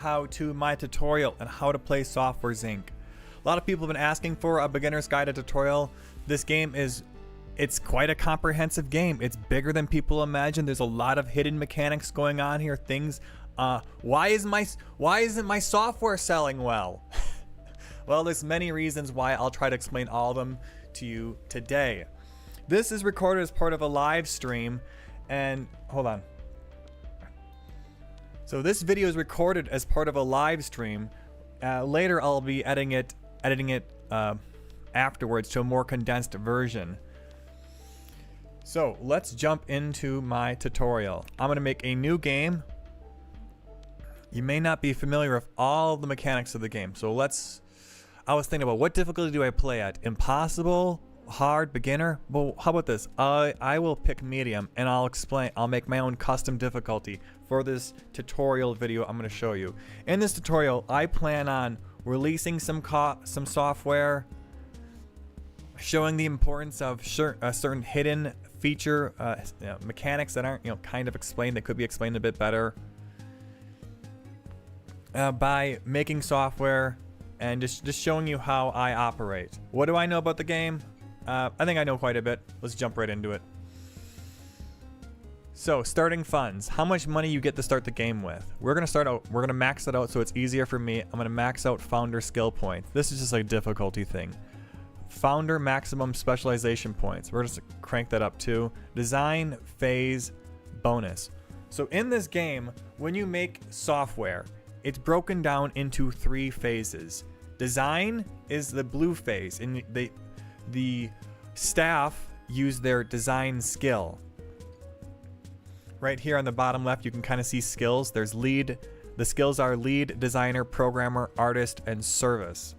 How to my tutorial on how to play Software Zinc. A lot of people have been asking for a beginner's guided tutorial. This game it's quite a comprehensive game. It's bigger than people imagine. There's a lot of hidden mechanics going on here. Things why isn't my software selling well? Well, there's many reasons why. I'll try to explain all of them to you today. This is recorded as part of a live stream, and hold on. So this video is recorded as part of a live stream. Later I'll be editing it afterwards to a more condensed version. So let's jump into my tutorial. I'm going to make a new game. You may not be familiar with all the mechanics of the game. So I was thinking about what difficulty do I play at? Impossible? Hard? Beginner? Well, how about this? I will pick medium, and I'll make my own custom difficulty for this tutorial video I'm going to show you. In this tutorial, I plan on releasing some software, showing the importance of certain hidden feature mechanics that aren't kind of explained, that could be explained a bit better, by making software and just showing you how I operate. What do I know about the game? I think I know quite a bit. Let's jump right into it. So, starting funds. How much money you get to start the game with. We're gonna max it out so it's easier for me. I'm gonna max out founder skill points. This is just a difficulty thing. Founder maximum specialization points. We're just crank that up too. Design phase bonus. So in this game, when you make software, it's broken down into 3 phases. Design is the blue phase, and the staff use their design skill. Right here on the bottom left, you can kind of see skills. There's lead. The skills are lead, designer, programmer, artist, and service.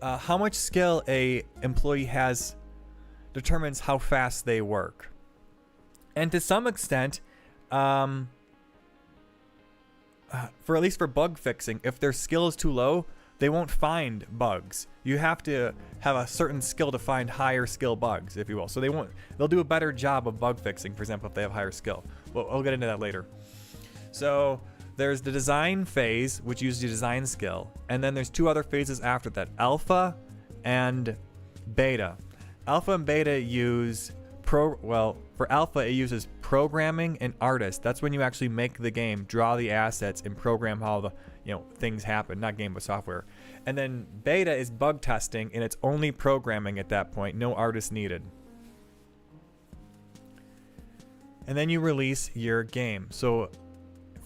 How much skill a employee has determines how fast they work. And to some extent, for at least for bug fixing, if their skill is too low, they won't find bugs. You have to have a certain skill to find higher skill bugs, if you will. So they'll do a better job of bug fixing, for example, if they have higher skill. Well, I'll get into that later. So there's the design phase, which uses your design skill. And then there's 2 other phases after that, alpha and beta. Alpha and beta use for alpha, it uses programming and artist. That's when you actually make the game, draw the assets, and program how the things happen. Not game, but software. And then beta is bug testing, and it's only programming at that point. No artist needed. And then you release your game. So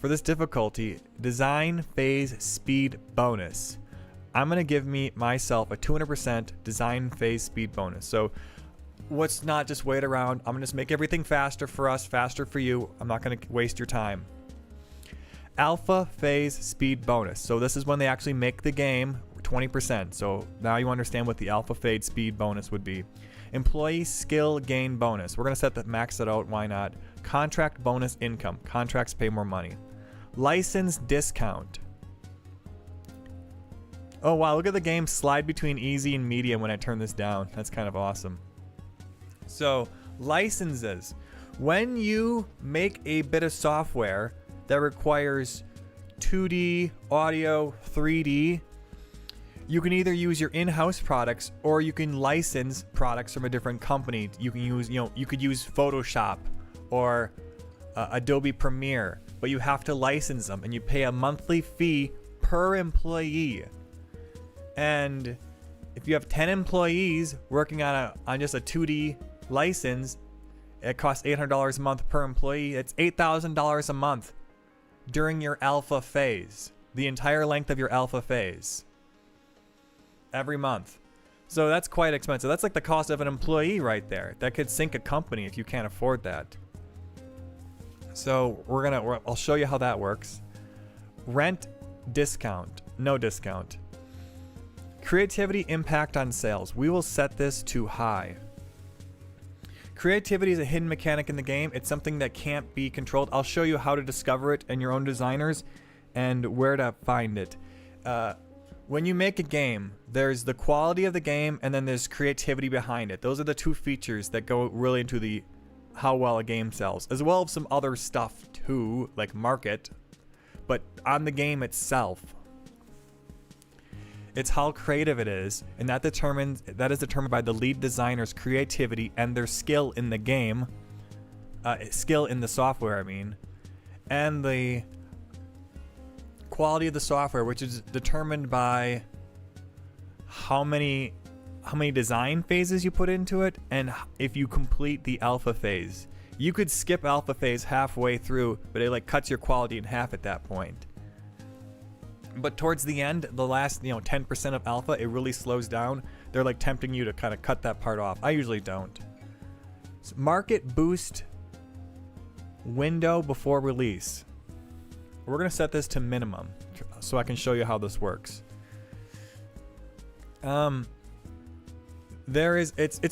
for this difficulty, design phase speed bonus. I'm gonna give myself a 200% design phase speed bonus. So let's not just wait around. I'm gonna just make everything faster for us, faster for you. I'm not gonna waste your time. Alpha phase speed bonus. So this is when they actually make the game 20%. So now you understand what the alpha phase speed bonus would be. Employee skill gain bonus. We're gonna max that out. Why not? Contract bonus income. Contracts pay more money. License discount. Oh wow, look at the game slide between easy and medium when I turn this down. That's kind of awesome. So, licenses. When you make a bit of software that requires 2D, audio, 3D, you can either use your in-house products or you can license products from a different company. You can use, you could use Photoshop or Adobe Premiere, but you have to license them, and you pay a monthly fee per employee. And if you have 10 employees working on just a 2D license, it costs $800 a month per employee. It's $8,000 a month during your alpha phase, the entire length of your alpha phase, every month. So that's quite expensive. That's like the cost of an employee right there. That could sink a company if you can't afford that. So I'll show you how that works. Rent discount, no discount. Creativity impact on sales. We will set this to high. Creativity is a hidden mechanic in the game. It's something that can't be controlled. I'll show you how to discover it in your own designers and where to find it. When you make a game, there's the quality of the game, and then there's creativity behind it. Those are the 2 features that go really into the how well a game sells, as well as some other stuff too, like market. but on the game itself. It's how creative it is, and that is determined by the lead designer's creativity and their skill in the game, skill in the software, I mean, and the quality of the software, which is determined by how many design phases you put into it, and if you complete the alpha phase. You could skip alpha phase halfway through, but it like cuts your quality in half at that point. But towards the end, the last 10% of alpha, it really slows down. They're like tempting you to kind of cut that part off. I usually don't. So market boost window before release. We're gonna set this to minimum so I can show you how this works. It's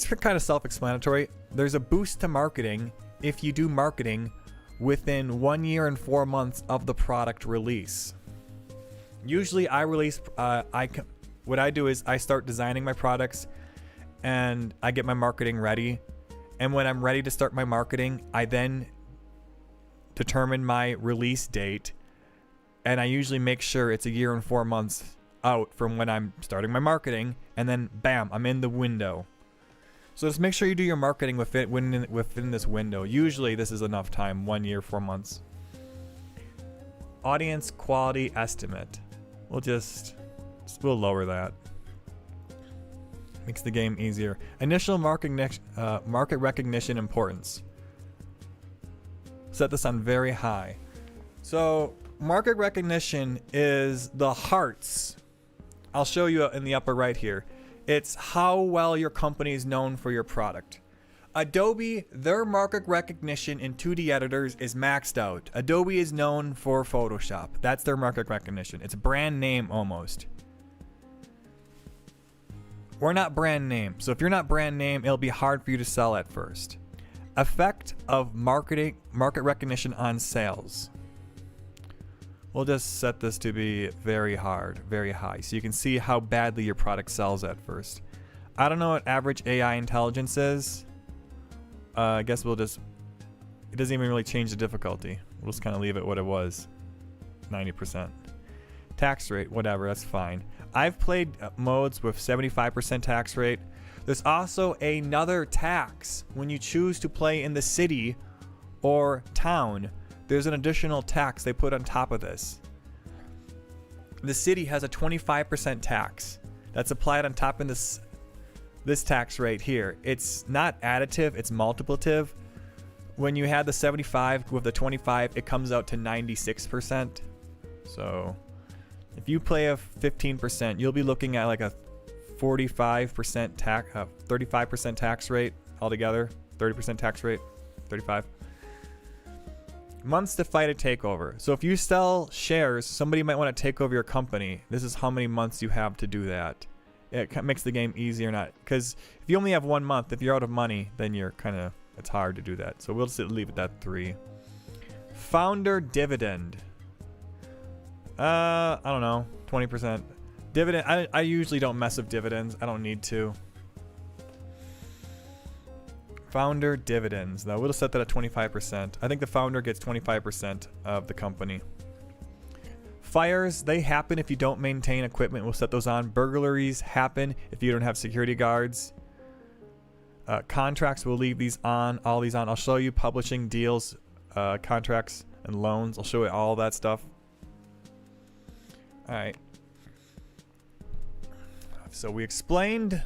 kind of self-explanatory. There's a boost to marketing if you do marketing within 1 year and 4 months of the product release. Usually I release, what I do is I start designing my products and I get my marketing ready. And when I'm ready to start my marketing, I then determine my release date. And I usually make sure it's 1 year and 4 months out from when I'm starting my marketing. And then bam, I'm in the window. So just make sure you do your marketing within this window. Usually this is enough time, 1 year, 4 months. Audience quality estimate. We'll lower that. Makes the game easier. Initial market recognition importance. Set this on very high. So market recognition is the hearts. I'll show you in the upper right here. It's how well your company is known for your product. Adobe, their market recognition in 2D editors is maxed out. Adobe is known for Photoshop. That's their market recognition. It's brand name almost. We're not brand name. So if you're not brand name, it'll be hard for you to sell at first. Effect of market recognition on sales. We'll just set this to be very hard, very high, so you can see how badly your product sells at first. I don't know what average AI intelligence is. I guess it doesn't even really change the difficulty. We'll just kind of leave it what it was, 90%. Tax rate, whatever, that's fine. I've played modes with 75% tax rate. There's also another tax when you choose to play in the city or town. There's an additional tax they put on top of this. The city has a 25% tax that's applied on top of this tax rate here. It's not additive, it's multiplicative. When you had the 75 with the 25, it comes out to 96%. So if you play a 15%, you'll be looking at like a 45% tax, 35% tax rate altogether. 30% tax rate, 35. Months to fight a takeover. So if you sell shares, somebody might want to take over your company. This is how many months you have to do that. It makes the game easier, not because if you only have 1 month, if you're out of money, then it's hard to do that. So we'll just leave it at 3. Founder dividend. I don't know, 20%. Dividend, I usually don't mess with dividends. I don't need to. Founder dividends. Now we'll set that at 25%. I think the founder gets 25% of the company. Fires, they happen if you don't maintain equipment. We'll set those on. Burglaries happen if you don't have security guards. Contracts, we'll leave these on, all these on. I'll show you publishing deals, contracts, and loans. I'll show you all that stuff. All right. So we explained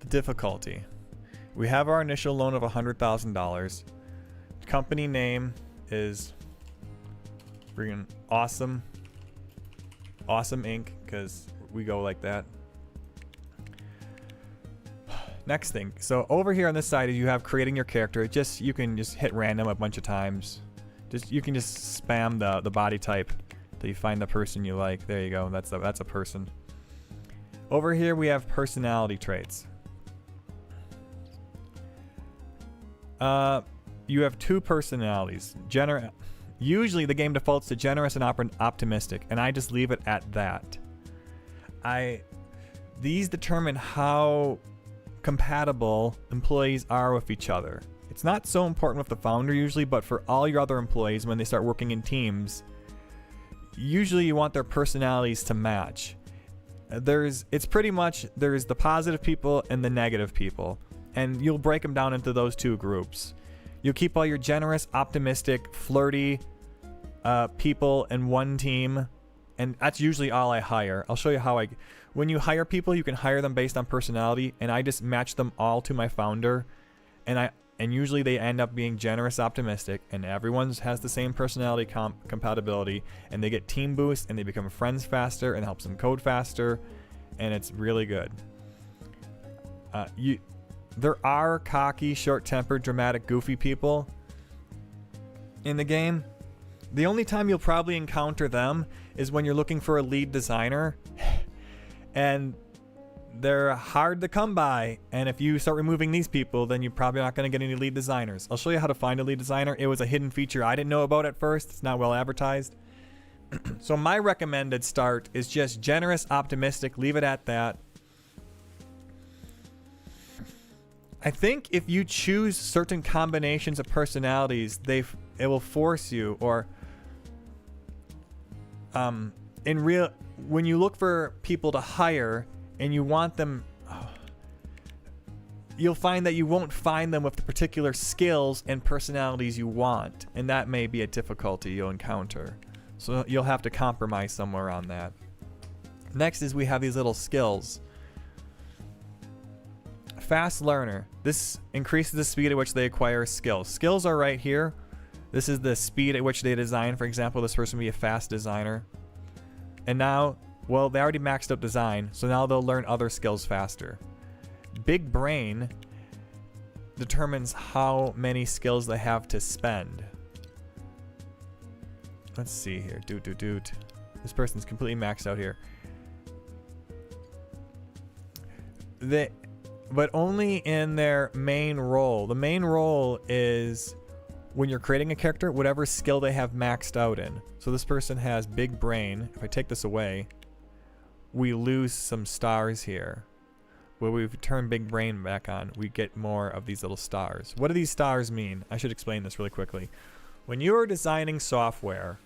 the difficulty. We have our initial loan of $100,000. Company name is freaking Awesome Inc. because we go like that. Next thing. So over here on this side, you have creating your character. You can just hit random a bunch of times. You can just spam the body type till you find the person you like. There you go. That's a person. Over here we have personality traits. You have 2 personalities. Usually the game defaults to generous and optimistic, and I just leave it at that. These determine how compatible employees are with each other. It's not so important with the founder usually, but for all your other employees when they start working in teams, usually you want their personalities to match. It's pretty much, there's the positive people and the negative people, and you'll break them down into those two groups. You'll keep all your generous, optimistic, flirty people in one team, and that's usually all I hire. I'll show you how when you hire people, you can hire them based on personality, and I just match them all to my founder, and usually they end up being generous, optimistic, and everyone has the same personality compatibility, and they get team boost, and they become friends faster, and helps them code faster, and it's really good. There are cocky, short-tempered, dramatic, goofy people in the game. The only time you'll probably encounter them is when you're looking for a lead designer, and they're hard to come by, and if you start removing these people, then you're probably not going to get any lead designers. I'll show you how to find a lead designer. It was a hidden feature I didn't know about at first. It's not well advertised. So my recommended start is just generous, optimistic. Leave it at that. I think if you choose certain combinations of personalities, it will force you, or when you look for people to hire and you want them, you'll find that you won't find them with the particular skills and personalities you want, and that may be a difficulty you'll encounter. So you'll have to compromise somewhere on that. Next is we have these little skills. Fast learner. This increases the speed at which they acquire skills. Skills are right here. This is the speed at which they design. For example, this person would be a fast designer. And now, well, they already maxed out design, so now they'll learn other skills faster. Big brain determines how many skills they have to spend. Let's see here. This person's completely maxed out here. But only in their main role. The main role is when you're creating a character, whatever skill they have maxed out in. So this person has big brain. If I take this away, we lose some stars here. When we turn big brain back on, we get more of these little stars. What do these stars mean? I should explain this really quickly. When you are designing software,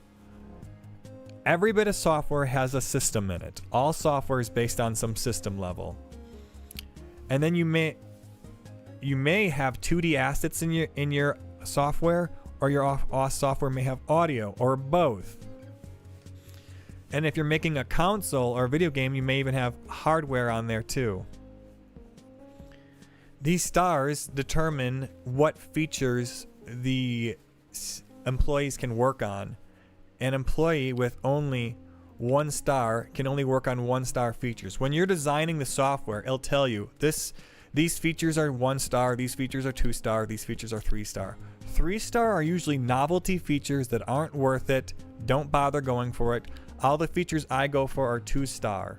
every bit of software has a system in it. All software is based on some system level. And then you may have 2D assets in your software, or your software may have audio, or both. And if you're making a console or a video game, you may even have hardware on there too. These stars determine what features the employees can work on. An employee with only 1 star can only work on 1-star features. When you're designing the software, it'll tell you these features are 1 star, these features are 2 star, these features are 3 star. 3 star are usually novelty features that aren't worth it. Don't bother going for it. All the features I go for are 2 star.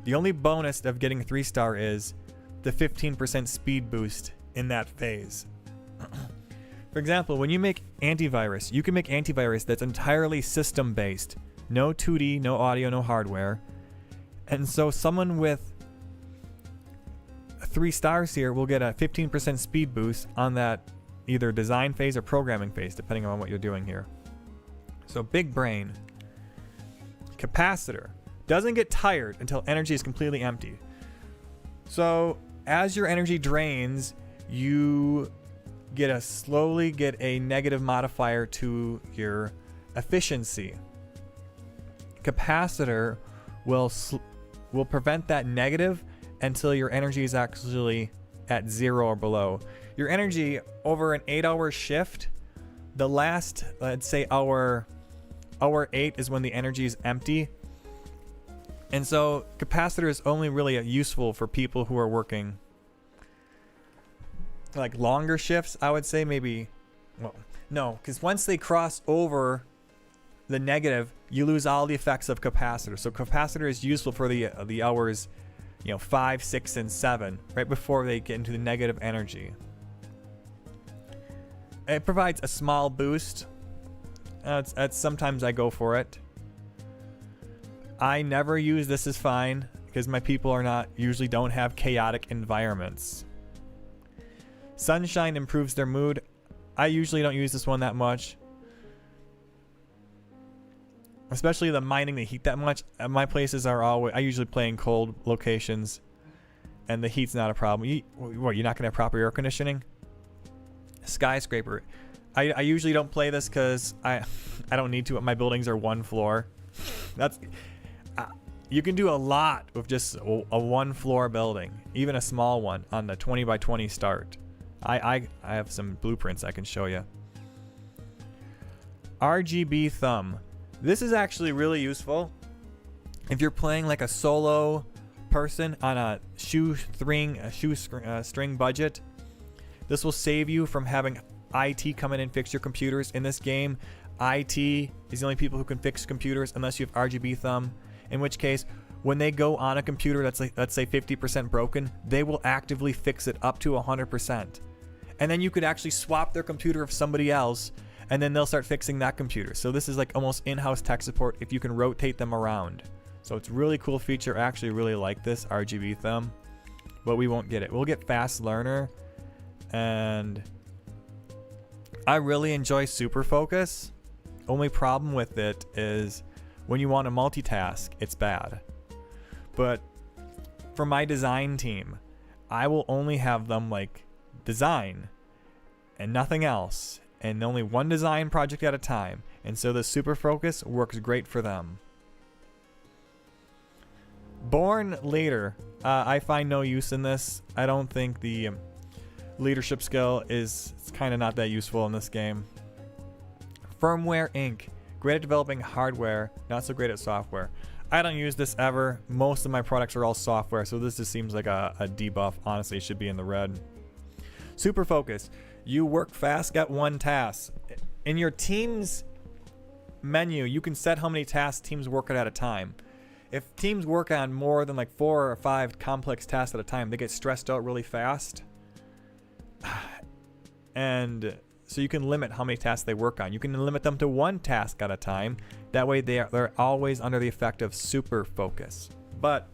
The only bonus of getting 3 star is the 15% speed boost in that phase. For example, when you make antivirus, you can make antivirus that's entirely system based. No 2D, no audio, no hardware. And so someone with 3 stars here will get a 15% speed boost on that either design phase or programming phase, depending on what you're doing here. So big brain. Capacitor. Doesn't get tired until energy is completely empty. So as your energy drains, you slowly get a negative modifier to your efficiency. Capacitor will prevent that negative until your energy is actually at 0 or below. Your energy over an 8-hour shift, the last, let's say hour 8 is when the energy is empty. And so capacitor is only really useful for people who are working like longer shifts, I would say. Maybe, well, no, because once they cross over the negative, you lose all the effects of capacitor. So capacitor is useful for the hours, 5, 6, and 7, right before they get into the negative energy. It provides a small boost. Sometimes I go for it. I never use this is fine because my people usually don't have chaotic environments. Sunshine improves their mood. I usually don't use this one that much. especially the mining the heat that much. My places are always, I usually play in cold locations, and the heat's not a problem. You're not gonna have proper air conditioning? Skyscraper. I usually don't play this because I don't need to. My buildings are one floor. That's you can do a lot with just a one floor building, even a small one on the 20 by 20 start. I have some blueprints I can show you. RGB thumb. This is actually really useful if you're playing like a solo person on a shoestring budget. This will save you from having IT come in and fix your computers. In this game, IT is the only people who can fix computers unless you have RGB thumb, in which case when they go on a computer that's like, let's say 50% broken, they will actively fix it up to 100%. And then you could actually swap their computer with somebody else, and then they'll start fixing that computer. So this is like almost in-house tech support if you can rotate them around. So it's a really cool feature. I actually really like this RGB thumb, but we won't get it. We'll get fast learner, and I really enjoy super focus. Only problem with it is when you want to multitask, it's bad. But for my design team, I will only have them like design and nothing else, and only one design project at a time. And so the super focus works great for them. Born leader. I find no use in this. I don't think the leadership skill is kind of not that useful in this game. Firmware Inc. Great at developing hardware, not so great at software. I don't use this ever. Most of my products are all software, so this just seems like a debuff. Honestly, it should be in the red. Super focus. You work fast, get one task. In your team's menu, you can set how many tasks teams work at a time. If teams work on more than like 4 or 5 complex tasks at a time, they get stressed out really fast. And so you can limit how many tasks they work on. You can limit them to 1 task at a time. That way they're always under the effect of super focus. But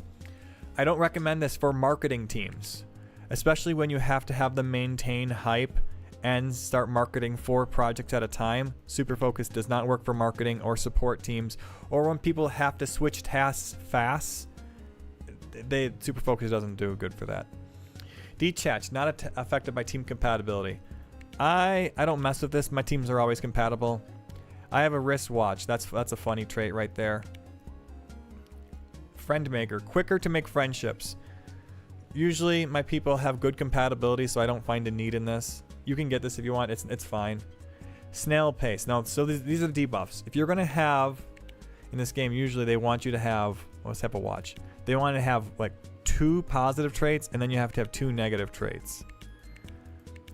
I don't recommend this for marketing teams, especially when you have to have them maintain hype and start marketing 4 projects at a time. Super focus does not work for marketing or support teams, or when people have to switch tasks fast. Super focus doesn't do good for that. Detached, not affected by team compatibility. I don't mess with this. My teams are always compatible. I have a wristwatch. That's a funny trait right there. Friend maker, quicker to make friendships. Usually my people have good compatibility, so I don't find a need in this. You can get this if you want. It's fine. Snail pace. Now, so these are the debuffs. If you're gonna have in this game, usually they want you to have. Let's have a watch. They want to have like 2 positive traits, and then you have to have 2 negative traits.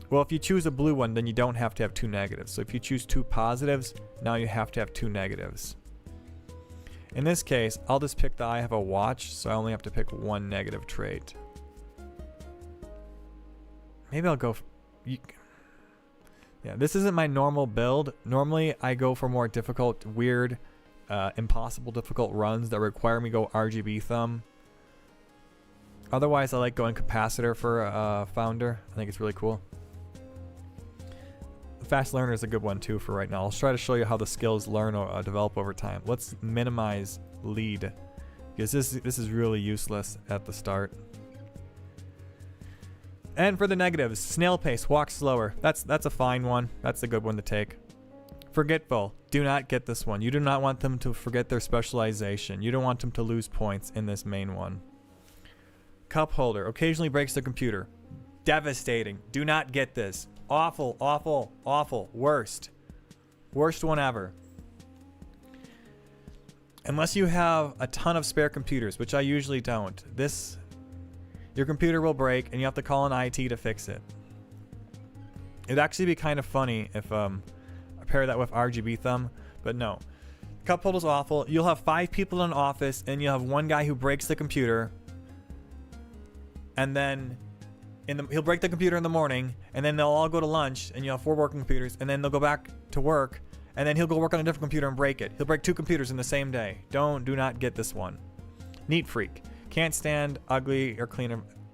Well, if you choose a blue one, then you don't have to have 2 negatives. So if you choose 2 positives, now you have to have 2 negatives. In this case, I'll just pick the I have a watch, so I only have to pick 1 negative trait. Maybe I'll go. Yeah, this isn't my normal build. Normally, I go for more difficult, weird, impossible difficult runs that require me to go RGB thumb. Otherwise, I like going capacitor for founder. I think it's really cool. Fast learner is a good one too for right now. I'll try to show you how the skills learn or develop over time. Let's minimize lead, because this is really useless at the start. And for the negatives, snail pace, walk slower. That's a fine one. That's a good one to take. Forgetful. Do not get this one. You do not want them to forget their specialization. You don't want them to lose points in this main one. Cup holder. Occasionally breaks the computer. Devastating. Do not get this. Awful, awful, awful. Worst. Worst one ever. Unless you have a ton of spare computers, which I usually don't. Your computer will break and you have to call an IT to fix it. It'd actually be kind of funny if I pair that with RGB thumb, but no. Cup holder's awful. You'll have 5 people in an office and you'll have one guy who breaks the computer, and then he'll break the computer in the morning, and then they'll all go to lunch, and you'll have 4 working computers, and then they'll go back to work, and then he'll go work on a different computer and break it. He'll break 2 computers in the same day. Do not get this one. Neat freak. Can't stand ugly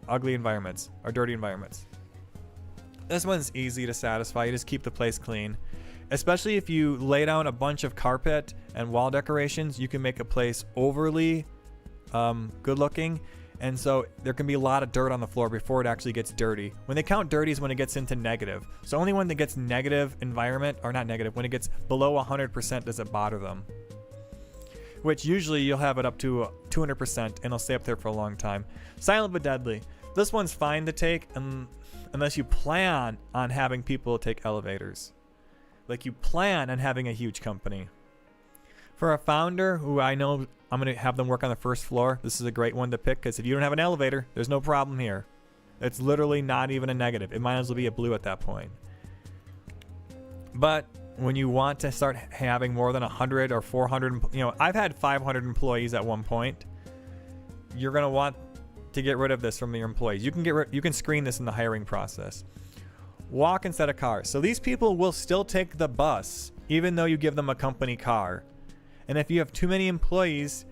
environments or dirty environments. This one's easy to satisfy. You just keep the place clean. especially if you lay down a bunch of carpet and wall decorations, you can make a place overly good looking. And so there can be a lot of dirt on the floor before it actually gets dirty. When they count dirty is when it gets into negative. So only when it gets negative environment, or not negative, when it gets below 100% does it bother them. Which usually you'll have it up to 200% and it'll stay up there for a long time. Silent but deadly. This one's fine to take unless you plan on having people take elevators. Like you plan on having a huge company. For a founder who I know I'm going to have them work on the first floor, this is a great one to pick because if you don't have an elevator, there's no problem here. It's literally not even a negative. It might as well be a blue at that point. But when you want to start having more than 100 or 400, I've had 500 employees at one point. You're going to want to get rid of this from your employees. You can screen this in the hiring process. Walk instead of car. So these people will still take the bus even though you give them a company car. And if you have too many employees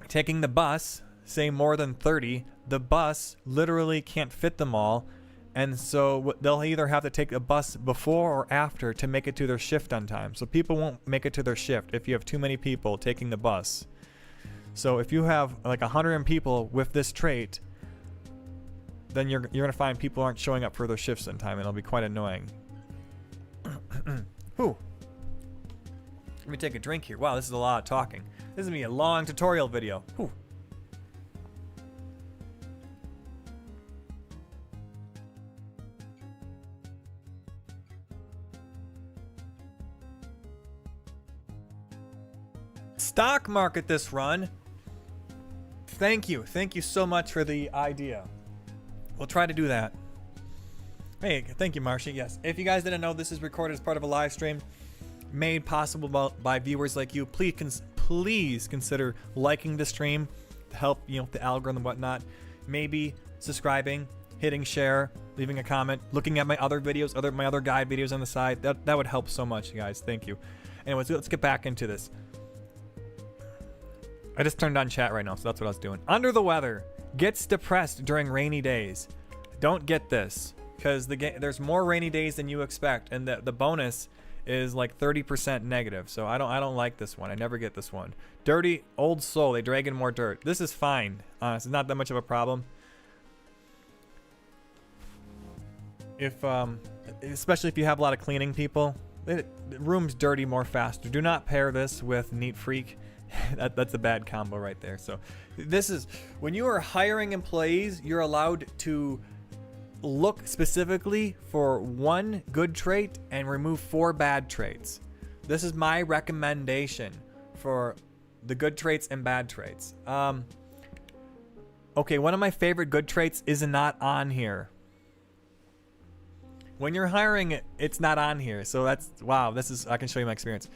taking the bus, say more than 30, the bus literally can't fit them all. And so they'll either have to take a bus before or after to make it to their shift on time. So people won't make it to their shift if you have too many people taking the bus. So if you have like 100 people with this trait, then you're going to find people aren't showing up for their shifts in time, and it'll be quite annoying. Whew. Let me take a drink here. Wow, this is a lot of talking. This is going to be a long tutorial video. Whew. Stock market this run. Thank you so much for the idea. We'll try to do that. Hey, thank you, Marcia. Yes, if you guys didn't know, this is recorded as part of a live stream made possible by viewers like you. Please consider liking the stream to help the algorithm and whatnot. Maybe subscribing, hitting share, leaving a comment, looking at my other videos, my other guide videos on the side. That would help so much, guys. Thank you. Anyways, let's get back into this. I just turned on chat right now, so that's what I was doing. Under the weather. Gets depressed during rainy days. Don't get this, because there's more rainy days than you expect, and the bonus is like 30% negative. So I don't like this one. I never get this one. Dirty old soul. They drag in more dirt. This is fine. It's not that much of a problem. Especially if you have a lot of cleaning people, the room's dirty more faster. Do not pair this with Neat Freak. That's a bad combo right there. So this is when you are hiring employees, you're allowed to look specifically for one good trait and remove 4 bad traits. This is my recommendation for the good traits and bad traits. Okay, one of my favorite good traits is not on here. When you're hiring, it's not on here. So that's, wow, I can show you my experience.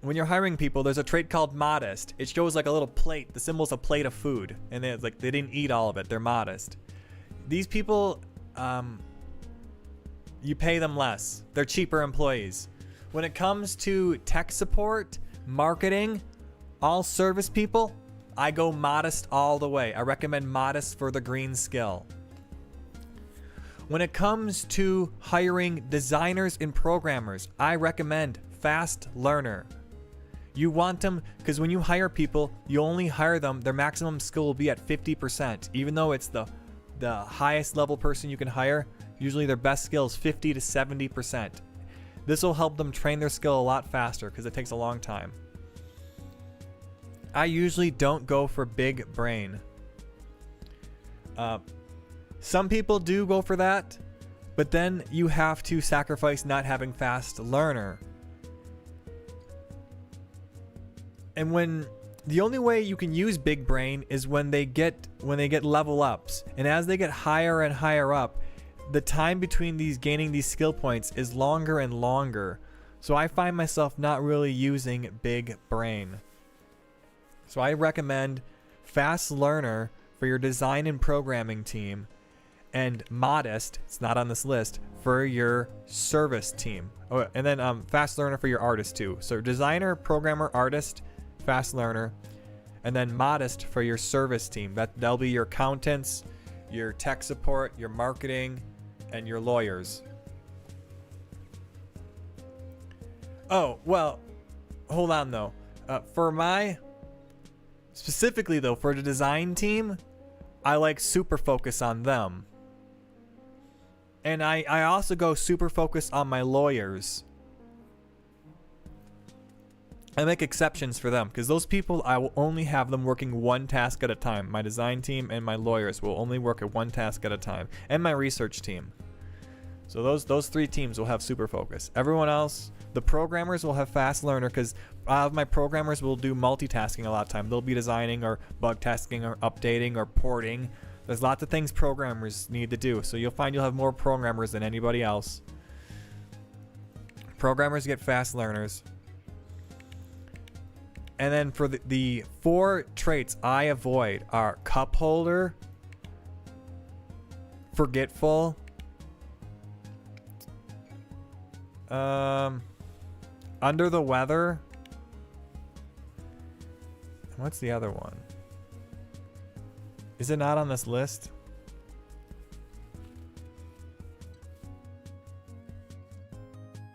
When you're hiring people, there's a trait called modest. It shows like a little plate. The symbol's a plate of food, and it's like they didn't eat all of it. They're modest. These people, you pay them less. They're cheaper employees. When it comes to tech support, marketing, all service people, I go modest all the way. I recommend modest for the green skill. When it comes to hiring designers and programmers, I recommend fast learner. You want them, because when you hire people, you only hire them, their maximum skill will be at 50%. Even though it's the highest level person you can hire, usually their best skill is 50 to 70%. This will help them train their skill a lot faster because it takes a long time. I usually don't go for big brain. Some people do go for that, but then you have to sacrifice not having fast learner. And when the only way you can use big brain is when they get level ups, and as they get higher and higher up, the time between gaining these skill points is longer and longer. So I find myself not really using big brain. So I recommend fast learner for your design and programming team, and modest, it's not on this list, for your service team. Oh, and then fast learner for your artist too. So designer, programmer, artist, fast learner, and then modest for your service team. That'll be your accountants, your tech support, your marketing, and your lawyers. Oh, well, hold on though. Specifically though, for the design team, I like super focus on them. And I also go super focus on my lawyers. I make exceptions for them because those people, I will only have them working one task at a time. My design team and my lawyers will only work at one task at a time, and my research team. So those 3 teams will have super focus. Everyone else, the programmers will have fast learner because my programmers will do multitasking a lot of time. They'll be designing or bug testing or updating or porting. There's lots of things programmers need to do. So you'll find you'll have more programmers than anybody else. Programmers get fast learners. And then for the 4 traits I avoid are cup holder, forgetful, under the weather. What's the other one? Is it not on this list?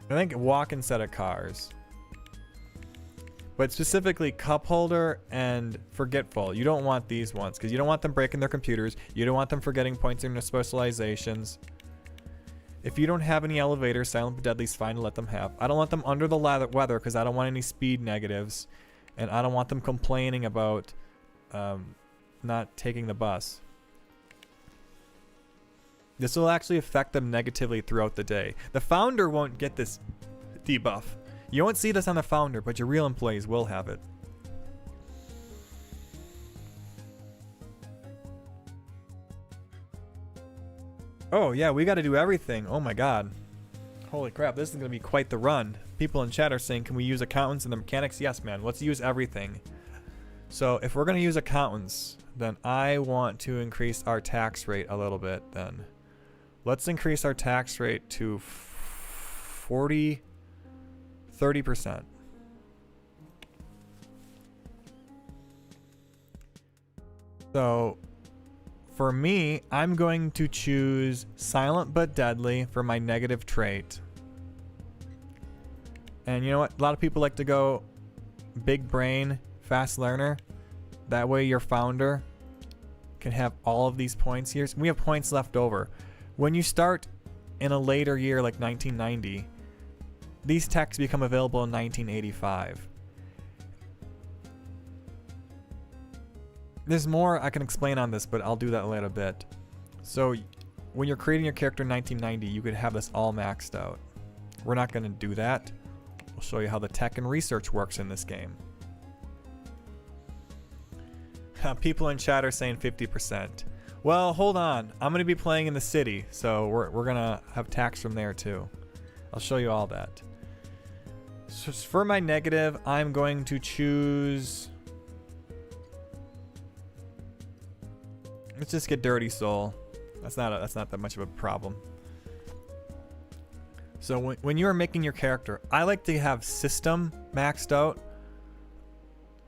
I think walk instead of cars. But specifically cup holder and forgetful. You don't want these ones because you don't want them breaking their computers. You don't want them forgetting points in their specializations. If you don't have any elevators, silent but deadly's fine to let them have. I don't want them under the weather because I don't want any speed negatives. And I don't want them complaining about not taking the bus. This will actually affect them negatively throughout the day. The founder won't get this debuff. You won't see this on the founder, but your real employees will have it. Oh yeah, we got to do everything. Oh my god. Holy crap, this is going to be quite the run. People in chat are saying, can we use accountants and the mechanics? Yes, man. Let's use everything. So if we're going to use accountants, then I want to increase our tax rate a little bit then. Let's increase our tax rate to 30%. So for me, I'm going to choose silent but deadly for my negative trait. And you know what? A lot of people like to go big brain, fast learner. That way your founder can have all of these points here. So we have points left over. When you start in a later year like 1990, these techs become available in 1985. There's more I can explain on this, but I'll do that in a little bit. So when you're creating your character in 1990, you could have this all maxed out. We're not going to do that. We'll show you how the tech and research works in this game. People in chat are saying 50%. Well, hold on. I'm going to be playing in the city, so we're going to have tax from there too. I'll show you all that. So for my negative, I'm going to choose... Let's just get Dirty Soul. That's not that much of a problem. So when you are making your character, I like to have system maxed out,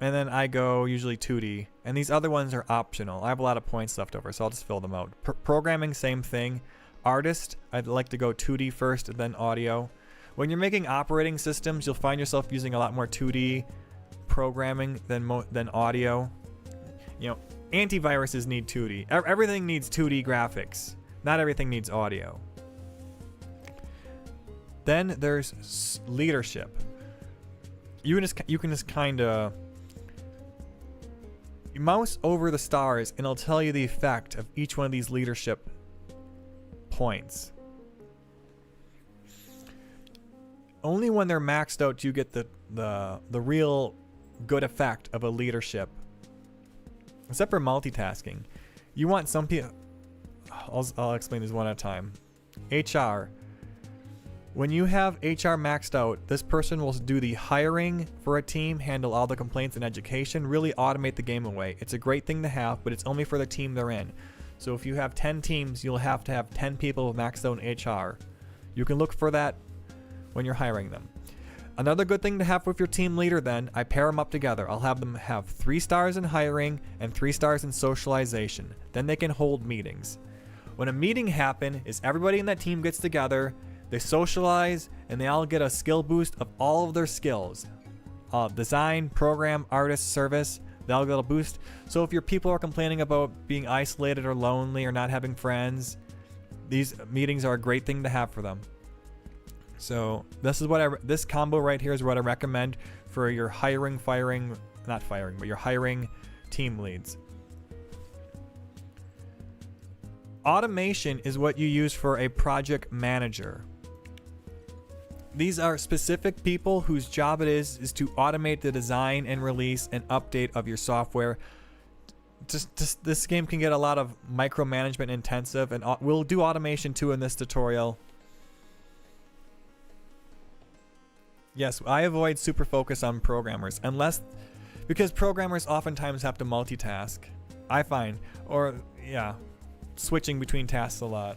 and then I go usually 2D, and these other ones are optional. I have a lot of points left over, so I'll just fill them out. Programming, same thing. Artist, I'd like to go 2D first, and then audio. When you're making operating systems, you'll find yourself using a lot more 2D programming than audio. You know, antiviruses need 2D. Everything needs 2D graphics. Not everything needs audio. Then there's leadership. You can just kind of mouse over the stars and it'll tell you the effect of each one of these leadership points. Only when they're maxed out do you get the real good effect of a leadership. Except for multitasking. You want some people... I'll explain this one at a time. HR. When you have HR maxed out, this person will do the hiring for a team, handle all the complaints and education, really automate the game away. It's a great thing to have, but it's only for the team they're in. So if you have 10 teams, you'll have to have 10 people maxed out in HR. You can look for that when you're hiring them. Another good thing to have with your team leader then, I pair them up together. I'll have them have 3 stars in hiring and 3 stars in socialization. Then they can hold meetings. When a meeting happens, is everybody in that team gets together, They socialize, and they all get a skill boost of all of their skills. Design, program, artist, service, they all get a boost. So if your people are complaining about being isolated or lonely or not having friends, these meetings are a great thing to have for them. So this is what this combo right here is what I recommend for your hiring team leads. Automation is what you use for a project manager. These are specific people whose job it is to automate the design and release and update of your software. Just this game can get a lot of micromanagement intensive, and we'll do automation too in this tutorial. Yes, I avoid super focus on programmers because programmers oftentimes have to multitask, I find, or switching between tasks a lot.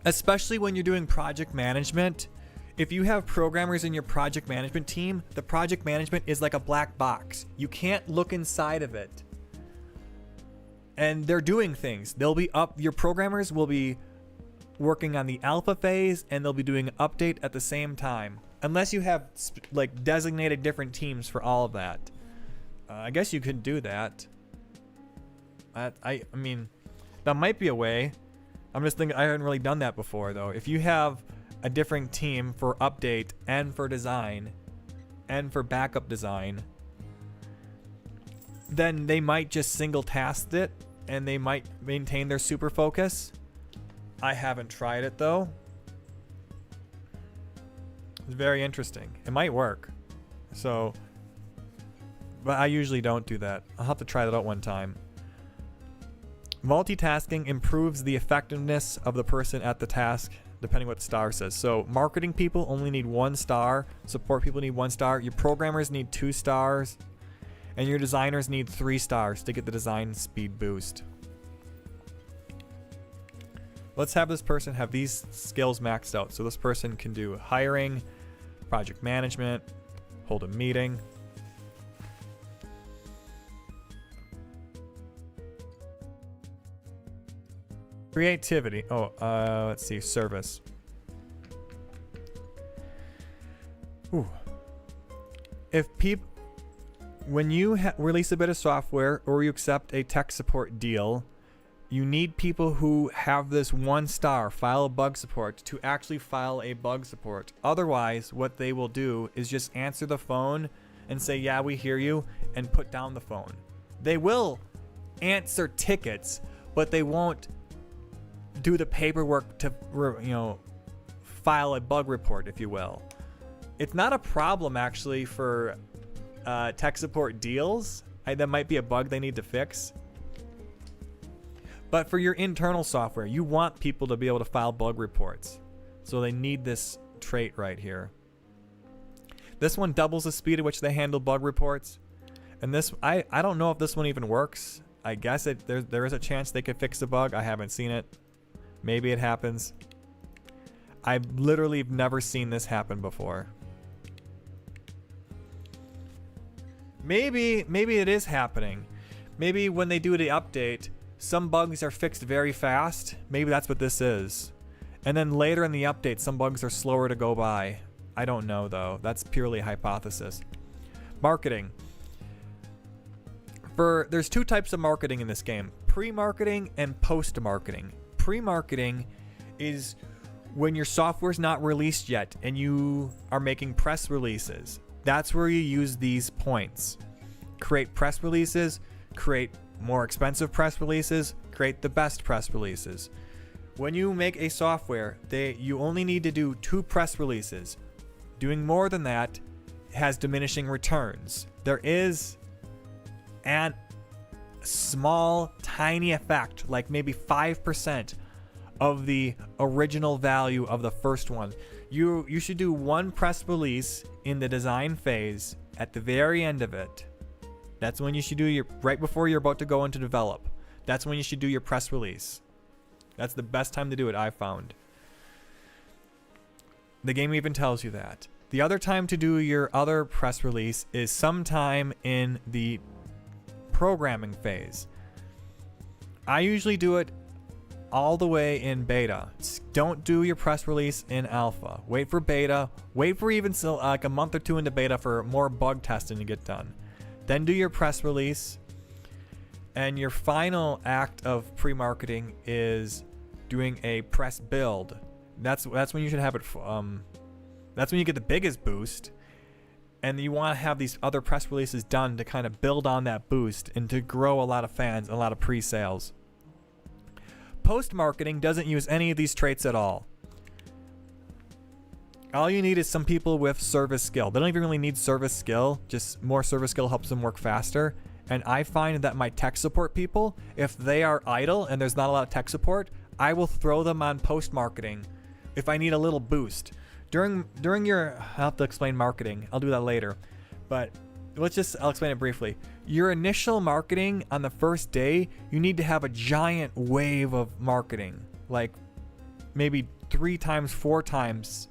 Especially when you're doing project management. If you have programmers in your project management team, the project management is like a black box. You can't look inside of it. And they're doing things. Your programmers will be working on the alpha phase, and they'll be doing an update at the same time. Unless you have like designated different teams for all of that. I guess you could do that. I mean, that might be a way. I'm just thinking, I haven't really done that before though. If you have a different team for update and for design and for backup design, then they might just single task it and they might maintain their super focus. I haven't tried it though. It's very interesting. It might work. So, but I usually don't do that. I'll have to try that out one time. Multitasking improves the effectiveness of the person at the task, depending what the star says. So marketing people only need 1 star, support people need 1 star, your programmers need 2 stars, and your designers need 3 stars to get the design speed boost. Let's have this person have these skills maxed out. So this person can do hiring, project management, hold a meeting. Creativity. Let's see. Service. Ooh. When you release a bit of software or you accept a tech support deal, you need people who have this 1 star, file a bug support, to actually file a bug support. Otherwise, what they will do is just answer the phone and say, yeah, we hear you, and put down the phone. They will answer tickets, but they won't do the paperwork to, file a bug report, if you will. It's not a problem actually for tech support deals. That might be a bug they need to fix. But for your internal software, you want people to be able to file bug reports. So they need this trait right here. This one doubles the speed at which they handle bug reports. And this, I don't know if this one even works. I guess there is a chance they could fix the bug. I haven't seen it. Maybe it happens. I've literally never seen this happen before. Maybe it is happening. Maybe when they do the update, some bugs are fixed very fast. Maybe that's what this is. And then later in the update, some bugs are slower to go by. I don't know though. That's purely a hypothesis. Marketing. There's 2 types of marketing in this game. Pre-marketing and post-marketing. Pre-marketing is when your software's not released yet and you are making press releases. That's where you use these points. Create press releases, create more expensive press releases, create the best press releases. When you make a software, you only need to do 2 press releases. Doing more than that has diminishing returns. There is an small, tiny effect, like maybe 5% of the original value of the first one. You should do 1 press release in the design phase at the very end of it. That's when you should do right before you're about to go into develop. That's when you should do your press release. That's the best time to do it, I've found. The game even tells you that. The other time to do your other press release is sometime in the programming phase. I usually do it all the way in beta. Don't do your press release in alpha. Wait for beta. Wait for even like a month or two into beta for more bug testing to get done. Then do your press release. And your final act of pre-marketing is doing a press build. That's when you should have it. That's when you get the biggest boost. And you want to have these other press releases done to kind of build on that boost and to grow a lot of fans, a lot of pre-sales. Post-marketing doesn't use any of these traits at all. All you need is some people with service skill. They don't even really need service skill, just more service skill helps them work faster. And I find that my tech support people, if they are idle and there's not a lot of tech support, I will throw them on post-marketing if I need a little boost. During your, I'll have to explain marketing. I'll do that later. But I'll explain it briefly. Your initial marketing on the first day, you need to have a giant wave of marketing. Like maybe 3 times, 4 times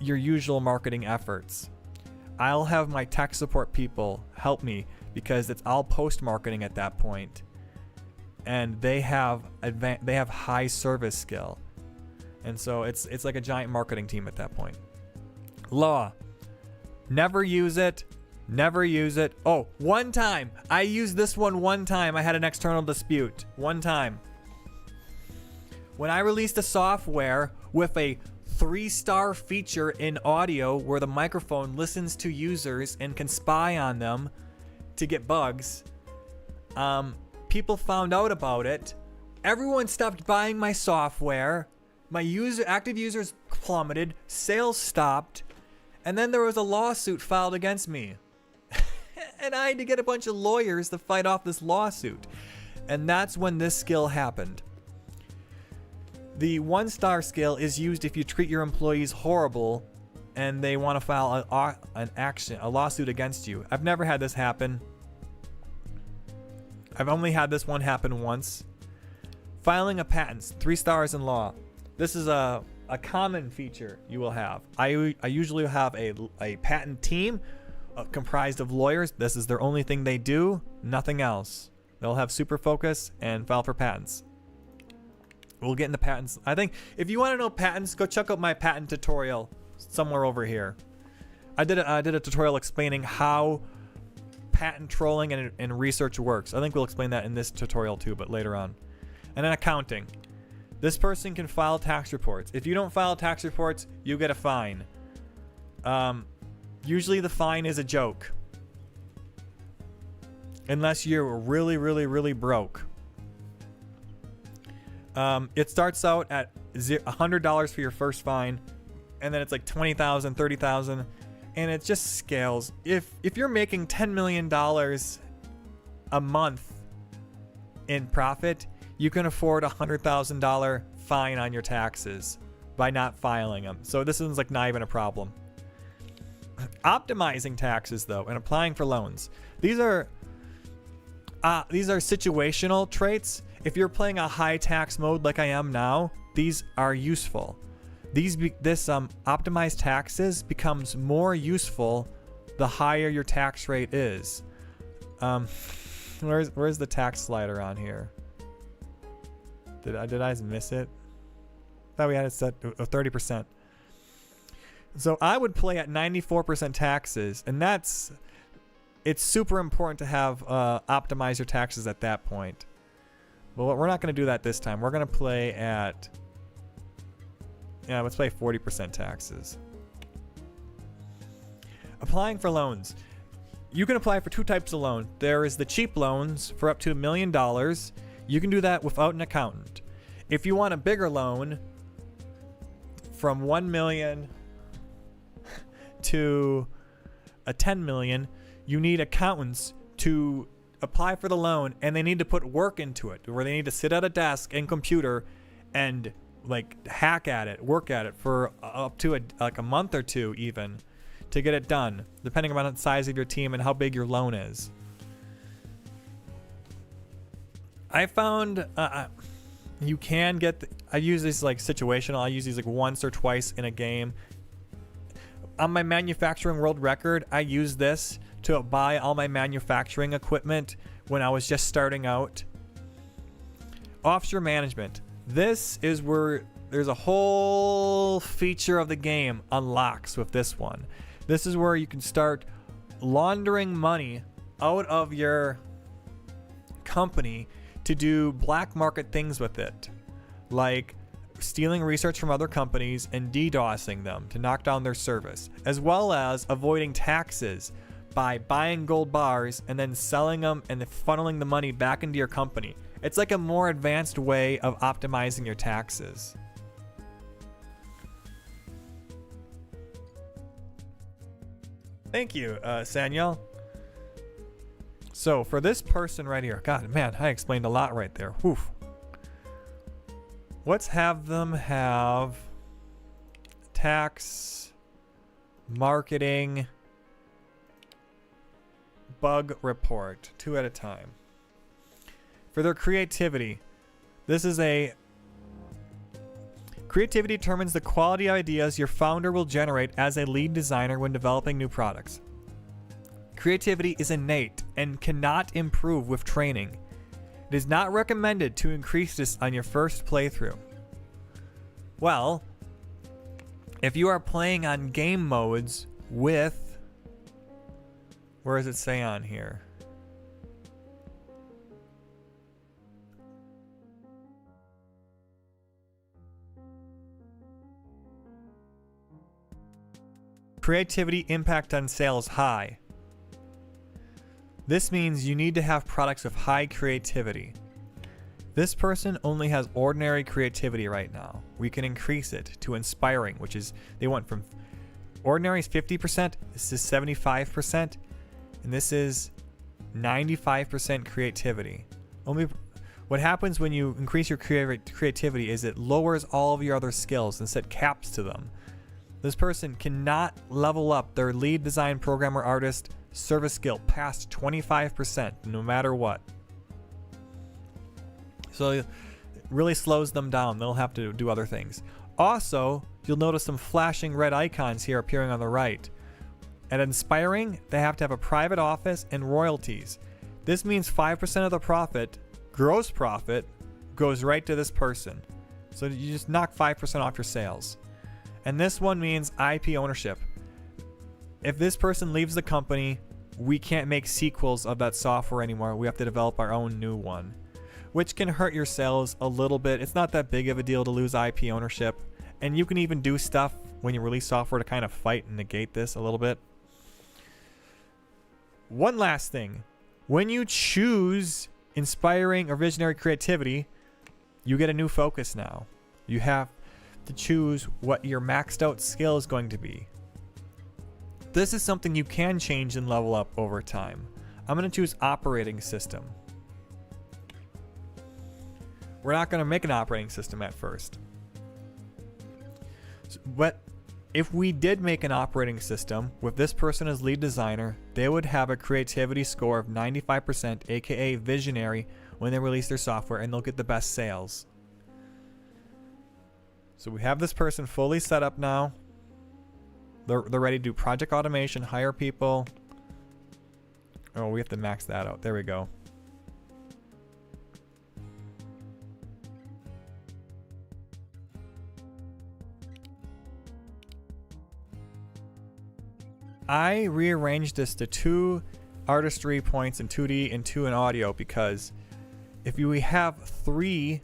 your usual marketing efforts. I'll have my tech support people help me because it's all post-marketing at that point. And they have high service skill. And so it's like a giant marketing team at that point. Law. Never use it. Never use it. Oh, one time. I used this one time. I had an external dispute. One time. When I released a software with a 3-star feature in audio where the microphone listens to users and can spy on them to get bugs, people found out about it. Everyone stopped buying my software. My active users plummeted, sales stopped, and then there was a lawsuit filed against me. And I had to get a bunch of lawyers to fight off this lawsuit. And that's when this skill happened. The 1-star skill is used if you treat your employees horrible and they want to file a lawsuit against you. I've never had this happen. I've only had this one happen once. Filing a patent, 3 stars in law. This is a common feature you will have. I usually have a patent team comprised of lawyers. This is their only thing they do, nothing else. They'll have super focus and file for patents. We'll get into patents. I think if you want to know patents, go check out my patent tutorial somewhere over here. I did a tutorial explaining how patent trolling and research works. I think we'll explain that in this tutorial too, but later on. And then accounting. This person can file tax reports. If you don't file tax reports, you get a fine. Usually the fine is a joke. Unless you're really, really, really broke. It starts out at $100 for your first fine. And then it's like $20,000, $30,000. And it just scales. If you're making $10 million a month in profit, you can afford a $100,000 fine on your taxes by not filing them. So this is like not even a problem. Optimizing taxes though and applying for loans. These are situational traits. If you're playing a high tax mode like I am now, these are useful. This optimized taxes becomes more useful the higher your tax rate is. Where's the tax slider on here? Did I miss it? Thought we had it set to 30%. So I would play at 94% taxes, and it's super important to have optimize your taxes at that point. But we're not going to do that this time. We're going to play at let's play 40% taxes. Applying for loans. You can apply for 2 types of loan. There is the cheap loans for up to $1 million. You can do that without an accountant. If you want a bigger loan from 1 million to a 10 million, you need accountants to apply for the loan, and they need to put work into it, where they need to sit at a desk and computer and like hack at it, work at it for up to a month or 2 even to get it done, depending on the size of your team and how big your loan is. I found you can get I use these like situational. I use these like once or twice in a game. On my manufacturing world record, I used this to buy all my manufacturing equipment when I was just starting out. Offshore management. This is where there's a whole feature of the game unlocks with this one. This is where you can start laundering money out of your company to do black market things with it, like stealing research from other companies and DDoSing them to knock down their service, as well as avoiding taxes by buying gold bars and then selling them and then funneling the money back into your company. It's like a more advanced way of optimizing your taxes. Thank you, Sanyel. So for this person right here, God, man, I explained a lot right there. Whew. Let's have them have tax, marketing, bug report, 2 at a time. For their creativity, this is a creativity determines the quality of ideas your founder will generate as a lead designer when developing new products. Creativity is innate and cannot improve with training. It is not recommended to increase this on your first playthrough. Well, if you are playing on game modes with, where does it say on here? Creativity impact on sales high. This means you need to have products of high creativity. This person only has ordinary creativity right now. We can increase it to inspiring, which is, they went from ordinary is 50%, this is 75%, and this is 95% creativity. Only what happens when you increase your creativity is it lowers all of your other skills and set caps to them. This person cannot level up their lead design programmer artist service skill past 25% no matter what. So it really slows them down. They'll have to do other things. Also, you'll notice some flashing red icons here appearing on the right. At Inspiring, they have to have a private office and royalties. This means 5% of the profit, gross profit, goes right to this person. So you just knock 5% off your sales. And this one means IP ownership. If this person leaves the company, we can't make sequels of that software anymore. We have to develop our own new one, which can hurt your sales a little bit. It's not that big of a deal to lose IP ownership. And you can even do stuff when you release software to kind of fight and negate this a little bit. One last thing. When you choose inspiring or visionary creativity, you get a new focus now. You have to choose what your maxed out skill is going to be. This is something you can change and level up over time. I'm going to choose operating system. We're not going to make an operating system at first. But if we did make an operating system with this person as lead designer, they would have a creativity score of 95%, aka visionary, when they release their software, and they'll get the best sales. So we have this person fully set up now. They're ready to do project automation, hire people. Oh, we have to max that out. There we go. I rearranged this to 2 artistry points in 2D and 2 in audio because if we have 3,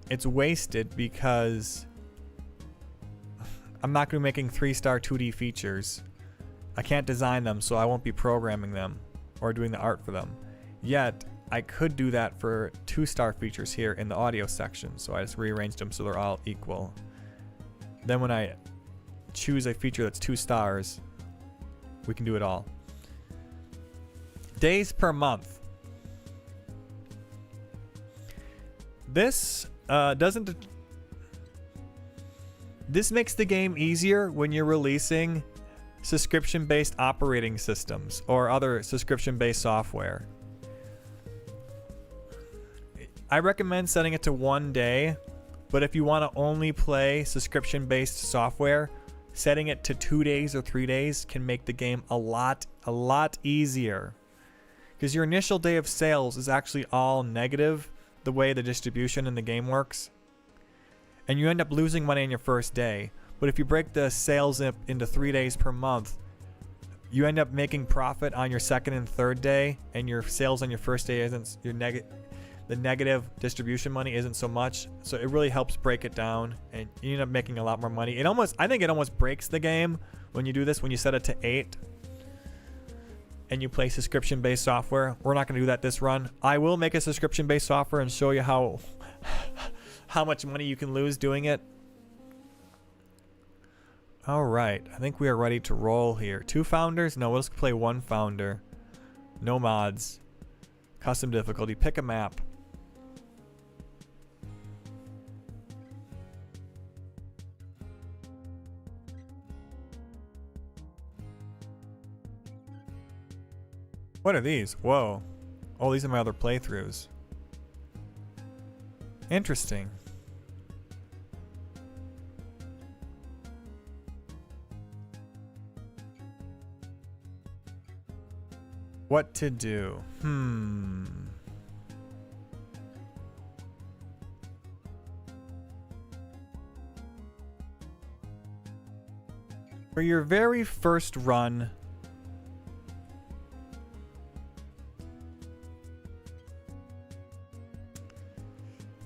it's wasted because I'm not going to be making 3-star 2D features. I can't design them, so I won't be programming them or doing the art for them. Yet, I could do that for 2-star features here in the audio section, so I just rearranged them so they're all equal. Then when I choose a feature that's 2 stars, we can do it all. Days per month. This This makes the game easier when you're releasing subscription-based operating systems or other subscription-based software. I recommend setting it to 1 day, but if you want to only play subscription-based software, setting it to 2 days or 3 days can make the game a lot easier. Because your initial day of sales is actually all negative the way the distribution in the game works. And you end up losing money on your first day. But if you break the sales into 3 days per month, you end up making profit on your second and third day, and your sales on your first day isn't the negative distribution money isn't so much. So it really helps break it down, and you end up making a lot more money. I think it almost breaks the game when you do this, when you set it to 8 and you play subscription-based software. We're not going to do that this run. I will make a subscription-based software and show you how much money you can lose doing it. All right, I think we are ready to roll here. 2 founders? No, we'll just play 1 founder. No mods. Custom difficulty. Pick a map. What are these? Whoa. Oh, these are my other playthroughs. Interesting. What to do? For your very first run,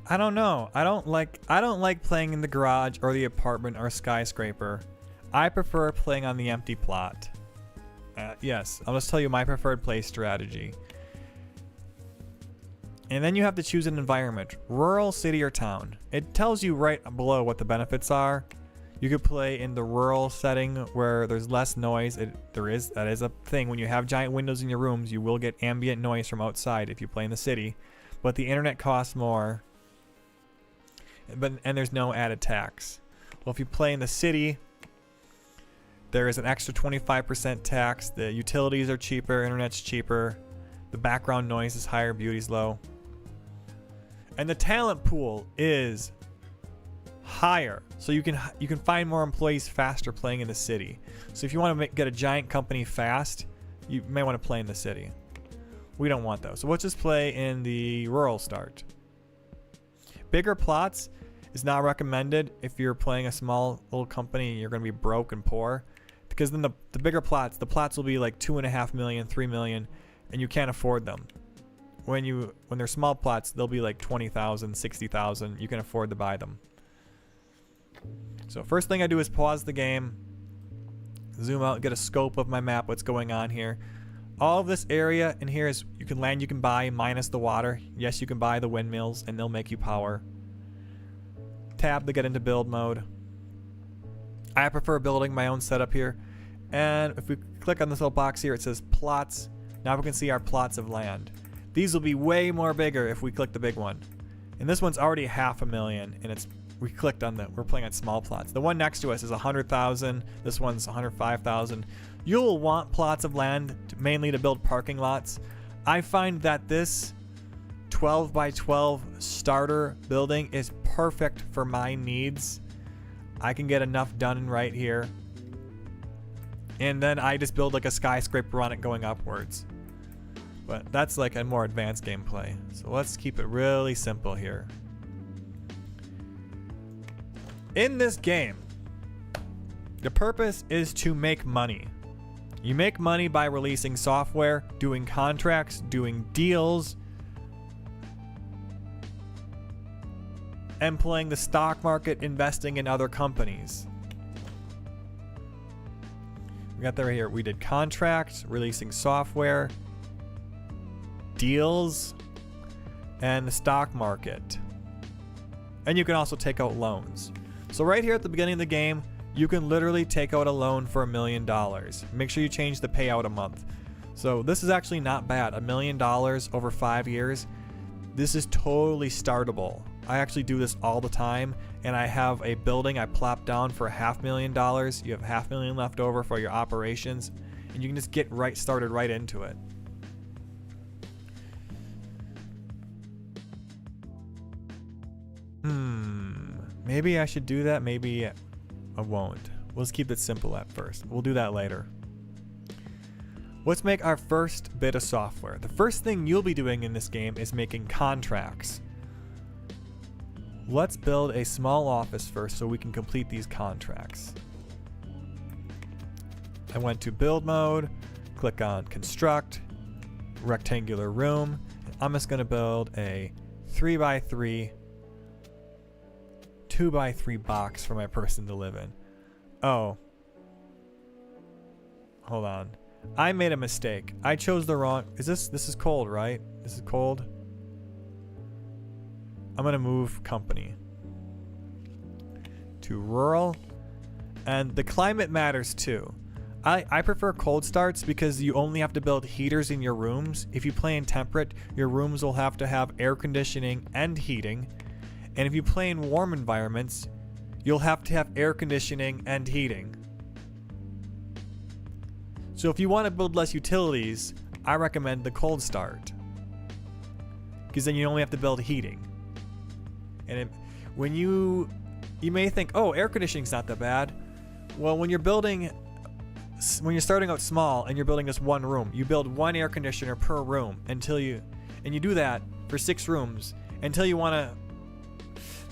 I don't know. I don't like playing in the garage or the apartment or skyscraper. I prefer playing on the empty plot. Yes, I'll just tell you my preferred play strategy. And then you have to choose an environment: rural, city, or town. It tells you right below what the benefits are. You could play in the rural setting where there's less noise. That is a thing. When you have giant windows in your rooms, you will get ambient noise from outside if you play in the city. But the internet costs more. And there's no added tax. Well, if you play in the city, there is an extra 25% tax. The utilities are cheaper, internet's cheaper, the background noise is higher, beauty's low. And the talent pool is higher. So you can find more employees faster playing in the city. So if you want to get a giant company fast, you may want to play in the city. We don't want those. So let's just play in the rural start. Bigger plots is not recommended if you're playing a small little company and you're going to be broke and poor, because then the bigger plots, the plots will be like 2.5 million, 3 million, and you can't afford them. When they're small plots, they'll be like 20,000, 60,000. You can afford to buy them. So first thing I do is pause the game, zoom out, get a scope of my map, what's going on here. All of this area in here is you can buy minus the water. Yes, you can buy the windmills and they'll make you power. Tab to get into build mode. I prefer building my own setup here. And if we click on this little box here, it says plots. Now we can see our plots of land. These will be way more bigger if we click the big one. And this one's already 500,000, and we're playing on small plots. The one next to us is 100,000. This one's 105,000. You'll want plots of land mainly to build parking lots. I find that this 12 by 12 starter building is perfect for my needs. I can get enough done right here. And then I just build like a skyscraper on it going upwards. But that's like a more advanced gameplay. So let's keep it really simple here. In this game, the purpose is to make money. You make money by releasing software, doing contracts, doing deals, and playing the stock market, investing in other companies. We got that right here. We did contracts, releasing software, deals, and the stock market. And you can also take out loans. So right here at the beginning of the game, you can literally take out a loan for $1 million. Make sure you change the payout a month. So this is actually not bad. $1 million over 5 years. This is totally startable. I actually do this all the time, and I have a building I plop down for $500,000. You have $500,000 left over for your operations, and you can just get started right into it. Maybe I should do that. Maybe I won't. Let's keep it simple at first. We'll do that later. Let's make our first bit of software. The first thing you'll be doing in this game is making contracts. Let's build a small office first so we can complete these contracts. I went to build mode, click on construct, rectangular room. I'm just going to build a 3x3, 2x3 box for my person to live in. Oh. Hold on. I made a mistake. I chose the wrong... This is cold, right? This is cold. I'm going to move company to rural. And the climate matters too. I prefer cold starts because you only have to build heaters in your rooms. If you play in temperate, your rooms will have to have air conditioning and heating. And if you play in warm environments, you'll have to have air conditioning and heating. So if you want to build less utilities, I recommend the cold start. Because then you only have to build heating. And when you may think, oh, air conditioning's not that bad. Well, when you're starting out small and you're building this one room, you build one air conditioner per room and you do that for 6 rooms until you want to.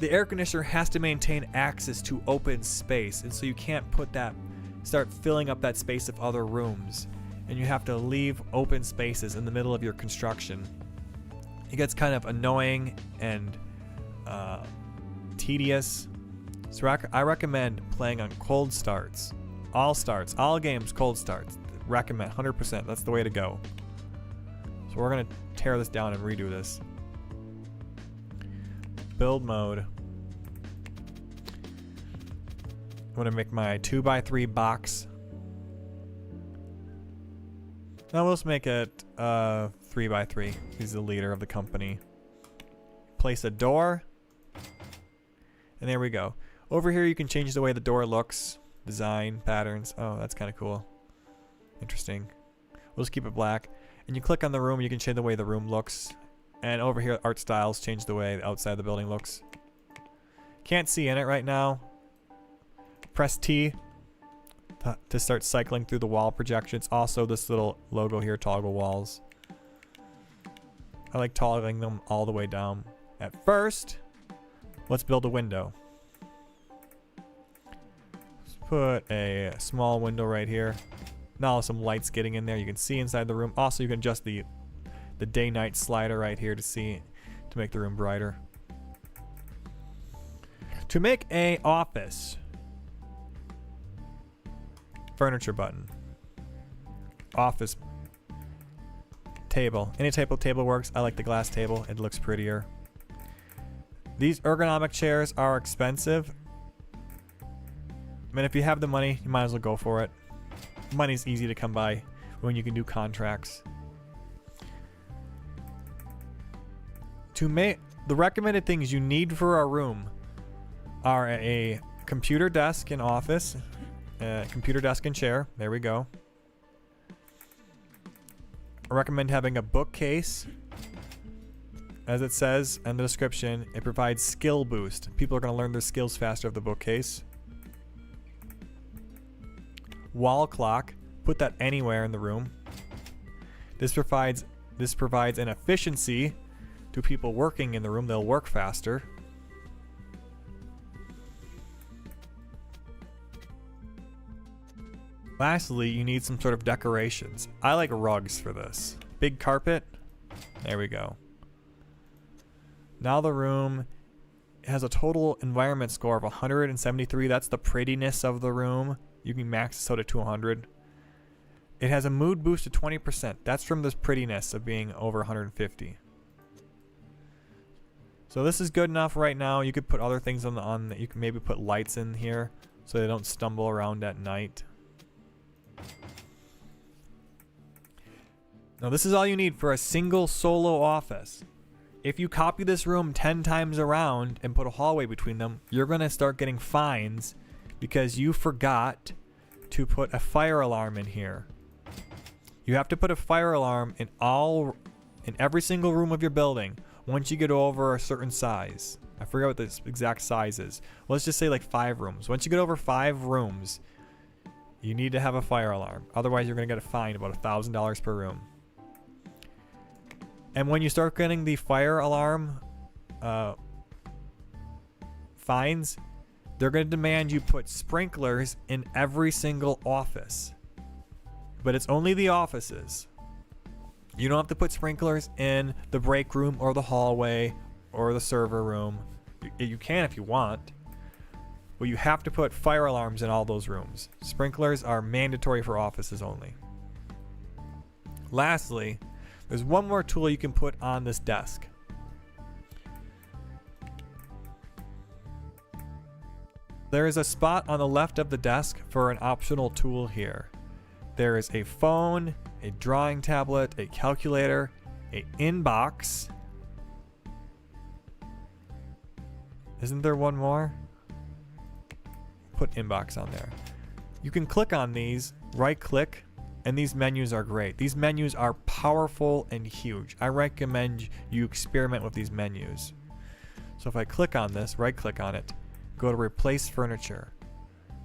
The air conditioner has to maintain access to open space, and so you can't start filling up that space of other rooms, and you have to leave open spaces in the middle of your construction. It gets kind of annoying and tedious. So I recommend playing on cold starts. All games, cold starts. Recommend 100%. That's the way to go. So we're going to tear this down and redo this. Build mode. I'm going to make my 2x3 box. Now we'll just make it 3x3. He's the leader of the company. Place a door. And there we go. Over here you can change the way the door looks. Design, patterns. Oh, that's kind of cool. Interesting. We'll just keep it black. And you click on the room, you can change the way the room looks. And over here, art styles change the way the outside of the building looks. Can't see in it right now. Press T to start cycling through the wall projections. Also, this little logo here, toggle walls. I like toggling them all the way down. At first, let's build a window. Put a small window right here. Now some lights getting in there. You can see inside the room. Also, you can adjust the day-night slider right here to make the room brighter. To make a office, furniture button, office table. Any type of table works. I like the glass table. It looks prettier. These ergonomic chairs are expensive. I mean, if you have the money, you might as well go for it. Money's easy to come by when you can do contracts. To make the recommended things you need for a room are a computer desk and office, computer desk and chair. There we go. I recommend having a bookcase. As it says in the description, it provides skill boost. People are going to learn their skills faster with the bookcase. Wall clock, put that anywhere in the room. This provides an efficiency to people working in the room. They'll work faster. Lastly, you need some sort of decorations. I like rugs for this. Big carpet. There we go. Now the room has a total environment score of 173. That's the prettiness of the room. You can max this out to 200. It has a mood boost of 20%. That's from this prettiness of being over 150. So this is good enough right now. You could put other things on you can maybe put lights in here so they don't stumble around at night. Now this is all you need for a single solo office. If you copy this room 10 times around and put a hallway between them, you're going to start getting fines because you forgot to put a fire alarm in here. You have to put a fire alarm in every single room of your building once you get over a certain size. I forget what the exact size is. Let's just say like 5 rooms. Once you get over 5 rooms, you need to have a fire alarm. Otherwise, you're going to get a fine about $1,000 per room. And when you start getting the fire alarm finds, they're going to demand you put sprinklers in every single office. But it's only the offices. You don't have to put sprinklers in the break room or the hallway or the server room. You can if you want. But you have to put fire alarms in all those rooms. Sprinklers are mandatory for offices only. Lastly, there's one more tool you can put on this desk. There is a spot on the left of the desk for an optional tool here. There is a phone, a drawing tablet, a calculator, an inbox. Isn't there one more? Put inbox on there. You can click on these, right click, and these menus are great. These menus are powerful and huge. I recommend you experiment with these menus. So if I click on this, right click on it, go to replace furniture.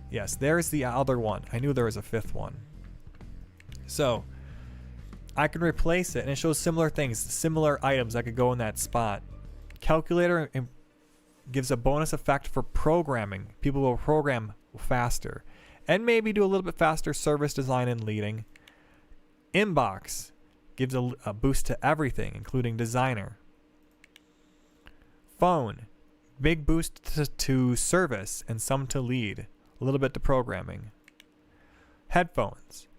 Yes, there's the other one. I knew there was a fifth one. So I can replace it and it shows similar things, similar items that could go in that spot. Calculator gives a bonus effect for programming. People will program faster and maybe do a little bit faster service design and leading. Inbox gives a boost to everything, including designer. Phone, big boost to service and some to lead, a little bit to programming. Headphones,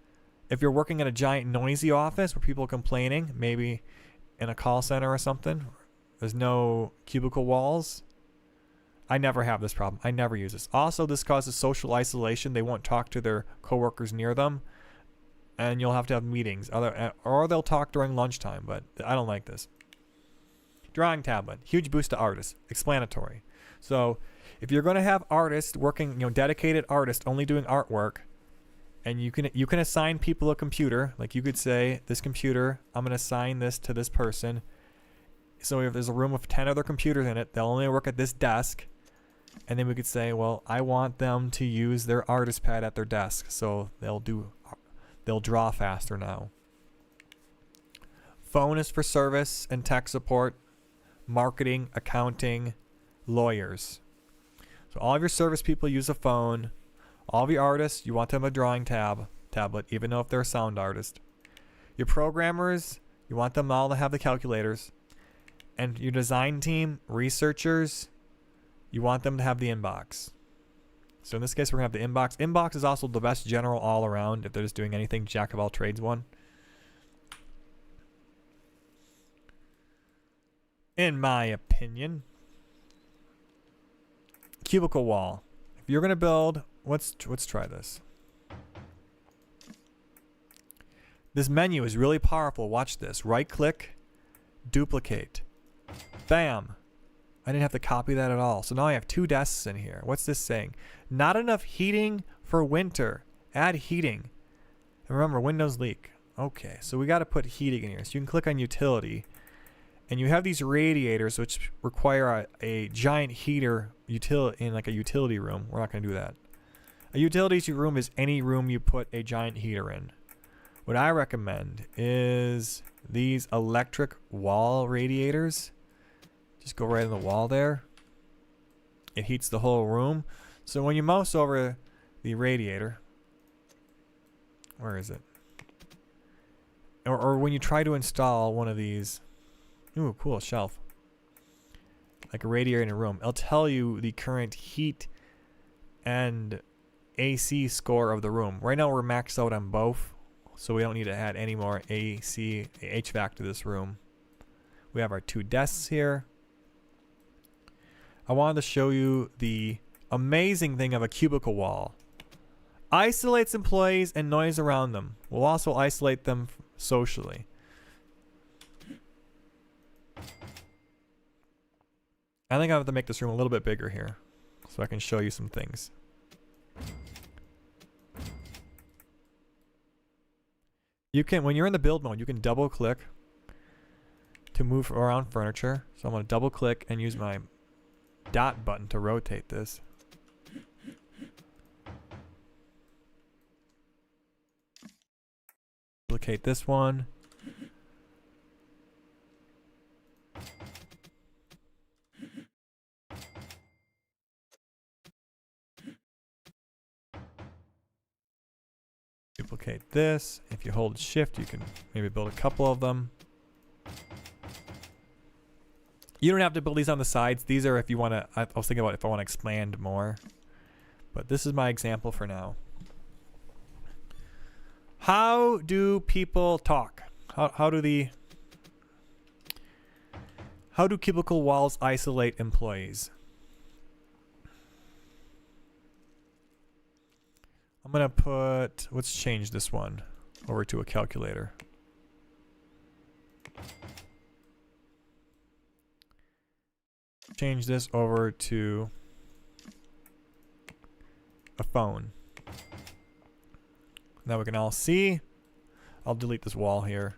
if you're working in a giant noisy office where people are complaining, maybe in a call center or something, there's no cubicle walls. I never have this problem. I never use this. Also, this causes social isolation. They won't talk to their coworkers near them, and you'll have to have meetings. Or they'll talk during lunchtime, but I don't like this. Drawing tablet, huge boost to artists. Explanatory. So, if you're going to have artists working, dedicated artists only doing artwork, and you can assign people a computer. Like you could say, this computer, I'm going to assign this to this person. So if there's a room with 10 other computers in it, they'll only work at this desk. And then we could say, well, I want them to use their artist pad at their desk, so they'll draw faster now. Phone is for service and tech support, marketing, accounting, lawyers. So all of your service people use a phone. All of your artists, you want them a drawing tablet, even though if they're a sound artist. Your programmers, you want them all to have the calculators. And your design team, researchers, you want them to have the inbox. So in this case, we're going to have the inbox. Inbox is also the best general all around if they're just doing anything jack of all trades one. In my opinion. Cubicle wall. If you're going to build, let's try this. This menu is really powerful. Watch this. Right click, duplicate. Bam. I didn't have to copy that at all. So now I have 2 desks in here. What's this saying? Not enough heating for winter. Add heating. And remember, windows leak. Okay, so we got to put heating in here. So you can click on utility. And you have these radiators which require a giant heater in like a utility room. We're not going to do that. A utility room is any room you put a giant heater in. What I recommend is these electric wall radiators. Just go right in the wall there. It heats the whole room. So when you mouse over the radiator, where is it? Or when you try to install one of these, ooh, cool shelf, like a radiator in a room, it'll tell you the current heat and AC score of the room. Right now we're maxed out on both, so we don't need to add any more AC, HVAC to this room. We have our 2 desks here. I wanted to show you the amazing thing of a cubicle wall. Isolates employees and noise around them. We'll also isolate them socially. I think I have to make this room a little bit bigger here so I can show you some things. You can, when you're in the build mode, you can double click to move around furniture. So I'm going to double click and use my dot button to rotate this. Duplicate this one. duplicate this. If you hold shift, you can maybe build a couple of them. You don't have to build these on the sides. These are if you want to, I was thinking about if I want to expand more. But this is my example for now. How do people talk? How do cubicle walls isolate employees? I'm going to put, let's change this one over to a calculator. Change this over to a phone. Now we can all see. I'll delete this wall here.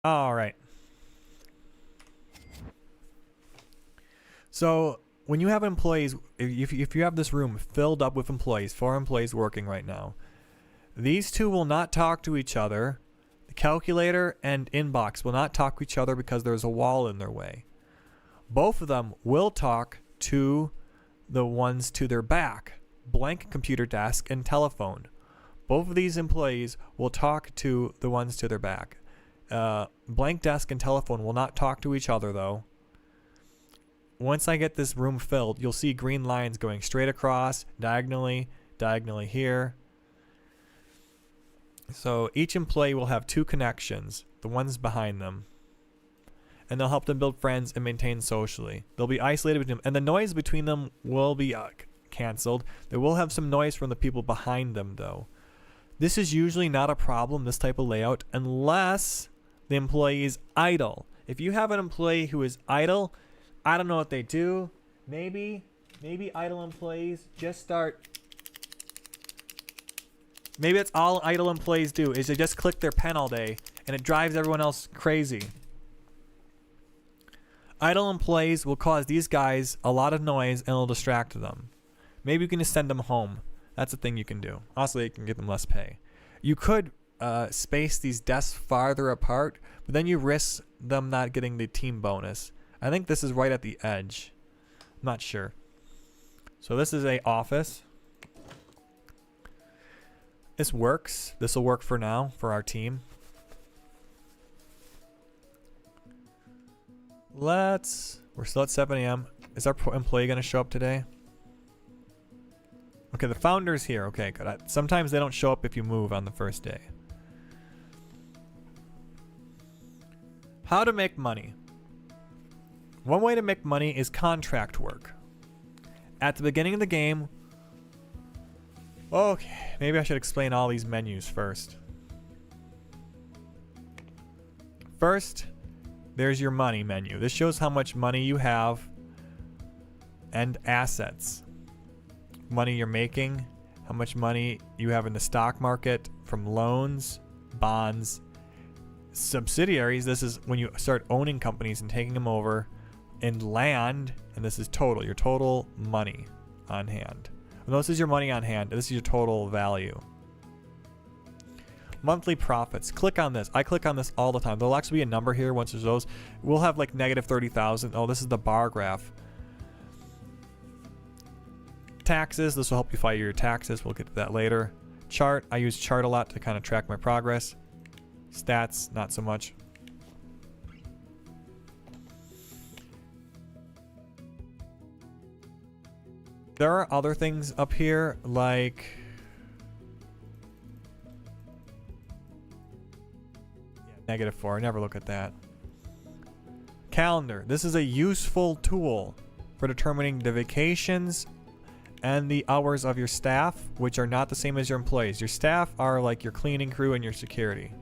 All right. So when you have employees, if you have this room filled up with employees, 4 employees working right now, these two will not talk to each other. The calculator and inbox will not talk to each other because there's a wall in their way. Both of them will talk to the ones to their back, blank computer desk and telephone. Both of these employees will talk to the ones to their back. Blank desk and telephone will not talk to each other though. Once I get this room filled, you'll see green lines going straight across, diagonally here. So each employee will have 2 connections, the ones behind them. And they'll help them build friends and maintain socially. They'll be isolated between them, and the noise between them will be canceled. They will have some noise from the people behind them though. This is usually not a problem, this type of layout, unless the employee is idle. If you have an employee who is idle, I don't know what they do. Maybe idle employees just start. Maybe that's all idle employees do, is they just click their pen all day and it drives everyone else crazy. Idle employees will cause these guys a lot of noise and it'll distract them. Maybe you can just send them home. That's a thing you can do. Also, you can give them less pay. You could space these desks farther apart, but then you risk them not getting the team bonus. I think this is right at the edge. I'm not sure. So this is a office. This works. This will work for now for our team. We're still at 7 a.m. Is our employee going to show up today? Okay, the founder's here. Okay, good. Sometimes they don't show up if you move on the first day. How to make money. One way to make money is contract work. At the beginning of the game, okay, maybe I should explain all these menus first. First, there's your money menu. This shows how much money you have and assets. Money you're making, how much money you have in the stock market from loans, bonds, subsidiaries. This is when you start owning companies and taking them over, and land, and this is total, your total money on hand. Well, this is your money on hand, and this is your total value. Monthly profits. Click on this. I click on this all the time. There'll actually be a number here once there's those. We'll have like negative 30,000. Oh, this is the bar graph. Taxes. This will help you file your taxes. We'll get to that later. Chart. I use chart a lot to kind of track my progress. Stats, not so much. There are other things up here like -4. Never look at that. Calendar. This is a useful tool for determining the vacations and the hours of your staff, which are not the same as your employees. Your staff are like your cleaning crew and your security.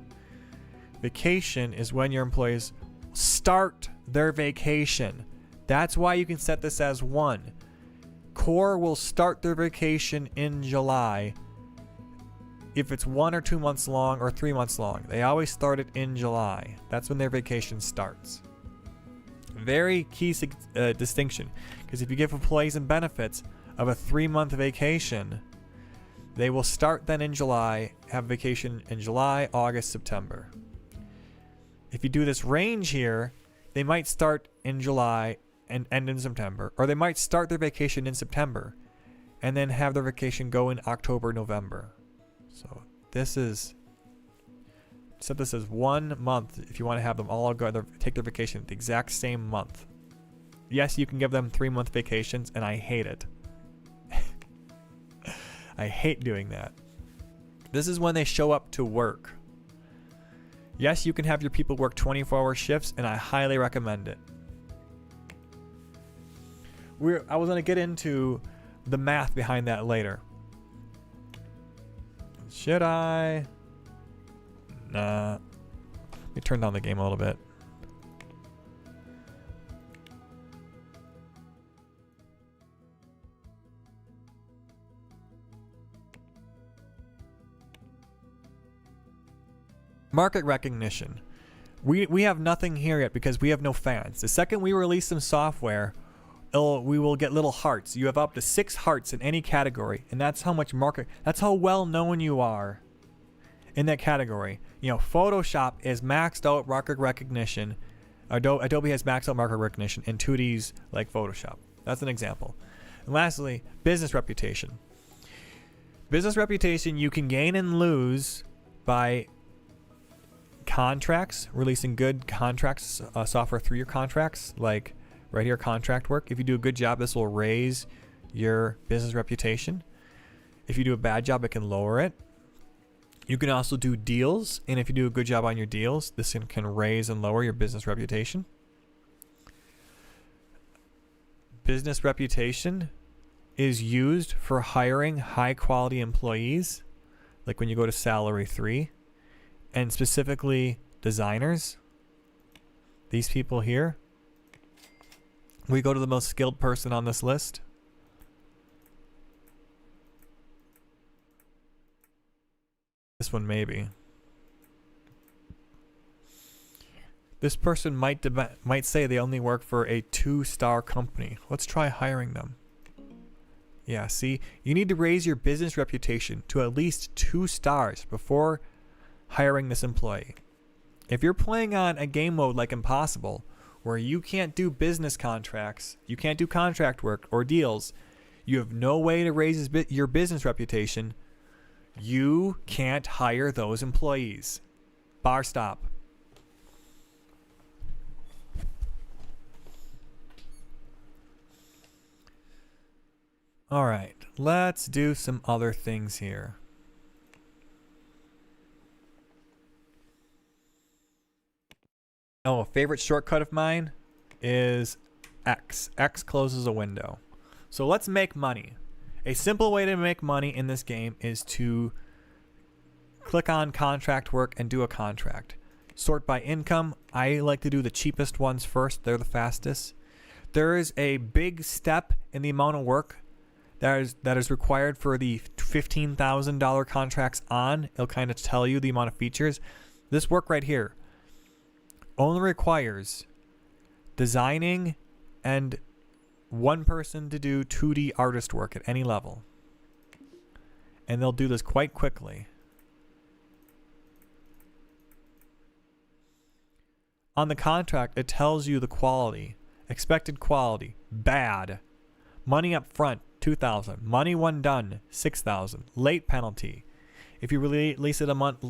Vacation is when your employees start their vacation. That's why you can set this as 1. Core will start their vacation in July. If it's 1 or 2 months long or 3 months long, they always start it in July. That's when their vacation starts. Very key distinction, because if you give employees and benefits of a 3-month vacation, they will start then in July, have vacation in July, August, September. If you do this range here, they might start in July and end in September, or they might start their vacation in September and then have their vacation go in October, November. So this is, set this as 1 month if you want to have them all go take their vacation the exact same month. Yes, you can give them 3-month vacations, and I hate it. I hate doing that. This is when they show up to work. Yes, you can have your people work 24-hour shifts, and I highly recommend it. I was going to get into the math behind that later. Should I? Nah. Let me turn down the game a little bit. Market recognition. We have nothing here yet because we have no fans. The second we release some software, we will get little hearts. You have up to 6 hearts in any category, and that's how much that's how well known you are in that category. You know, Photoshop is maxed out market recognition. Adobe has maxed out market recognition in 2Ds like Photoshop. That's an example. And lastly, business reputation. Business reputation you can gain and lose by contracts, releasing good contracts, software through your contracts, like right here, contract work. If you do a good job, this will raise your business reputation. If you do a bad job, it can lower it. You can also do deals, and if you do a good job on your deals, this can raise and lower your business reputation. Business reputation is used for hiring high quality employees, like when you go to Salary 3, and specifically designers. These people here. We go to the most skilled person on this list. This one maybe. This person might say they only work for a 2-star company. Let's try hiring them. Yeah, see, you need to raise your business reputation to at least 2 stars before hiring this employee. If you're playing on a game mode like Impossible, where you can't do business contracts, you can't do contract work or deals, you have no way to raise your business reputation, you can't hire those employees. Bar stop. All right, let's do some other things here. Oh, a favorite shortcut of mine is X. X closes a window. So let's make money. A simple way to make money in this game is to click on contract work and do a contract. Sort by income. I like to do the cheapest ones first. They're the fastest. There is a big step in the amount of work that is required for the $15,000 contracts on. It'll kind of tell you the amount of features. This work right here only requires designing and one person to do 2D artist work at any level. And they'll do this quite quickly. On the contract, it tells you the quality. Expected quality, bad. Money up front, $2,000. Money when done, $6,000. Late penalty. If you release it a month,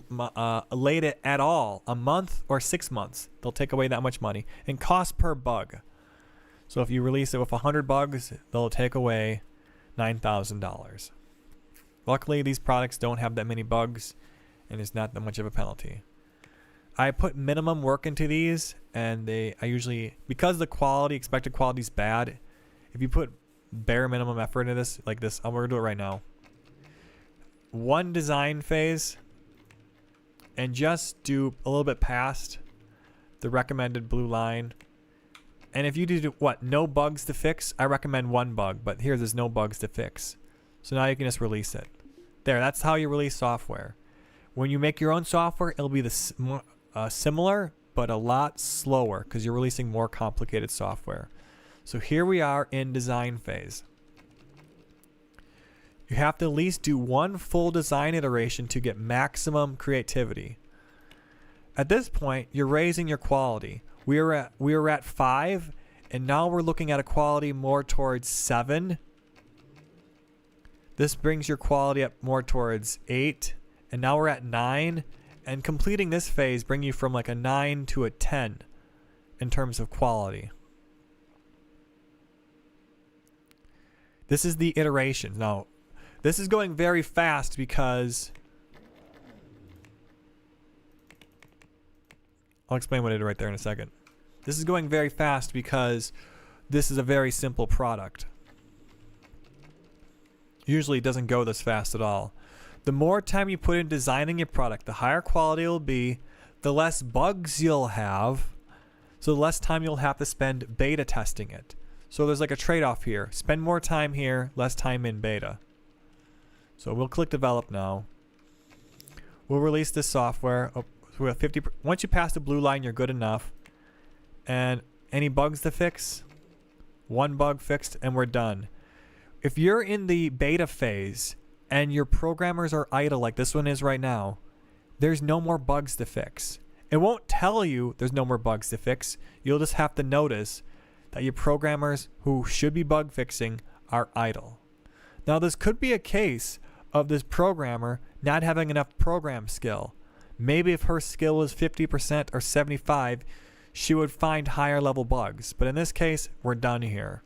late it at all, a month or 6 months, they'll take away that much money. And cost per bug. So if you release it with 100 bugs, they'll take away $9,000. Luckily, these products don't have that many bugs, and it's not that much of a penalty. I put minimum work into these, and I usually, because the quality, expected quality is bad, if you put bare minimum effort into this, like this, I'm going to do it right now. 1 design phase and just do a little bit past the recommended blue line. And if you do no bugs to fix, I recommend 1 bug, but here there's no bugs to fix. So now you can just release it. There, that's how you release software. When you make your own software, it'll be similar, but a lot slower because you're releasing more complicated software. So here we are in design phase. You have to at least do 1 full design iteration to get maximum creativity. At this point, you're raising your quality. We were at 5, and now we're looking at a quality more towards 7. This brings your quality up more towards 8, and now we're at 9, and completing this phase bring you from like a 9 to a 10 in terms of quality. This is the iteration. Now, this is going very fast because I'll explain what I did right there in a second. This is going very fast because this is a very simple product. Usually it doesn't go this fast at all. The more time you put in designing your product, the higher quality it will be, the less bugs you'll have, so the less time you'll have to spend beta testing it. So there's like a trade-off here. Spend more time here, less time in beta. So we'll click develop now. We'll release this software. Oh, we're at 50. Once you pass the blue line, you're good enough. And any bugs to fix? One bug fixed and we're done. If you're in the beta phase and your programmers are idle like this one is right now, there's no more bugs to fix. It won't tell you there's no more bugs to fix. You'll just have to notice that your programmers who should be bug fixing are idle. Now this could be a case of this programmer not having enough program skill. Maybe if her skill was 50% or 75%, she would find higher level bugs. But in this case, we're done here.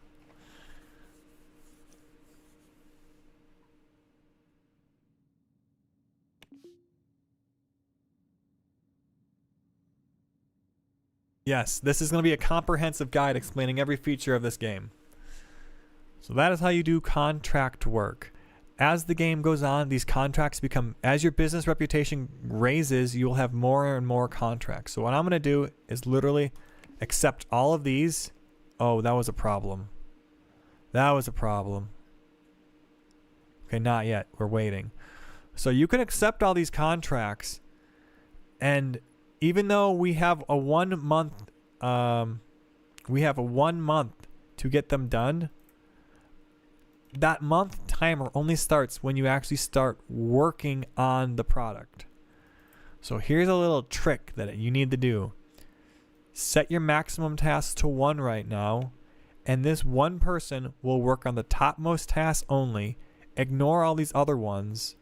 Yes, this is going to be a comprehensive guide explaining every feature of this game. So that is how you do contract work. As the game goes on, these contracts become, as your business reputation raises, you will have more and more contracts. So what I'm going to do is literally accept all of these. Oh, that was a problem. That was a problem. Okay, not yet. We're waiting. So you can accept all these contracts, and even though we have a 1 month, to get them done, that month timer only starts when you actually start working on the product. So here's a little trick that you need to do. Set your maximum tasks to 1 right now, and this one person will work on the topmost task only, ignore all these other ones,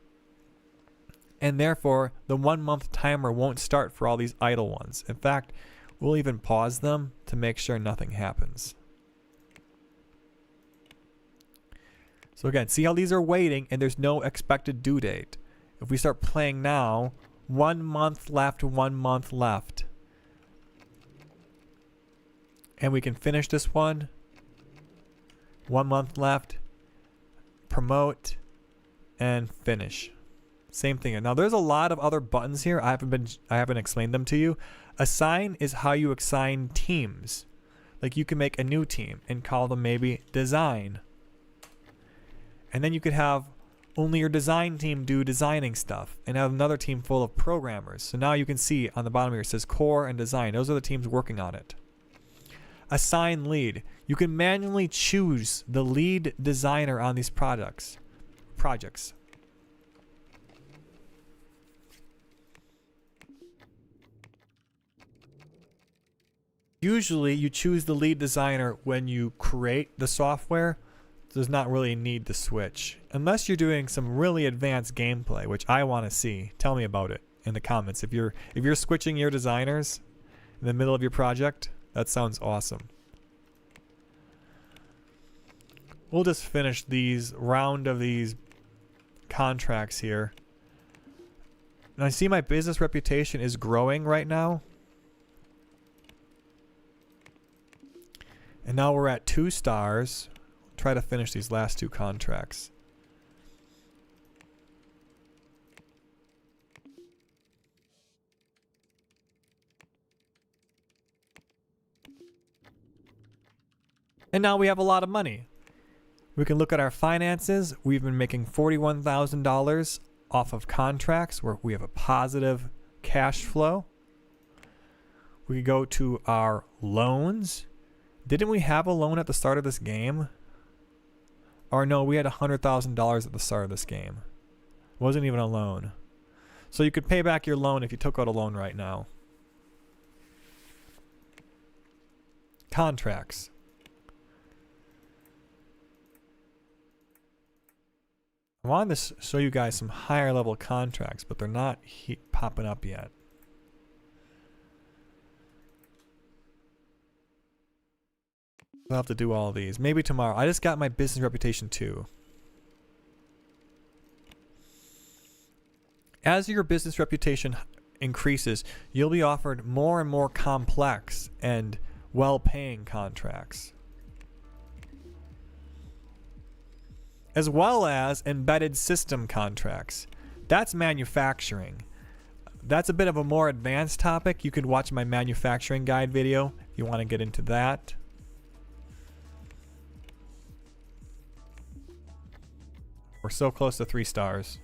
and therefore the 1 month timer won't start for all these idle ones. In fact, we'll even pause them to make sure nothing happens. So again, see how these are waiting and there's no expected due date. If we start playing now, 1 month left, 1 month left. And we can finish this one. 1 month left. Promote and finish. Same thing. Now there's a lot of other buttons here. I haven't explained them to you. Assign is how you assign teams. Like you can make a new team and call them maybe design. And then you could have only your design team do designing stuff and have another team full of programmers. So now you can see on the bottom here it says core and design. Those are the teams working on it. Assign lead. You can manually choose the lead designer on these projects. Usually you choose the lead designer when you create the software. There's not really a need to switch. Unless you're doing some really advanced gameplay, which I want to see. Tell me about it in the comments. If you're switching your designers in the middle of your project, that sounds awesome. We'll just finish these round of these contracts here. And I see my business reputation is growing right now. And now we're at 2 stars. Try to finish these last 2 contracts. And now we have a lot of money. We can look at our finances. We've been making $41,000 off of contracts where we have a positive cash flow. We could go to our loans. Didn't we have a loan at the start of this game? Or no, we had $100,000 at the start of this game. It wasn't even a loan. So you could pay back your loan if you took out a loan right now. Contracts. I wanted to show you guys some higher level contracts, but they're not popping up yet. I'll have to do all of these. Maybe tomorrow. I just got my business reputation too. As your business reputation increases, you'll be offered more and more complex and well-paying contracts, as well as embedded system contracts. That's manufacturing. That's a bit of a more advanced topic. You could watch my manufacturing guide video if you want to get into that. We're so close to 3 stars.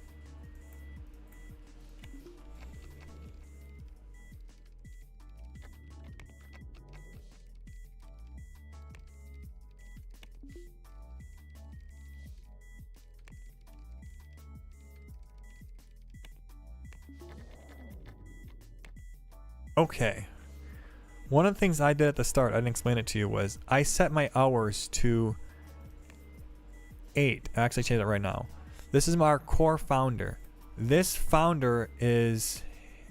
Okay. One of the things I did at the start, I didn't explain it to you, was I set my hours to 8. I actually changed it right now. This is our core founder. This founder is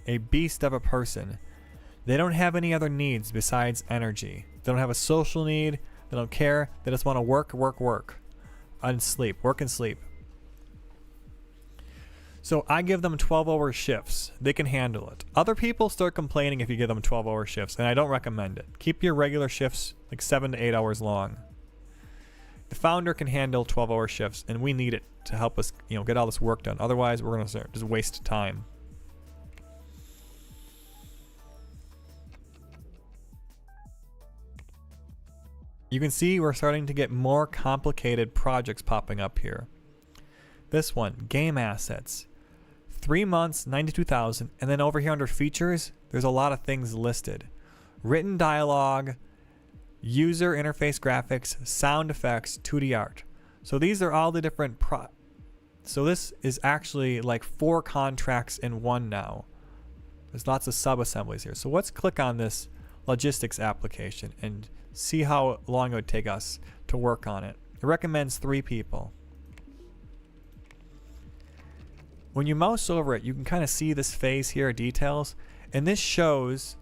a beast of a person. They don't have any other needs besides energy. They don't have a social need. They don't care. They just want to work, work, work. And sleep. Work and sleep. So I give them 12-hour shifts. They can handle it. Other people start complaining if you give them 12-hour shifts, and I don't recommend it. Keep your regular shifts like 7 to 8 hours long. The founder can handle 12-hour shifts, and we need it to help us, get all this work done. Otherwise, we're going to just waste time. You can see we're starting to get more complicated projects popping up here. This one, game assets. 3 months, 92,000, and then over here under features, there's a lot of things listed. Written dialogue, user interface graphics, sound effects, 2D art. So these are all the different so this is actually like 4 contracts in one now. There's lots of sub-assemblies here. So let's click on this logistics application and see how long it would take us to work on it. It recommends 3 people. When you mouse over it, you can kind of see this phase here, details, and this shows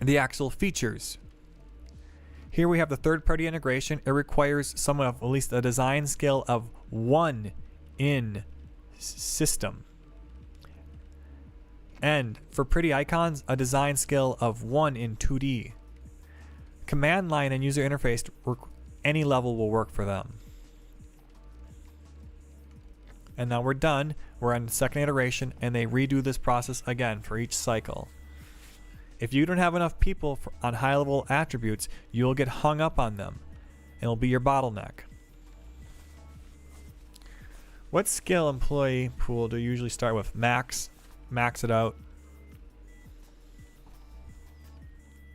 the actual features. Here we have the third-party integration. It requires someone of at least a design skill of 1 in system. And for pretty icons, a design skill of 1 in 2D. Command line and user interface, any level will work for them. And now we're done. We're on the second iteration, and they redo this process again for each cycle. If you don't have enough people on high-level attributes, you'll get hung up on them. It'll be your bottleneck. What skill employee pool do you usually start with? Max it out.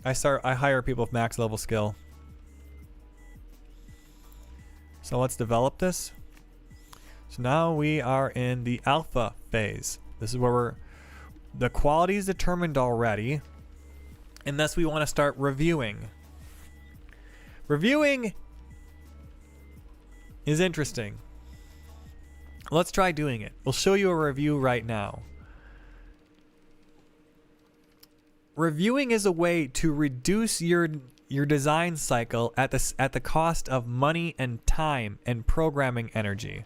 I hire people with max level skill. So let's develop this. So now we are in the alpha phase. This is where the quality is determined already, and thus we want to start reviewing. Reviewing is interesting. Let's try doing it. We'll show you a review right now. Reviewing is a way to reduce your design cycle at the cost of money and time and programming energy.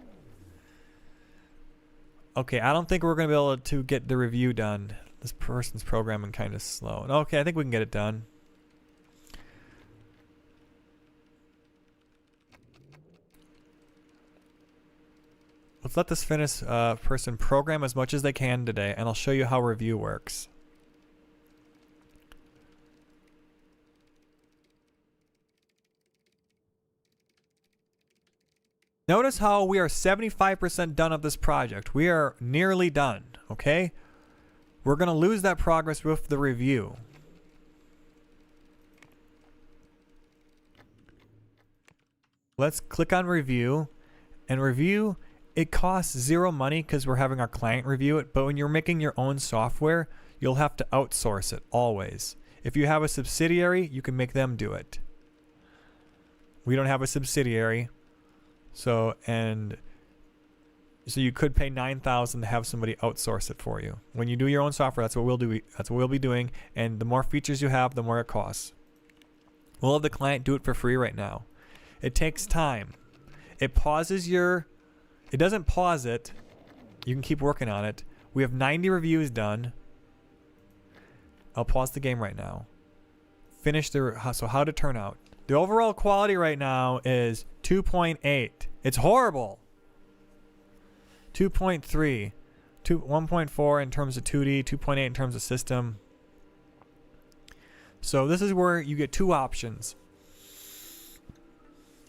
Okay, I don't think we're going to be able to get the review done. This person's programming kind of slow. Okay, I think we can get it done. Let's let this person program as much as they can today, and I'll show you how review works. Notice how we are 75% done of this project. We are nearly done, okay? We're going to lose that progress with the review. Let's click on review. And review, it costs 0 money because we're having our client review it. But when you're making your own software, you'll have to outsource it always. If you have a subsidiary, you can make them do it. We don't have a subsidiary. So, and So you could pay $9,000 to have somebody outsource it for you. When you do your own software, that's what we'll do. That's what we'll be doing. And the more features you have, the more it costs. We'll have the client do it for free right now. It takes time. It pauses your... It doesn't pause it. You can keep working on it. We have 90 reviews done. I'll pause the game right now. Finish the... So how did it turn out? The overall quality right now is 2.8. It's horrible. 2.3. 1.4 in terms of 2D. 2.8 in terms of system. So this is where you get two options.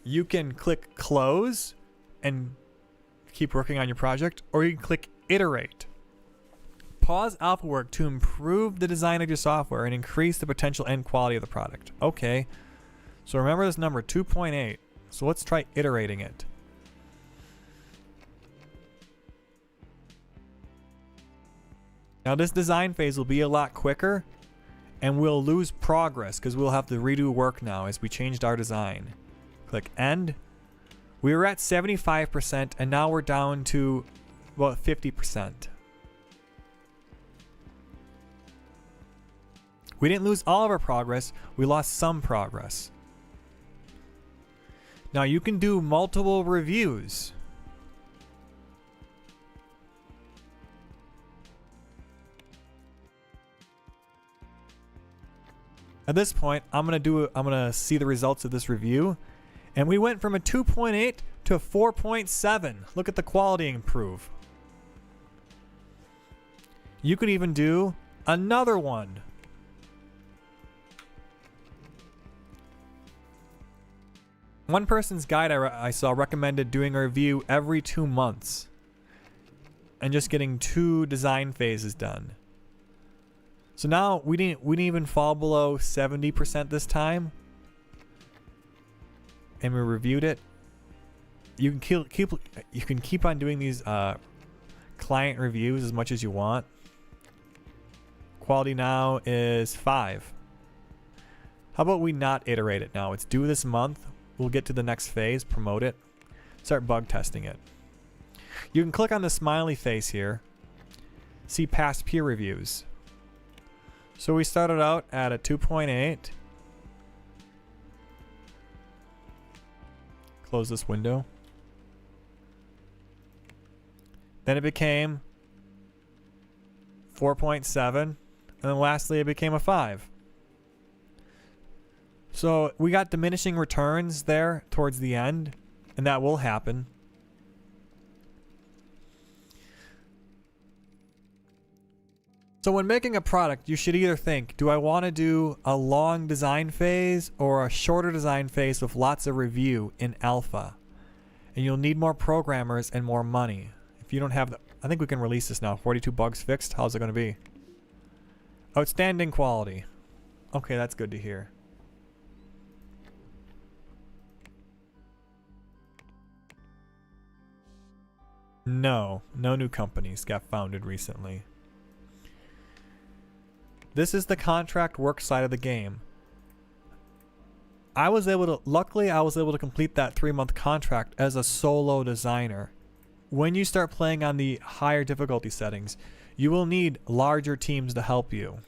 You can click close and keep working on your project, or you can click iterate. Pause alpha work to improve the design of your software and increase the potential end quality of the product. Okay, so remember this number, 2.8. So let's try iterating it. Now this design phase will be a lot quicker, and we'll lose progress because we'll have to redo work now as we changed our design. Click end. We were at 75% and now we're down to about 50%. We didn't lose all of our progress, we lost some progress. Now you can do multiple reviews. At this point, I'm gonna see the results of this review, and we went from a 2.8 to a 4.7. Look at the quality improve. You could even do another one. One person's guide I saw recommended doing a review every 2 months and just getting 2 design phases done. So now we didn't even fall below 70% this time, and we reviewed it. You can keep on doing these client reviews as much as you want. Quality now is 5. How about we not iterate it now? It's due this month. We'll get to the next phase, promote it, start bug testing it. You can click on the smiley face here, see past peer reviews. So we started out at a 2.8. Close this window. Then it became 4.7. And then lastly it became a 5. So we got diminishing returns there towards the end, and that will happen. So when making a product, you should either think, do I want to do a long design phase or a shorter design phase with lots of review in alpha? And you'll need more programmers and more money. If you don't have the... I think we can release this now. 42 bugs fixed. How's it going to be? Outstanding quality. Okay, that's good to hear. No new companies got founded recently. This is the contract work side of the game. Luckily I was able to complete that 3-month contract as a solo designer. When you start playing on the higher difficulty settings, you will need larger teams to help you.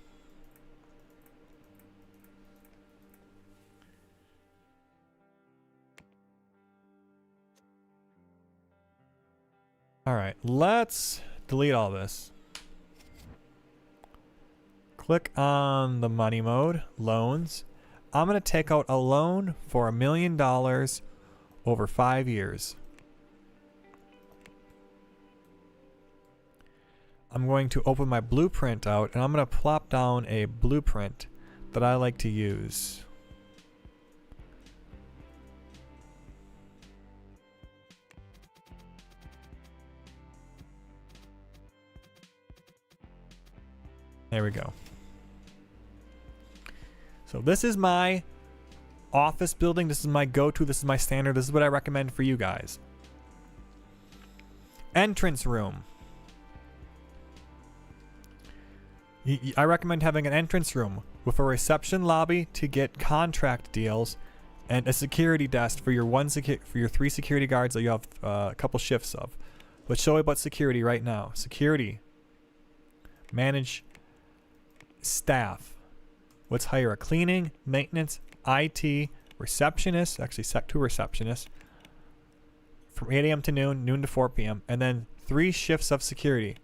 Alright, let's delete all this. Click on the money mode, loans. I'm going to take out a loan for $1 million over 5 years. I'm going to open my blueprint out and I'm going to plop down a blueprint that I like to use. There we go. So this is my office building. This is my go-to. This is my standard. This is what I recommend for you guys. Entrance room. I recommend having an entrance room with a reception lobby to get contract deals and a security desk for your 3 security guards that you have a couple shifts of. Let's show you about security right now. Security. Manage staff. Let's hire a cleaning, maintenance, IT, receptionist. Actually, set 2 receptionists. From 8 a.m. to noon, noon to 4 p.m. And then 3 shifts of security.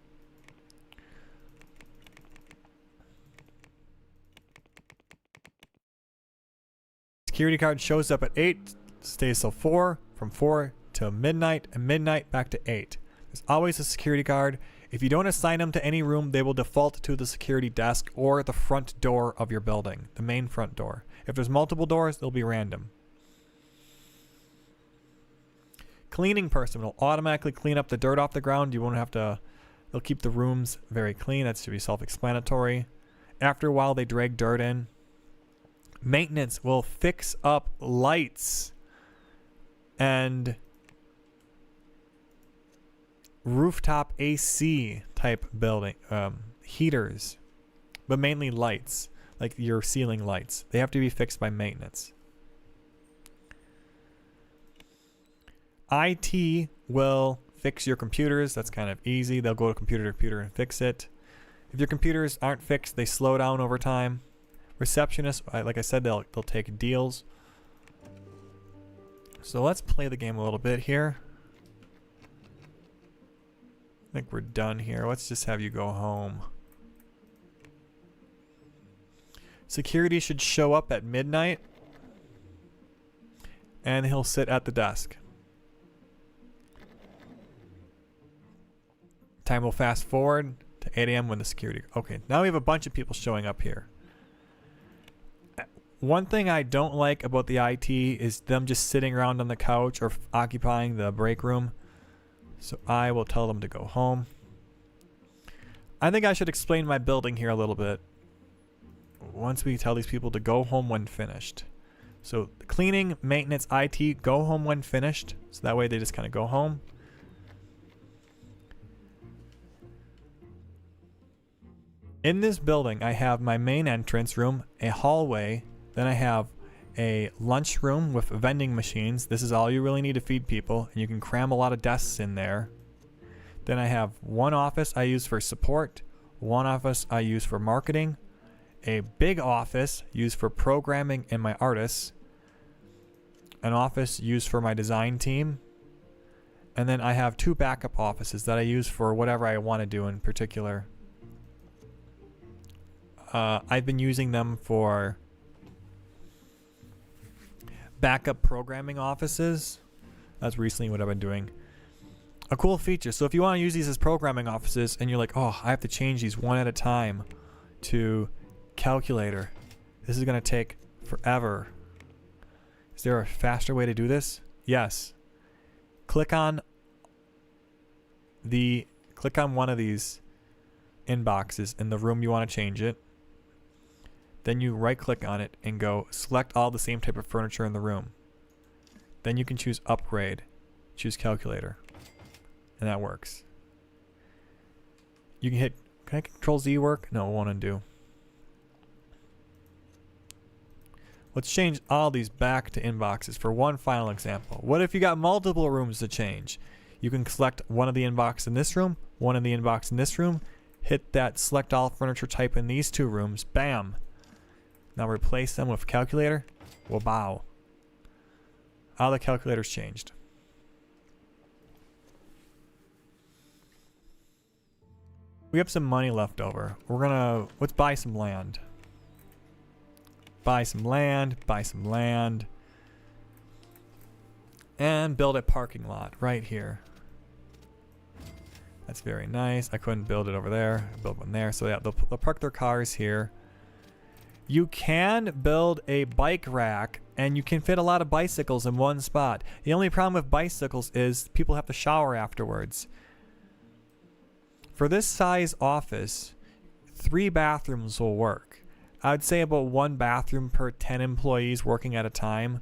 Security card shows up at 8, stays till 4, from 4 to midnight, and midnight back to 8. There's always a security guard. If you don't assign them to any room, they will default to the security desk or the front door of your building, the main front door. If there's multiple doors, they'll be random. Cleaning person will automatically clean up the dirt off the ground. You won't have to, they'll keep the rooms very clean. That should be self-explanatory. After a while, they drag dirt in. Maintenance will fix up lights and rooftop AC type building, heaters, but mainly lights, like your ceiling lights. They have to be fixed by maintenance. IT will fix your computers. That's kind of easy. They'll go to computer to computer and fix it. If your computers aren't fixed, they slow down over time. Receptionists, like I said, they'll take deals. So let's play the game a little bit here. I think we're done here. Let's just have you go home. Security should show up at midnight. And he'll sit at the desk. Time will fast forward to 8 a.m. when the security... Okay, now we have a bunch of people showing up here. One thing I don't like about the IT is them just sitting around on the couch or occupying the break room. So I will tell them to go home. I think I should explain my building here a little bit. Once we tell these people to go home when finished. So cleaning, maintenance, IT, go home when finished. So that way they just kind of go home. In this building, I have my main entrance room, a hallway, then I have a lunch room with vending machines. This is all you really need to feed people, and you can cram a lot of desks in there. Then I have one office I use for support, one office I use for marketing, a big office used for programming and my artists, an office used for my design team, and then I have 2 backup offices that I use for whatever I want to do in particular. I've been using them for backup programming offices. That's recently what I've been doing. A cool feature. So if you want to use these as programming offices and you're like, oh, I have to change these one at a time to calculator. This is going to take forever. Is there a faster way to do this? Yes. Click on one of these inboxes in the room you want to change it. Then you right click on it and go select all the same type of furniture in the room. Then you can choose upgrade, choose calculator, and that works. You can hit, can I control Z work? No, it won't undo. Let's change all these back to inboxes for one final example. What if you got multiple rooms to change? You can select one of the inbox in this room, one in the inbox in this room, hit that select all furniture type in these 2 rooms, bam. Now replace them with calculator. Wow. All the calculators changed. We have some money left over. Let's buy some land. Buy some land, and build a parking lot right here. That's very nice. I couldn't build it over there. I built one there. So yeah, they'll park their cars here. You can build a bike rack and you can fit a lot of bicycles in one spot. The only problem with bicycles is people have to shower afterwards. For this size office, 3 bathrooms will work. I'd say about 1 bathroom per 10 employees working at a time.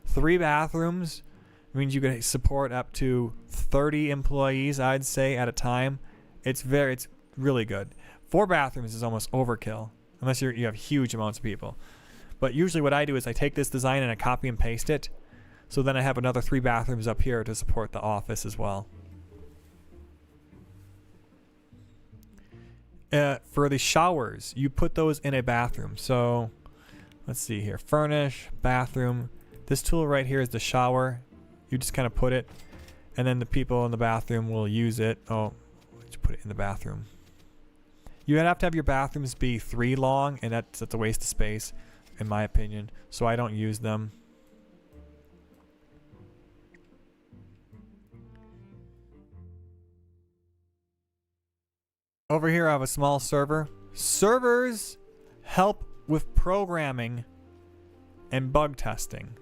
3 bathrooms means you can support up to 30 employees, I'd say, at a time. It's really good. 4 bathrooms is almost overkill. Unless you have huge amounts of people. But usually what I do is I take this design and I copy and paste it. So then I have another 3 bathrooms up here to support the office as well. For the showers, you put those in a bathroom. So let's see here. Furnish, bathroom. This tool right here is the shower. You just kind of put it, and then the people in the bathroom will use it. Oh, let's put it in the bathroom. You have to have your bathrooms be 3 long, and that's a waste of space, in my opinion. So I don't use them. Over here I have a small server. Servers help with programming and bug testing.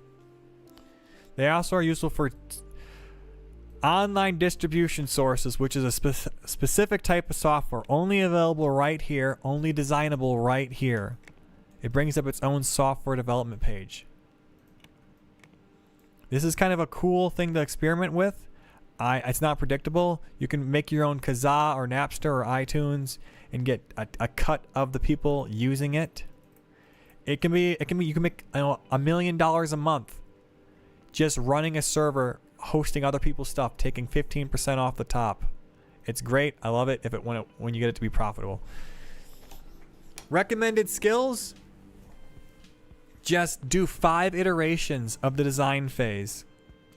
They also are useful for online distribution sources, which is a specific type of software only available right here, only designable right here. It brings up its own software development page. This is kind of a cool thing to experiment with. It's not predictable. You can make your own Kazaa or Napster or iTunes and get a cut of the people using it. You can make $1 million a month just running a server, hosting other people's stuff, taking 15% off the top. It's great. I love it when you get it to be profitable. Recommended skills: just do 5 iterations of the design phase.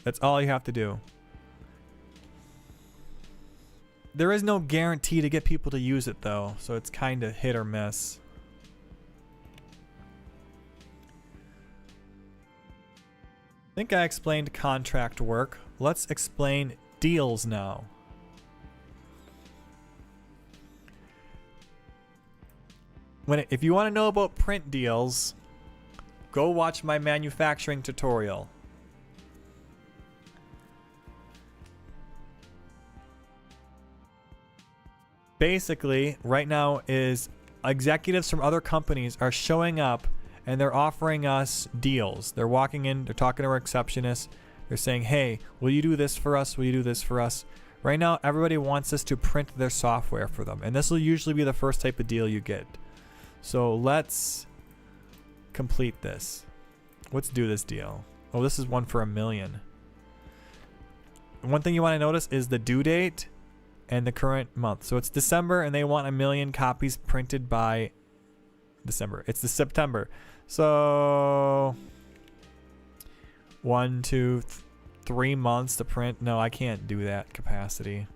That's all you have to do. There is no guarantee to get people to use it though, so it's kind of hit or miss. I think I explained contract work. Let's explain deals now. If you want to know about print deals, go watch my manufacturing tutorial. Basically, right now is executives from other companies are showing up and they're offering us deals. They're walking in, they're talking to our receptionist. They're saying, hey, will you do this for us? Will you do this for us? Right now, everybody wants us to print their software for them. And this will usually be the first type of deal you get. So let's complete this. Let's do this deal. Oh, this is one for $1 million. One thing you want to notice is the due date and the current month. So it's December and they want 1 million copies printed by December. It's the September. So 1, 2, 3 months to print. No, I can't do that capacity.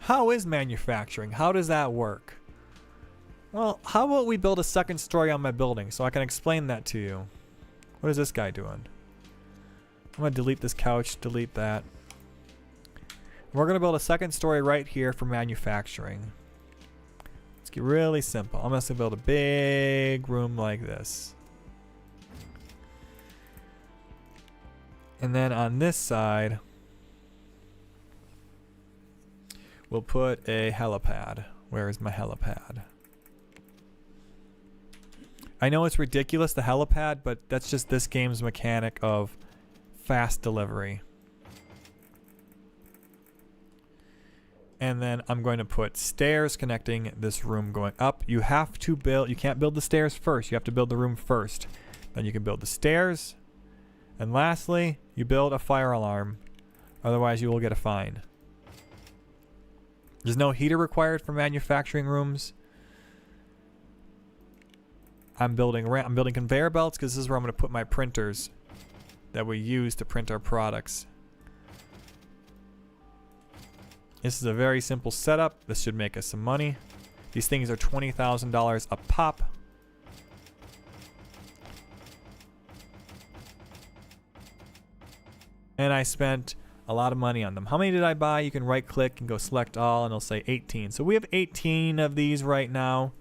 How is manufacturing? How does that work? Well, how about we build a second story on my building so I can explain that to you. What is this guy doing? I'm going to delete this couch, delete that. We're going to build a second story right here for manufacturing. Let's get really simple. I'm just going to build a big room like this. And then on this side, we'll put a helipad. Where is my helipad? I know it's ridiculous, the helipad, but that's just this game's mechanic of fast delivery. And then I'm going to put stairs connecting this room going up. You have to build, you can't build the stairs first. You have to build the room first. Then you can build the stairs. And lastly, you build a fire alarm. Otherwise, you will get a fine. There's no heater required for manufacturing rooms. I'm building conveyor belts because this is where I'm going to put my printers that we use to print our products. This is a very simple setup. This should make us some money. These things are $20,000 a pop. And I spent a lot of money on them. How many did I buy? You can right click and go select all and it'll say 18. So we have 18 of these right now.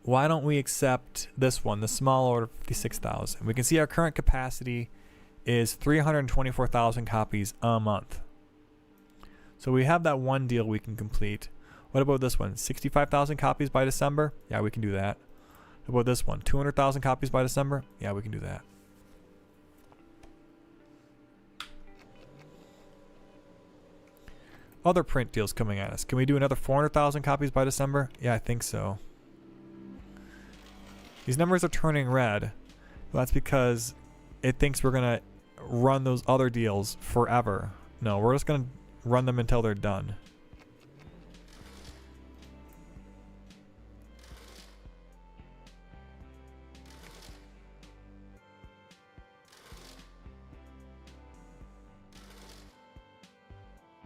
Why don't we accept this one, the small order, 56,000. We can see our current capacity is 324,000 copies a month. So we have that one deal we can complete. What about this one? 65,000 copies by December? Yeah, we can do that. What about this one? 200,000 copies by December? Yeah, we can do that. Other print deals coming at us. Can we do another 400,000 copies by December? Yeah, I think so. These numbers are turning red. Well, that's because it thinks we're going to run those other deals forever. No, we're just going to run them until they're done.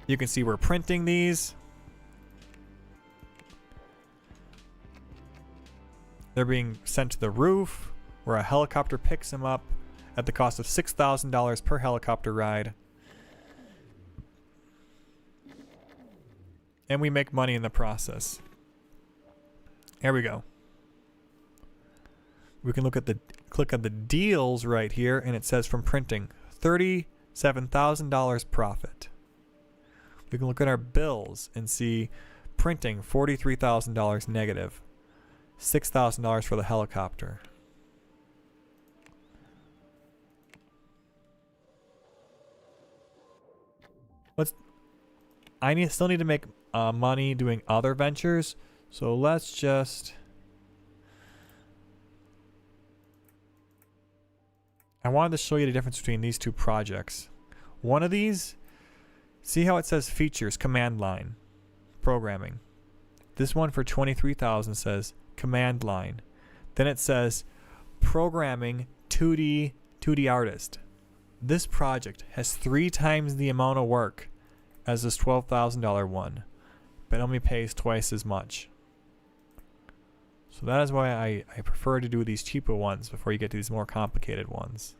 You can see we're printing these. They're being sent to the roof, where a helicopter picks them up at the cost of $6,000 per helicopter ride. And we make money in the process. There we go. We can click on the deals right here, and it says from printing, $37,000 profit. We can look at our bills and see printing, $43,000 negative, $6,000 for the helicopter. Still need to make money doing other ventures, so let's just. I wanted to show you the difference between these two projects. One of these, see how it says features, command line, programming. This one for $23,000 says command line. Then it says programming 2D artist. This project has 3 times the amount of work as this $12,000 one, but only pays twice as much. So that is why I prefer to do these cheaper ones before you get to these more complicated ones.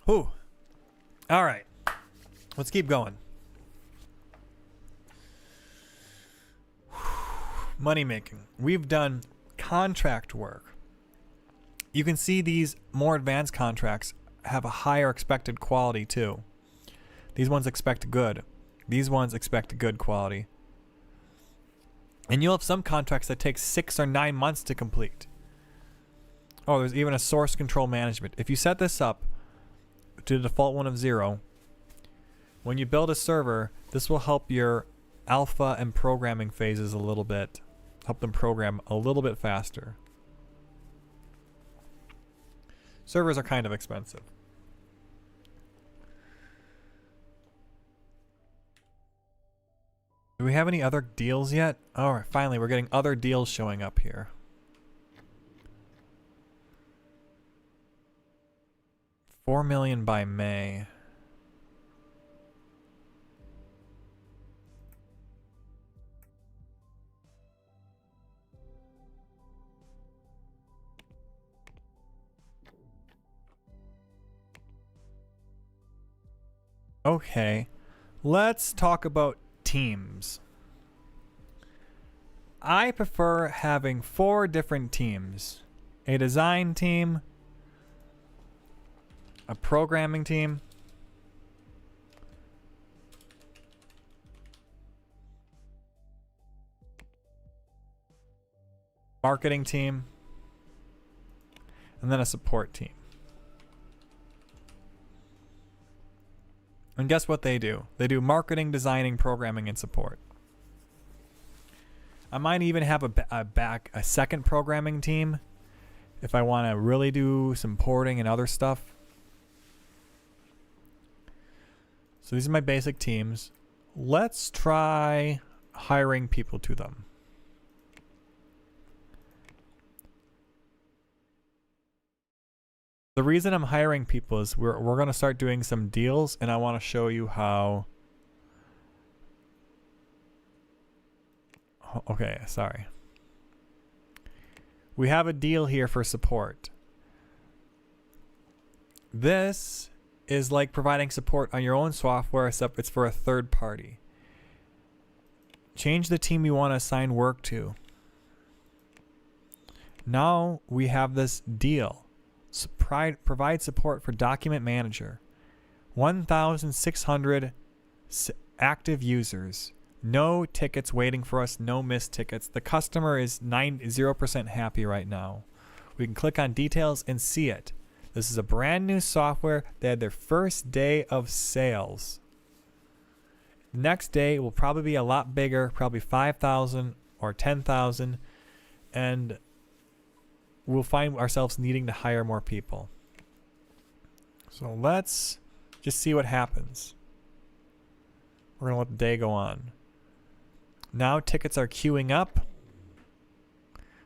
Whew. All right. Let's keep going. Money making. We've done contract work. You can see these more advanced contracts have a higher expected quality too. These ones expect good. These ones expect good quality. And you'll have some contracts that take 6 or 9 months to complete. Oh, there's even a source control management. If you set this up to the default one of 0, when you build a server, this will help your alpha and programming phases a little bit. Help them program a little bit faster. Servers are kind of expensive. Do we have any other deals yet? Alright, finally we're getting other deals showing up here. $4 million by May. Okay, let's talk about teams. I prefer having 4 different teams. A design team, a programming team, marketing team, and then a support team. And guess what they do? They do marketing, designing, programming, and support. I might even have a second programming team if I want to really do some porting and other stuff. So these are my basic teams. Let's try hiring people to them. The reason I'm hiring people is we're going to start doing some deals, and I want to show you how. Okay, sorry. We have a deal here for support. This is like providing support on your own software, except it's for a third party. Change the team you want to assign work to. Now we have this deal. Provide support for document manager. 1,600 active users. No tickets waiting for us, no missed tickets. The customer is 0% happy right now. We can click on details and see it. This is a brand new software. They had their first day of sales. Next day will probably be a lot bigger, probably 5,000 or 10,000, and we'll find ourselves needing to hire more people. So let's just see what happens. We're going to let the day go on. Now tickets are queuing up.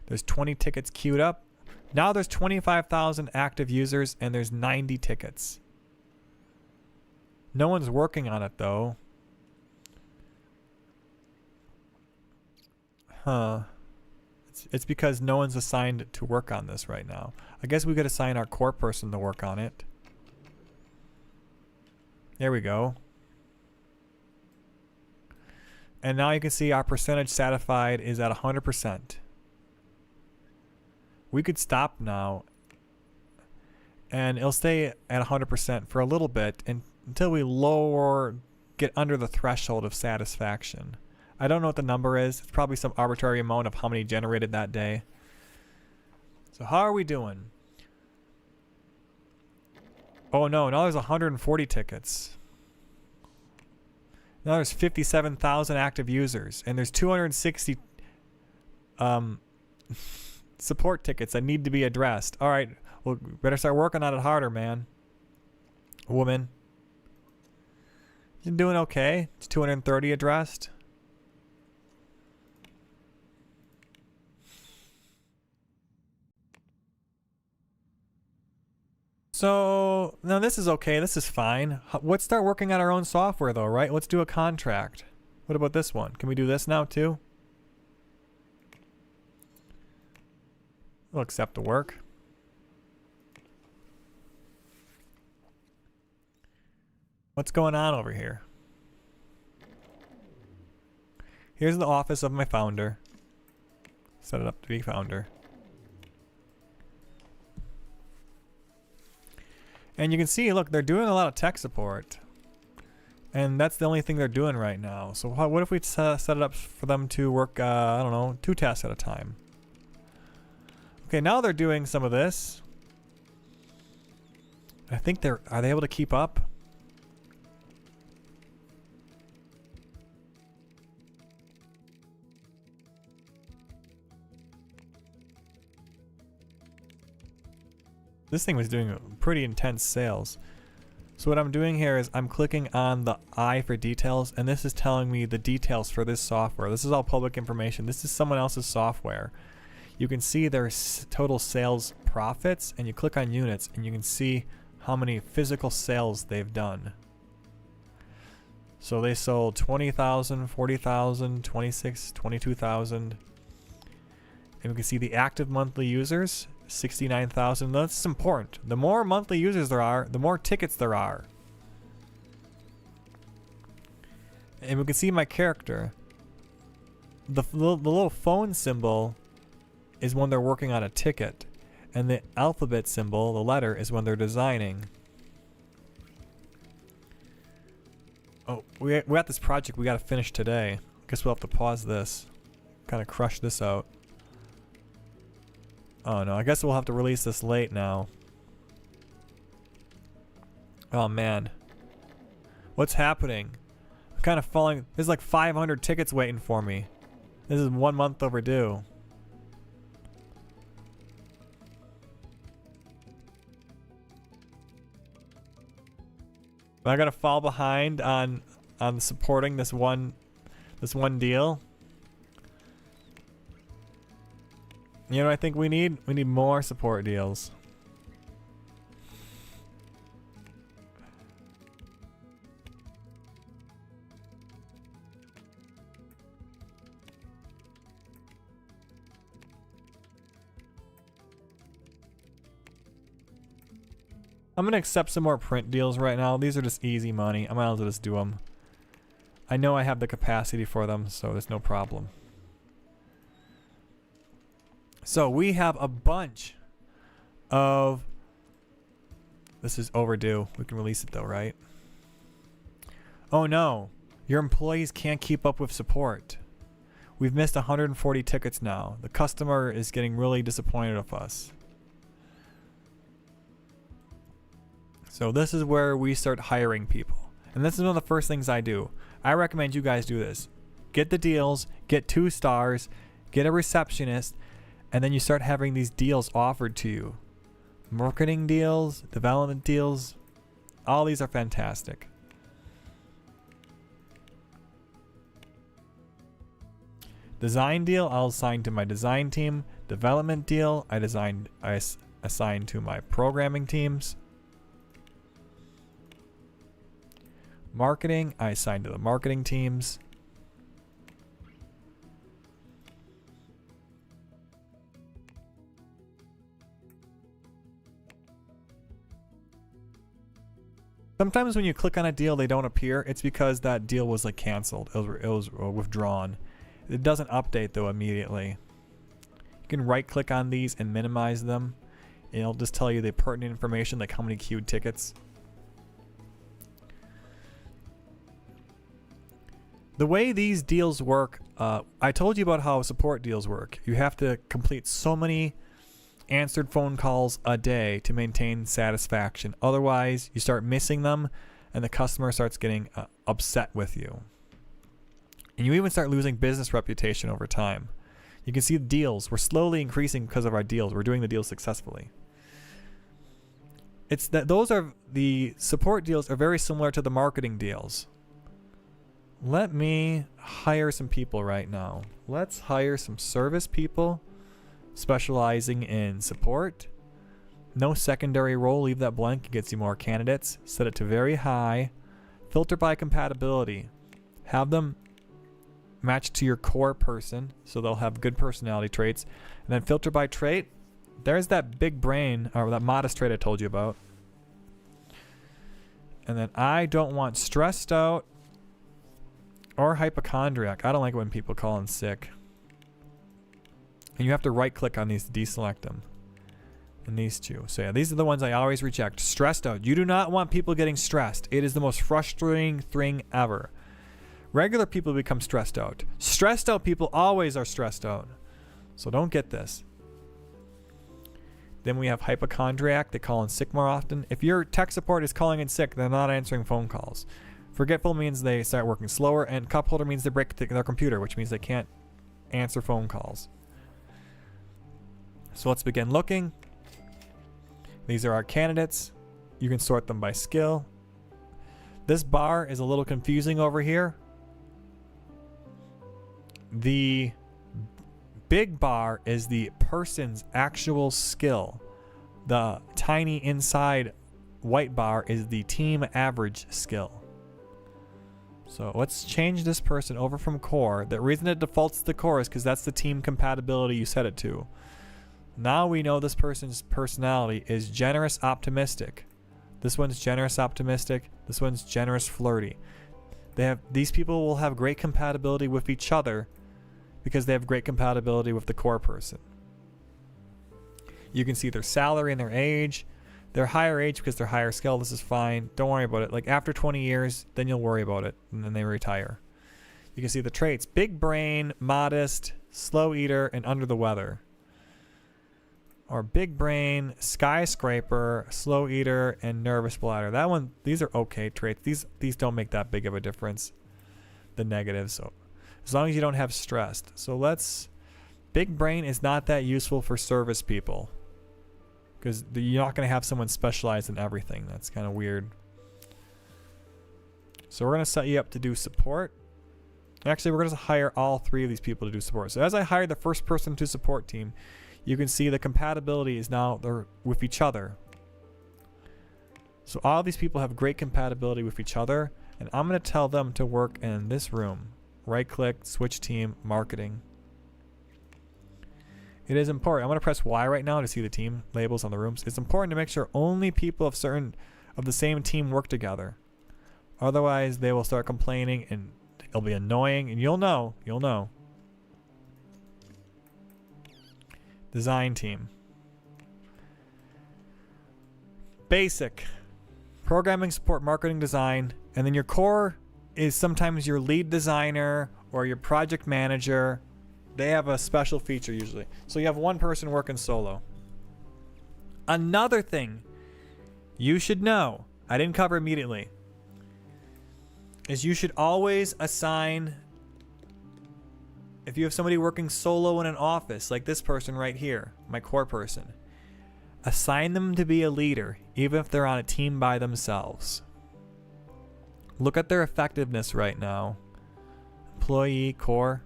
There's 20 tickets queued up. Now there's 25,000 active users and there's 90 tickets. No one's working on it though. Huh. It's because no one's assigned to work on this right now. I guess we could assign our core person to work on it. There we go. And now you can see our percentage satisfied is at 100%. We could stop now and it'll stay at 100% for a little bit until we get under the threshold of satisfaction. I don't know what the number is. It's probably some arbitrary amount of how many generated that day. So how are we doing? Oh no, now there's 140 tickets. Now there's 57,000 active users and there's 260 support tickets that need to be addressed. All right, well, better start working on it harder, man. Woman. You're doing okay. It's 230 addressed. So now this is okay. This is fine. Let's start working on our own software though, right? Let's do a contract. What about this one? Can we do this now too? We'll accept the work. What's going on over here? Here's the office of my founder. Set it up to be founder. And you can see, look, they're doing a lot of tech support. And that's the only thing they're doing right now. So what if we set it up for them to work, I don't know, 2 tasks at a time? Okay, now they're doing some of this. I think are they able to keep up? This thing was doing pretty intense sales. So what I'm doing here is I'm clicking on the I for details, and this is telling me the details for this software. This is all public information. This is someone else's software. You can see their total sales profits, and you click on units, and you can see how many physical sales they've done. So they sold 20,000, 40,000, 26, 22,000. And we can see the active monthly users. 69,000. That's important. The more monthly users there are, the more tickets there are. And we can see my character. The little phone symbol is when they're working on a ticket. And the alphabet symbol, the letter, is when they're designing. Oh, we got this project we got to finish today. Guess we'll have to pause this. Kind of crush this out. Oh no, I guess we'll have to release this late now. Oh man. What's happening? I'm kind of falling. There's like 500 tickets waiting for me. This is 1 month overdue. Am I gonna fall behind on supporting this one deal? You know what I think we need? We need more support deals. I'm gonna accept some more print deals right now. These are just easy money. I might as well just do them. I know I have the capacity for them, so there's no problem. So we have a bunch of... This is overdue. We can release it though, right? Oh no. Your employees can't keep up with support. We've missed 140 tickets now. The customer is getting really disappointed with us. So this is where we start hiring people. And this is one of the first things I do. I recommend you guys do this. Get the deals, get 2 stars, get a receptionist, and then you start having these deals offered to you. Marketing deals, development deals, all these are fantastic. Design deal, I'll assign to my design team. Development deal, I assign to my programming teams. Marketing, I assign to the marketing teams. Sometimes when you click on a deal, they don't appear. It's because that deal was like canceled. It was withdrawn. It doesn't update though immediately. You can right click on these and minimize them. And it'll just tell you the pertinent information, like how many queued tickets. The way these deals work, I told you about how support deals work. You have to complete so many answered phone calls a day to maintain satisfaction. Otherwise, you start missing them and the customer starts getting upset with you. And you even start losing business reputation over time. You can see the deals. We're slowly increasing because of our deals. We're doing the deals successfully. It's that the support deals are very similar to the marketing deals. Let me hire some people right now. Let's hire some service people specializing in support. No secondary role, leave that blank, it gets you more candidates. Set it to very high. Filter by compatibility. Have them match to your core person, so they'll have good personality traits. And then filter by trait. There's that big brain, or that modest trait I told you about. And then I don't want stressed out or hypochondriac. I don't like it when people call in sick. And you have to right click on these to deselect them. And these two. So yeah, these are the ones I always reject. Stressed out. You do not want people getting stressed. It is the most frustrating thing ever. Regular people become stressed out. Stressed out people always are stressed out. So don't get this. Then we have hypochondriac. They call in sick more often. If your tech support is calling in sick, they're not answering phone calls. Forgetful means they start working slower, and cup holder means they break their computer, which means they can't answer phone calls. So let's begin looking. These are our candidates. You can sort them by skill. This bar is a little confusing over here. The big bar is the person's actual skill. The tiny inside white bar is the team average skill. So let's change this person over from core. The reason it defaults to core is because that's the team compatibility you set it to. Now we know this person's personality is generous optimistic. This one's generous optimistic. This one's generous flirty. These people will have great compatibility with each other because they have great compatibility with the core person. You can see their salary and their age. They're higher age because they're higher skill. This is fine. Don't worry about it. Like after 20 years, then you'll worry about it, and then they retire. You can see the traits: big brain, modest, slow eater, and under the weather. Or big brain, skyscraper, slow eater, and nervous bladder. That one, these are okay traits. These don't make that big of a difference. The negatives, so as long as you don't have stressed. So big brain is not that useful for service people, because you're not going to have someone specialized in everything. That's kind of weird. So we're going to set you up to do support. Actually, we're going to hire all three of these people to do support. So as I hired the first person to support team, you can see the compatibility is now they're with each other. So all these people have great compatibility with each other, and I'm going to tell them to work in this room. Right click, switch team, marketing. It is important. I'm going to press Y right now to see the team labels on the rooms. It's important to make sure only people of the same team work together. Otherwise, they will start complaining and it'll be annoying, and you'll know. Design team. Basic. Programming, support, marketing, design. And then your core is sometimes your lead designer or your project manager. They have a special feature usually. So you have one person working solo. Another thing you should know, I didn't cover immediately, is you should always assign, if you have somebody working solo in an office, like this person right here, my core person, assign them to be a leader, even if they're on a team by themselves. Look at their effectiveness right now. Employee, core.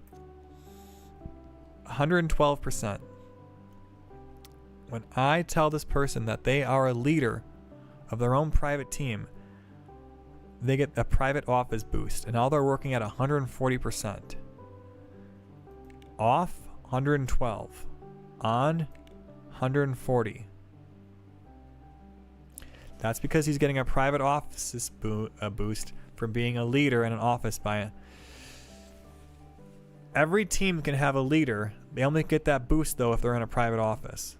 112%. When I tell this person that they are a leader of their own private team, they get a private office boost, and now they're working at 140%. Off, 112. On, 140. That's because he's getting a private office boost from being a leader in an office by every team can have a leader. They only get that boost though if they're in a private office.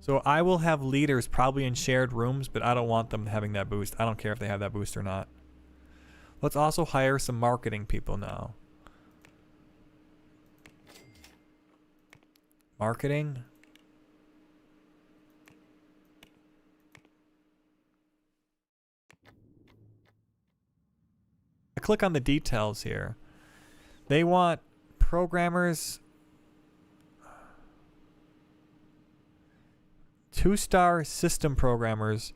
So I will have leaders probably in shared rooms, but I don't want them having that boost. I don't care if they have that boost or not. Let's also hire some marketing people now. Marketing. I click on the details here. They want programmers, 2-star system programmers,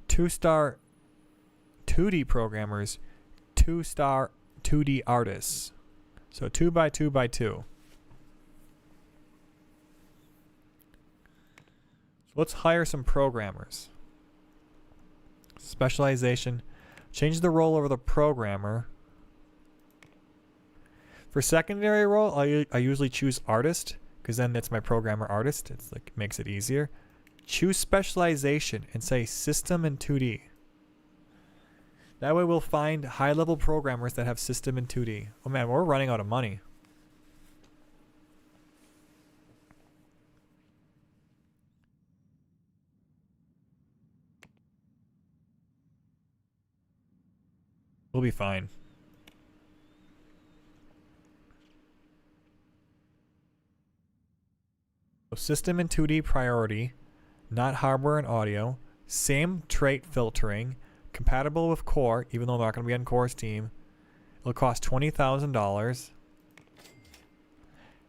2-star 2D programmers, 2-star 2D artists. So 2 by 2 by 2. So let's hire some programmers. Specialization. Change the role of the programmer. For secondary role, I usually choose artist because then it's my programmer artist. It's like makes it easier. Choose specialization and say system and 2D. That way we'll find high-level programmers that have system and 2D. Oh man, we're running out of money. We'll be fine. So system and 2D priority, not hardware and audio, same trait filtering, compatible with Core, even though they're not going to be on Core's team. It'll cost $20,000.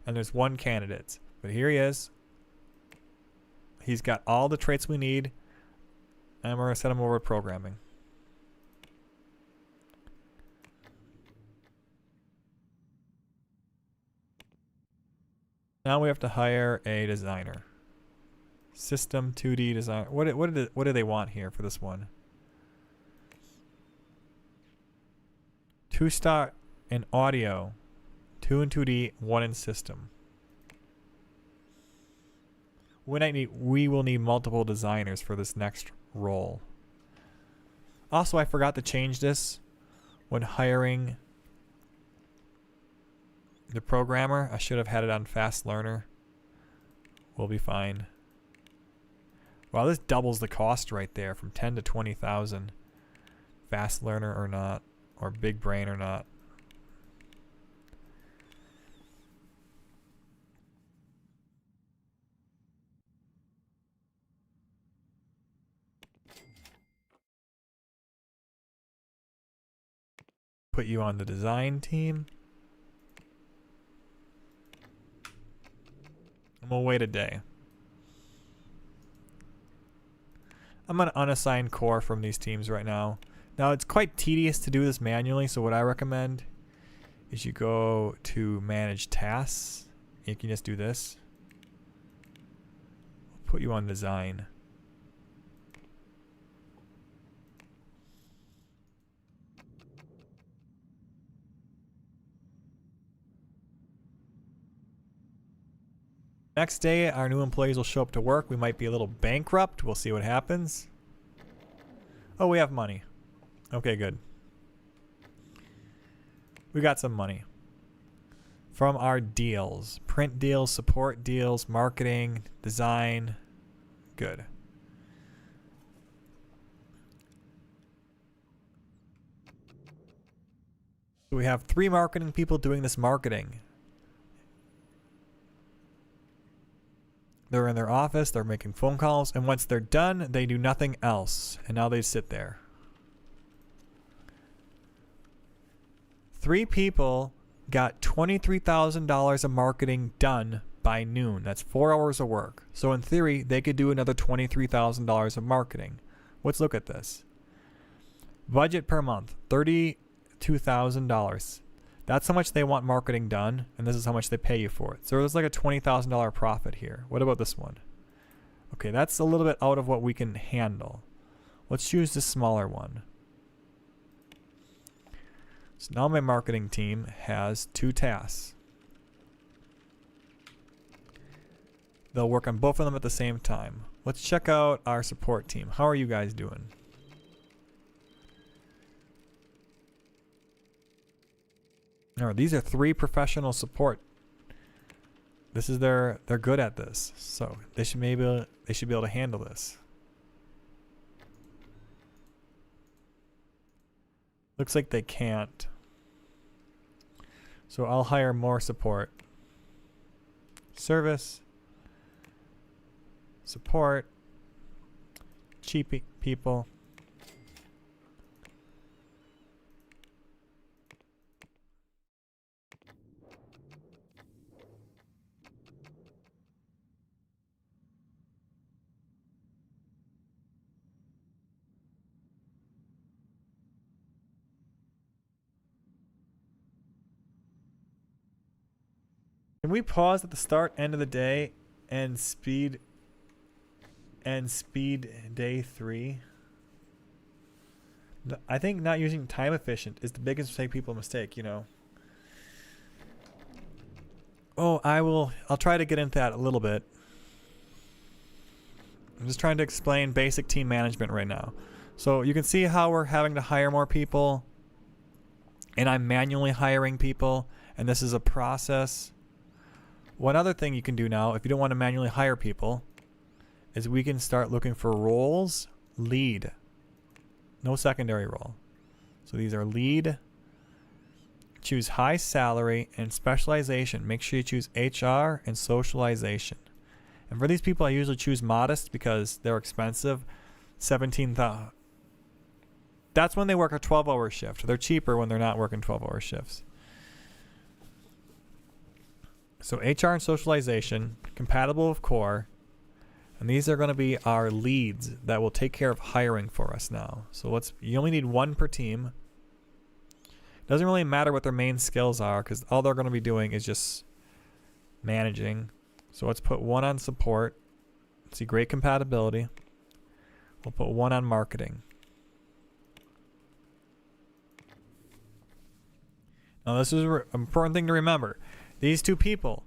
And there's one candidate. But here he is. He's got all the traits we need. And we're going to set him over to programming. Now we have to hire a designer. System 2D design. What do they want here for this one? 2-star in audio, 2 in 2D, 1 in system. We will need multiple designers for this next role. Also, I forgot to change this when hiring the programmer. I should have had it on fast learner. We'll be fine. Wow, this doubles the cost right there from 10 to 20,000. Fast learner or not, or big brain or not. Put you on the design team. And we'll wait a day. I'm going to unassign Core from these teams right now. Now, it's quite tedious to do this manually, so what I recommend is you go to Manage Tasks. You can just do this. Put you on Design. Next day, our new employees will show up to work. We might be a little bankrupt. We'll see what happens. Oh, we have money. Okay, good. We got some money from our deals. Print deals, support deals, marketing, design. Good. So we have 3 marketing people doing this marketing. They're in their office, they're making phone calls, and once they're done, they do nothing else. And now they sit there. 3 people got $23,000 of marketing done by noon. That's 4 hours of work. So in theory, they could do another $23,000 of marketing. Let's look at this. Budget per month, $32,000. That's how much they want marketing done, and this is how much they pay you for it. So there's like a $20,000 profit here. What about this one? Okay, that's a little bit out of what we can handle. Let's choose the smaller one. So now my marketing team has 2 tasks. They'll work on both of them at the same time. Let's check out our support team. How are you guys doing? Alright, these are 3 professional support. This is they're good at this, so they should be able to handle this. Looks like they can't. So I'll hire more support. Service. Support. Cheap people. Can we pause at the start, end of the day, and speed day 3? I think not using time efficient is the biggest mistake people mistake, you know. Oh, I'll try to get into that a little bit. I'm just trying to explain basic team management right now. So you can see how we're having to hire more people, and I'm manually hiring people, and this is a process. One other thing you can do now, if you don't want to manually hire people, is we can start looking for roles, lead. No secondary role. So these are lead. Choose high salary and specialization. Make sure you choose HR and socialization. And for these people, I usually choose modest because they're expensive. 17,000. That's when they work a 12-hour shift. They're cheaper when they're not working 12-hour shifts. So HR and socialization, compatible with core, and these are going to be our leads that will take care of hiring for us now. So you only need 1 per team. Doesn't really matter what their main skills are because all they're going to be doing is just managing. So let's put 1 on support. See, great compatibility. We'll put 1 on marketing. Now this is an important thing to remember. These 2 people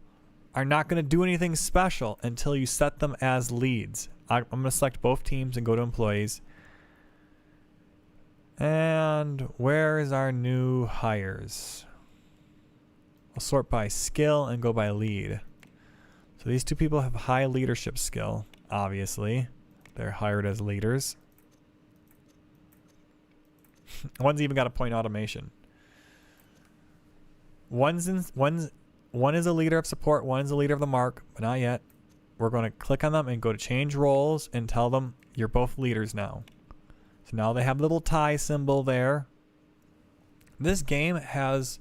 are not going to do anything special until you set them as leads. I'm going to select both teams and go to employees. And where is our new hires? I'll sort by skill and go by lead. So these 2 people have high leadership skill, obviously. They're hired as leaders. One's even got a point automation. One is a leader of support, one is a leader of the mark, but not yet. We're going to click on them and go to change roles and tell them you're both leaders now. So now they have the little tie symbol there. This game has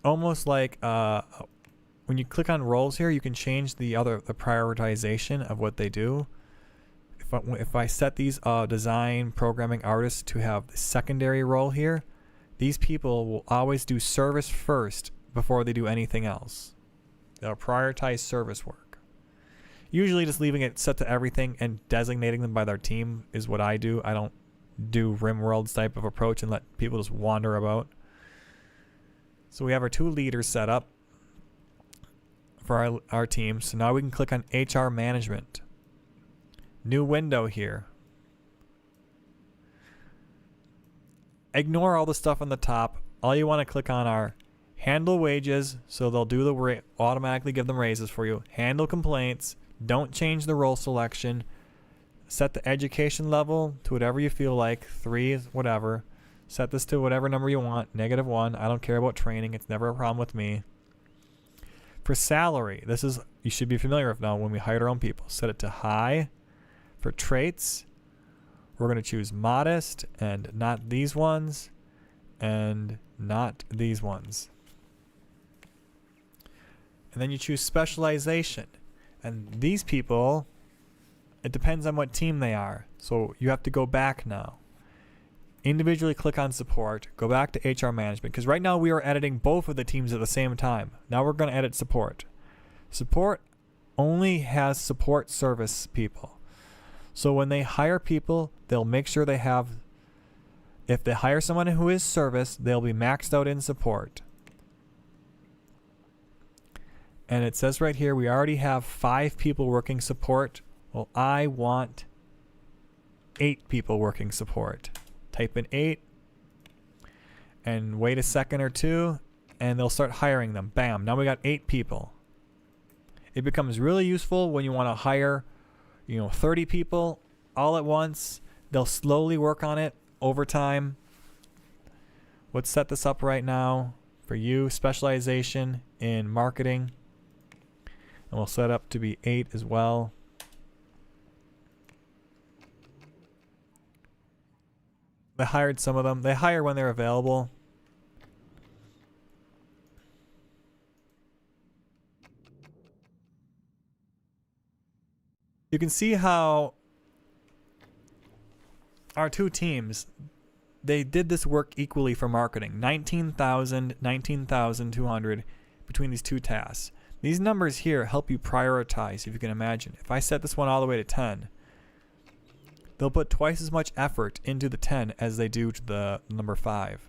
almost like when you click on roles here, you can change the prioritization of what they do. If I set these design programming artists to have the secondary role here, these people will always do service first before they do anything else. They'll prioritize service work. Usually just leaving it set to everything and designating them by their team is what I do. I don't do RimWorld's type of approach and let people just wander about. So we have our 2 leaders set up for our team. So now we can click on HR management. New window here. Ignore all the stuff on the top. All you want to click on are handle wages, so they'll do automatically give them raises for you. Handle complaints. Don't change the role selection. Set the education level to whatever you feel like. 3 is whatever. Set this to whatever number you want. -1. I don't care about training. It's never a problem with me. For salary, this is you should be familiar with now when we hire our own people. Set it to high. For traits, we're going to choose modest and not these ones and not these ones. And then you choose specialization. And these people, it depends on what team they are. So you have to go back now. individually click on support, go back to HR management, because right now we are editing both of the teams at the same time. Now we're going to edit support. Support only has support service people. So when they hire people, they'll make sure they have, if they hire someone who is service, they'll be maxed out in support. And it says right here, we already have 5 people working support. Well, I want 8 people working support. Type in 8 and wait a second or two and they'll start hiring them. Bam, now we got 8 people. It becomes really useful when you want to hire, 30 people all at once. They'll slowly work on it over time. Let's set this up right now for you. Specialization in marketing. And we'll set up to be 8 as well. They hired some of them. They hire when they're available. You can see how our 2 teams, they did this work equally for marketing. 19,000, 19,200 between these 2 tasks. These numbers here help you prioritize, if you can imagine. If I set this one all the way to 10, they'll put twice as much effort into the 10 as they do to the number 5.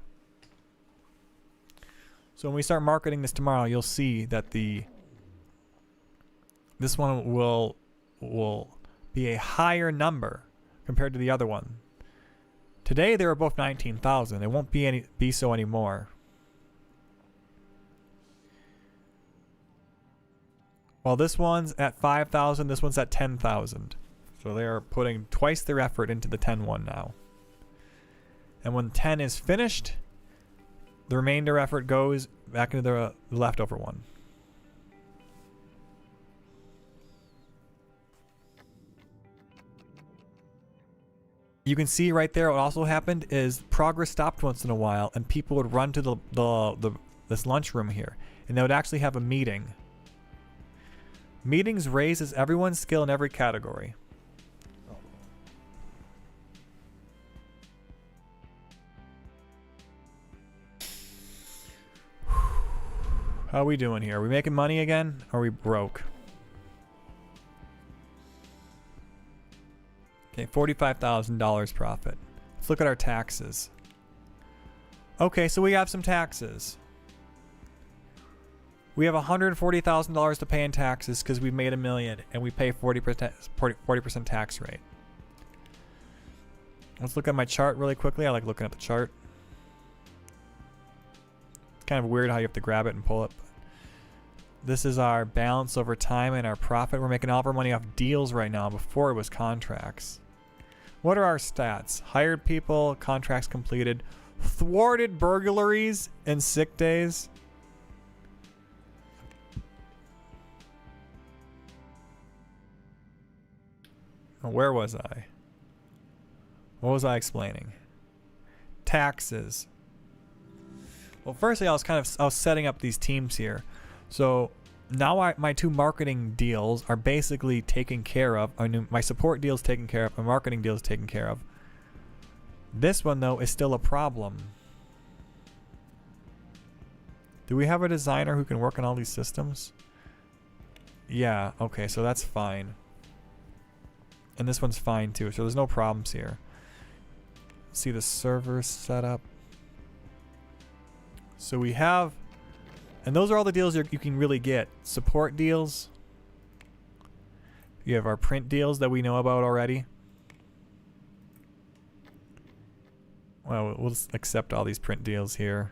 So when we start marketing this tomorrow, you'll see that this one will be a higher number compared to the other one. Today they were both 19,000. It won't be so anymore. While this one's at 5,000, this one's at 10,000. So they are putting twice their effort into the 10 one now. And when 10 is finished, the remainder effort goes back into the leftover one. You can see right there what also happened is progress stopped once in a while and people would run to this lunchroom here and they would actually have a meeting. Meetings raises everyone's skill in every category. How are we doing here? Are we making money again? Or are we broke? Okay, $45,000 profit. Let's look at our taxes. Okay, so we have some taxes. We have $140,000 to pay in taxes because we've made $1 million and we pay 40% tax rate. Let's look at my chart really quickly. I like looking at the chart. It's kind of weird how you have to grab it and pull it. This is our balance over time and our profit. We're making all of our money off deals right now. Before it was contracts. What are our stats? Hired people, contracts completed, thwarted burglaries, and sick days. Where was I? What was I explaining? Taxes. Well, firstly, I was setting up these teams here. So now my 2 marketing deals are basically taken care of. My support deal is taken care of. My marketing deal is taken care of. This one, though, is still a problem. Do we have a designer who can work on all these systems? Yeah, okay, so that's fine. And this one's fine, too, so there's no problems here. See the server setup. So we have... And those are all the deals you can really get. Support deals. You have our print deals that we know about already. Well, we'll just accept all these print deals here.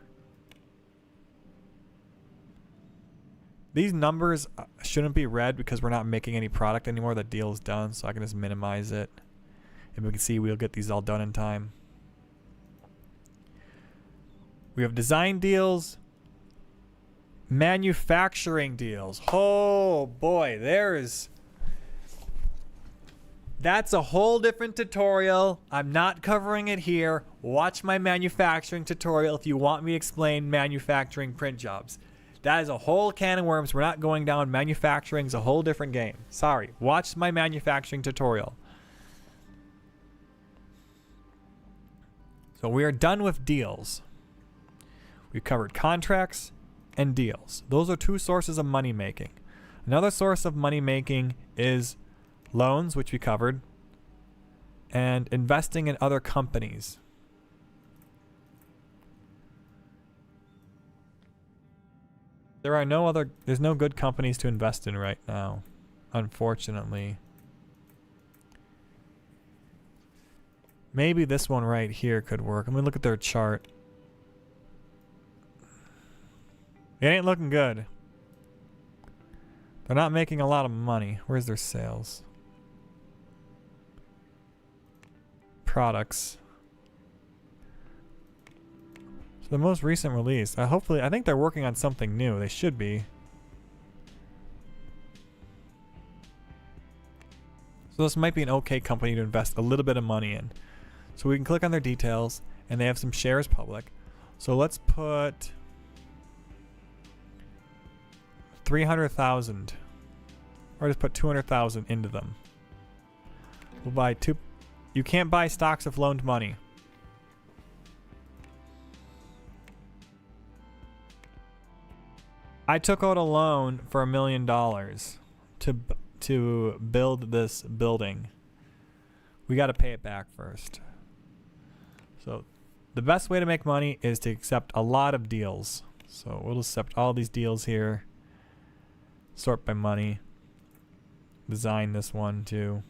These numbers shouldn't be red because we're not making any product anymore. The deal is done, so I can just minimize it. And we can see we'll get these all done in time. We have design deals. Manufacturing deals. Oh boy, that's a whole different tutorial. I'm not covering it here. Watch my manufacturing tutorial if you want me to explain manufacturing print jobs. That is a whole can of worms. We're not going down. Manufacturing is a whole different game. Sorry. Watch my manufacturing tutorial. So we are done with deals. We've covered contracts and deals. Those are two sources of money making. Another source of money making is loans, which we covered, and investing in other companies. There's no good companies to invest in right now, unfortunately. Maybe this one right here could work. Let me look at their chart. It ain't looking good. They're not making a lot of money. Where's their sales? Products. So the most recent release. I think they're working on something new. They should be. So this might be an okay company to invest a little bit of money in. So we can click on their details, and they have some shares public. So let's put 300,000, or just put 200,000 into them. We'll buy two. You can't buy stocks with loaned money. I took out a loan for $1 million to build this building. We got to pay it back first. So the best way to make money is to accept a lot of deals. So we'll accept all these deals here. Sort by money. Design this one too.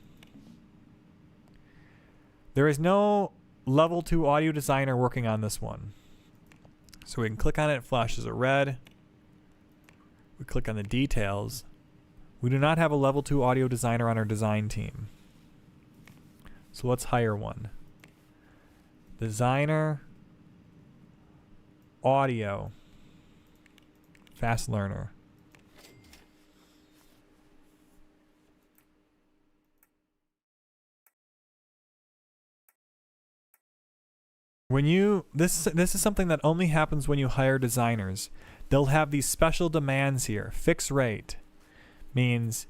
There is no level 2 audio designer working on this one. So we can click on it, it flashes a red. We click on the details. We do not have a level 2 audio designer on our design team. So let's hire one. Designer, audio, fast learner. This is something that only happens when you hire designers. They'll have these special demands here. Fixed rate means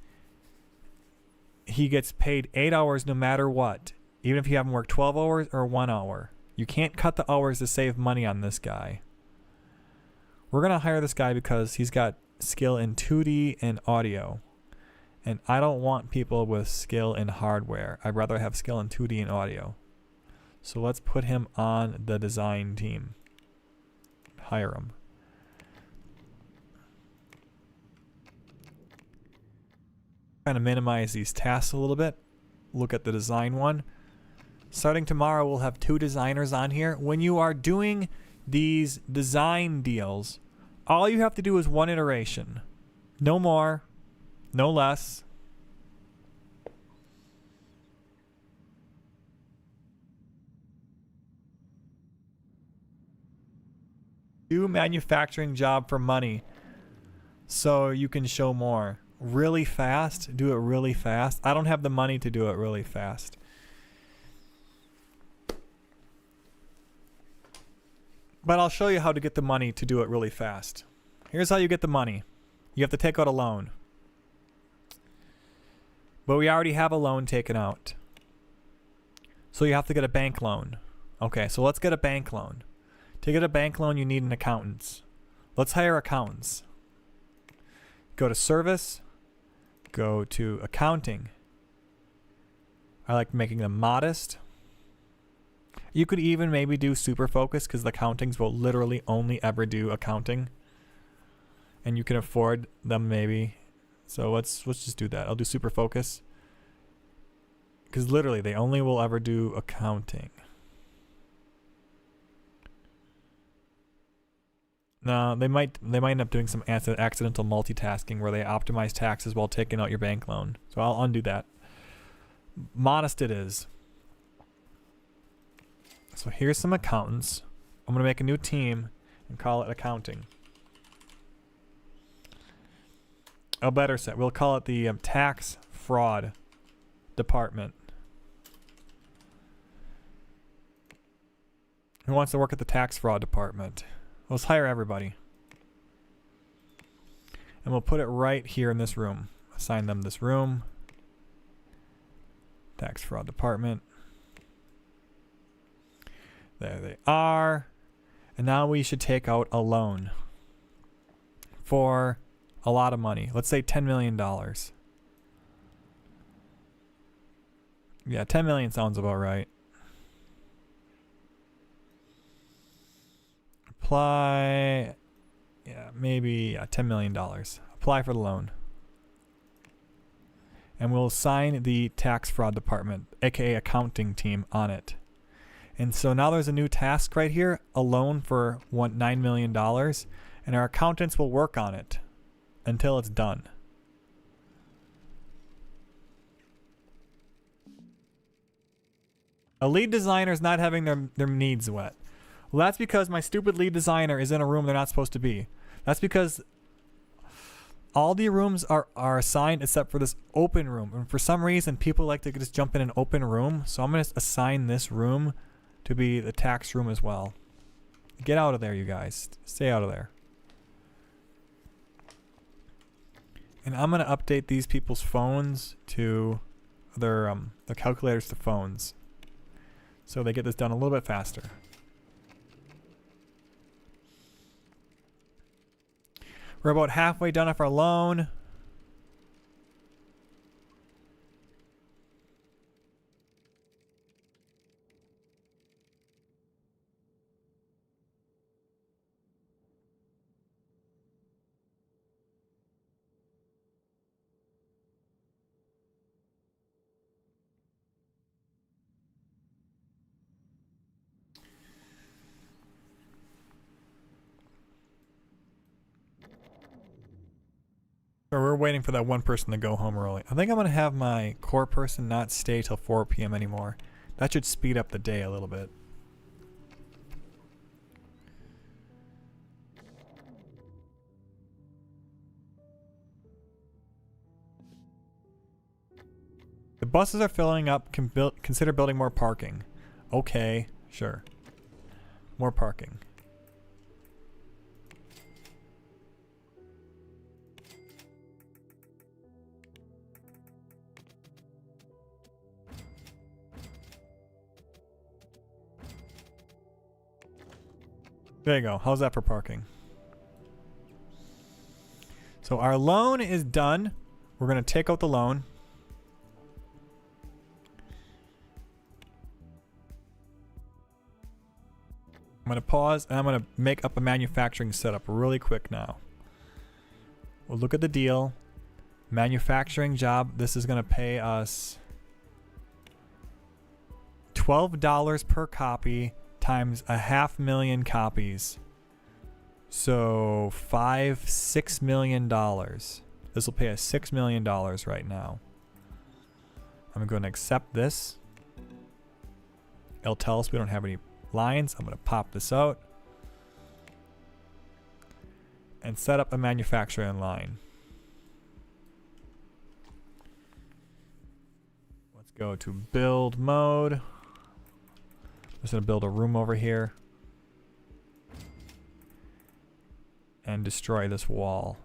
he gets paid 8 hours no matter what, even if you haven't worked 12 hours or 1 hour. You can't cut the hours to save money on this guy. We're going to hire this guy because he's got skill in 2D and audio. And I don't want people with skill in hardware. I'd rather have skill in 2D and audio. So let's put him on the design team. Hire him. Kind of minimize these tasks a little bit. Look at the design one. Starting tomorrow, we'll have 2 designers on here. When you are doing these design deals, all you have to do is 1 iteration. No more, no less. Do manufacturing job for money so you can show more. Really fast, do it really fast. I don't have the money to do it really fast. But I'll show you how to get the money to do it really fast. Here's how you get the money. You have to take out a loan. But we already have a loan taken out. So you have to get a bank loan. Okay, so let's get a bank loan. To get a bank loan, you need an accountant. Let's hire accountants. Go to service. Go to accounting. I like making them modest. You could even maybe do super focus because the accountings will literally only ever do accounting. And you can afford them maybe. So let's just do that. I'll do super focus. Because literally they only will ever do accounting. No, they might end up doing some accidental multitasking where they optimize taxes while taking out your bank loan. So I'll undo that. Modest it is. So here's some accountants. I'm going to make a new team and call it accounting. A better set. We'll call it the tax fraud department. Who wants to work at the tax fraud department? Let's hire everybody. And we'll put it right here in this room. Assign them this room. Tax fraud department. There they are. And now we should take out a loan for a lot of money. Let's say $10 million. Yeah, 10 million sounds about right. Apply. Yeah, maybe $10 million. Apply for the loan. And we'll assign the tax fraud department, aka accounting team, on it. And so now there's a new task right here, a loan for $9 million, and our accountants will work on it until it's done. A lead designer is not having their needs met. Well, that's because my stupid lead designer is in a room they're not supposed to be. That's because all the rooms are assigned except for this open room. And for some reason, people like to just jump in an open room. So I'm going to assign this room to be the tax room as well. Get out of there, you guys. Stay out of there. And I'm going to update these people's phones to their calculators to phones, so they get this done a little bit faster. We're about halfway done with our loan. So we're waiting for that one person to go home early. I think I'm going to have my core person not stay till 4 p.m. anymore. That should speed up the day a little bit. The buses are filling up. Consider building more parking. Okay, sure. More parking. There you go. How's that for parking? So our loan is done. We're going to take out the loan. I'm going to pause and I'm going to make up a manufacturing setup really quick now. We'll look at the deal. Manufacturing job. This is going to pay us $12 per copy times 500,000 copies. So $6 million. This will pay us $6 million right now. I'm going to accept this. It'll tell us we don't have any lines. I'm going to pop this out and set up a manufacturing line. Let's go to build mode. I'm just going to build a room over here and destroy this wall.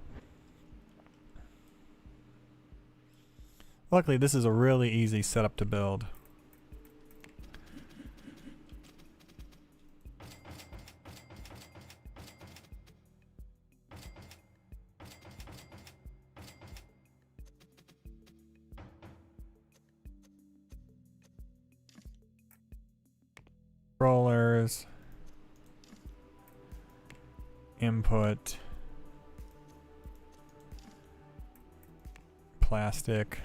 Luckily, this is a really easy setup to build. Rollers, input, plastic,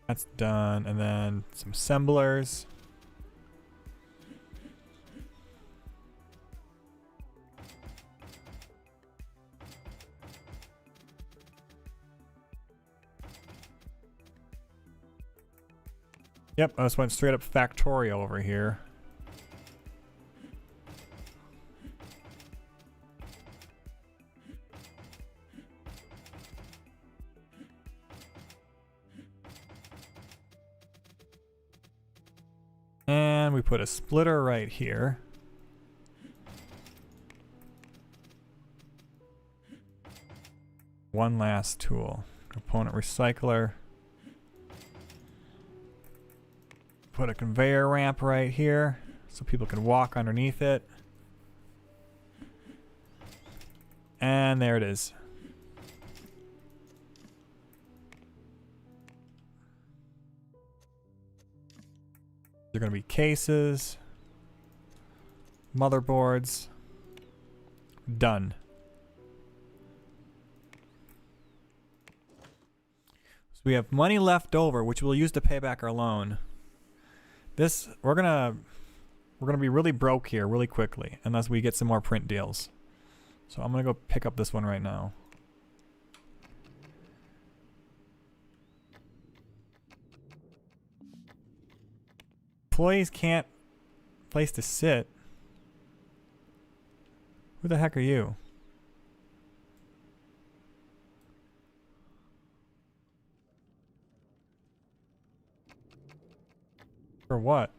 that's done, and then some assemblers. Yep, I just went straight up factorial over here. And we put a splitter right here. One last tool. Component recycler. put a conveyor ramp right here so people can walk underneath it. And there it is. They're going to be cases, motherboards. Done. So we have money left over, which we'll use to pay back our loan. This we're gonna be really broke here really quickly unless we get some more print deals. So I'm gonna go pick up this one right now. Employees can't place to sit. Who the heck are you? For what?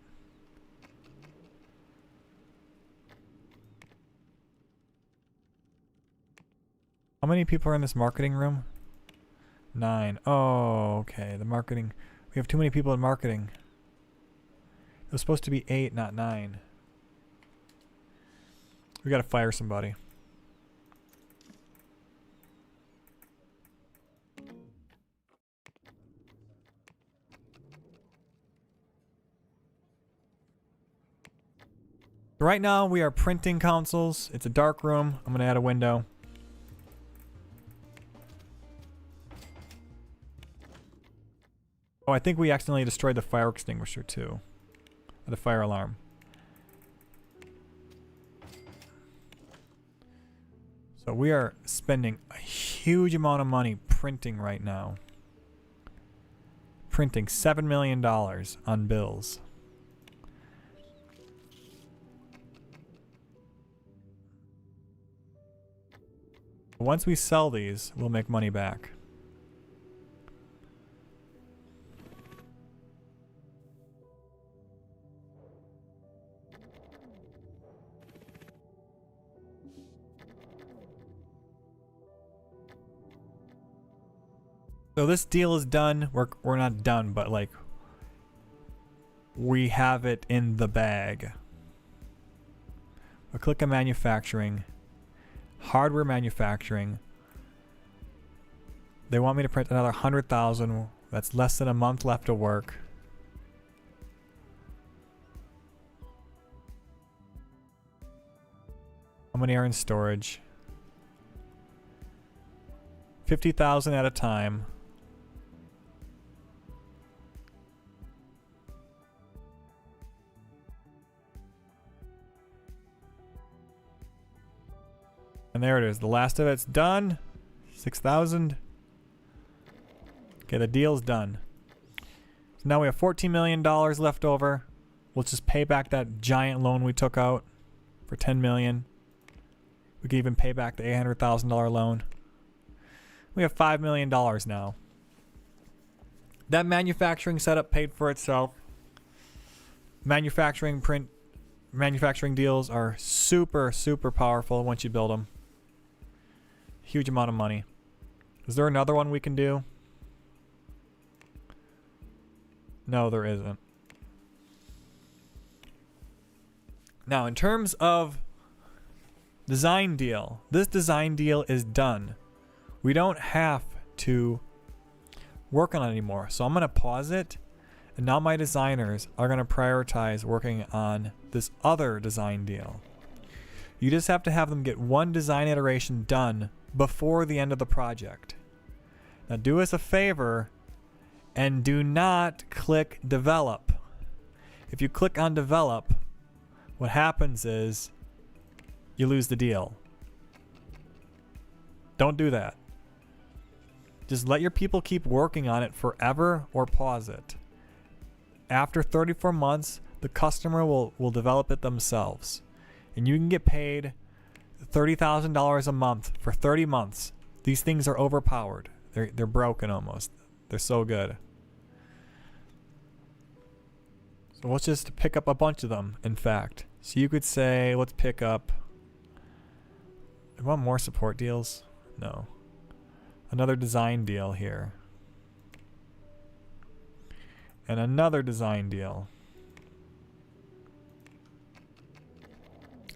How many people are in this marketing room? 9. Oh, okay. The marketing. We have too many people in marketing. It was supposed to be 8, not 9. We gotta fire somebody. Right now we are printing consoles. It's a dark room. I'm gonna add a window. Oh, I think we accidentally destroyed the fire extinguisher too. Or the fire alarm. So we are spending a huge amount of money printing right now. Printing $7 million on bills. Once we sell these, we'll make money back. So this deal is done. We're not done, but like we have it in the bag. We'll click on manufacturing. Hardware manufacturing. They want me to print another 100,000. That's less than a month left to work. How many are in storage? 50,000 at a time. And there it is. The last of it's done. 6,000. Okay, the deal's done. So now we have $14 million left over. We'll just pay back that giant loan we took out for $10 million. We can even pay back the $800,000 loan. We have $5 million now. That manufacturing setup paid for itself. Manufacturing deals are super, super powerful once you build them. Huge amount of money. Is there another one we can do? No, there isn't. Now, in terms of design deal, this design deal is done. We don't have to work on it anymore. So I'm going to pause it. And now my designers are going to prioritize working on this other design deal. You just have to have them get one design iteration done before the end of the project. Now do us a favor and do not click develop. If you click on develop, what happens is you lose the deal. Don't do that. Just let your people keep working on it forever or pause it. After 34 months, the customer will develop it themselves. And you can get paid $30,000 a month for 30 months. These things are overpowered. They're broken almost. They're so good. So let's just pick up a bunch of them, in fact. So you could say, let's pick up... I want more support deals? No. Another design deal here. And another design deal.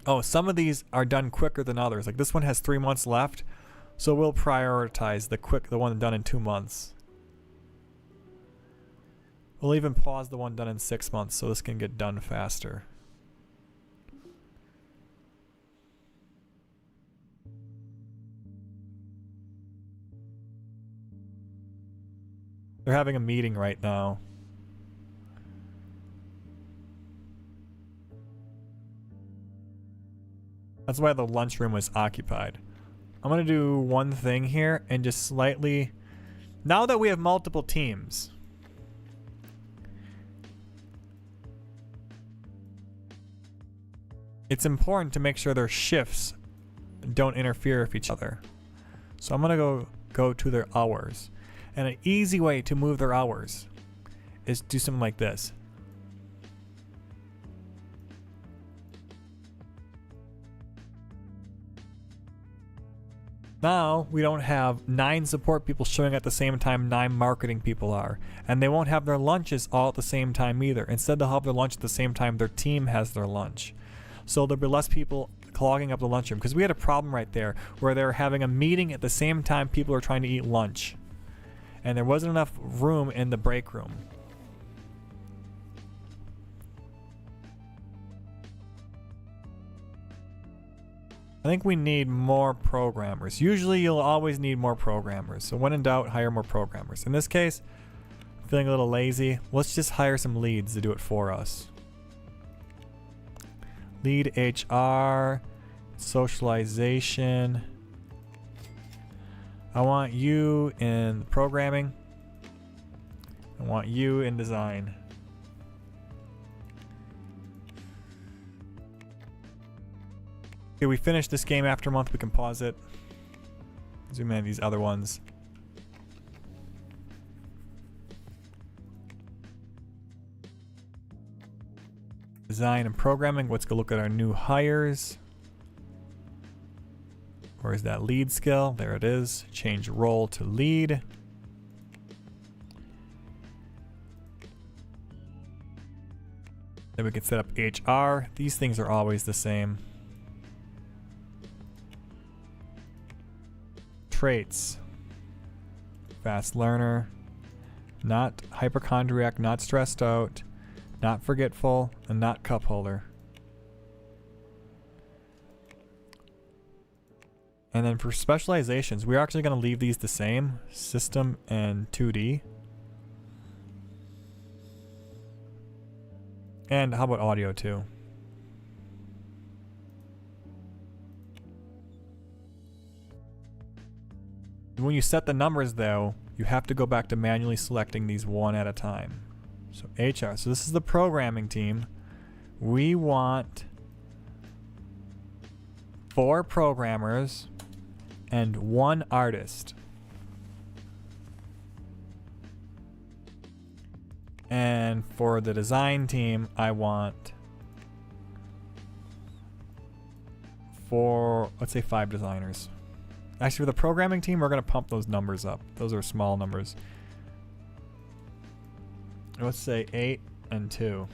Oh, some of these are done quicker than others. Like this one has 3 months left, so we'll prioritize the one done in 2 months. We'll even pause the one done in 6 months so this can get done faster. They're having a meeting right now. That's why the lunchroom was occupied. I'm gonna do one thing here and just slightly... Now that we have multiple teams, it's important to make sure their shifts don't interfere with each other. So I'm gonna go to their hours. And an easy way to move their hours is do something like this. Now we don't have 9 support people showing at the same time 9 marketing people are. And they won't have their lunches all at the same time either. Instead, they'll have their lunch at the same time their team has their lunch. So there'll be less people clogging up the lunchroom. Because we had a problem right there where they're having a meeting at the same time people are trying to eat lunch. And there wasn't enough room in the break room. I think we need more programmers. Usually you'll always need more programmers. So when in doubt, hire more programmers. In this case, I'm feeling a little lazy. Let's just hire some leads to do it for us. Lead HR, socialization. I want you in programming. I want you in design. Okay, we finished this game after a month. We can pause it. Zoom in these other ones. Design and programming. Let's go look at our new hires. Where's that lead skill? There it is. Change role to lead. Then we can set up HR. These things are always the same. Traits. Fast learner. Not hypochondriac, not stressed out, not forgetful, and not cup holder. And then for specializations, we're actually going to leave these the same, system and 2D. And how about audio too? When you set the numbers though, you have to go back to manually selecting these one at a time. So HR, so this is the programming team. We want 4 programmers and 1 artist. And for the design team, I want let's say 5 designers. Actually, for the programming team, we're going to pump those numbers up. Those are small numbers. Let's say 8 and 2.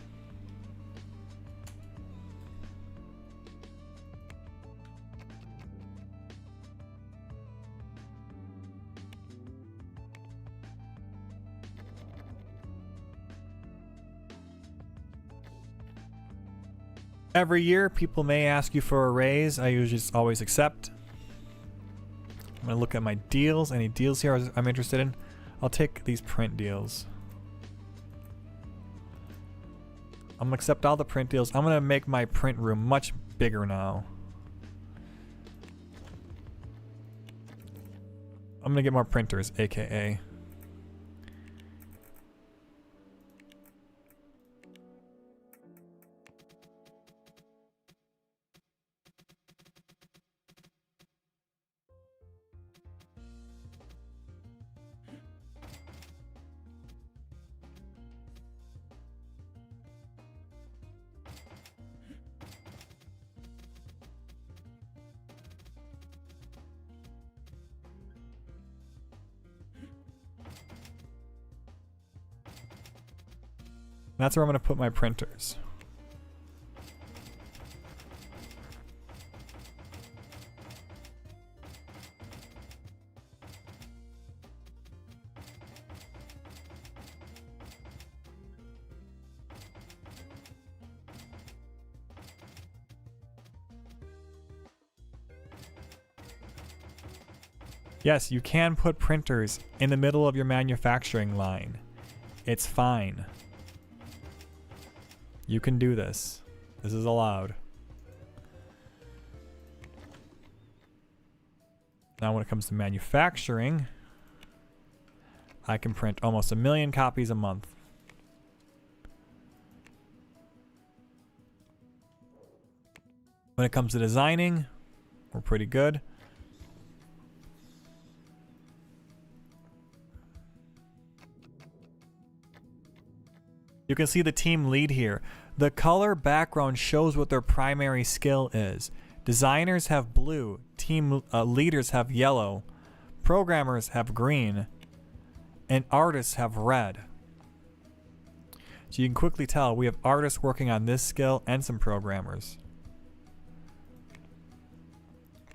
Every year, people may ask you for a raise. I usually just always accept. I'm going to look at my deals. Any deals here I'm interested in? I'll take these print deals. I'm going to accept all the print deals. I'm going to make my print room much bigger now. I'm going to get more printers, aka. That's where I'm going to put my printers. Yes, you can put printers in the middle of your manufacturing line. It's fine. You can do this. This is allowed. Now when it comes to manufacturing, I can print almost 1 million copies a month. When it comes to designing, we're pretty good. You can see the team lead here. The color background shows what their primary skill is. Designers have blue, team leaders have yellow, programmers have green, and artists have red. So you can quickly tell we have artists working on this skill and some programmers.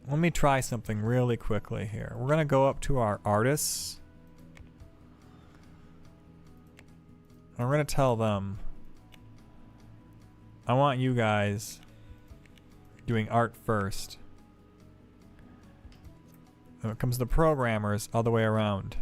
Let me try something really quickly here. We're going to go up to our artists. I'm going to tell them, I want you guys doing art first. When it comes to programmers, all the way around.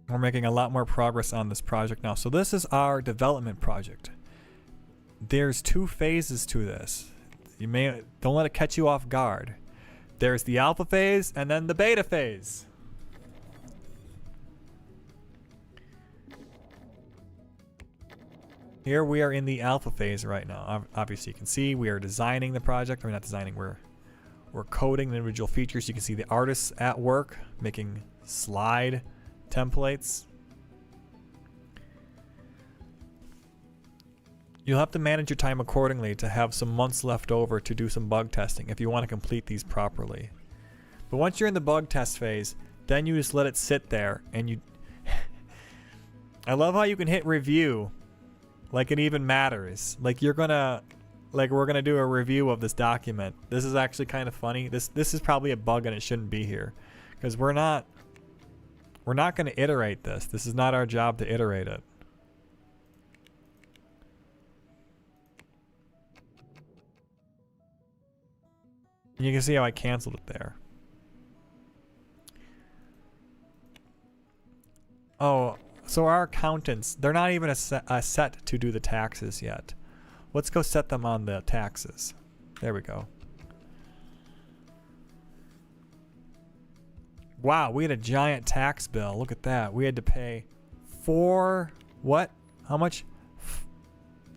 We're making a lot more progress on this project now. So this is our development project. There's 2 phases to this. Don't let it catch you off guard. There's the alpha phase and then the beta phase. Here we are in the alpha phase right now. Obviously you can see we are designing the project. We're not designing, we're coding the individual features. You can see the artists at work making slide templates. You'll have to manage your time accordingly to have some months left over to do some bug testing if you want to complete these properly. But once you're in the bug test phase, then you just let it sit there and you I love how you can hit review like it even matters. Like we're gonna do a review of this document. This is actually kind of funny. This is probably a bug and it shouldn't be here because we're not going to iterate this. This is not our job to iterate it. And you can see how I canceled it there. Oh, so our accountants, they're not even set to do the taxes yet. Let's go set them on the taxes. There we go. Wow, we had a giant tax bill. Look at that. We had to pay what? How much?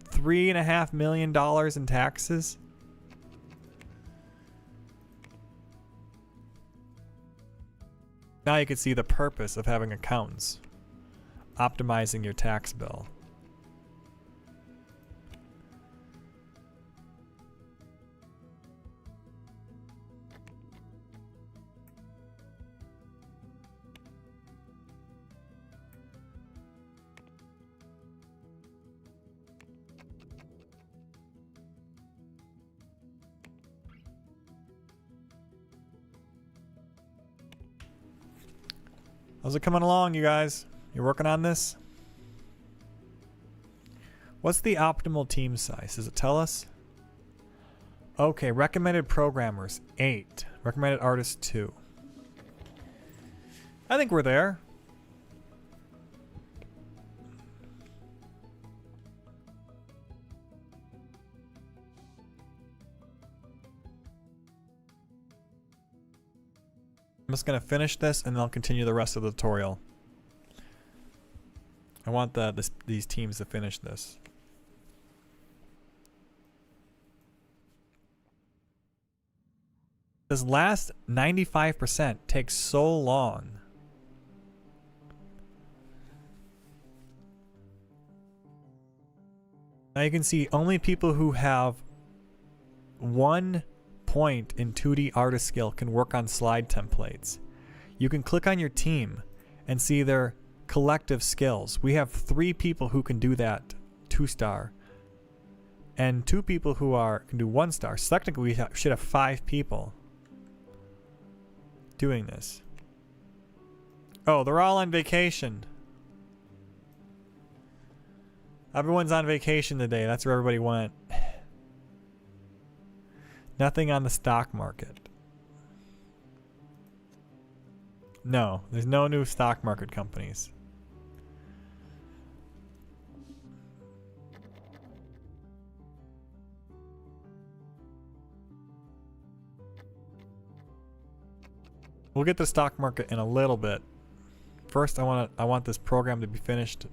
$3.5 million in taxes? Now you can see the purpose of having accountants. Optimizing your tax bill. How's it coming along, you guys? You working on this? What's the optimal team size? Does it tell us? Okay, recommended programmers, 8. Recommended artists, 2. I think we're there. I'm just going to finish this and then I'll continue the rest of the tutorial. I want these teams to finish this. This last 95% takes so long. Now you can see only people who have 1 point in 2D artist skill can work on slide templates. You can click on your team and see their collective skills. We have 3 people who can do that 2-star and 2 people who can do 1-star. So technically we should have 5 people. doing this? Oh, they're all on vacation. Everyone's on vacation today. That's where everybody went. Nothing on the stock market. No, there's no new stock market companies. We'll get to the stock market in a little bit. First, I want this program to be finished.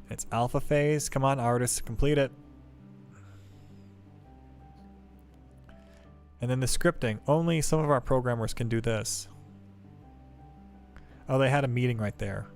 It's alpha phase. Come on, artists, complete it. And then the scripting. Only some of our programmers can do this. Oh, they had a meeting right there.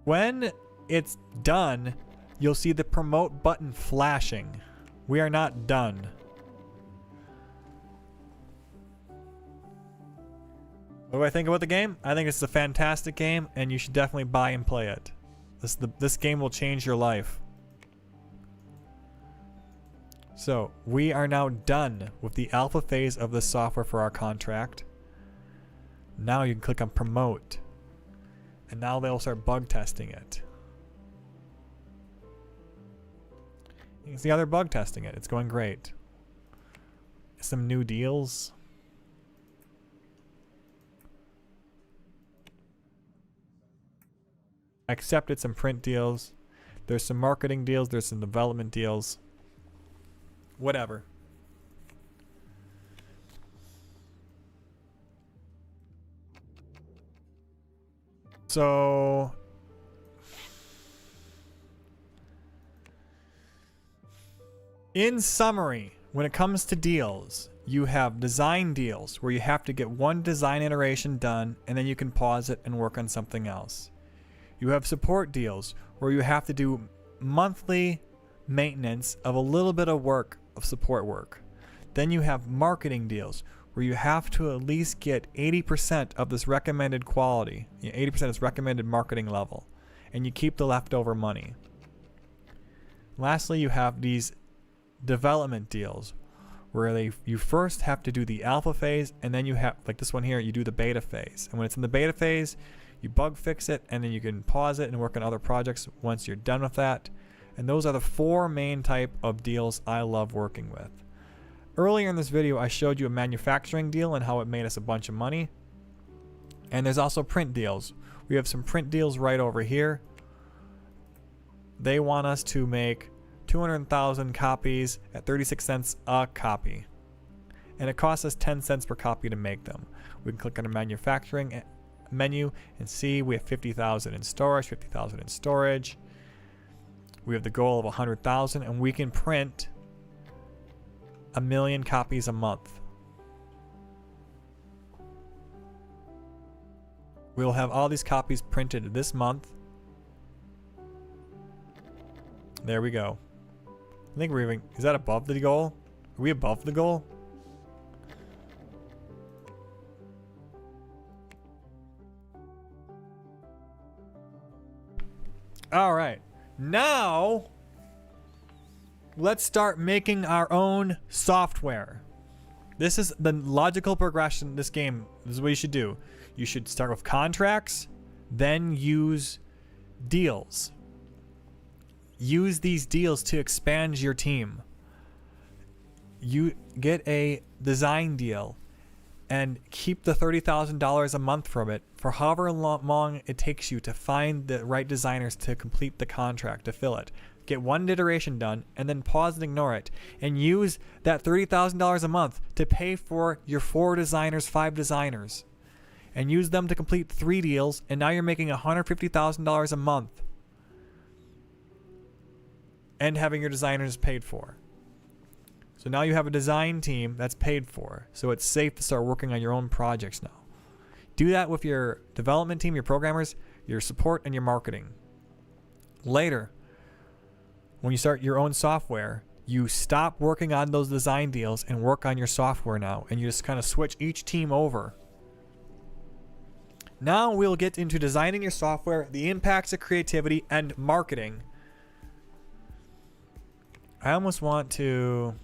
When it's done, you'll see the promote button flashing. We are not done. What do I think about the game? I think it's a fantastic game, and you should definitely buy and play it. This game will change your life. So, we are now done with the alpha phase of the software for our contract. Now you can click on promote. And now they'll start bug testing it. You can see how they're bug testing it. It's going great. Some new deals. Accepted some print deals. There's some marketing deals. There's some development deals. Whatever. So in summary, when it comes to deals, you have design deals where you have to get one design iteration done and then you can pause it and work on something else. You have support deals where you have to do monthly maintenance of a little bit of work, of support work. Then you have marketing deals where you have to at least get 80% of this recommended quality, 80% is recommended marketing level, and you keep the leftover money. Lastly, you have these development deals where you first have to do the alpha phase, and then you have, like this one here, you do the beta phase. And when it's in the beta phase, you bug fix it, and then you can pause it and work on other projects once you're done with that. And those are the 4 main type of deals I love working with. Earlier in this video, I showed you a manufacturing deal and how it made us a bunch of money. And there's also print deals. We have some print deals right over here. They want us to make 200,000 copies at 36 cents a copy. And it costs us 10 cents per copy to make them. We can click on the manufacturing menu and see we have 50,000 in storage, 50,000 in storage. We have the goal of 100,000, and we can print 1 million copies a month. We'll have all these copies printed this month. There we go. I think we're even, is that above the goal? Are we above the goal? All right. Now, let's start making our own software. This is the logical progression. This game, this is what you should do. You should start with contracts, then use deals. Use these deals to expand your team. You get a design deal and keep the $30,000 a month from it for however long it takes you to find the right designers to complete the contract, to fill it. Get one iteration done and then pause and ignore it, and use that $30,000 a month to pay for your 4 designers, 5 designers, and use them to complete 3 deals, and now you're making $150,000 a month and having your designers paid for. So now you have a design team that's paid for, so it's safe to start working on your own projects now. Do that with your development team, your programmers, your support, and your marketing. Later, when you start your own software, you stop working on those design deals and work on your software now, and you just kind of switch each team over. Now we'll get into designing your software, the impacts of creativity, and marketing. I almost want to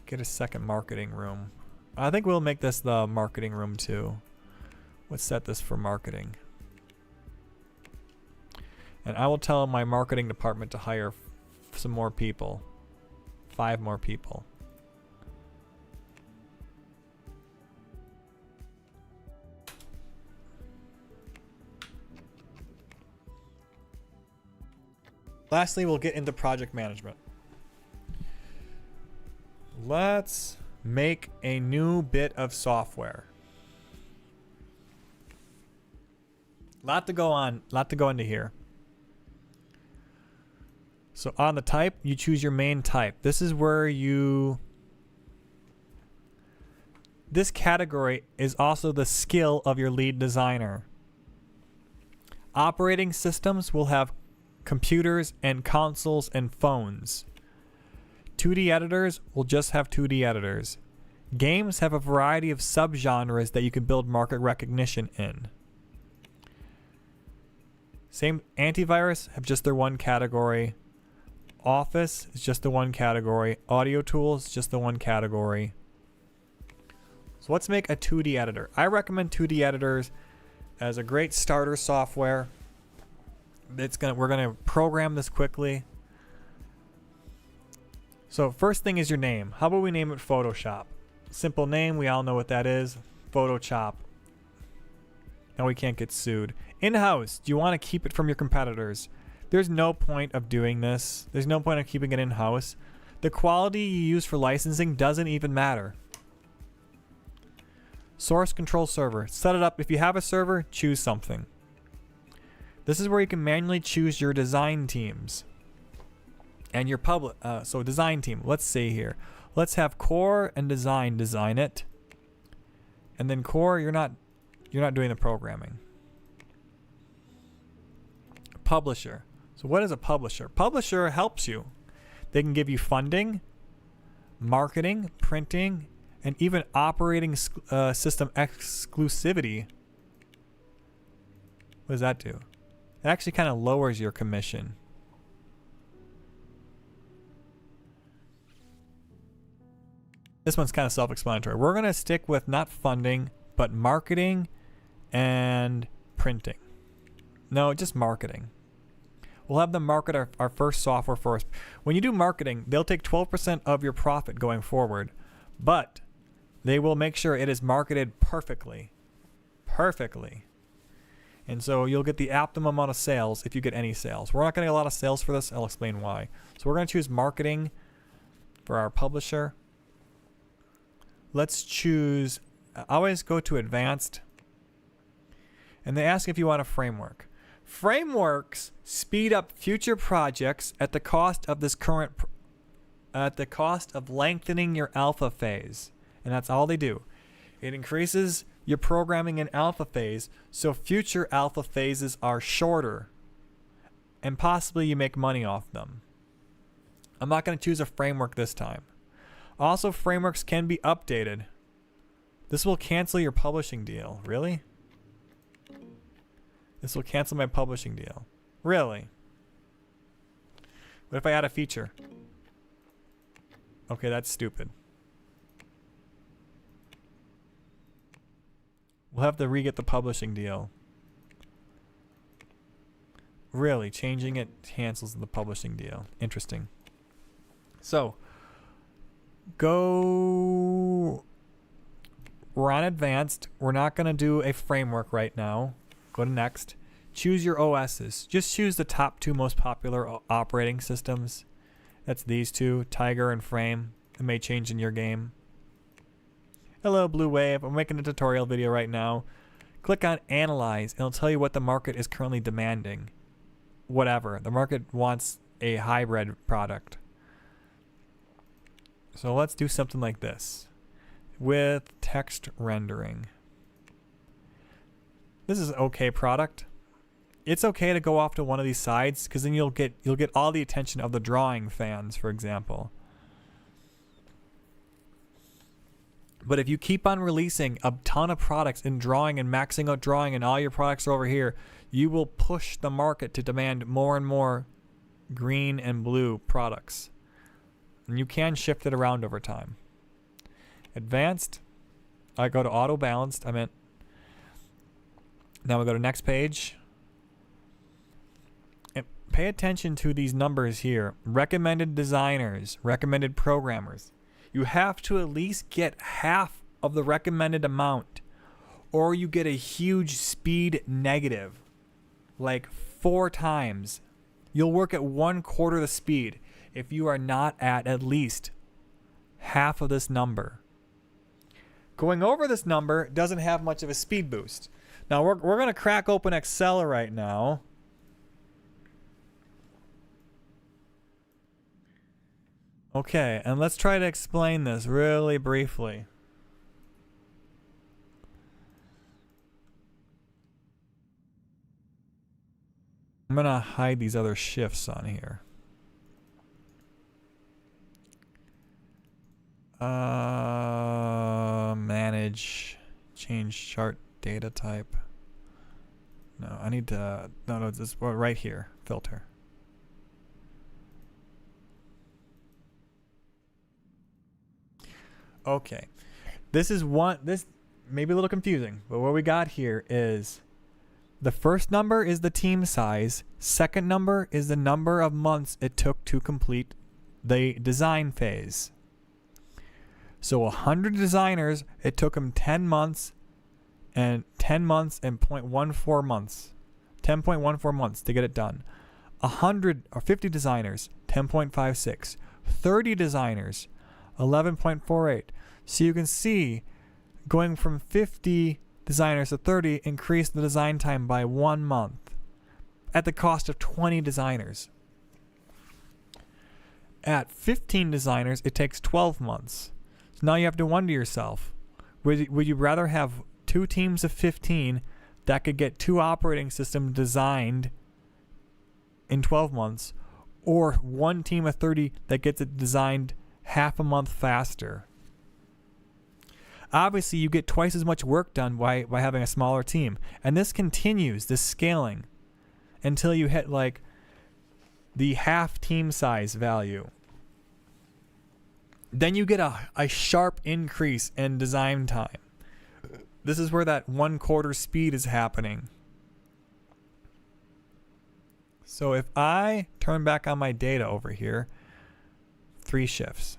get a second marketing room. I think we'll make this the marketing room too. Let's set this for marketing. And I will tell my marketing department to hire some more people. 5 more people. Lastly, we'll get into project management. Let's make a new bit of software. Lot to go into here. So on the type, you choose your main type. This is where this category is also the skill of your lead designer. Operating systems will have computers and consoles and phones. 2D editors will just have 2D editors. Games have a variety of subgenres that you can build market recognition in. Same antivirus have just their one category. Office is just the one category. Audio tools, just the one category. So let's make a 2D editor. I recommend 2D editors as a great starter software. We're gonna program this quickly. So first thing is your name. How about we name it Photoshop? Simple name, we all know what that is. Photoshop. Now we can't get sued. In-house, do you want to keep it from your competitors? There's no point of doing this. There's no point of keeping it in-house. The quality you use for licensing doesn't even matter. Source control server. Set it up. If you have a server, choose something. This is where you can manually choose your design teams. And your so design team. Let's see here. Let's have core and design it. And then core, you're not doing the programming. Publisher. So what is a publisher? Publisher helps you. They can give you funding, marketing, printing, and even operating system exclusivity. What does that do? It actually kind of lowers your commission. This one's kind of self-explanatory. We're going to stick with not funding, but marketing and printing. No, just marketing. We'll have them market our first software first. When you do marketing, they'll take 12% of your profit going forward, but they will make sure it is marketed perfectly. Perfectly. And so you'll get the optimum amount of sales if you get any sales. We're not getting a lot of sales for this. I'll explain why. So we're going to choose marketing for our publisher. Let's choose, always go to advanced. And they ask if you want a framework. Frameworks speed up future projects at the cost of lengthening your alpha phase. And that's all they do. It increases your programming in alpha phase, so future alpha phases are shorter. And possibly you make money off them. I'm not going to choose a framework this time. Also, frameworks can be updated. This will cancel your publishing deal. Really? This will cancel my publishing deal. Really? What if I add a feature? Okay, that's stupid. We'll have to re-get the publishing deal. Really, changing it cancels the publishing deal. Interesting. So, we're on advanced. We're not going to do a framework right now. Go to next. Choose your OSs. Just choose the top 2 most popular operating systems. That's these 2, Tiger and Frame. It may change in your game. Hello, Blue Wave. I'm making a tutorial video right now. Click on Analyze, and it'll tell you what the market is currently demanding. Whatever. The market wants a hybrid product. So let's do something like this with text rendering. This is an okay product. It's okay to go off to one of these sides because then you'll get all the attention of the drawing fans, for example. But if you keep on releasing a ton of products in drawing and maxing out drawing and all your products are over here, you will push the market to demand more and more green and blue products. And you can shift it around over time. Advanced, I go to auto balanced. Now we go to next page. And pay attention to these numbers here. Recommended designers, recommended programmers. You have to at least get half of the recommended amount, or you get a huge speed negative, like 4 times. You'll work at 1/4 the speed if you are not at least half of this number. Going over this number doesn't have much of a speed boost. Now we're going to crack open Excel right now. Okay, and let's try to explain this really briefly. I'm going to hide these other shifts on here. Manage, change chart data type. No, I need to, no, this right here, filter. Okay, this may be a little confusing, but what we got here is the first number is the team size. Second number is the number of months it took to complete the design phase. So 100 designers, it took them 10 months and 0.14 months. 10.14 months to get it done. 100 or 50 designers, 10.56. 30 designers, 11.48. So you can see going from 50 designers to 30 increased the design time by 1 month at the cost of 20 designers. At 15 designers, it takes 12 months. So now you have to wonder yourself, would you rather have 2 teams of 15 that could get 2 operating systems designed in 12 months, or 1 team of 30 that gets it designed half a month faster? Obviously, you get twice as much work done by having a smaller team. And this continues, this scaling, until you hit like the half team size value. Then you get a sharp increase in design time. This is where that 1/4 speed is happening. So if I turn back on my data over here, 3 shifts.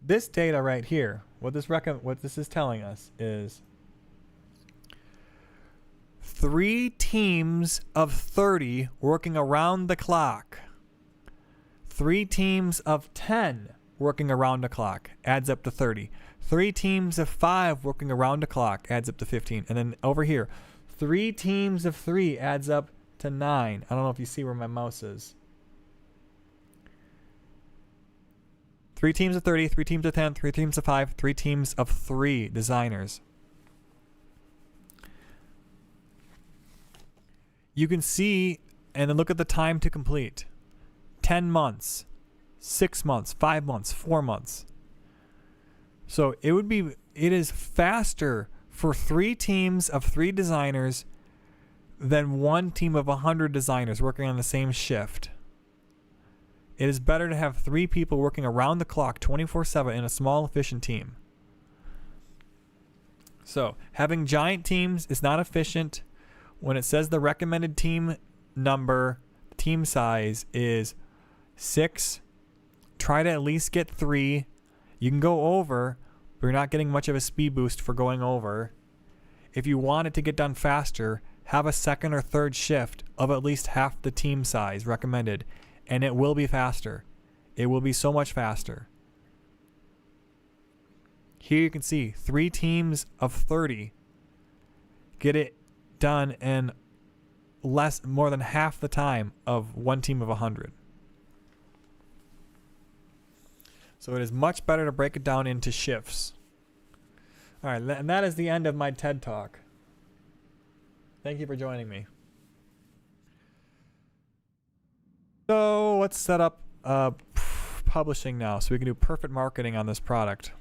This data right here, what this is telling us is 3 teams of 30 working around the clock. 3 teams of 10 working around the clock adds up to 30. 3 teams of 5 working around the clock adds up to 15. And then over here, 3 teams of 3 adds up to 9. I don't know if you see where my mouse is. 3 teams of 30, 3 teams of 10, 3 teams of 5, 3 teams of 3 designers. You can see, and then look at the time to complete. 10 months, 6 months, 5 months, 4 months. So it is faster for 3 teams of 3 designers than 1 team of 100 designers working on the same shift. It is better to have 3 people working around the clock 24/7 in a small, efficient team. So having giant teams is not efficient. When it says the recommended team number, team size is 6, try to at least get 3. You can go over, but you're not getting much of a speed boost for going over. If you want it to get done faster, have a second or third shift of at least half the team size recommended, and it will be faster. It will be so much faster. Here you can see 3 teams of 30 get it done in more than half the time of 1 team of 100. So it is much better to break it down into shifts. All right, and that is the end of my TED Talk. Thank you for joining me. So let's set up a publishing now so we can do perfect marketing on this product.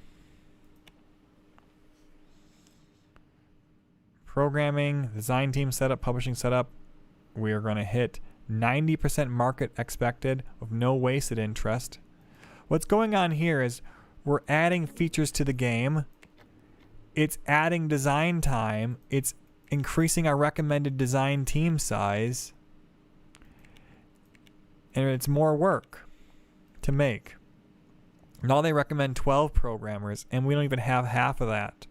Programming, design team setup, publishing setup. We are going to hit 90% market expected with no wasted interest. What's going on here is we're adding features to the game. It's adding design time. It's increasing our recommended design team size. And it's more work to make. Now they recommend 12 programmers, and we don't even have half of that.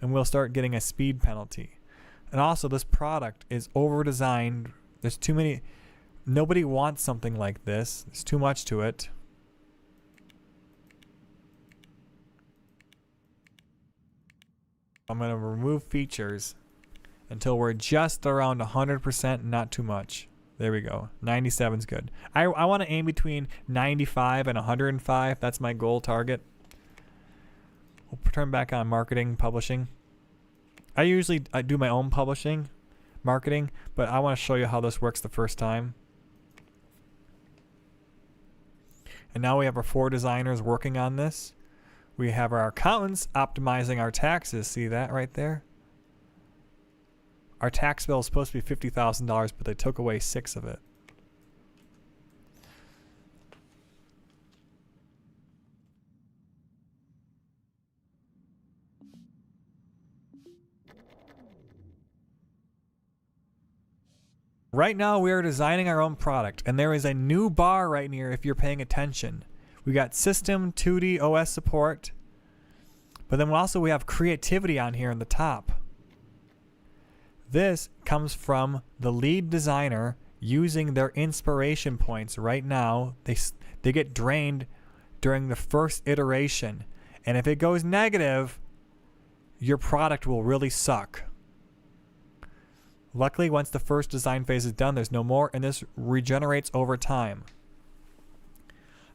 And we'll start getting a speed penalty. And also, this product is over-designed. There's too many. Nobody wants something like this. There's too much to it. I'm going to remove features until we're just around 100%, not too much. There we go. 97 is good. I want to aim between 95 and 105. That's my goal target. We'll turn back on marketing, publishing. I do my own publishing, marketing, but I want to show you how this works the first time. And now we have our 4 designers working on this. We have our accountants optimizing our taxes. See that right there? Our tax bill is supposed to be $50,000, but they took away 6 of it. Right now we are designing our own product, and there is a new bar right here if you're paying attention. We got system, 2D, OS support, but then also we have creativity on here in the top. This comes from the lead designer using their inspiration points right now. They get drained during the first iteration, and if it goes negative, your product will really suck. Luckily, once the first design phase is done, there's no more, and this regenerates over time.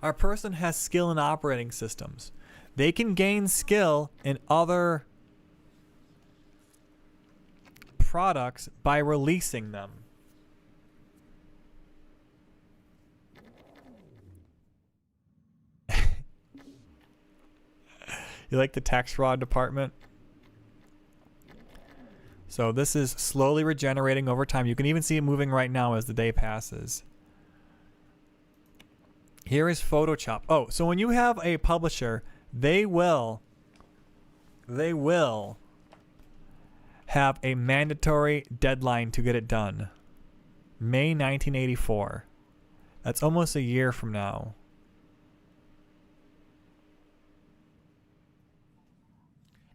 Our person has skill in operating systems. They can gain skill in other products by releasing them. You like the tax fraud department? So this is slowly regenerating over time. You can even see it moving right now as the day passes. Here is Photoshop. Oh, so when you have a publisher, they will have a mandatory deadline to get it done. May 1984. That's almost a year from now.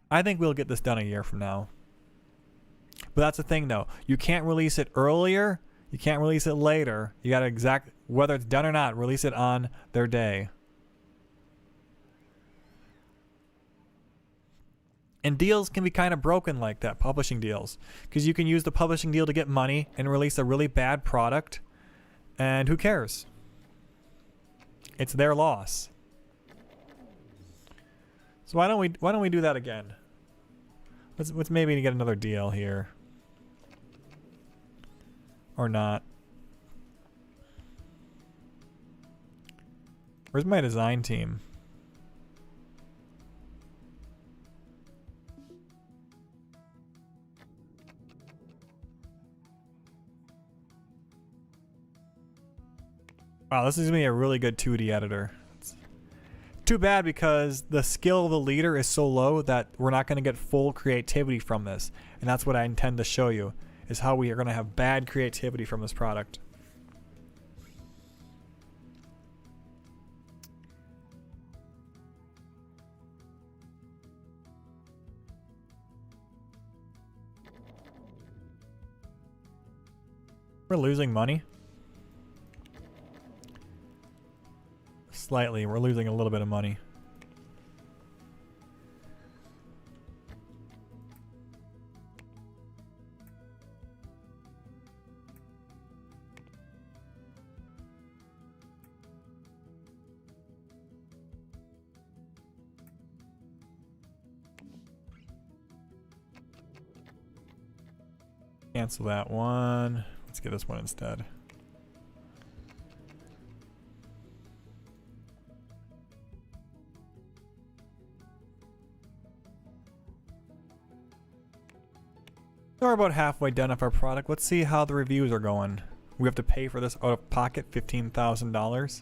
I think we'll get this done a year from now. But that's the thing, though. You can't release it earlier. You can't release it later. You got to whether it's done or not, release it on their day. And deals can be kind of broken like that, publishing deals. Because you can use the publishing deal to get money and release a really bad product. And who cares? It's their loss. So why don't we do that again? Let's maybe get another deal here. Or not. Where's my design team? Wow, this is going to be a really good 2D editor. It's too bad because the skill of the leader is so low that we're not going to get full creativity from this. And that's what I intend to show you, is how we are going to have bad creativity from this product. We're losing money. Slightly, we're losing a little bit of money. Cancel that one. Let's get this one instead. We're about halfway done with our product. Let's see how the reviews are going. We have to pay for this out of pocket, $15,000.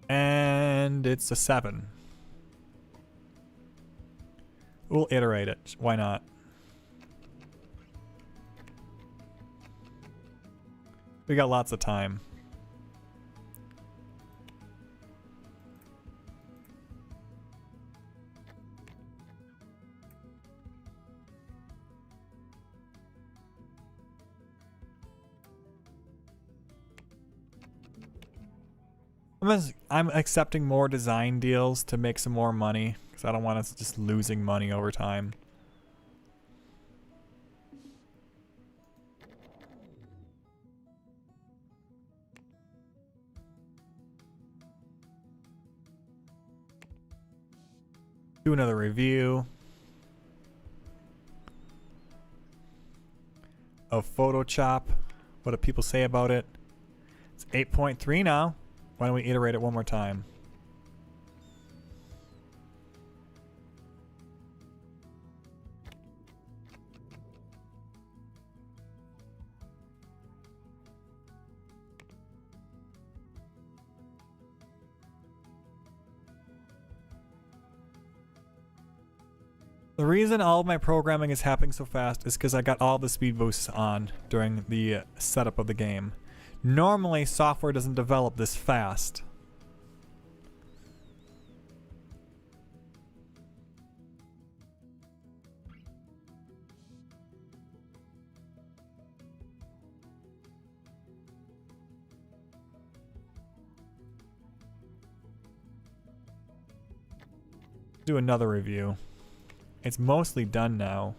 And it's a 7. We'll iterate it. Why not? We got lots of time. I'm accepting more design deals to make some more money because I don't want us just losing money over time. Do another review of Photoshop. What do people say about it? It's 8.3 now. Why don't we iterate it one more time? The reason all of my programming is happening so fast is because I got all the speed boosts on during the setup of the game. Normally, software doesn't develop this fast. Do another review. It's mostly done now.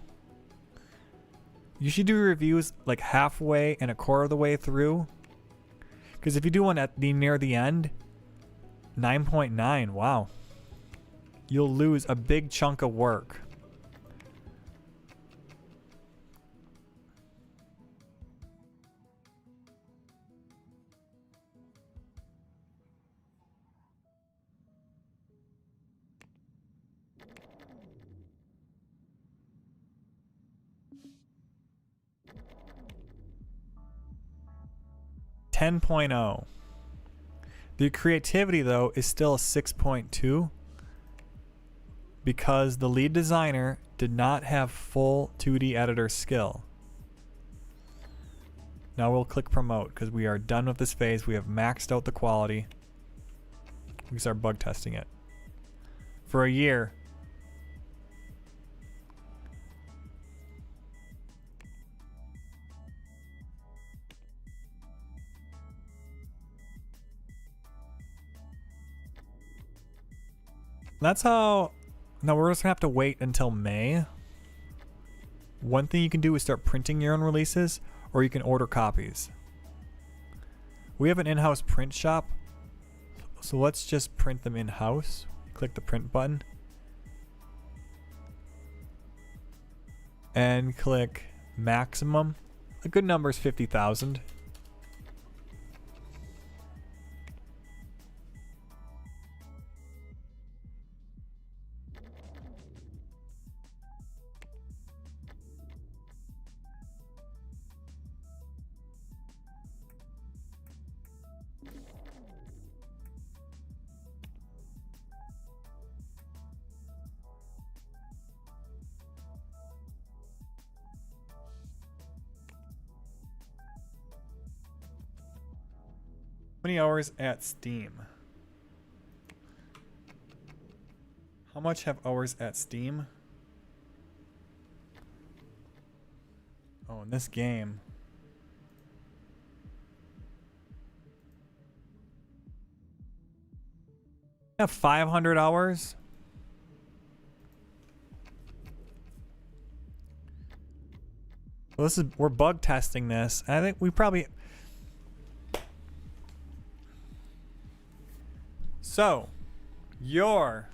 You should do reviews like halfway and a quarter of the way through. Because if you do one at the near the end, 9.9, wow. You'll lose a big chunk of work. .0. The creativity though is still a 6.2 because the lead designer did not have full 2D editor skill. Now we'll click promote because we are done with this phase. We have maxed out the quality. We can start bug testing it for a year. That's how. Now we're just gonna have to wait until May. One thing you can do is start printing your own releases, or you can order copies. We have an in-house print shop, so let's just print them in-house. Click the print button and click maximum. A good number is 50,000. How many hours at Steam? How much have hours at Steam? Oh, in this game. I have 500 hours. Well, we're bug testing this. I think we probably. So, your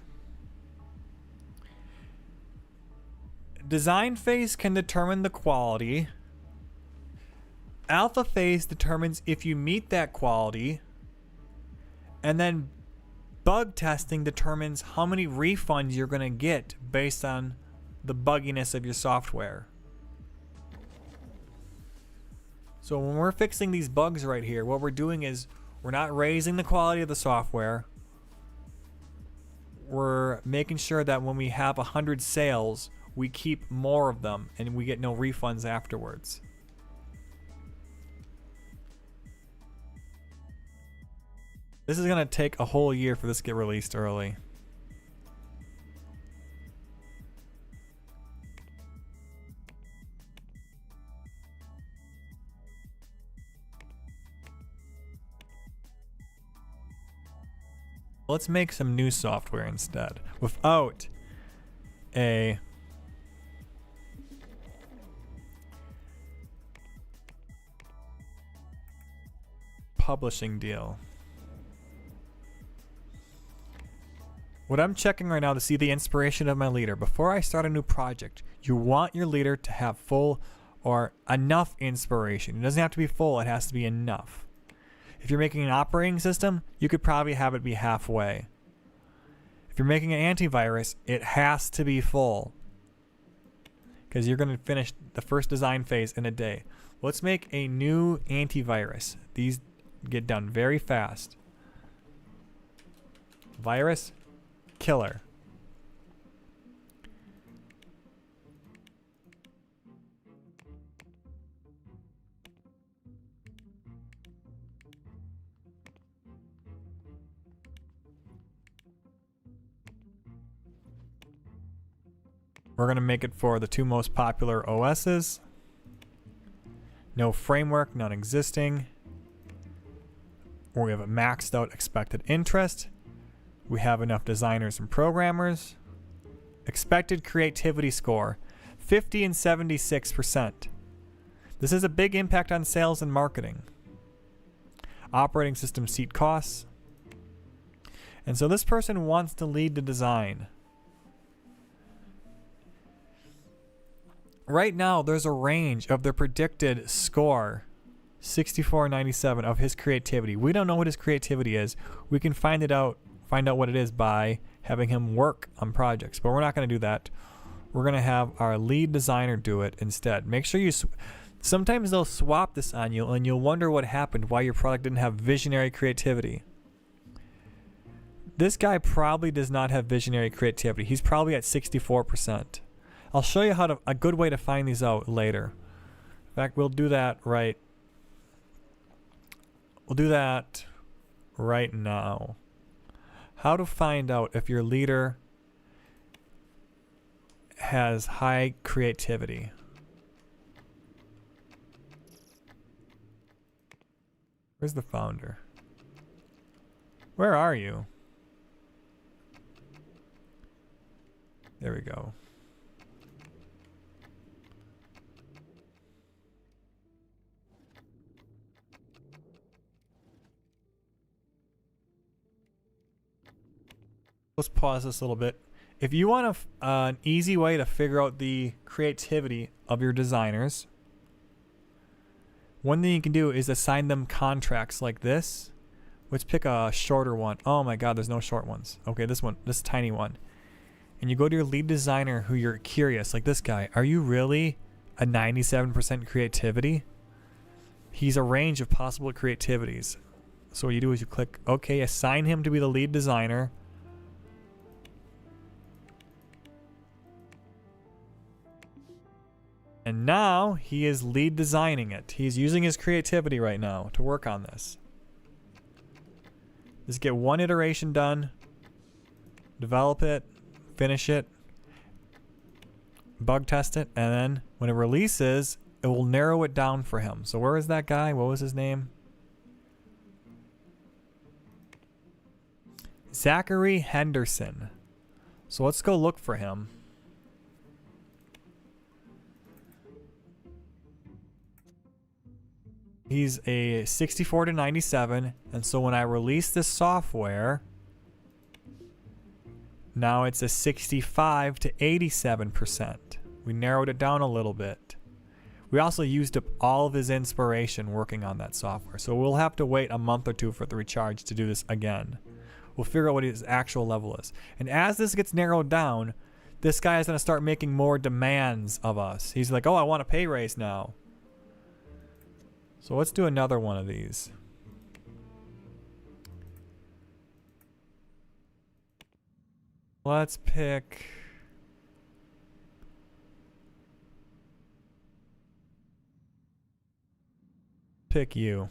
design phase can determine the quality. Alpha phase determines if you meet that quality. And then Bug testing determines how many refunds you're going to get based on the bugginess of your software. So when we're fixing these bugs right here, what we're doing is we're not raising the quality of the software. We're making sure that when we have 100 sales, we keep more of them and we get no refunds afterwards. This is going to take a whole year for this to get released early. Let's make some new software instead without a publishing deal. What I'm checking right now to see the inspiration of my leader. Before I start a new project, you want your leader to have full or enough inspiration. It doesn't have to be full, it has to be enough. If you're making an operating system, you could probably have it be halfway. If you're making an antivirus, it has to be full, because you're going to finish the first design phase in a day. Let's make a new antivirus. These get done very fast. Virus killer. We're going to make it for the two most popular OSs. No framework, non-existing. We have a maxed out expected interest. We have enough designers and programmers. Expected creativity score, 50 and 76%. This is a big impact on sales and marketing. Operating system seat costs. And so this person wants to lead the design. Right now, there's a range of the predicted score, 64.97 of his creativity. We don't know what his creativity is. We can find out what it is by having him work on projects, but we're not going to do that. We're going to have our lead designer do it instead. Make sure you sometimes they'll swap this on you and you'll wonder what happened, why your product didn't have visionary creativity. This guy probably does not have visionary creativity. He's probably at 64%. I'll show you a good way to find these out later. In fact, we'll do that right now. How to find out if your leader has high creativity. Where's the founder? Where are you? There we go. Let's pause this a little bit. If you want an easy way to figure out the creativity of your designers, one thing you can do is assign them contracts like this. Let's pick a shorter one. Oh my God, there's no short ones. Okay, this tiny one. And you go to your lead designer who you're curious, like this guy. Are you really a 97% creativity? He's a range of possible creativities. So what you do is you click OK, assign him to be the lead designer. And now he is lead designing it. He's using his creativity right now to work on this. Just get one iteration done, develop it, finish it, bug test it, and then when it releases, it will narrow it down for him. So where is that guy? What was his name? Zachary Henderson. So let's go look for him. He's a 64 to 97, and so when I release this software, now it's a 65 to 87%. We narrowed it down a little bit. We also used up all of his inspiration working on that software, so we'll have to wait a month or two for the recharge to do this again. we'll figure out what his actual level is. And as this gets narrowed down, this guy is going to start making more demands of us. He's like, oh, I want a pay raise now. So let's do another one of these. Let's pick... pick you.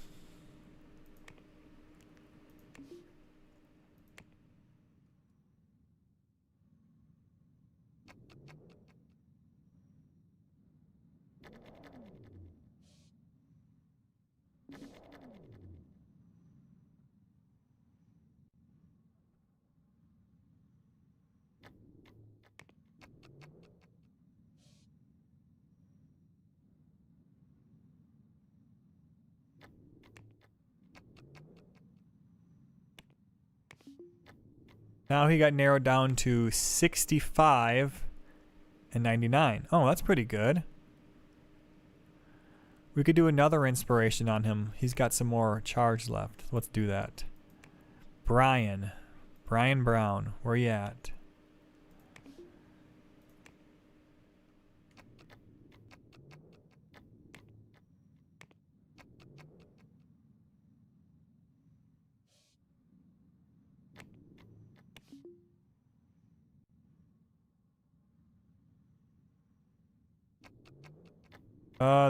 Now he got narrowed down to 65 and 99. Oh, that's pretty good. We could do another inspiration on him. He's got some more charge left. Let's do that. Brian Brown, where you at?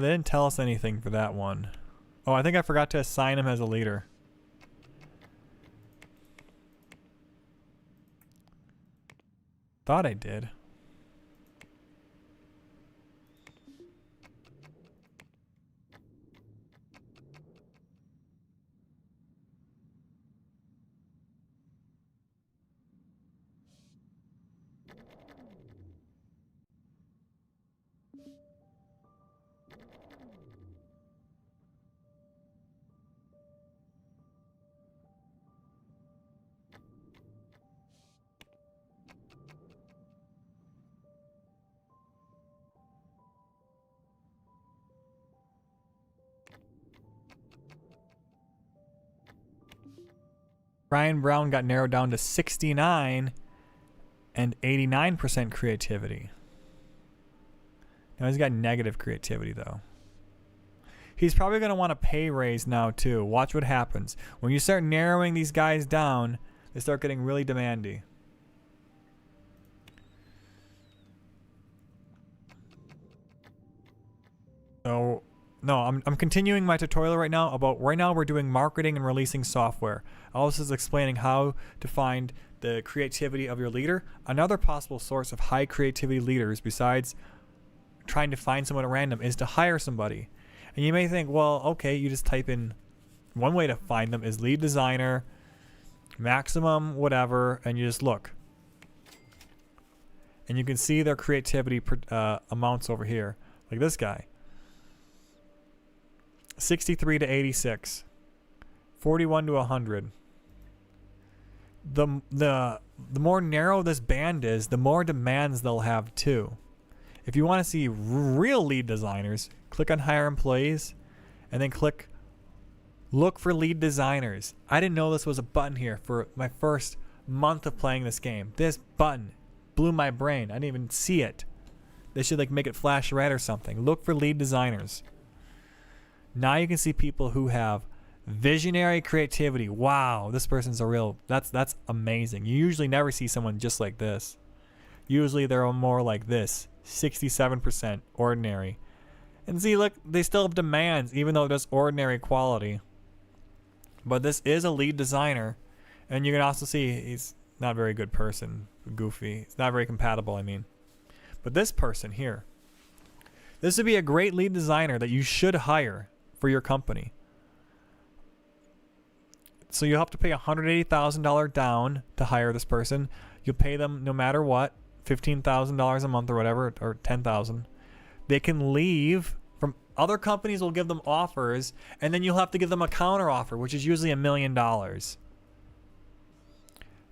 They didn't tell us anything for that one. Oh, I think I forgot to assign him as a leader. Thought I did. Brian Brown got narrowed down to 69 and 89% creativity. Now he's got negative creativity though. He's probably going to want a pay raise now too. Watch what happens. When you start narrowing these guys down, they start getting really demandy. So, no, I'm continuing my tutorial right now about, right now we're doing marketing and releasing software. I also is explaining how to find the creativity of your leader. Another possible source of high creativity leaders besides trying to find someone at random is to hire somebody. And you may think, well, okay, you just type in, one way to find them is lead designer, maximum, whatever, and you just look. And you can see their creativity amounts over here. Like this guy. 63 to 86. 41 to 100. The more narrow this band is, the more demands they'll have too. If you want to see real lead designers, click on hire employees and then click look for lead designers. I didn't know this was a button here for my first month of playing this game. This button blew my brain. I didn't even see it. They should like make it flash red or something. Look for lead designers. Now you can see people who have visionary creativity. Wow, this person's a real, that's amazing. You usually never see someone just like this. Usually they're more like this, 67% ordinary. And see, look, they still have demands even though there's ordinary quality. But this is a lead designer. And you can also see he's not a very good person, goofy. It's not very compatible, I mean. But this person here, this would be a great lead designer that you should hire for your company. So you'll have to pay $180,000 down to hire this person. You'll pay them no matter what, $15,000 a month or whatever, or $10,000. They can leave. From other companies will give them offers, and then you'll have to give them a counter offer, which is usually $1 million.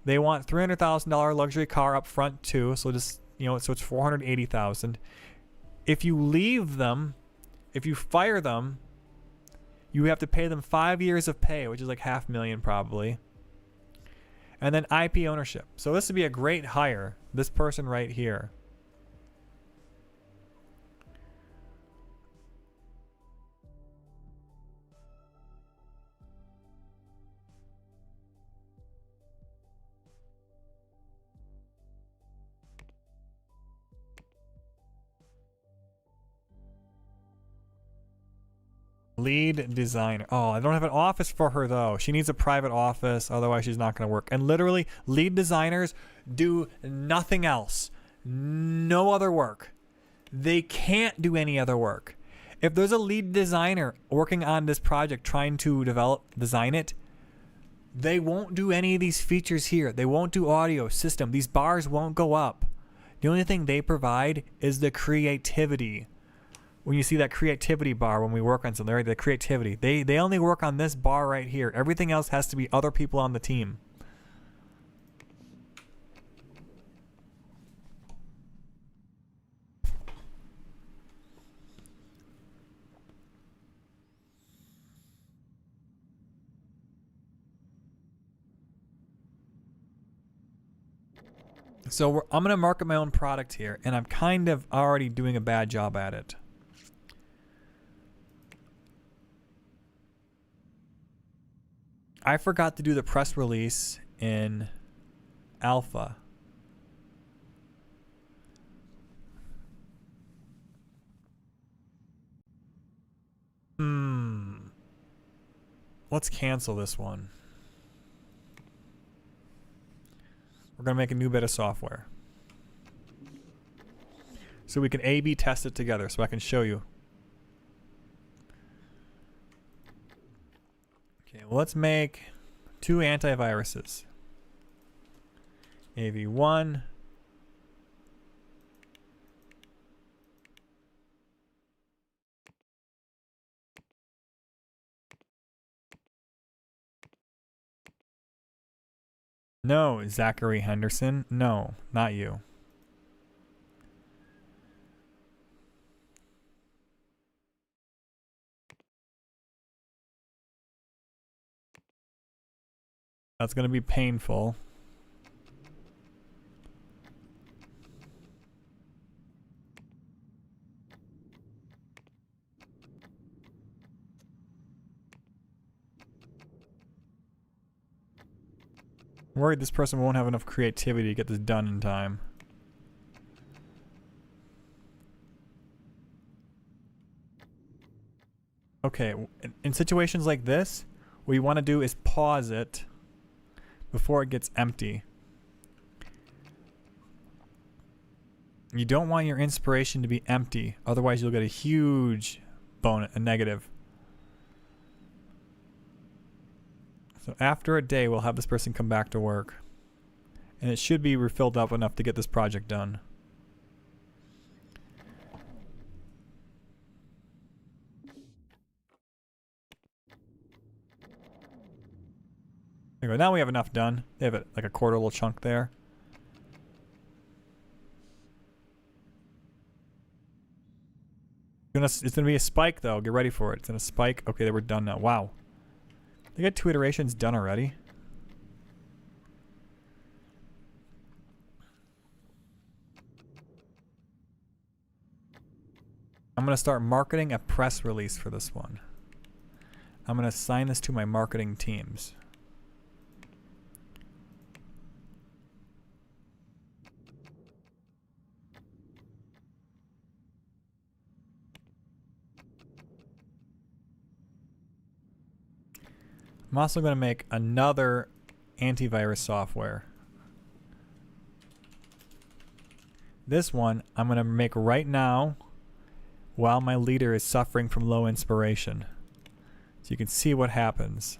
They want $300,000 luxury car up front too, so just so it's $480,000. If you leave them, if you fire them, you have to pay them 5 years of pay, which is like $500,000 probably. And then IP ownership. So this would be a great hire. This person right here. Lead designer. Oh, I don't have an office for her though. She needs a private office, otherwise she's not going to work. And literally, lead designers do nothing else. No other work. They can't do any other work. If there's a lead designer working on this project trying to design it, they won't do any of these features here. They won't do audio, system. These bars won't go up. The only thing they provide is the creativity. When you see that creativity bar when we work on something, right? The creativity. They only work on this bar right here. Everything else has to be other people on the team. So I'm going to market my own product here, and I'm kind of already doing a bad job at it. I forgot to do the press release in alpha. Let's cancel this one. We're going to make a new bit of software. So we can A/B test it together so I can show you. Okay, well, let's make 2 antiviruses. AV1. No, Zachary Henderson. No, not you. That's going to be painful. I'm worried this person won't have enough creativity to get this done in time. Okay, in situations like this, what you want to do is pause it before it gets empty. You don't want your inspiration to be empty, otherwise you'll get a huge bonus, a negative. So after a day, we'll have this person come back to work. And it should be refilled up enough to get this project done. There we go. Now we have enough done. They have like a quarter little chunk there. It's gonna be a spike though. Get ready for it. It's gonna spike. Okay, they were done now. Wow. They got 2 iterations done already. I'm gonna start marketing a press release for this one. I'm gonna assign this to my marketing teams. I'm also going to make another antivirus software. This one I'm going to make right now while my leader is suffering from low inspiration. So you can see what happens.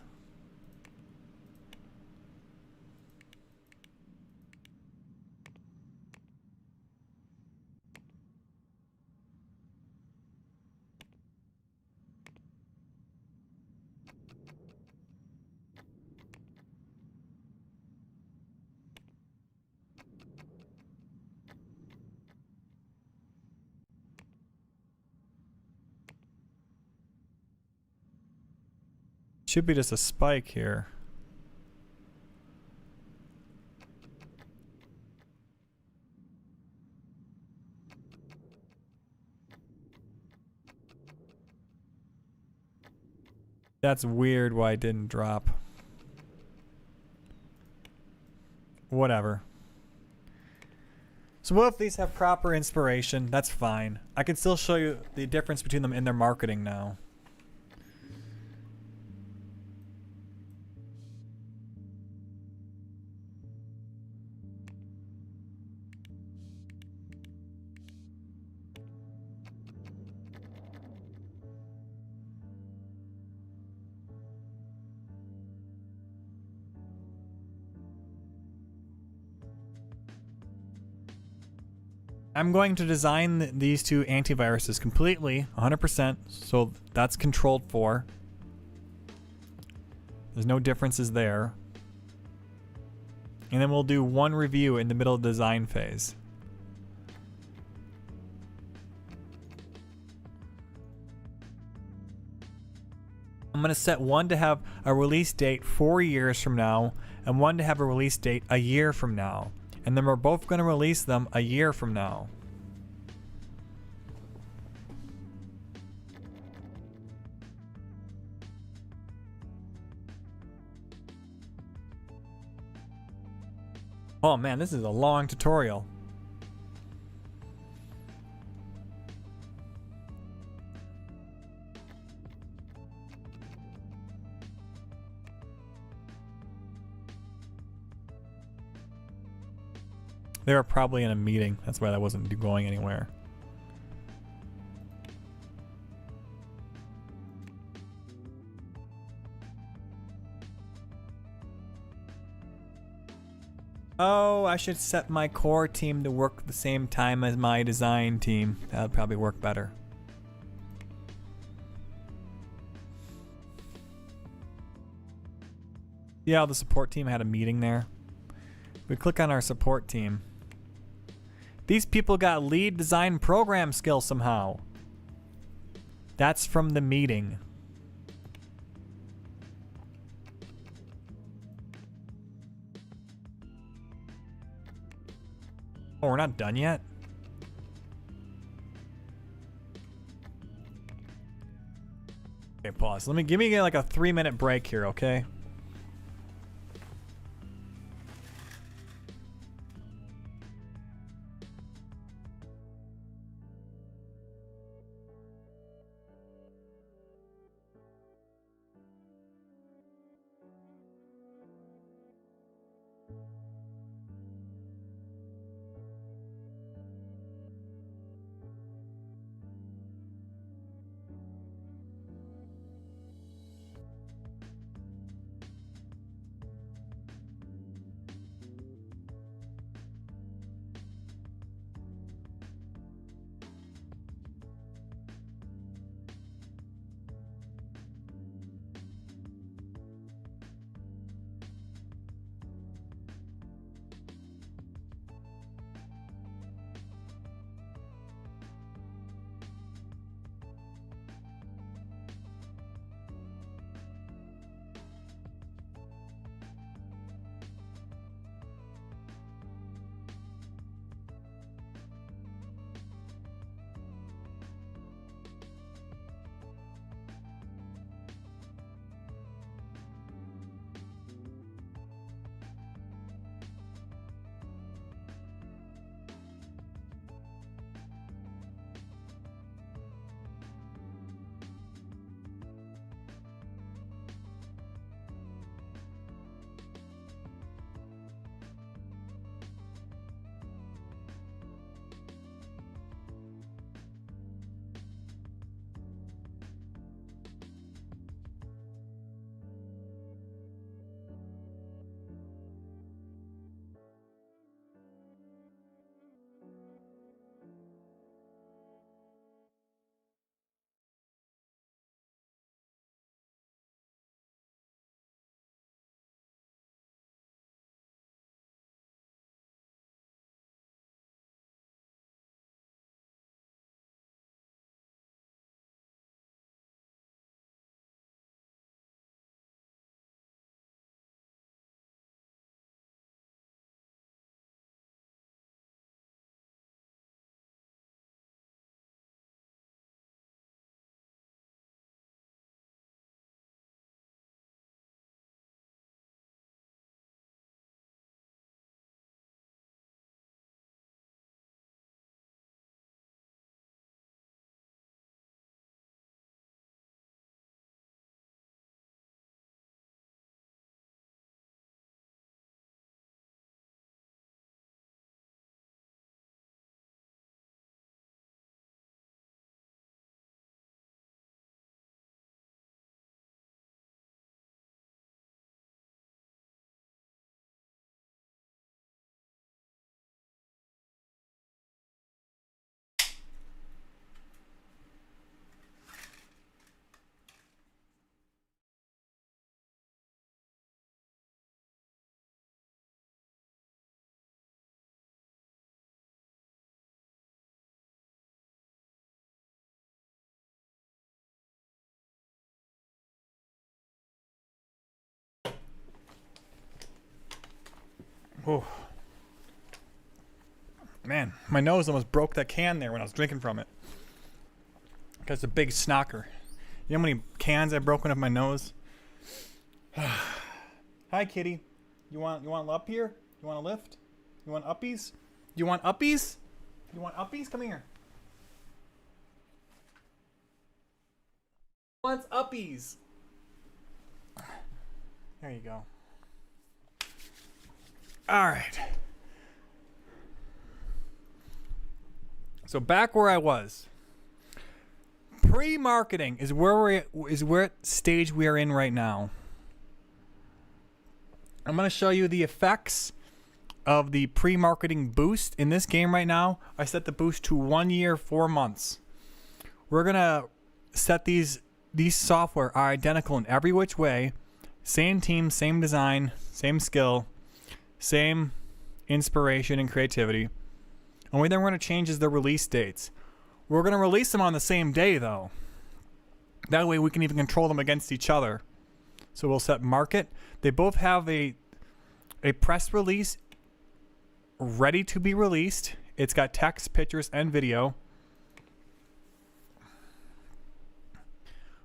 Should be just a spike here. That's weird why it didn't drop. Whatever. So both of these have proper inspiration. That's fine. I can still show you the difference between them in their marketing now. I'm going to design these two antiviruses completely, 100%, so that's controlled for. There's no differences there. And then we'll do one review in the middle of the design phase. I'm going to set one to have a release date 4 years from now, and one to have a release date a year from now. And then we're both going to release them a year from now. Oh man, this is a long tutorial. They were probably in a meeting. That's why that wasn't going anywhere. Oh, I should set my core team to work at the same time as my design team. That would probably work better. Yeah, the support team had a meeting there. We click on our support team. These people got lead design program skill somehow. That's from the meeting. Oh, we're not done yet? Okay, pause. Give me like a 3-minute break here, okay? Oh. Man, my nose almost broke that can there when I was drinking from it. Because it's a big snocker. You know how many cans I've broken up my nose? Hi, kitty. You want up here? You want a lift? You want uppies? You want uppies? You want uppies? Come here. Wants uppies. There you go. All right. So back where I was. Pre-marketing is what stage we are in right now. I'm going to show you the effects of the pre-marketing boost in this game right now. I set the boost to 1 year, 4 months. We're going to set these software are identical in every which way. Same team, same design, same skill, same inspiration and creativity. Only thing we're going to change is the release dates. We're going to release them on the same day, though. That way we can even control them against each other. So we'll set market. They both have a press release ready to be released. It's got text, pictures, and video.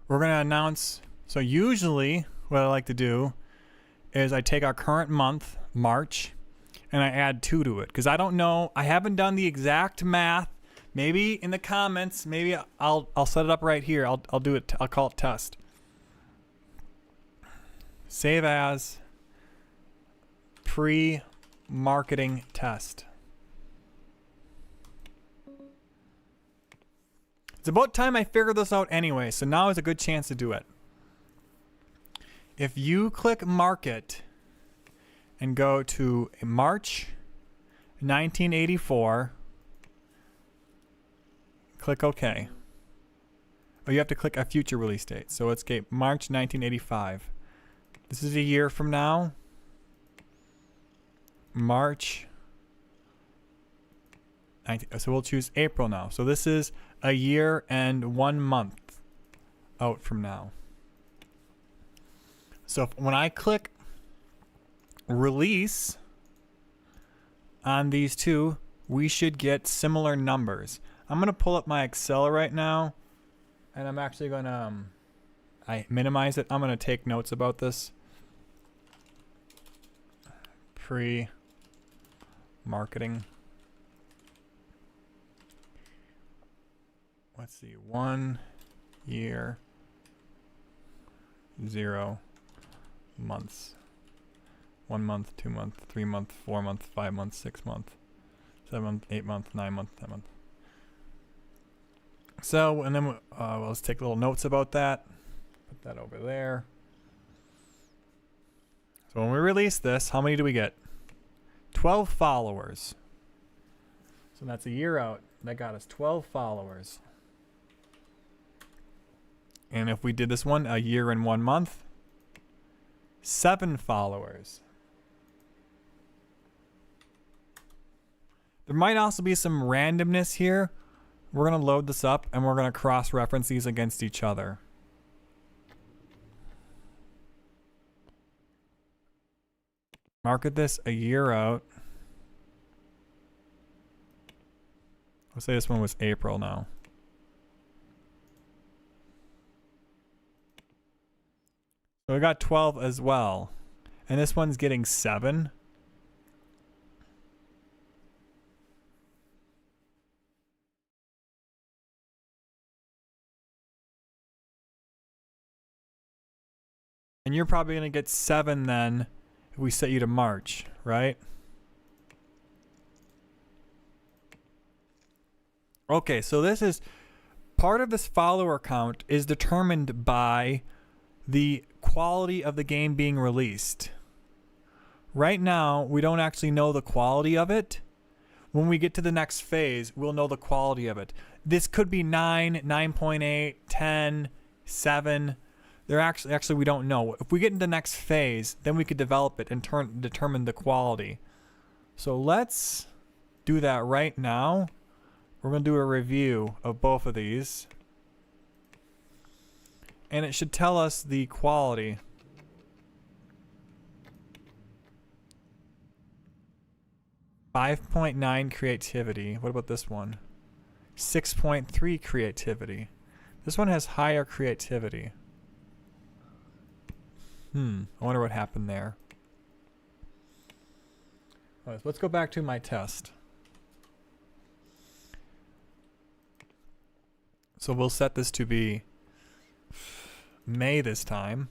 We're going to announce. So usually what I like to do is I take our current month, March, and I add 2 to it. Because I don't know. I haven't done the exact math. Maybe in the comments, maybe I'll set it up right here. I'll do it. I'll call it test. Save as pre-marketing test. It's about time I figured this out anyway, so now is a good chance to do it. If you click market and go to March 1984, click OK. Oh, you have to click a future release date. So let's get March 1985. This is a year from now. March. So we'll choose April now. So this is a year and 1 month out from now. So when I click release on these two, we should get similar numbers. I'm going to pull up my Excel right now, and I'm actually going to I minimize it. I'm going to take notes about this. Pre-marketing. Let's see. 1 year, 0 months. 1 month, 2 month, 3 month, 4 month, 5 month, 6 month, 7 month, 8 month, 9 month, 10 month. So, and then let's take little notes about that. Put that over there. So when we release this, how many do we get? 12 followers. So that's a year out. That got us 12 followers. And if we did this one a year and 1 month, 7 followers. There might also be some randomness here. We're going to load this up and we're going to cross-reference these against each other. Market this a year out. Let's say this one was April now. So we got 12 as well. And this one's getting 7. And you're probably going to get 7 then if we set you to March, right? Okay, so this is part of this follower count is determined by the quality of the game being released. Right now, we don't actually know the quality of it. When we get to the next phase, we'll know the quality of it. This could be 9, 9.8, 10, 7. They're actually we don't know. If we get into the next phase, then we could develop it and determine the quality. So let's do that right now. We're going to do a review of both of these. And it should tell us the quality. 5.9 creativity. What about this one? 6.3 creativity. This one has higher creativity. I wonder what happened there. All right, let's go back to my test. So we'll set this to be May this time.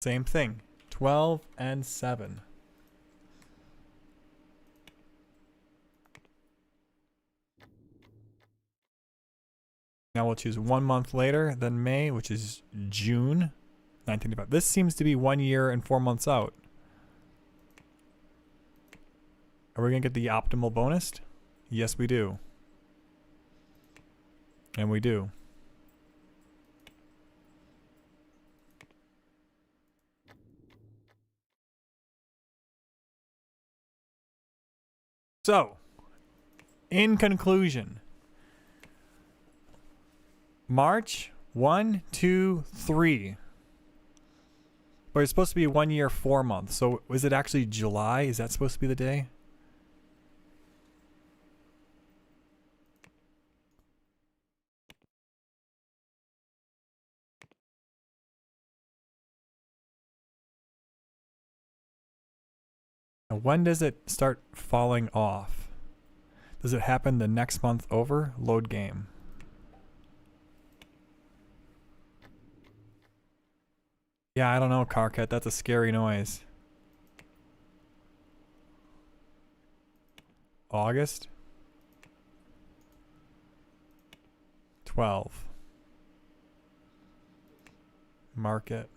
Same thing. 12 and 7. Now we'll choose 1 month later than May, which is June 1995. This seems to be 1 year and 4 months out. Are we going to get the optimal bonus? Yes, we do. And we do. So, in conclusion, March 1, 2, 3. But it's supposed to be 1 year, 4 months. So is it actually July? Is that supposed to be the day? Now, when does it start falling off? Does it happen the next month over? Load game. Yeah, I don't know, Carcat. That's a scary noise. August 12. Market.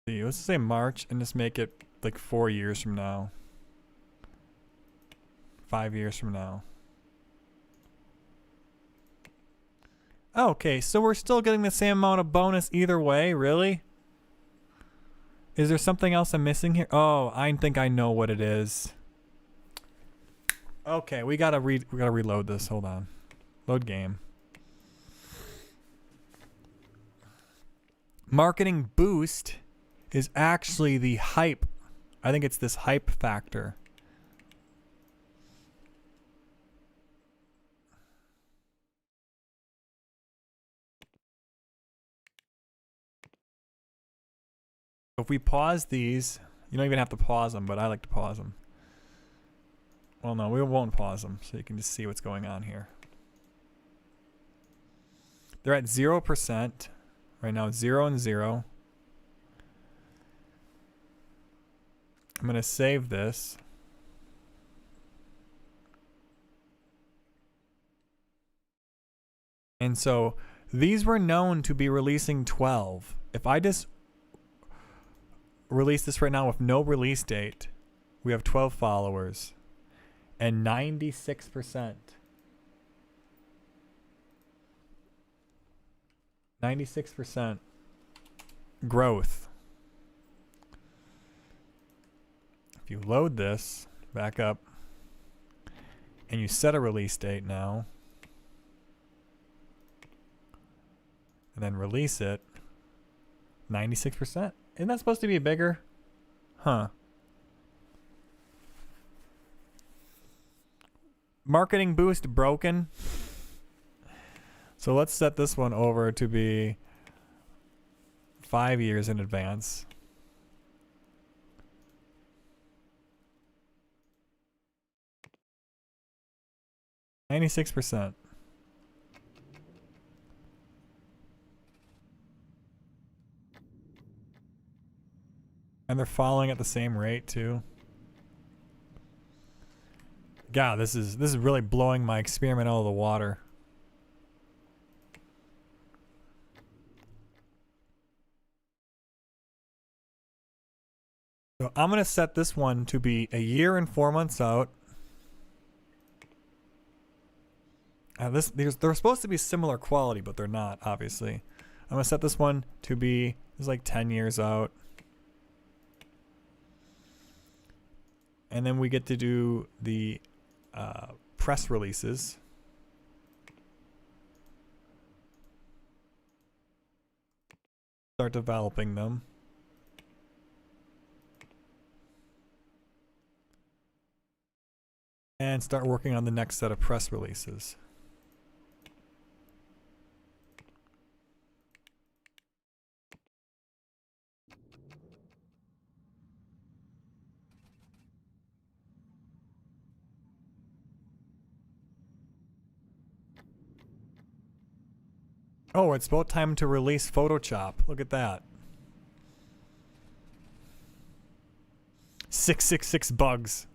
Let's say March and just make it like 4 years from now. 5 years from now. Okay, so we're still getting the same amount of bonus either way, really? Is there something else I'm missing here? Oh, I think I know what it is. Okay, we gotta reload this. Hold on. Load game. Marketing boost is actually the hype. I think it's this hype factor. If we pause these, you don't even have to pause them, but I like to pause them. Well, no, we won't pause them, so you can just see what's going on here. They're at 0%. Right now, 0 and 0. I'm going to save this. And so these were known to be releasing 12. If I just release this right now with no release date, we have 12 followers and 96%. 96% growth. If you load this back up and you set a release date now and then release it, 96%. Isn't that supposed to be bigger? Huh. Marketing boost broken. So let's set this one over to be 5 years in advance. %. And they're falling at the same rate too. God, this is really blowing my experiment out of the water. So I'm going to set this one to be 1 year and 4 months out. They're supposed to be similar quality, but they're not, obviously. I'm gonna set this one to be, it's like 10 years out. And then we get to do the press releases. Start developing them. And start working on the next set of press releases. Oh, it's about time to release Photoshop. Look at that. 666 bugs.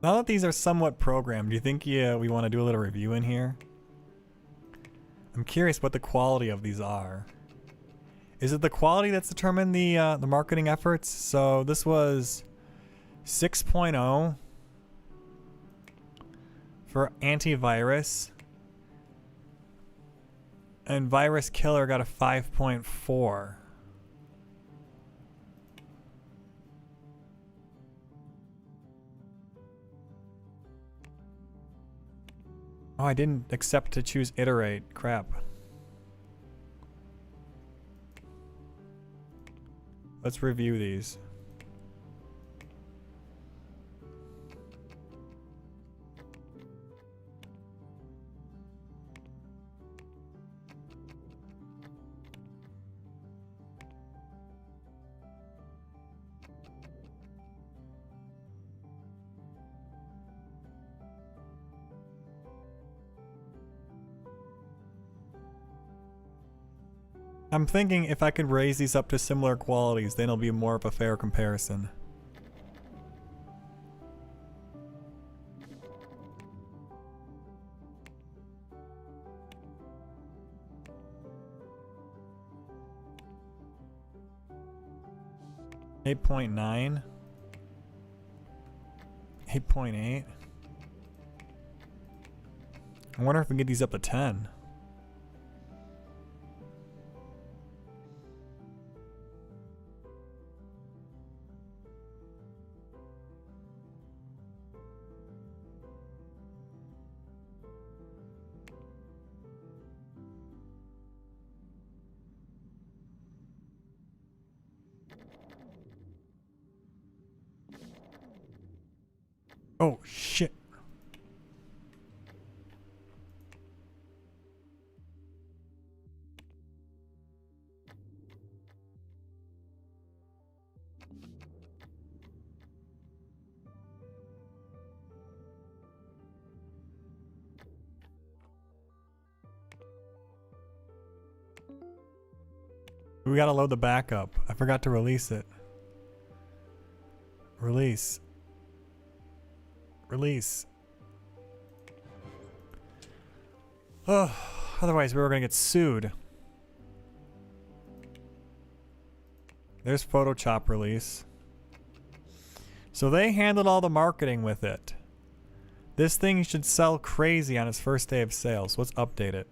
Now that these are somewhat programmed, do you think we want to do a little review in here? I'm curious what the quality of these are. Is it the quality that's determined the marketing efforts? So this was 6.0 for antivirus, and Virus Killer got a 5.4. Oh, I didn't accept to choose iterate. Crap. Let's review these. I'm thinking if I could raise these up to similar qualities, then it'll be more of a fair comparison. Eight 8.9. 8.8. I wonder if we can get these up to 10. Oh, shit. We gotta load the backup. I forgot to release it. Release. Release. Oh, otherwise we were gonna get sued. There's Photoshop release. So they handled all the marketing with it. This thing should sell crazy on its first day of sales. Let's update it.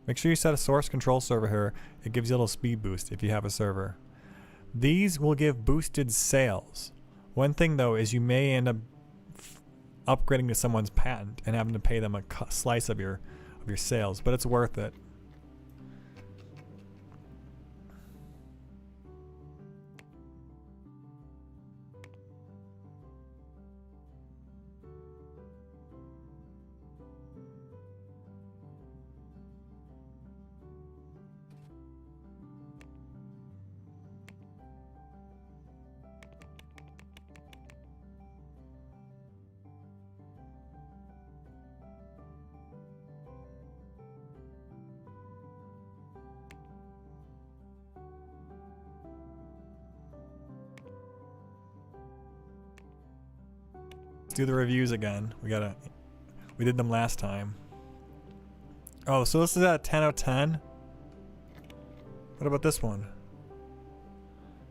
Make sure you set a source control server here. It gives you a little speed boost if you have a server. These will give boosted sales. One thing though is you may end up upgrading to someone's patent and having to pay them a slice of your sales, but it's worth it. do the reviews again. We did them last time. Oh, so this is at 10 out of 10? What about this one?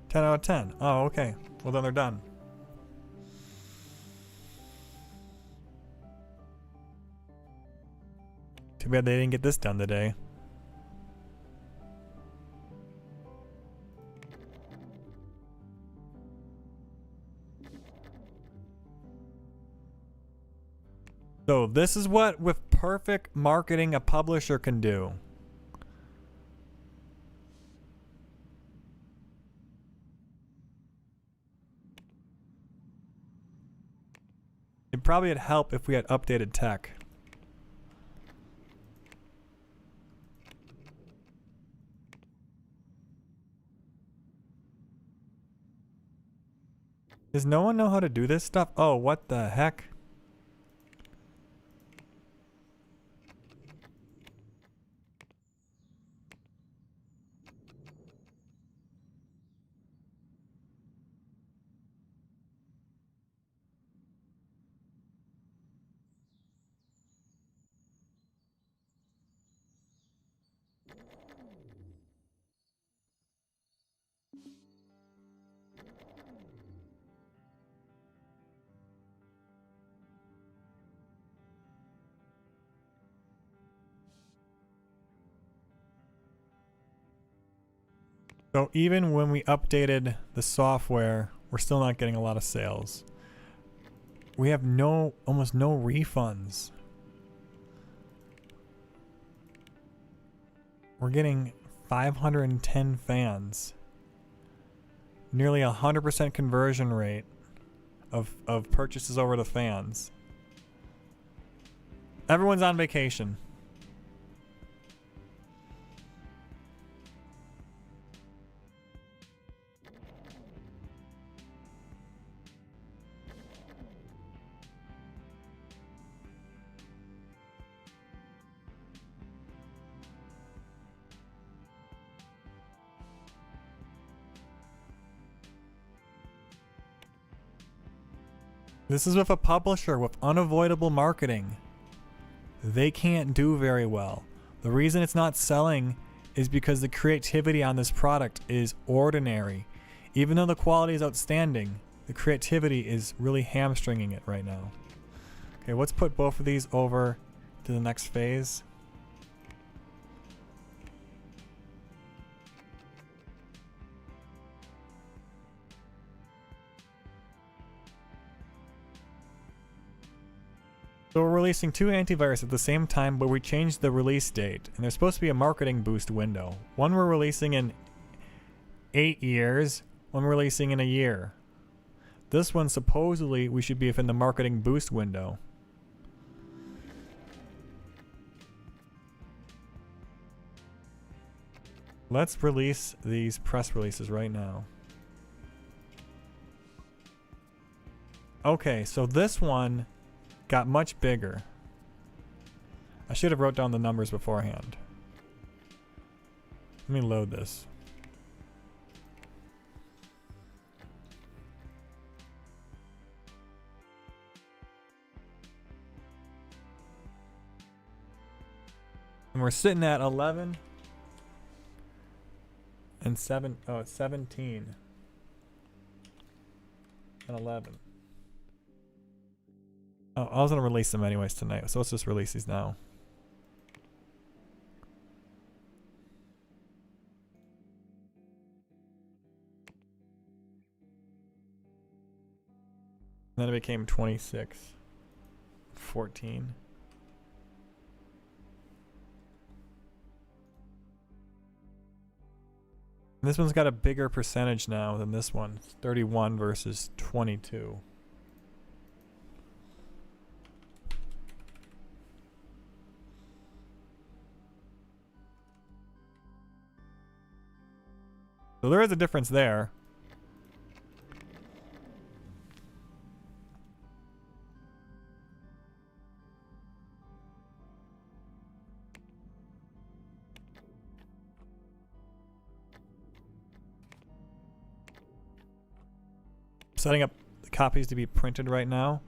10 out of 10. Oh, okay. Well, then they're done. Too bad they didn't get this done today. So this is what with perfect marketing a publisher can do. It probably would help if we had updated tech. Does no one know how to do this stuff? Oh, what the heck? So even when we updated the software, we're still not getting a lot of sales. We have almost no refunds. We're getting 510 fans. Nearly 100% conversion rate of purchases over to fans. Everyone's on vacation. This is with a publisher with unavoidable marketing. They can't do very well. The reason it's not selling is because the creativity on this product is ordinary. Even though the quality is outstanding, the creativity is really hamstringing it right now. Okay, let's put both of these over to the next phase. So we're releasing 2 antivirus at the same time, but we changed the release date. And there's supposed to be a marketing boost window. One we're releasing in 8 years, one we're releasing in a year. This one, supposedly, we should be within the marketing boost window. Let's release these press releases right now. Okay, so this one got much bigger. I should have wrote down the numbers beforehand. Let me load this. And we're sitting at 11 and 7. Oh, it's 17 and 11. Oh, I was going to release them anyways tonight, so let's just release these now. And then it became 26, 14. And this one's got a bigger percentage now than this one. It's 31 versus 22. So there is a difference there. Setting up the copies to be printed right now.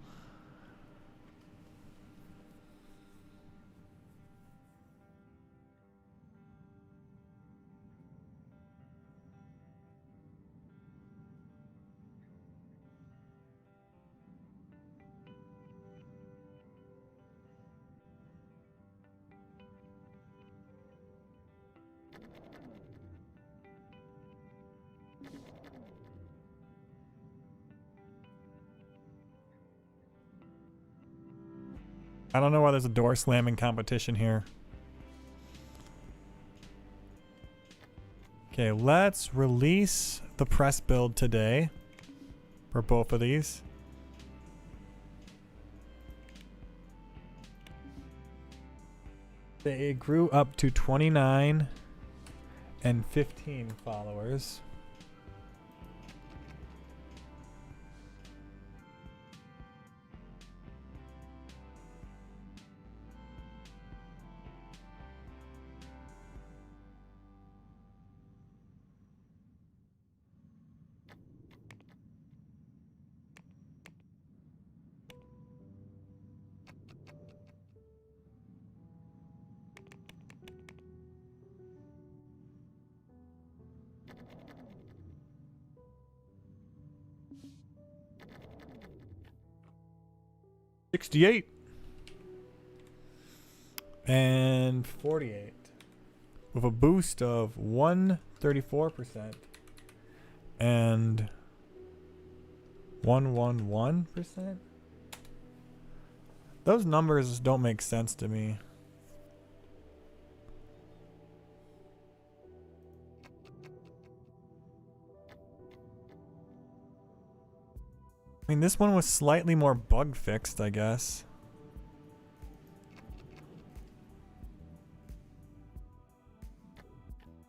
I don't know why there's a door slamming competition here. Okay, let's release the press build today for both of these. They grew up to 29 and 15 followers. $68 and 48 with a boost of 134% and 111%. Those numbers don't make sense to me. I mean, this one was slightly more bug fixed, I guess.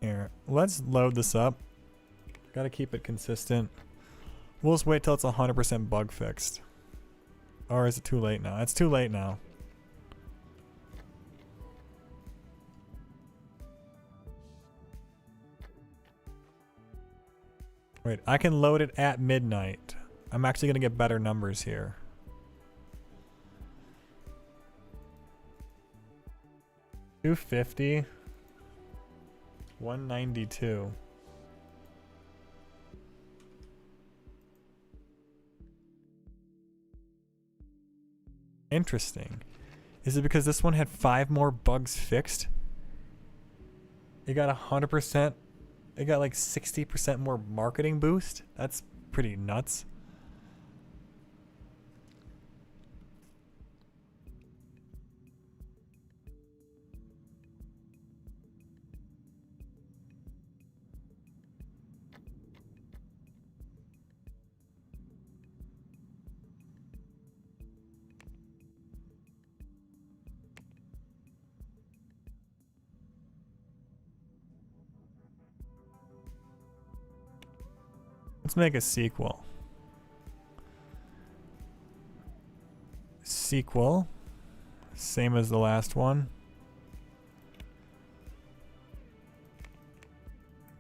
Here, let's load this up. Gotta keep it consistent. We'll just wait till it's 100% bug fixed. Or is it too late now? It's too late now. Wait, I can load it at midnight. I'm actually gonna get better numbers here. $250. 192. Interesting. Is it because this one had 5 more bugs fixed? It got 100%. It got like 60% more marketing boost? That's pretty nuts. Let's make a sequel. Sequel. Same as the last one.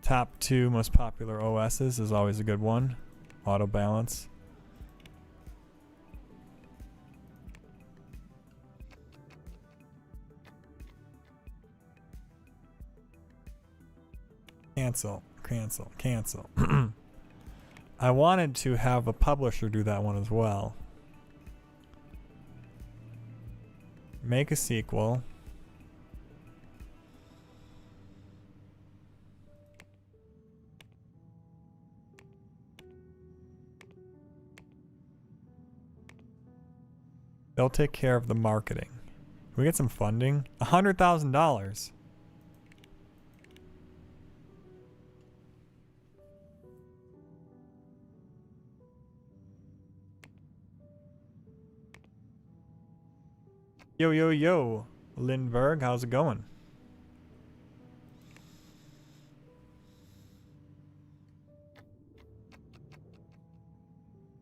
Top 2 most popular OSs is always a good one. Auto balance. Cancel, cancel, cancel. I wanted to have a publisher do that one as well. Make a sequel. They'll take care of the marketing. Can we get some funding? $100,000. Yo, yo, yo, Lindbergh, how's it going?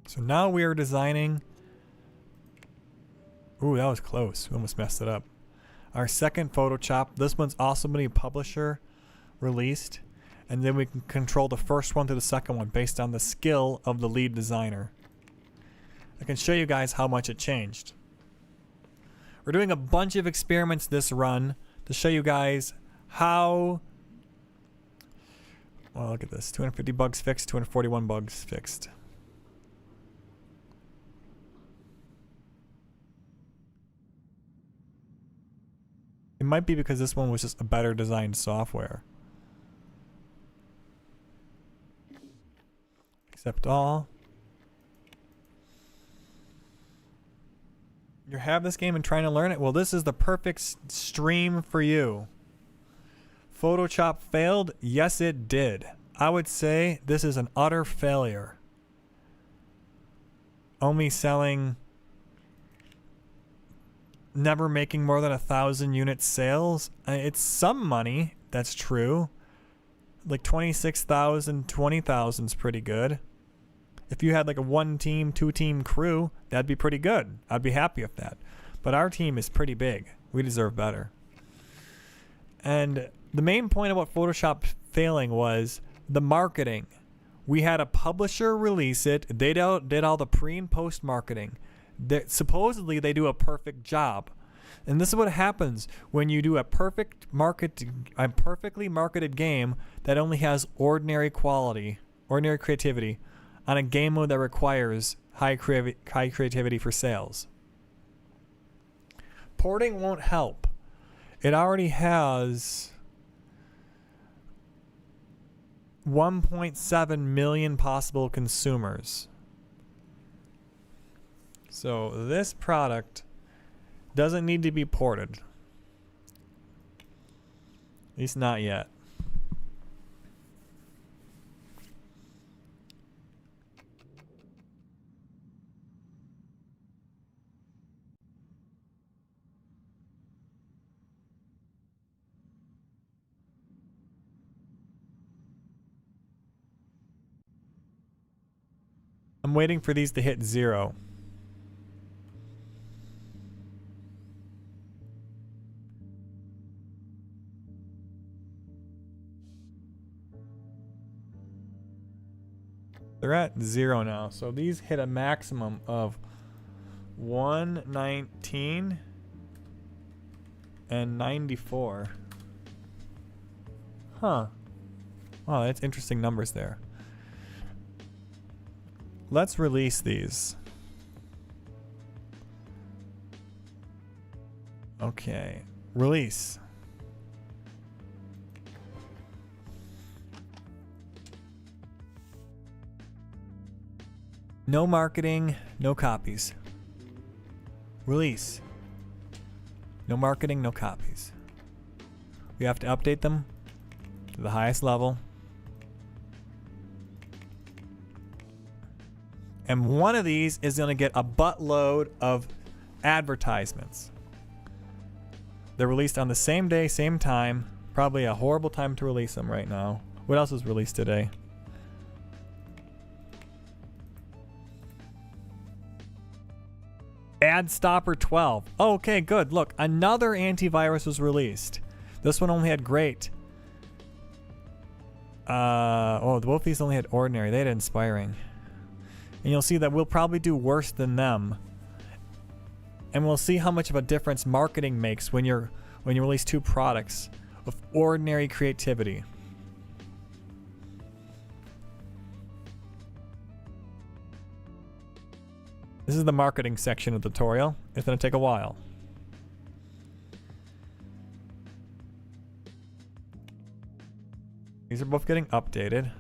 So now we are designing. Ooh, that was close. We almost messed it up. Our second Photoshop. This one's also going to be publisher released. And then we can control the first one to the second one based on the skill of the lead designer. I can show you guys how much it changed. We're doing a bunch of experiments this run to show you guys how. Well, look at this. 250 bugs fixed, 241 bugs fixed. It might be because this one was just a better designed software. Accept all. You have this game and trying to learn it? Well, this is the perfect stream for you. Photoshop failed? Yes, it did. I would say this is an utter failure. Only selling, never making more than 1,000 unit sales. It's some money, that's true. Like 26,000, 20,000 is pretty good. If you had like a 1-team, 2-team crew, that'd be pretty good. I'd be happy with that. But our team is pretty big. We deserve better. And the main point about Photoshop failing was the marketing. We had a publisher release it. They did all the pre and post marketing. Supposedly they do a perfect job. And this is what happens when you do a perfectly marketed game that only has ordinary quality, ordinary creativity on a game mode that requires high creativity for sales. Porting won't help. It already has 1.7 million possible consumers. So this product doesn't need to be ported. At least not yet. I'm waiting for these to hit 0. They're at 0 now, so these hit a maximum of 119 and 94. Huh. Oh, that's interesting numbers there. Let's release these. Okay, release. No marketing, no copies. Release. No marketing, no copies. We have to update them to the highest level. And one of these is going to get a buttload of advertisements. They're released on the same day, same time. Probably a horrible time to release them right now. What else was released today? Ad Stopper 12. Okay, good. Look, another antivirus was released. This one only had great. Both these only had ordinary. They had inspiring. And you'll see that we'll probably do worse than them. And we'll see how much of a difference marketing makes when you release 2 products with ordinary creativity. This is the marketing section of the tutorial. It's going to take a while. These are both getting updated.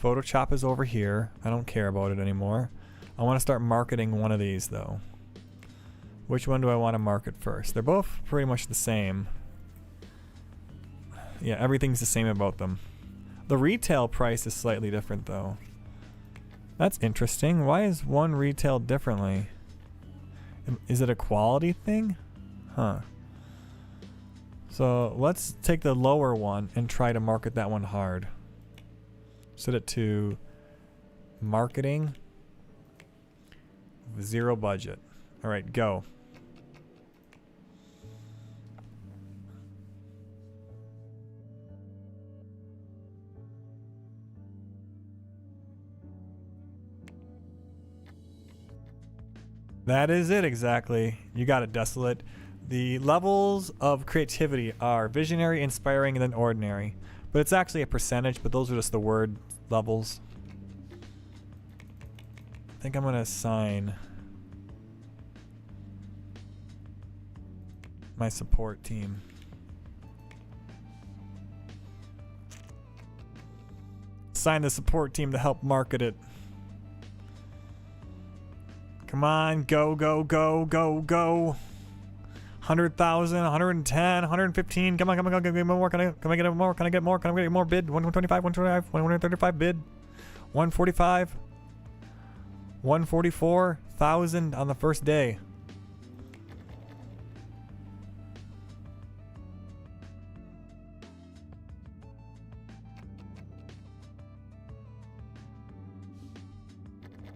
Photoshop is over here. I don't care about it anymore. I want to start marketing one of these though. Which one do I want to market first? They're both pretty much the same. Yeah, everything's the same about them. The retail price is slightly different though. That's interesting. Why is one retailed differently? Is it a quality thing? Huh. So let's take the lower one and try to market that one hard. Set it to marketing. 0 budget. All right, go. That is it exactly. You got it, Desolate. The levels of creativity are visionary, inspiring, and then ordinary. But it's actually a percentage, but those are just the word levels. I think I'm going to assign my support team. Assign the support team to help market it. Come on, go, go, go, go, go. 100,000, 110, 115. Come on, come on, come on, get more. Can I get more? Can I get more? Can I get more bid? 125, 125, 135 bid. 145. 144,000 on the first day.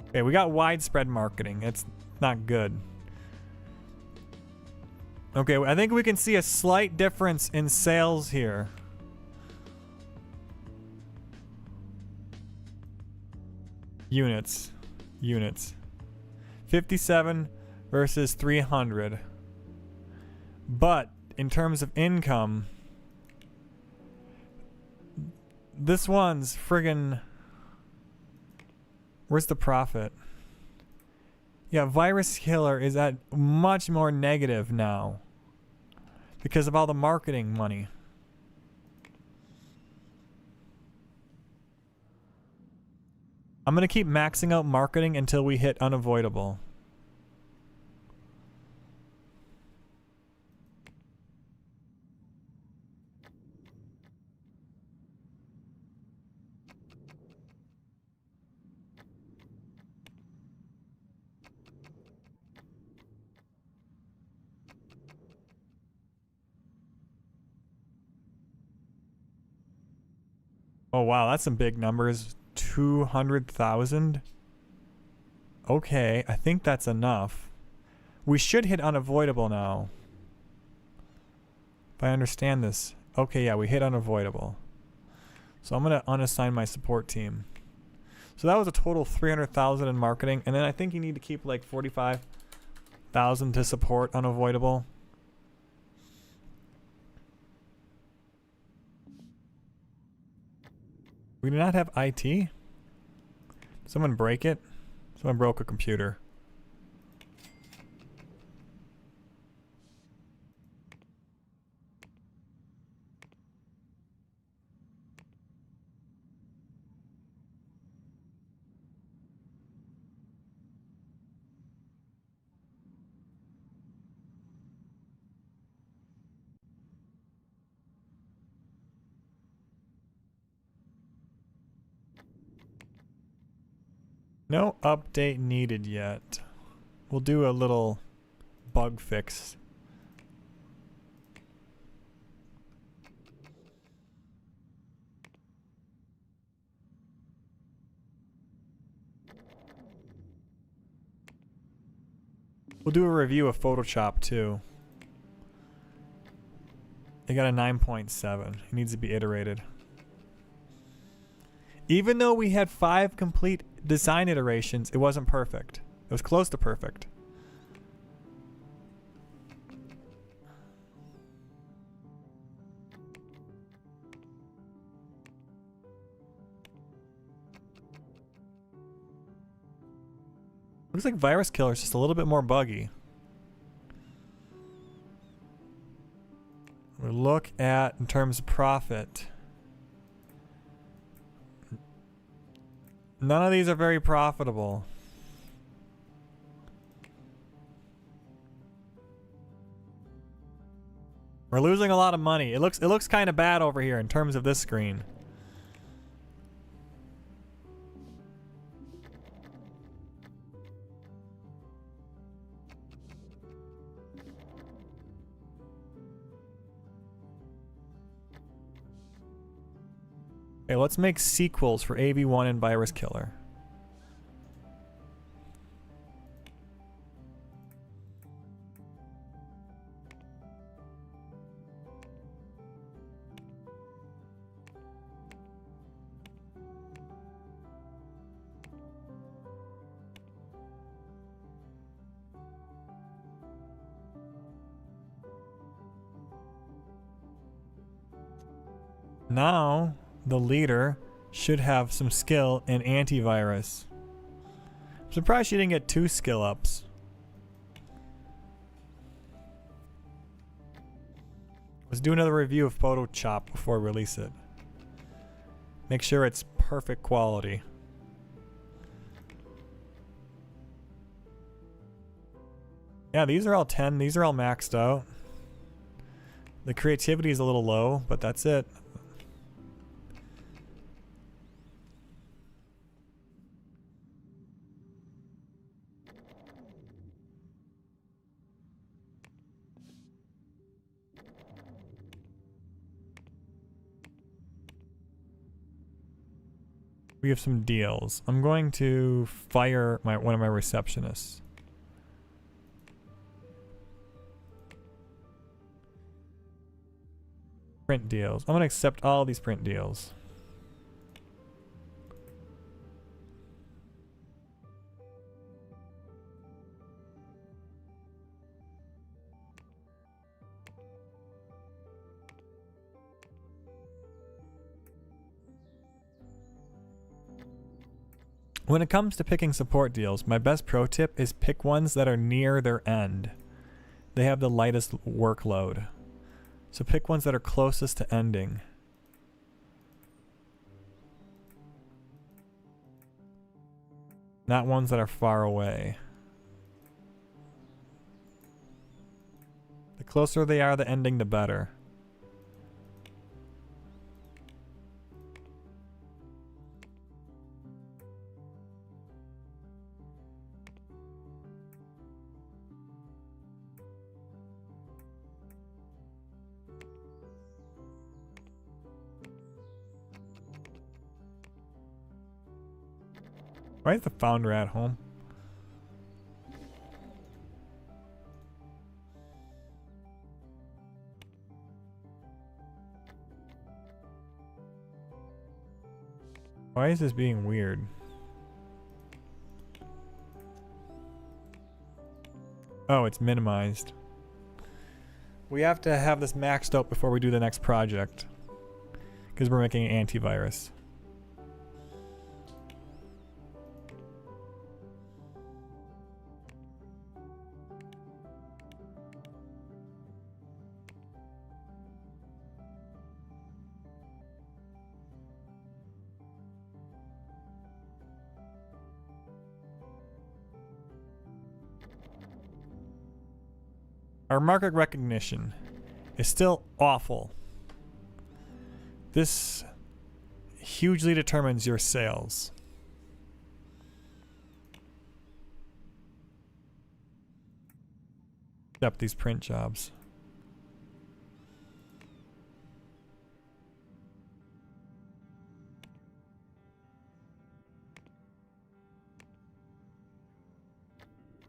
Okay, we got widespread marketing. It's not good. Okay, I think we can see a slight difference in sales here. Units. 57 versus 300. But in terms of income, this one's friggin'... Where's the profit? Yeah, Virus Killer is at much more negative now because of all the marketing money. I'm going to keep maxing out marketing until we hit unavoidable. Oh wow, that's some big numbers. 200,000. Okay, I think that's enough. We should hit unavoidable now. If I understand this. Okay, yeah, we hit unavoidable. So I'm going to unassign my support team. So that was a total of 300,000 in marketing. And then I think you need to keep like 45,000 to support unavoidable. We do not have IT. Someone break it? Someone broke a computer. No update needed yet. We'll do a little bug fix. We'll do a review of Photoshop too. It got a 9.7. It needs to be iterated. Even though we had 5 complete design iterations, it wasn't perfect. It was close to perfect. Looks like Virus Killer is just a little bit more buggy. We look at in terms of profit. None of these are very profitable. We're losing a lot of money. It looks kind of bad over here in terms of this screen. Okay, let's make sequels for AV1 and Virus Killer. Now, the leader should have some skill in antivirus. I'm surprised she didn't get 2 skill ups. Let's do another review of Photoshop before we release it. Make sure it's perfect quality. Yeah, these are all 10. These are all maxed out. The creativity is a little low, but that's it. We have some deals. I'm going to fire one of my receptionists. Print deals. I'm going to accept all these print deals. When it comes to picking support deals, my best pro tip is pick ones that are near their end. They have the lightest workload. So pick ones that are closest to ending. Not ones that are far away. The closer they are to ending, the better. Why is the founder at home? Why is this being weird? Oh, it's minimized. We have to have this maxed out before we do the next project. Because we're making an antivirus. Our market recognition is still awful. This hugely determines your sales. Except these print jobs.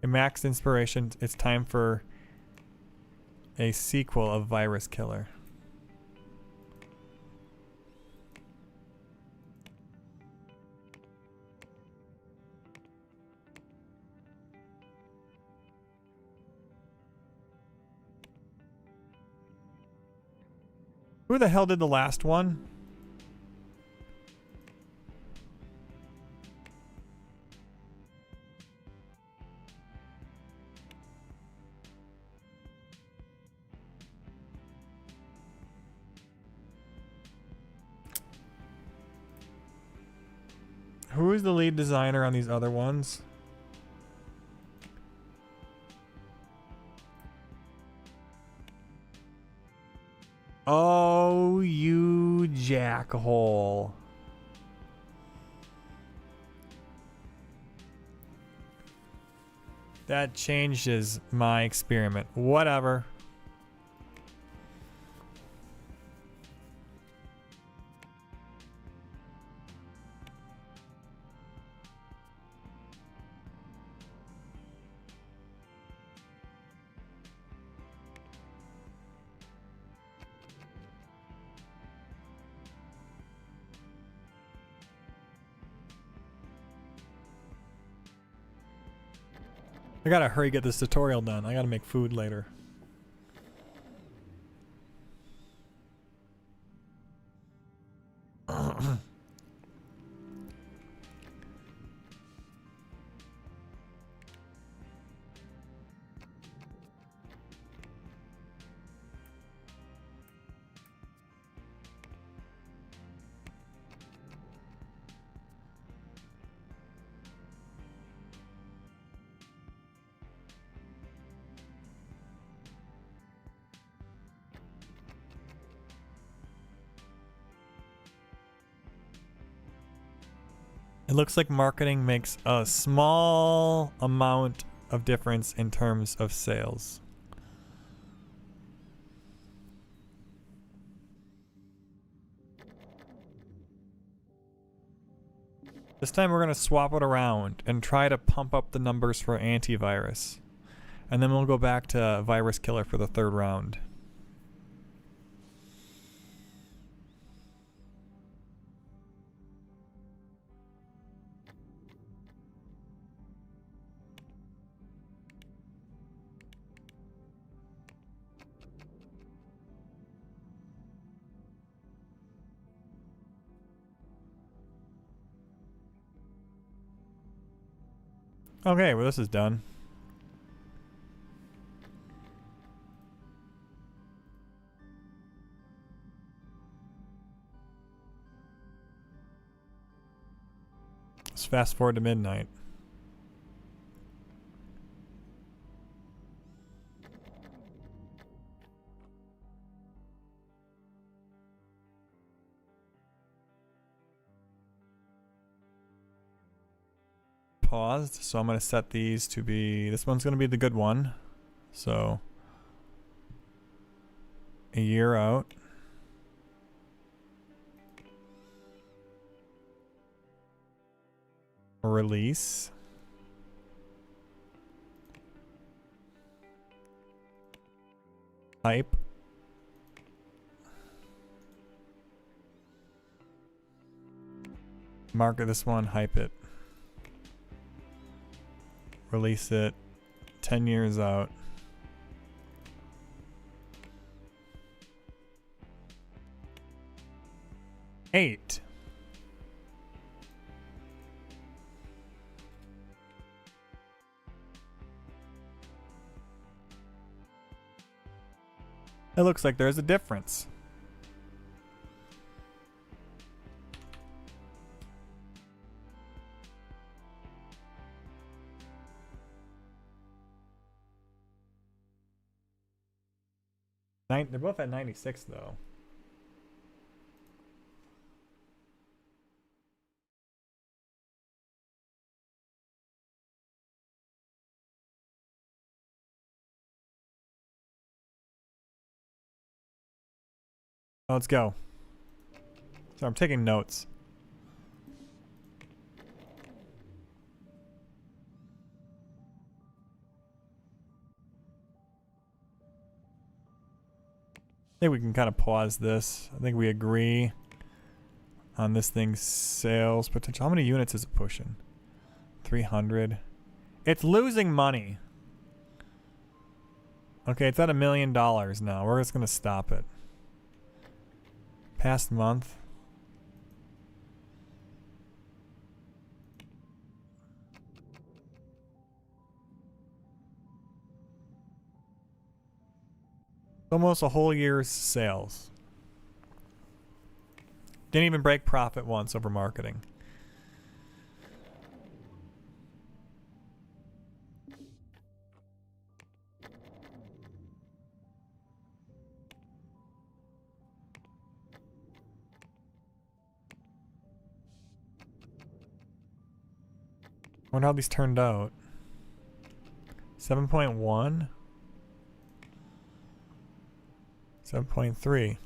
A max inspiration. It's time for a sequel of Virus Killer. Who the hell did the last one? Who is the lead designer on these other ones? Oh, you jackhole. That changes my experiment. Whatever. I gotta hurry get this tutorial done. I gotta make food later. looks like marketing makes a small amount of difference in terms of sales. This time we're going to swap it around and try to pump up the numbers for antivirus. And then we'll go back to virus killer for the third round. Okay, well this is done. Let's fast forward to midnight. Paused, so I'm going to set these to be, this one's going to be the good one, so a year out. Release. Hype. Market this one, hype it. Release it 10 years out. Eight. It looks like there's a difference. They're both at 96 though. Let's go. So I'm taking notes. I think we can kind of pause this. I think we agree on this thing's sales potential. How many units is it pushing? 300. It's losing money. Okay, it's at $1 million now. We're just going to stop it. Past month. Almost a whole year's sales. Didn't even break profit once over marketing. I wonder how these turned out. 7.1? 7.3.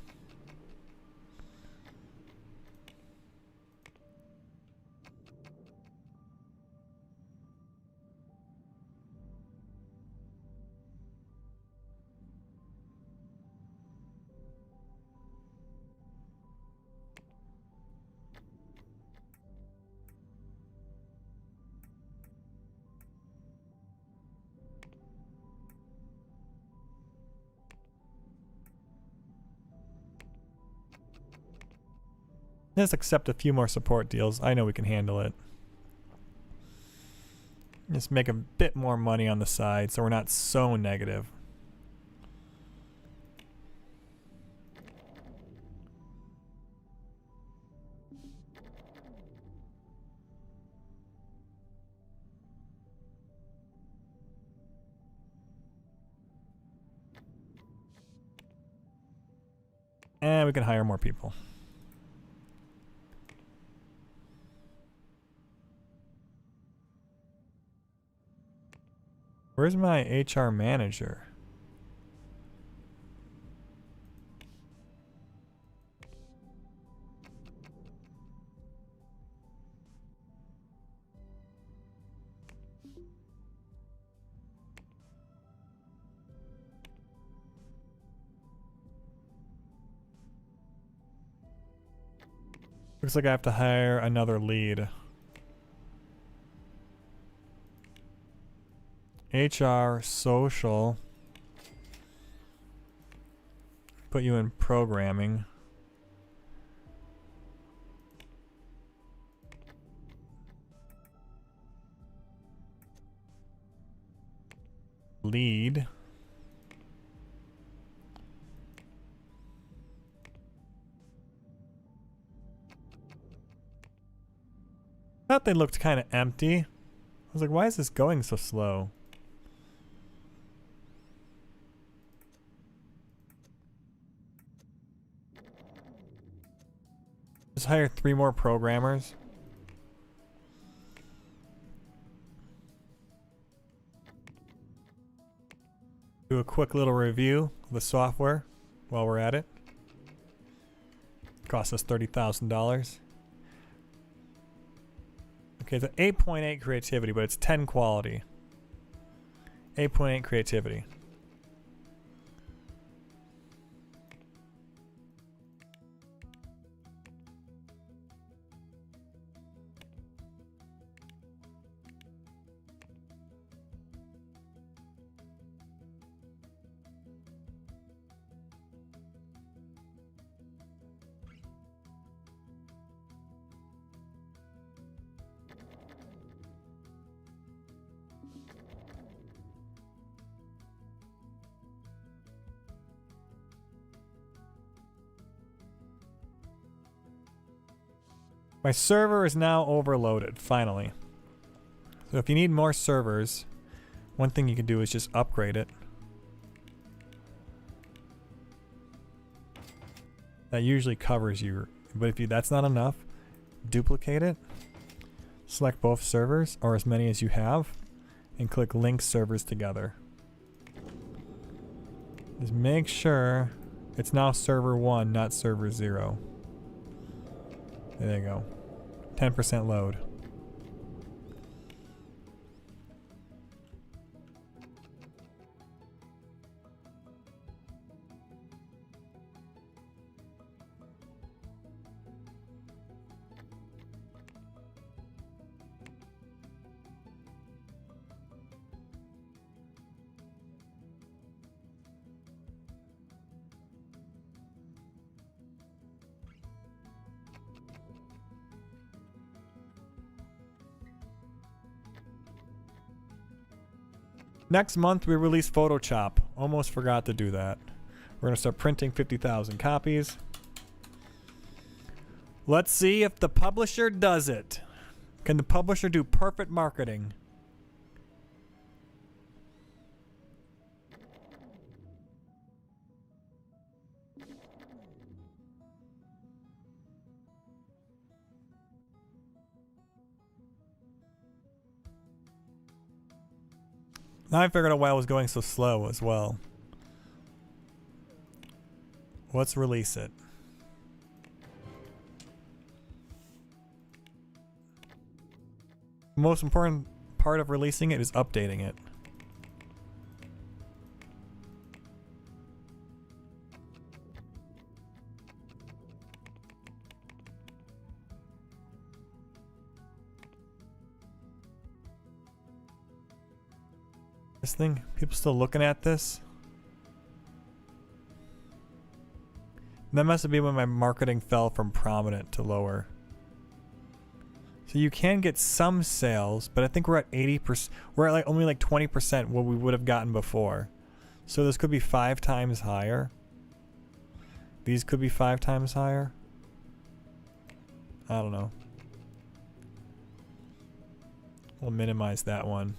Let's accept a few more support deals. I know we can handle it. Just make a bit more money on the side so we're not so negative. And we can hire more people. Where's my HR manager? Looks like I have to hire another lead. HR, social. Put you in programming. Lead. Thought they looked kind of empty. I was like, why is this going so slow? Just hire 3 more programmers. Do a quick little review of the software while we're at it. Cost us $30,000. Okay, it's an 8.8 creativity, but it's 10 quality. 8.8 creativity. My server is now overloaded, finally. So if you need more servers, one thing you can do is just upgrade it. That usually covers you, but if that's not enough, duplicate it. Select both servers, or as many as you have, and click link servers together. Just make sure it's now server 1, not server 0. There you go. 10% load. Next month we release Photoshop. Almost forgot to do that. We're gonna start printing 50,000 copies. Let's see if the publisher does it. Can the publisher do perfect marketing? Now I figured out why it was going so slow as well. Let's release it. The most important part of releasing it is updating it. This thing, people still looking at this? That must have been when my marketing fell from prominent to lower. So you can get some sales, but I think we're at 80%. We're at like only like 20% what we would have gotten before. So this could be 5 times higher. These could be 5 times higher. I don't know. We'll minimize that one.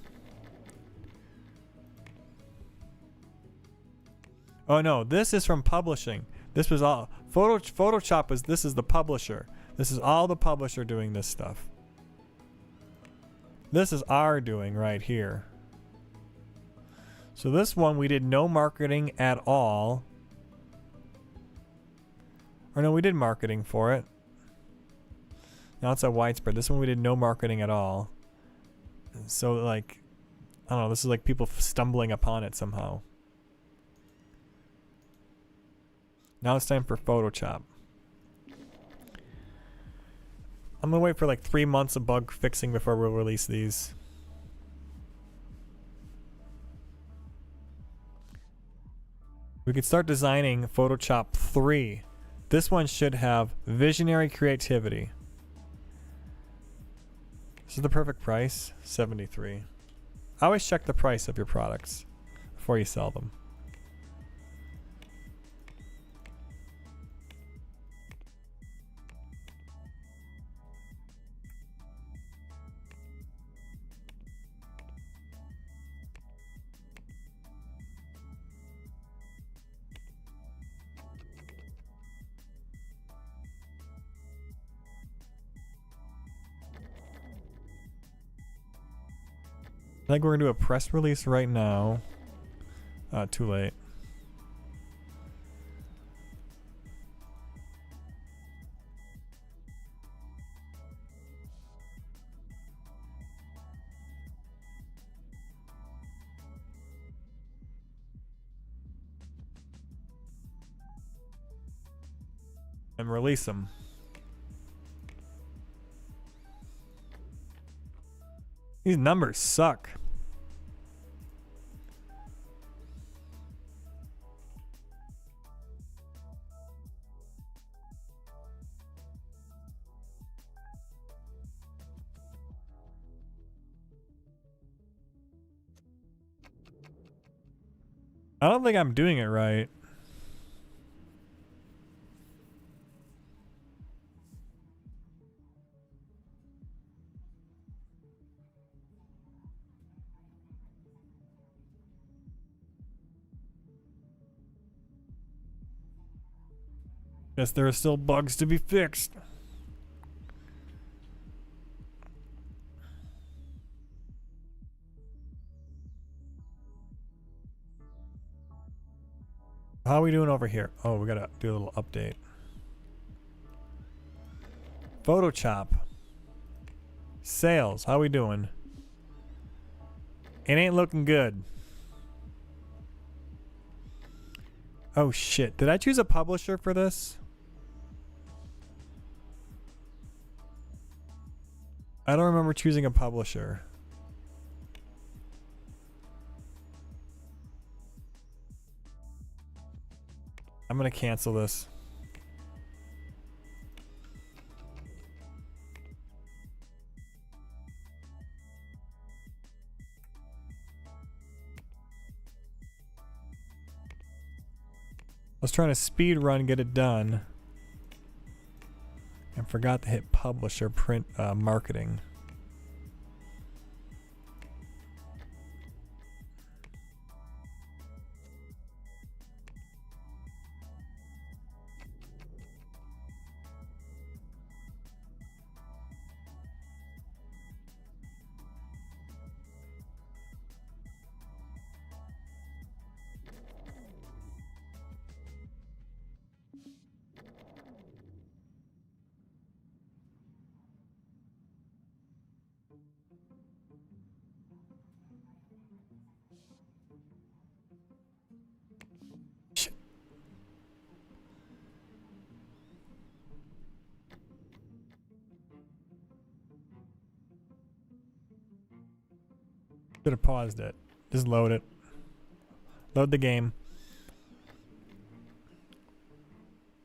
Oh no, this is from publishing. This was all Photoshop is this is the publisher. This is all the publisher doing this stuff. This is our doing right here. So this one we did no marketing at all. Or no, we did marketing for it. Now it's a widespread. This one we did no marketing at all. So like, I don't know, this is like people stumbling upon it somehow. Now it's time for Photoshop. I'm gonna wait for like 3 months of bug fixing before we'll release these. We could start designing Photoshop 3. This one should have visionary creativity. This is the perfect price, $73. Always check the price of your products before you sell them. I think we're gonna do a press release right now. Too late. And release them. These numbers suck. I don't think I'm doing it right. Guess there are still bugs to be fixed. How are we doing over here? Oh, we gotta do a little update. Photoshop. Sales. How we doing? It ain't looking good. Oh shit. Did I choose a publisher for this? I don't remember choosing a publisher. I'm gonna cancel this. I was trying to speed run, get it done, and forgot to hit publish or print marketing. Should have paused it. Just load it. Load the game.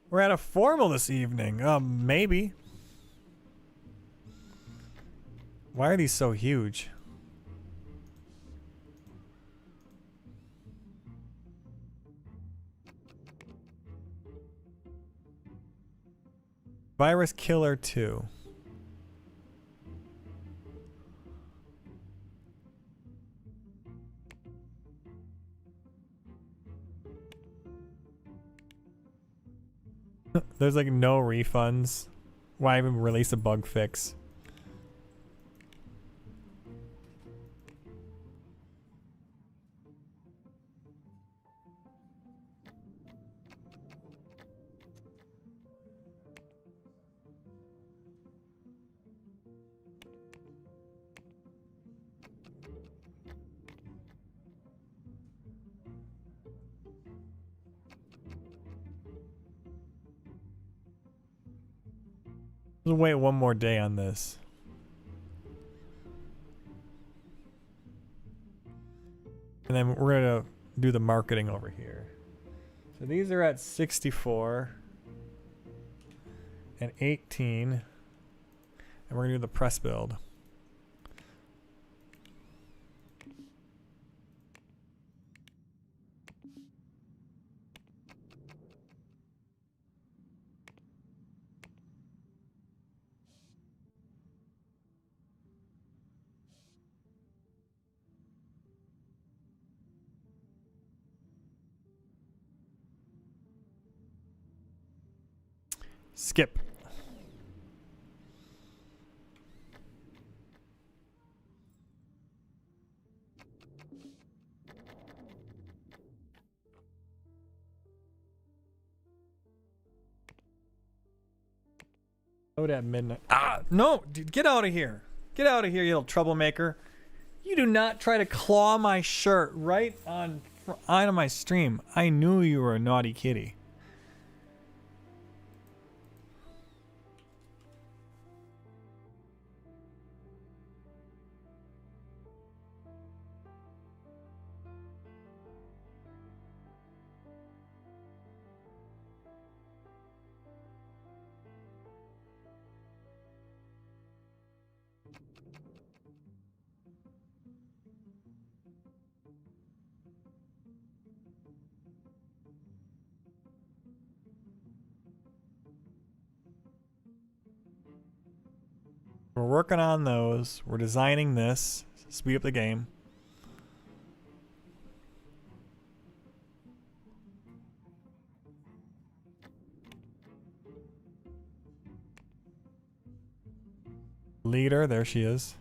We're at a formal this evening. Maybe. Why are these so huge? Virus Killer 2. There's like no refunds. Why even release a bug fix? Let's wait one more day on this. And then we're gonna do the marketing over here. So these are at 64 and 18. And we're gonna do the press build. Skip. Load at midnight. Ah, no, dude, get out of here. Get out of here, you little troublemaker. You do not try to claw my shirt right on my stream. I knew you were a naughty kitty. We're working on those. We're designing this. Speed up the game. Leader, there she is.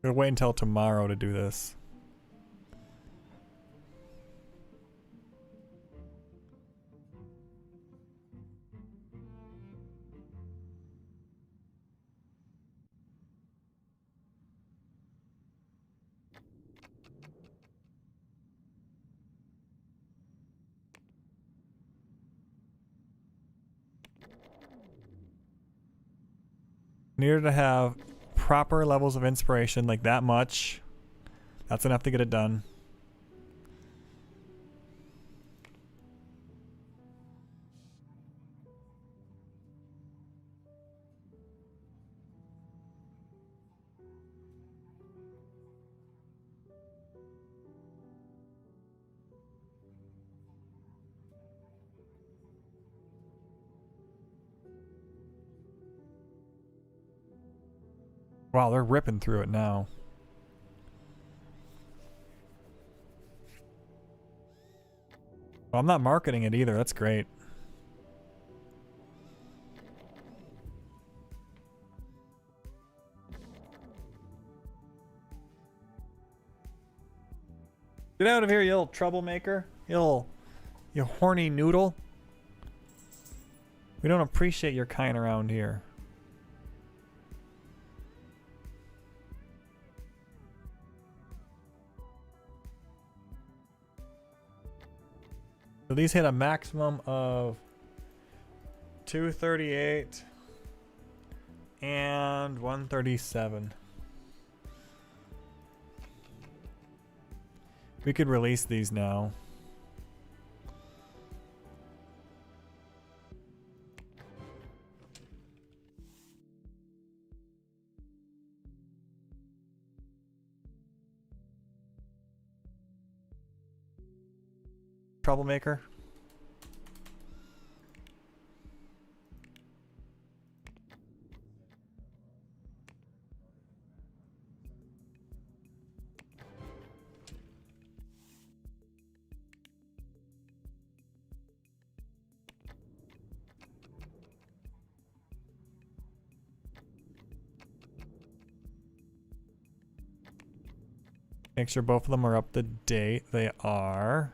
I'm gonna wait until tomorrow to do this. Needed to have proper levels of inspiration, like that much. That's enough to get it done. Wow, they're ripping through it now. Well, I'm not marketing it either. That's great. Get out of here, you little troublemaker. You horny noodle. We don't appreciate your kind around here. So these hit a maximum of 238 and 137. We could release these now. Troublemaker. Make sure both of them are up to date. They are.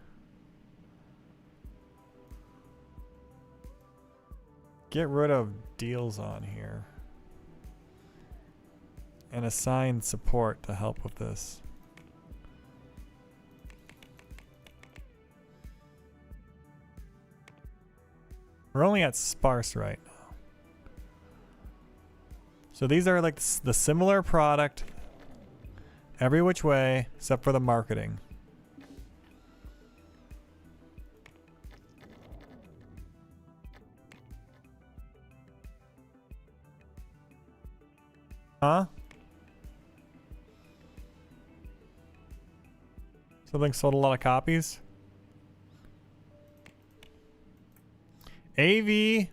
Get rid of deals on here. And assign support to help with this. We're only at sparse right now. So these are like the similar product every which way except for the marketing. Huh? Something sold a lot of copies? AV1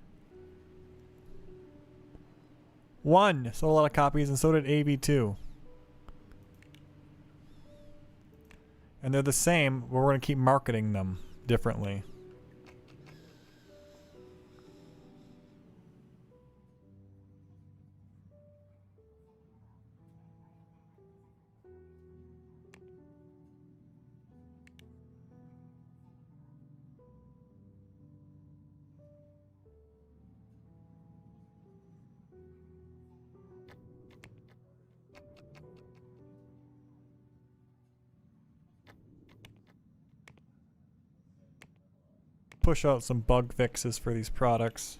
sold a lot of copies, and so did AV2. And they're the same, but we're going to keep marketing them differently. Push out some bug fixes for these products.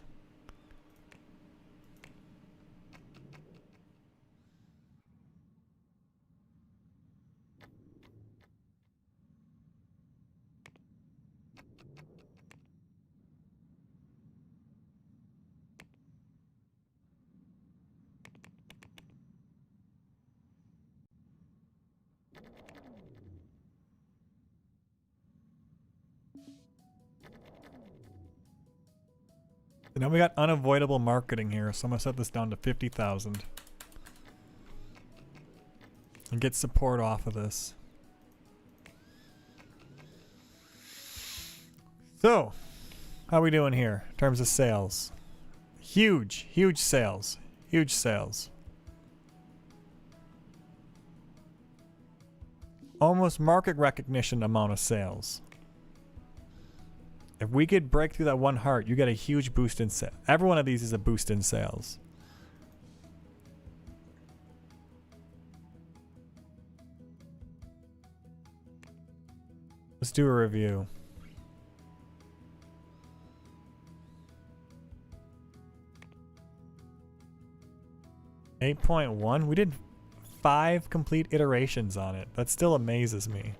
And now we got unavoidable marketing here, so I'm gonna set this down to 50,000 and get support off of this. So, how we doing here in terms of sales? Huge sales. Huge sales. Almost market recognition amount of sales. If we could break through that one heart, you get a huge boost in sales. Every one of these is a boost in sales. Let's do a review. $8.1. We did 5 complete iterations on it. That still amazes me.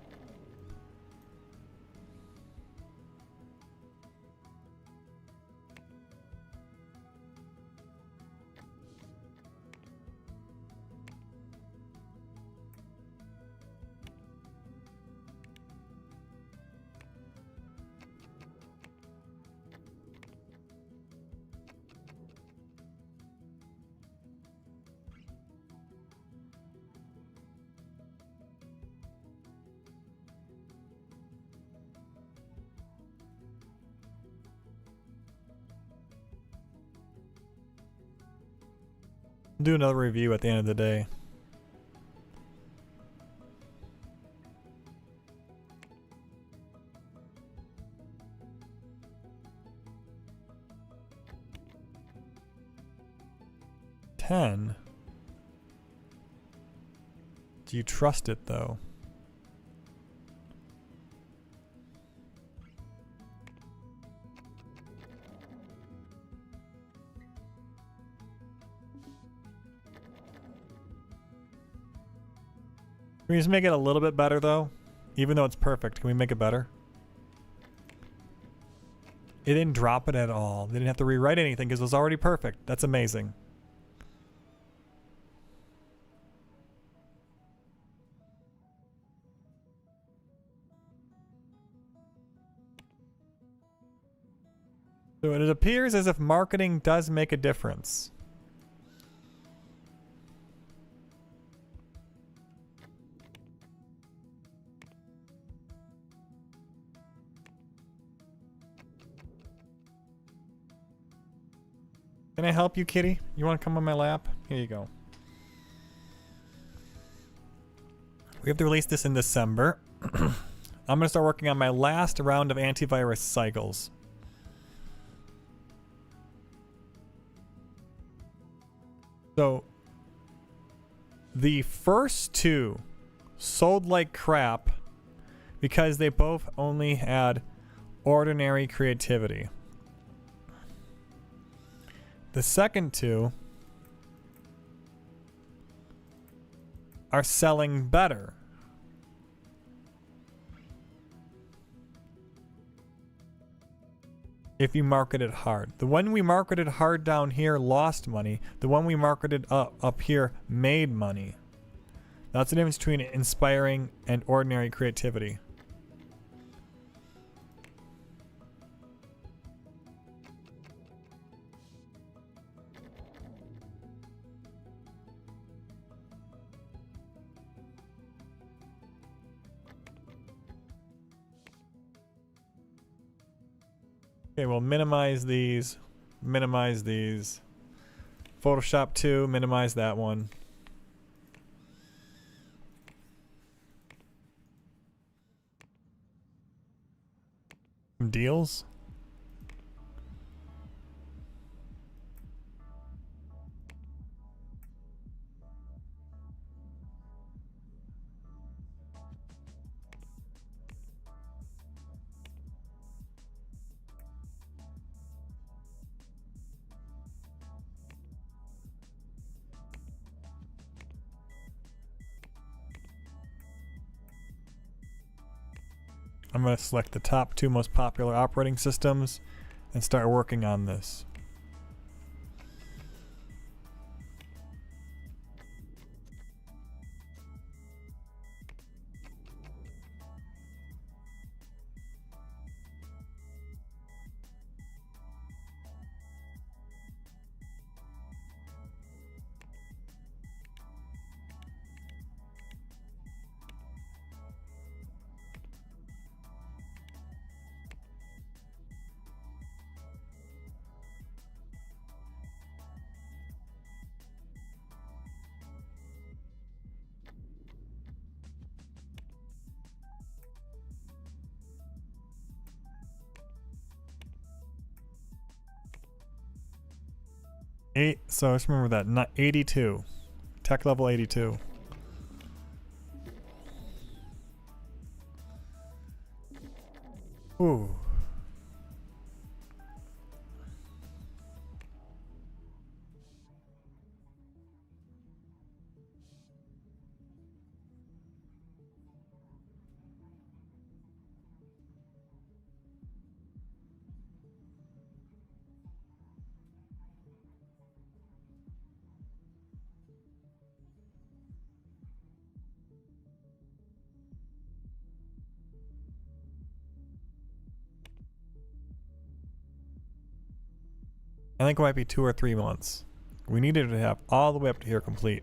Do another review at the end of the day. $10. Do you trust it though? Can we just make it a little bit better though? Even though it's perfect, can we make it better? It didn't drop it at all. They didn't have to rewrite anything because it was already perfect. That's amazing. So it appears as if marketing does make a difference. Can I help you, kitty? You want to come on my lap? Here you go. We have to release this in December. I'm going to start working on my last round of antivirus cycles. So the first two sold like crap because they both only had ordinary creativity. The second two are selling better. If you marketed hard. The one we marketed hard down here lost money. The one we marketed up here made money. That's the difference between inspiring and ordinary creativity. Okay, we'll minimize these. Minimize these. Photoshop 2, minimize that one. Deals? I'm going to select the top 2 most popular operating systems and start working on this. So just remember that, not 82. Tech level 82. Ooh. I think it might be 2 or 3 months. We needed to have all the way up to here complete.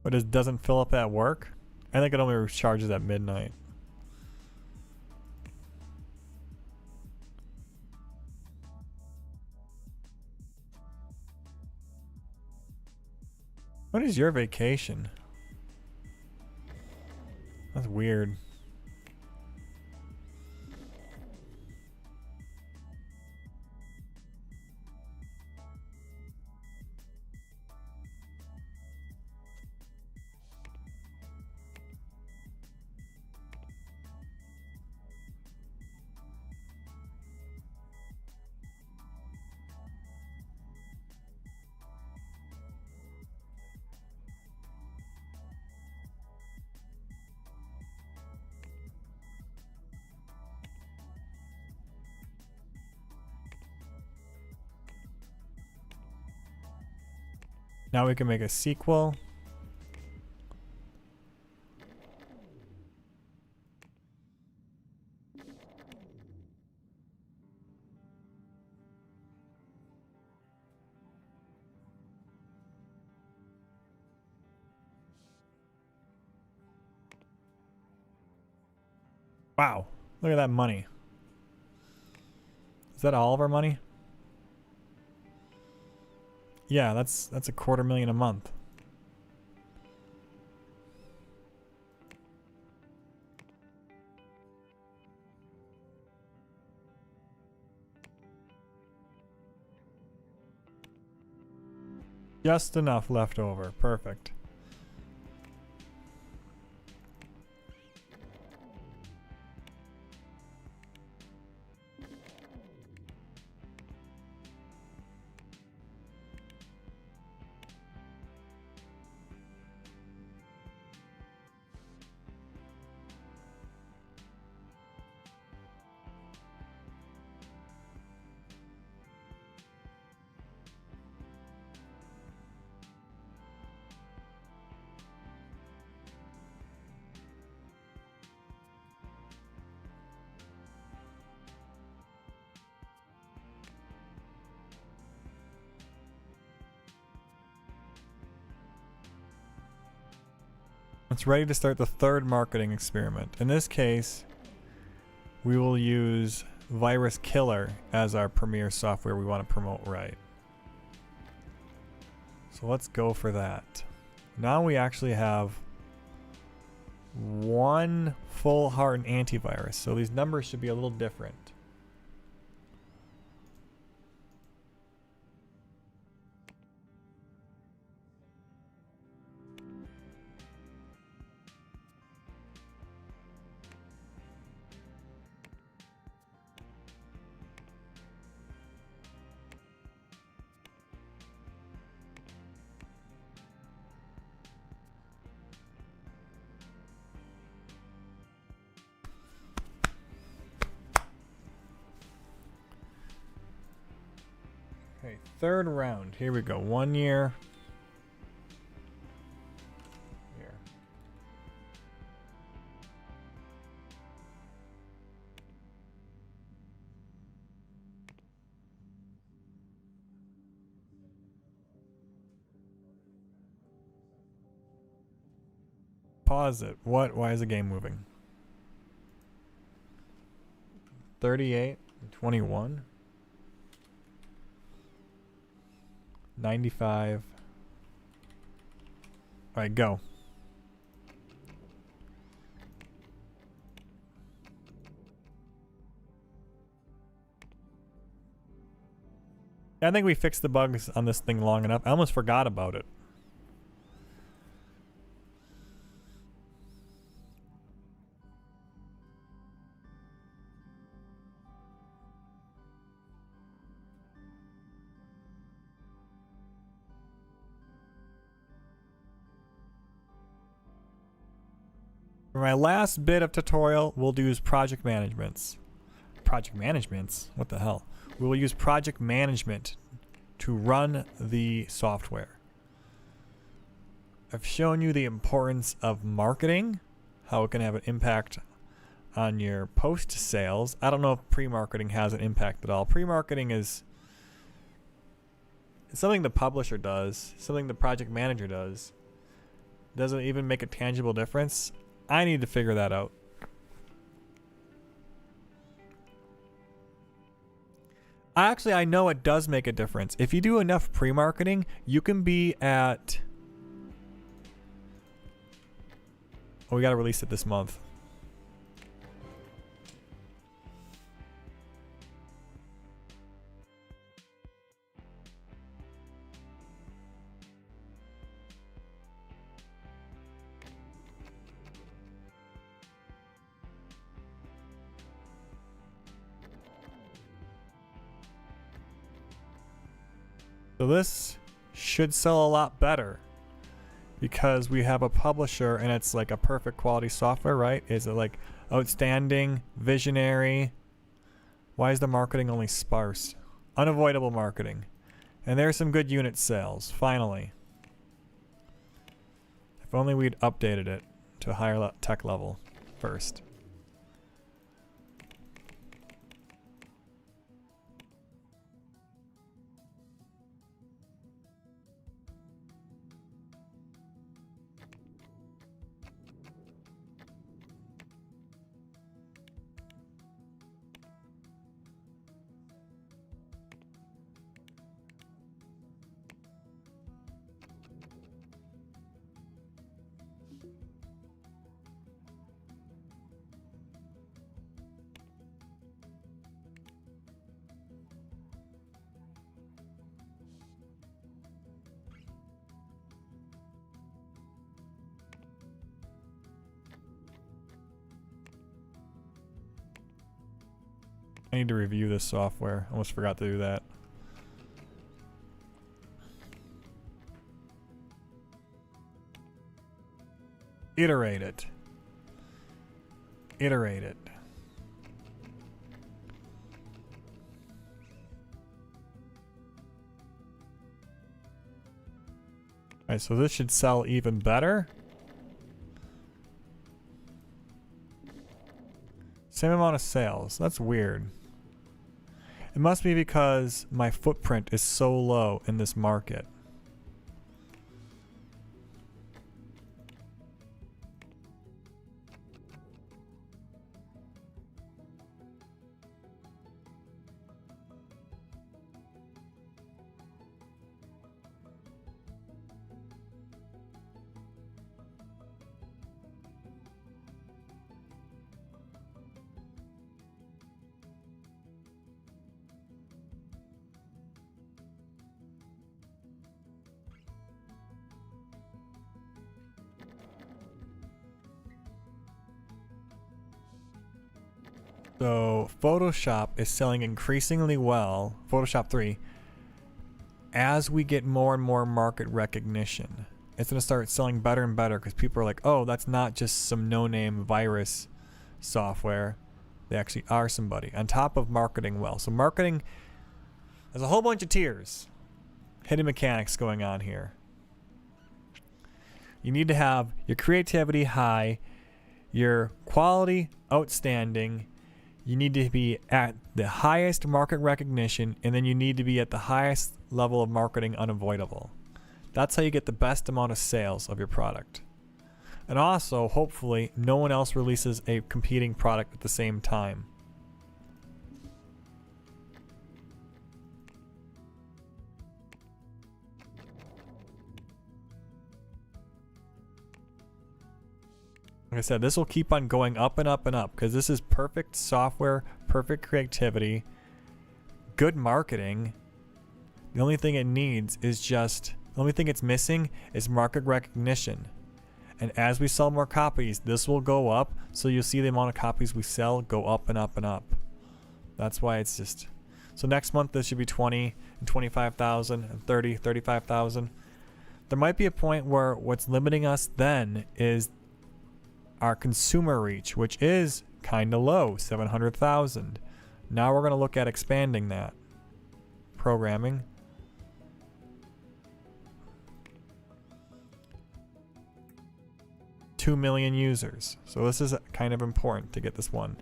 But it doesn't fill up at work? I think it only recharges at midnight. What is your vacation? That's weird. Now we can make a sequel. Wow, look at that money. Is that all of our money? Yeah, that's a $250,000 a month. Just enough left over. Perfect. It's ready to start the third marketing experiment. In this case, we will use Virus Killer as our premier software we want to promote right. So let's go for that. Now we actually have one full hardened antivirus. So these numbers should be a little different. Okay, third round. Here we go. 1 year. Here. Pause it. What? Why is the game moving? 38 and 21. 95. All right, go. I think we fixed the bugs on this thing long enough. I almost forgot about it. For my last bit of tutorial, we'll use project managements. Project managements? What the hell? We will use project management to run the software. I've shown you the importance of marketing, how it can have an impact on your post sales. I don't know if pre-marketing has an impact at all. Pre-marketing is something the publisher does, something the project manager does. Doesn't even make a tangible difference. I need to figure that out. Actually, I know it does make a difference. If you do enough pre-marketing, you can be at... Oh, we gotta release it this month. So this should sell a lot better because we have a publisher and it's like a perfect quality software, right? Is it like outstanding, visionary? Why is the marketing only sparse? Unavoidable marketing. And there's some good unit sales, finally. If only we'd updated it to a higher tech level first. I need to review this software. Almost forgot to do that. Iterate it. Iterate it. Alright, so this should sell even better. Same amount of sales. That's weird. It must be because my footprint is so low in this market. So Photoshop is selling increasingly well, Photoshop 3, as we get more and more market recognition. It's going to start selling better and better because people are like, oh, that's not just some no-name virus software. They actually are somebody. On top of marketing well. So marketing, there's a whole bunch of tiers. Hidden mechanics going on here. You need to have your creativity high, your quality outstanding. You need to be at the highest market recognition, and then you need to be at the highest level of marketing unavoidable. That's how you get the best amount of sales of your product. And also, hopefully, no one else releases a competing product at the same time. Like I said, this will keep on going up and up and up because this is perfect software, perfect creativity, good marketing. The only thing it needs is the only thing it's missing is market recognition. And as we sell more copies, this will go up. So you'll see the amount of copies we sell go up and up and up. That's why it's just... So next month, this should be 20 and 25,000 and 30, 35,000. There might be a point where what's limiting us then is our consumer reach, which is kind of low, 700,000. Now we're going to look at expanding that. Programming. $2 million users. So this is kind of important to get this one.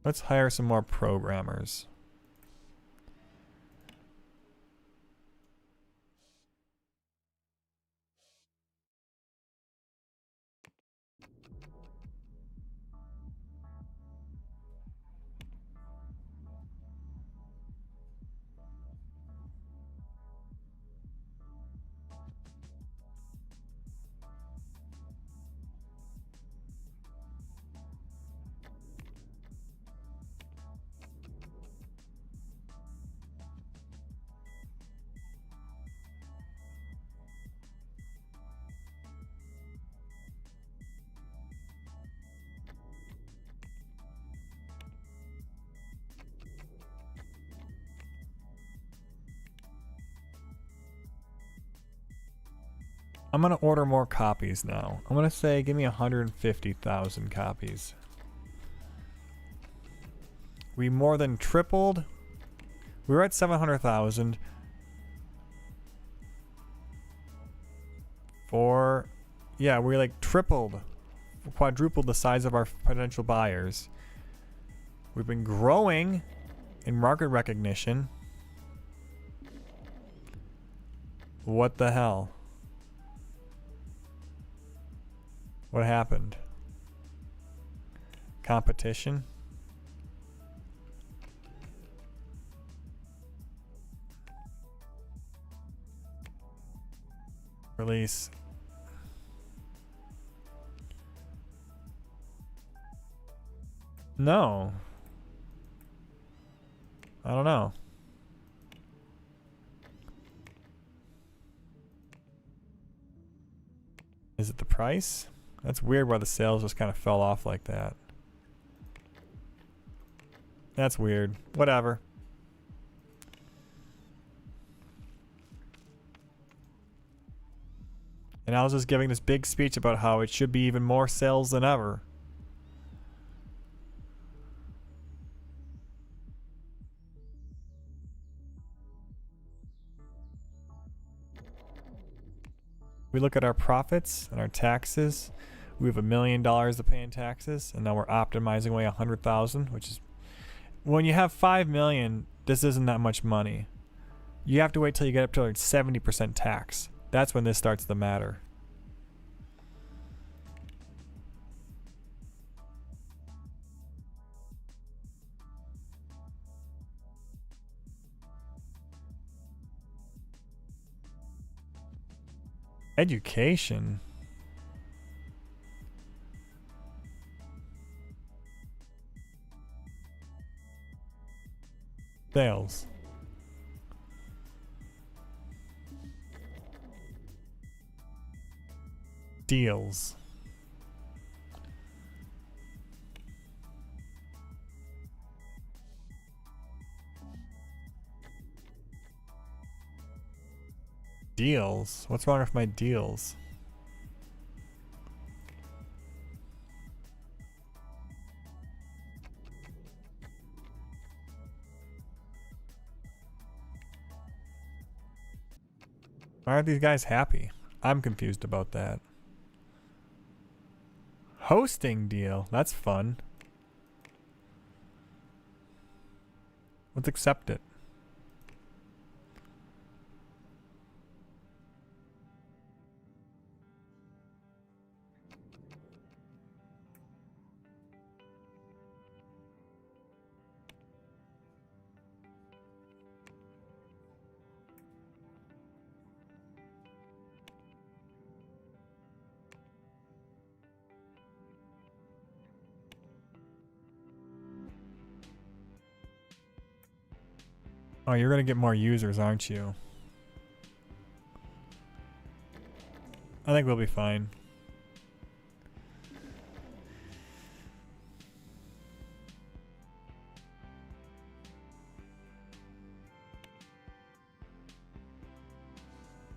Let's hire some more programmers. I'm going to order more copies now. I'm going to say give me 150,000 copies. We more than tripled. We were at 700,000. Yeah, we like tripled, quadrupled the size of our potential buyers. We've been growing in market recognition. What the hell? What happened? Competition? Release. No. I don't know. Is it the price? That's weird why the sales just kind of fell off like that. That's weird. Whatever. And I was just giving this big speech about how it should be even more sales than ever. We look at our profits and our taxes. We have $1 million to pay in taxes, and now we're optimizing away 100,000, which is, when you have 5 million, this isn't that much money. You have to wait till you get up to like 70% tax. That's when this starts to matter. Education. Sales. Deals. Deals? What's wrong with my deals? Why aren't these guys happy? I'm confused about that. Hosting deal. That's fun. Let's accept it. Oh, you're gonna get more users, aren't you? I think we'll be fine.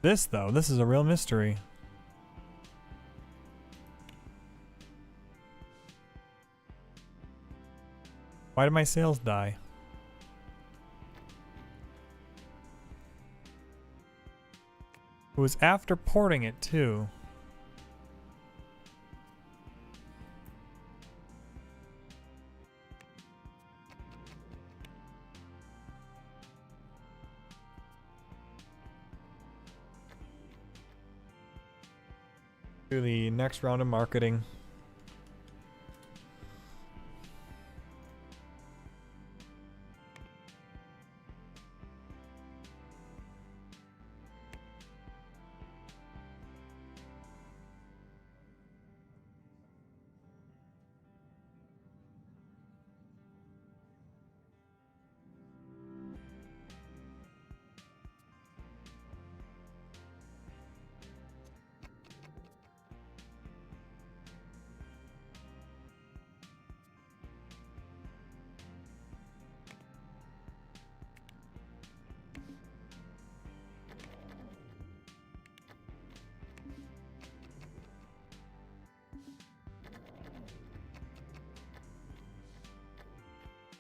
This, though, this is a real mystery. Why did my sales die? It was after porting it, too. Do the next round of marketing.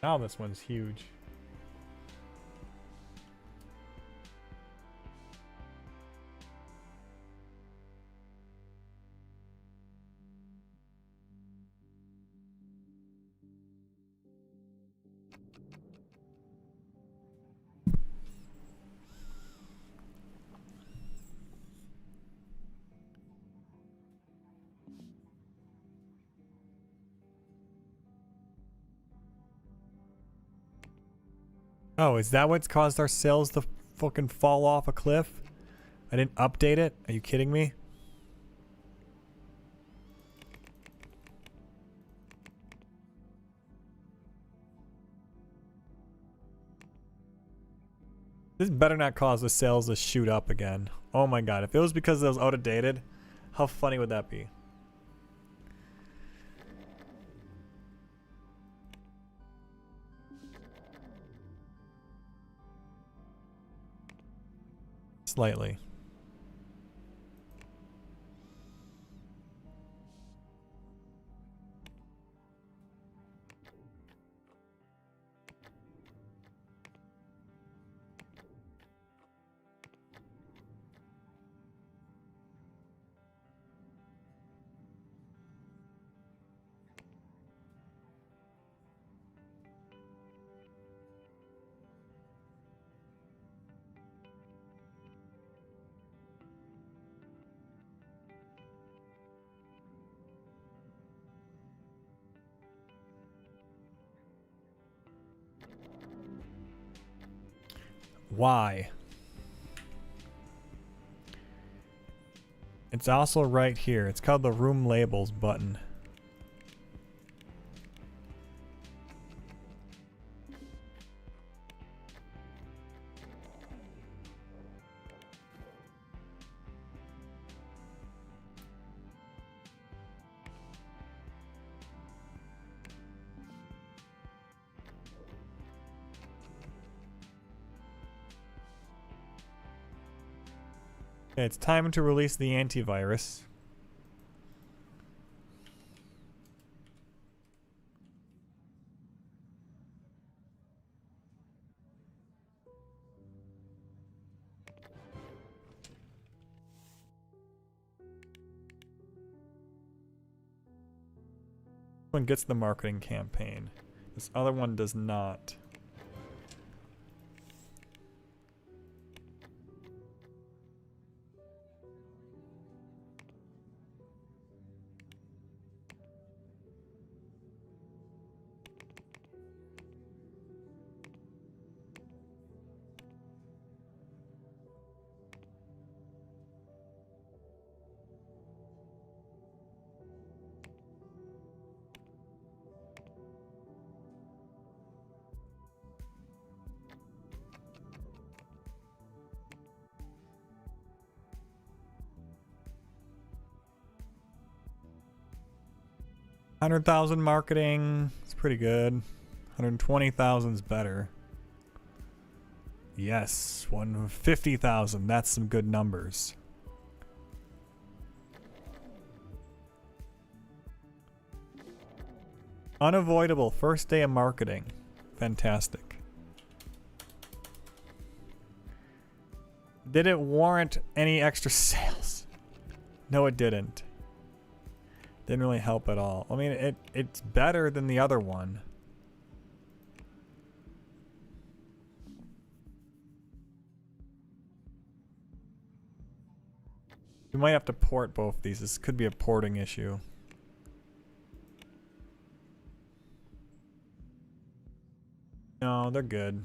Now this one's huge. Oh, is that what's caused our sales to fucking fall off a cliff? I didn't update it? Are you kidding me? This better not cause the sales to shoot up again. Oh my god, if it was because it was outdated, How funny would that be? Slightly. Why? It's also right here. It's called the room labels button. Okay, it's time to release the antivirus. This one gets the marketing campaign. This other one does not. $100,000 marketing. It's pretty good. 120,000 is better. Yes, 150,000. That's some good numbers. Unavoidable. First day of marketing. Fantastic. Did it warrant any extra sales? No, it didn't. Didn't really help at all. I mean, it's better than the other one. We might have to port both these. This could be a porting issue. No, they're good.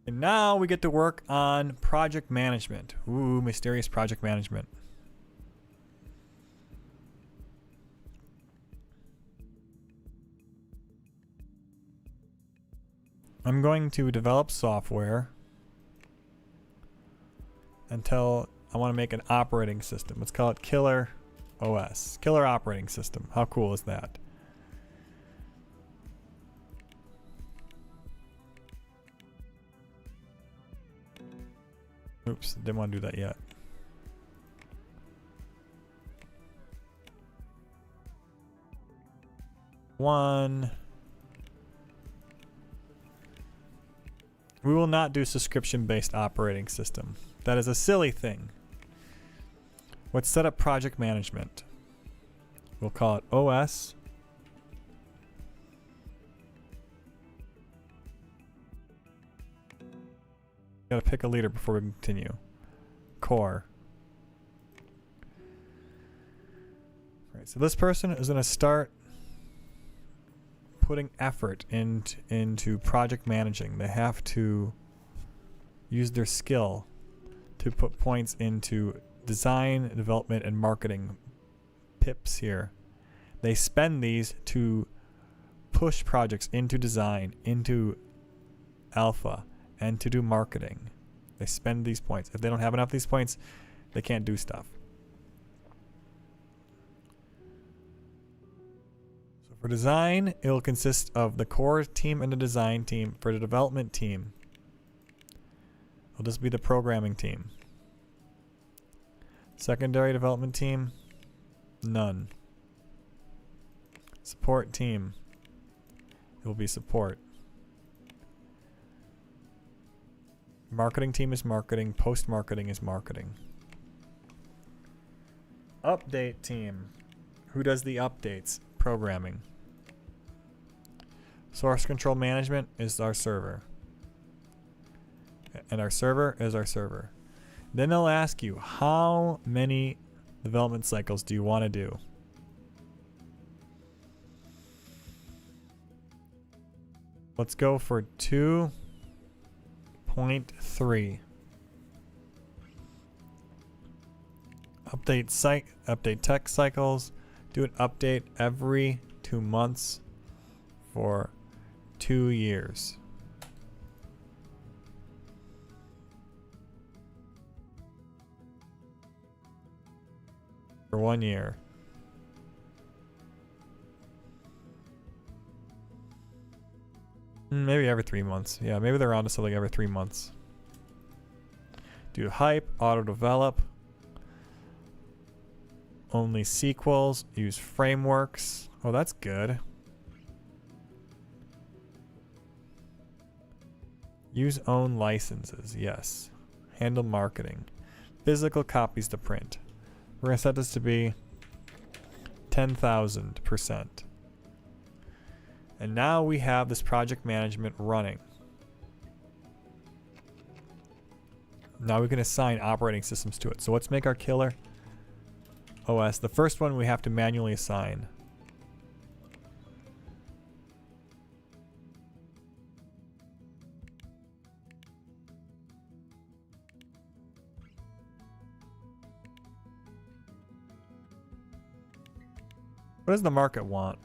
And now we get to work on project management. Ooh, mysterious project management. I'm going to develop software until I want to make an operating system. Let's call it Killer OS. Killer operating system. How cool is that? Oops, didn't want to do that yet. We will not do subscription-based operating system. That is a silly thing. Let's set up project management. We'll call it OS. Gotta pick a leader before we continue. Core. Right, so this person is gonna start putting effort into project managing. They have to use their skill to put points into design, development, and marketing pips here. They spend these to push projects into design, into alpha, and to do marketing. They spend these points. If they don't have enough of these points, they can't do stuff. So for design, it'll consist of the core team and the design team. For the development team, it'll just be the programming team. Secondary development team, none. Support team, it will be support. Marketing team is marketing. Post-marketing is marketing. Update team. Who does the updates? Programming. Source control management is our server. And our server is our server. Then they'll ask you, how many development cycles do you want to do? Let's go for 2.3. Update tech cycles. Do an update every 2 months for 2 years. For 1 year. Maybe every 3 months. Yeah, maybe they're on to something every 3 months. Do hype, auto develop. Only sequels. Use frameworks. Oh, that's good. Use own licenses. Yes. Handle marketing. Physical copies to print. We're going to set this to be 10,000%. And now we have this project management running. Now we can assign operating systems to it. So let's make our killer OS. The first one we have to manually assign. What does the market want?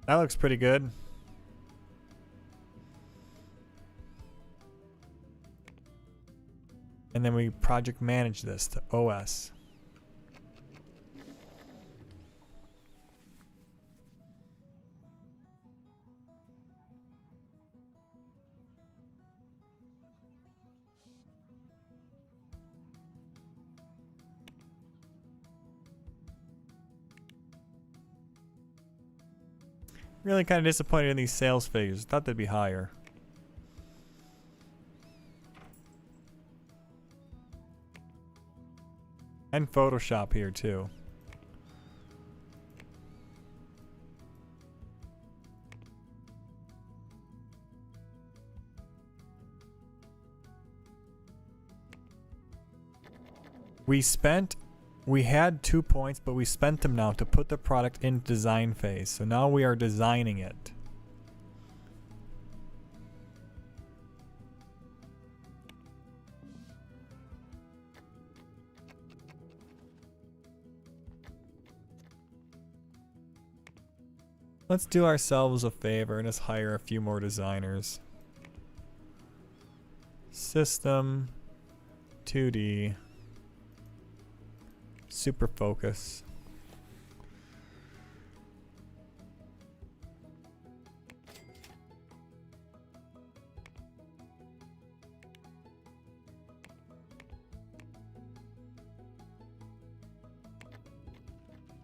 That looks pretty good. And then we project manage this to OS. Really kind of disappointed in these sales figures. Thought they'd be higher. And Photoshop here too. We had 2 points, but we spent them now to put the product in design phase. So now we are designing it. Let's do ourselves a favor and just hire a few more designers. System 2D. Super focus.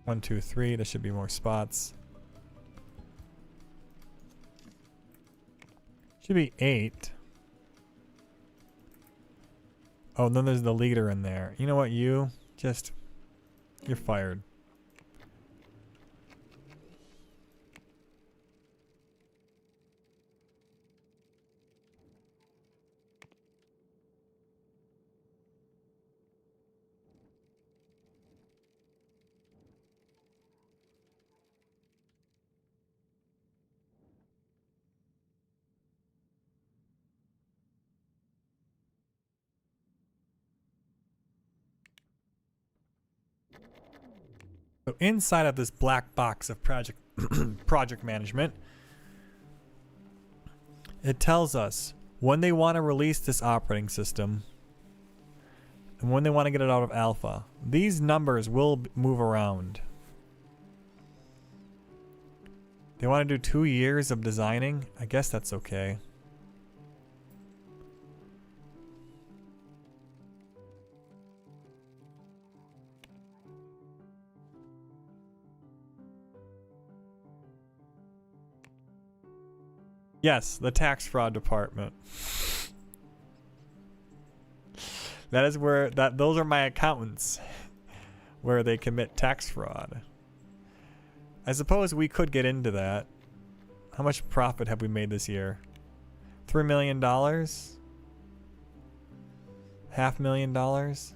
One, two, three. There should be more spots. Should be 8. Oh, and then there's the leader in there. You know what, you're fired. So inside of this black box of project project management. It tells us when they want to release this operating system and when they want to get it out of alpha. These numbers will move around. They want to do 2 years of designing. I guess that's okay. Yes, the tax fraud department. That is where those are my accountants, where they commit tax fraud. I suppose we could get into that. How much profit have we made this year? $3 million? $500,000?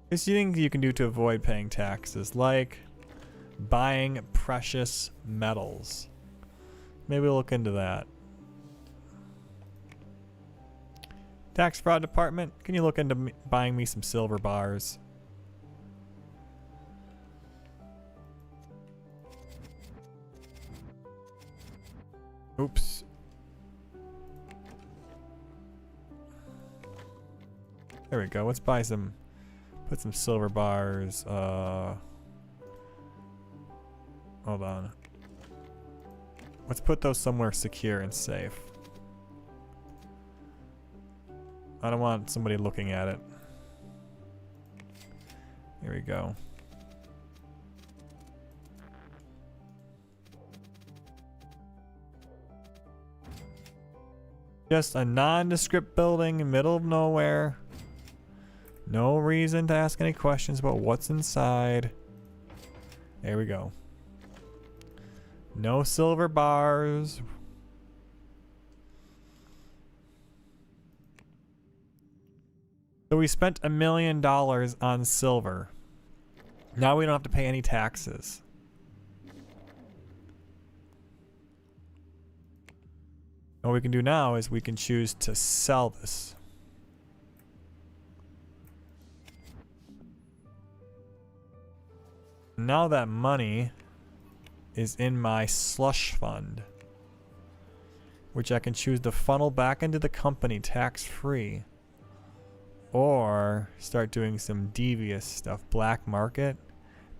There's things you can do to avoid paying taxes, like buying precious metals. Maybe we'll look into that. Tax fraud department, can you look into buying me some silver bars? Oops. There we go. Let's buy some. Put some silver bars. Hold on. Let's put those somewhere secure and safe. I don't want somebody looking at it. Here we go. Just a nondescript building in the middle of nowhere. No reason to ask any questions about what's inside. There we go. No silver bars. So we spent $1 million on silver. Now we don't have to pay any taxes. What we can do now is we can choose to sell this. Now that money is in my slush fund, which I can choose to funnel back into the company tax-free, or start doing some devious stuff. Black market,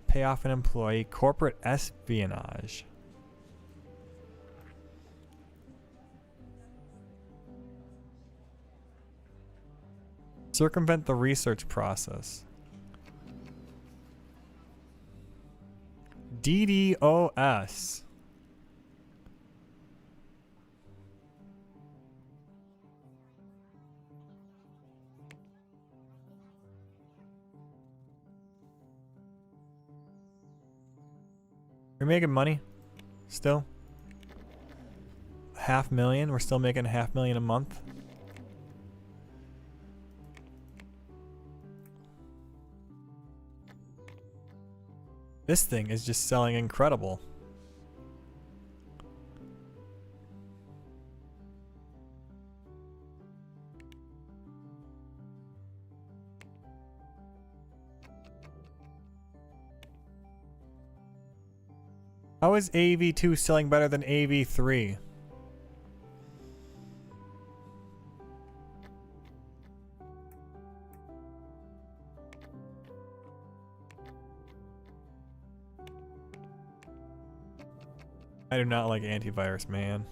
pay off an employee, corporate espionage. Circumvent the research process. DDoS. We're making money still. $500,000. We're still making $500,000 a month. This thing is just selling incredible. How is AV2 selling better than AV3? I do not like antivirus, man.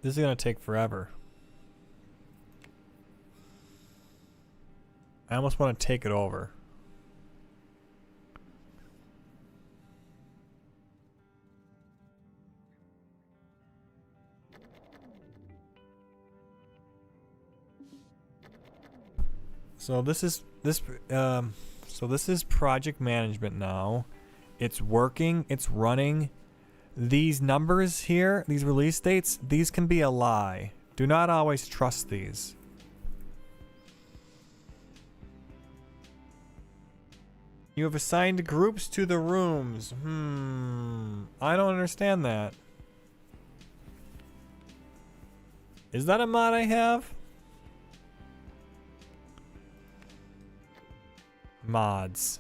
This is going to take forever. I almost want to take it over. So this is project management now. It's working, it's running. These numbers here, these release dates, these can be a lie. Do not always trust these. You have assigned groups to the rooms. I don't understand that. Is that a mod I have? Mods.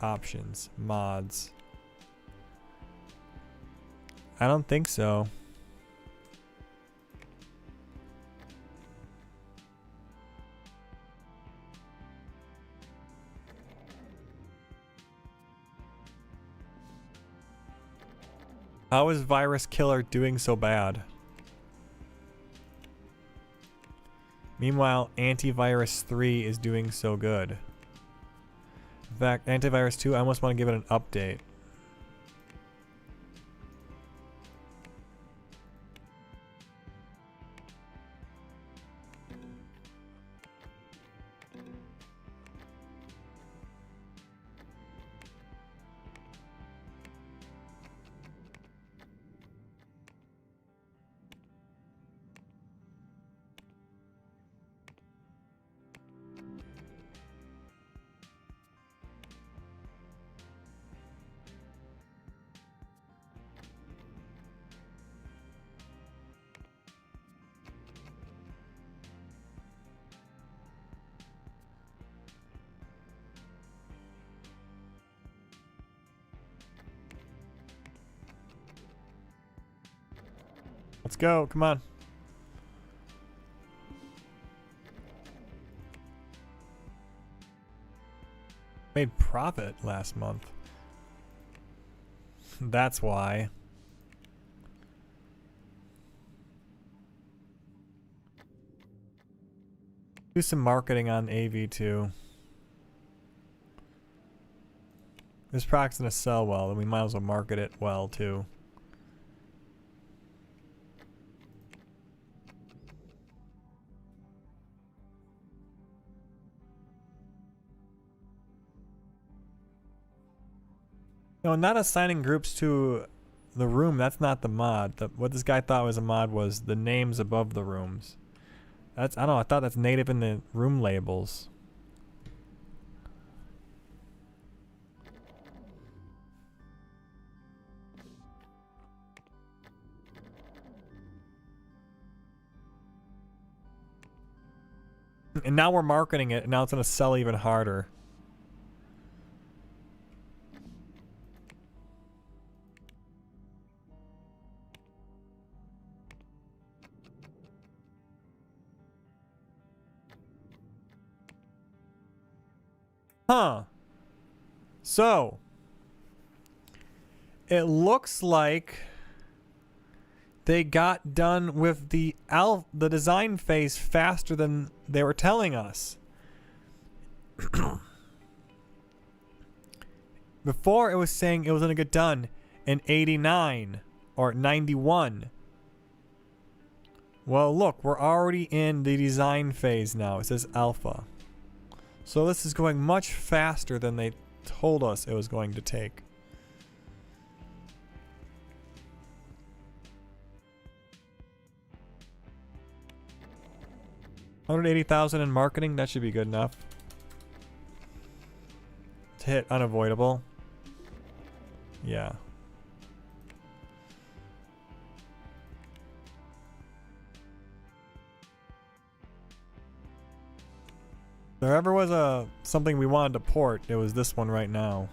Options. Mods. I don't think so. How is Virus Killer doing so bad? Meanwhile, Antivirus 3 is doing so good. In fact, Antivirus 2, I almost want to give it an update. Let's go, come on. Made profit last month. That's why. Do some marketing on AV2. This product's gonna sell well, then we might as well market it well too. No, not assigning groups to the room. That's not the mod. What this guy thought was a mod was the names above the rooms. That's, I don't know, I thought that's native in the room labels. And now we're marketing it, and now it's going to sell even harder. Huh. So, it looks like they got done with the design phase faster than they were telling us. Before it was saying it was going to get done in 89 or 91. Well, look, we're already in the design phase now. It says alpha. So this is going much faster than they told us it was going to take. $180,000 in marketing, that should be good enough to hit unavoidable. Yeah. If there ever was something we wanted to port, it was this one right now.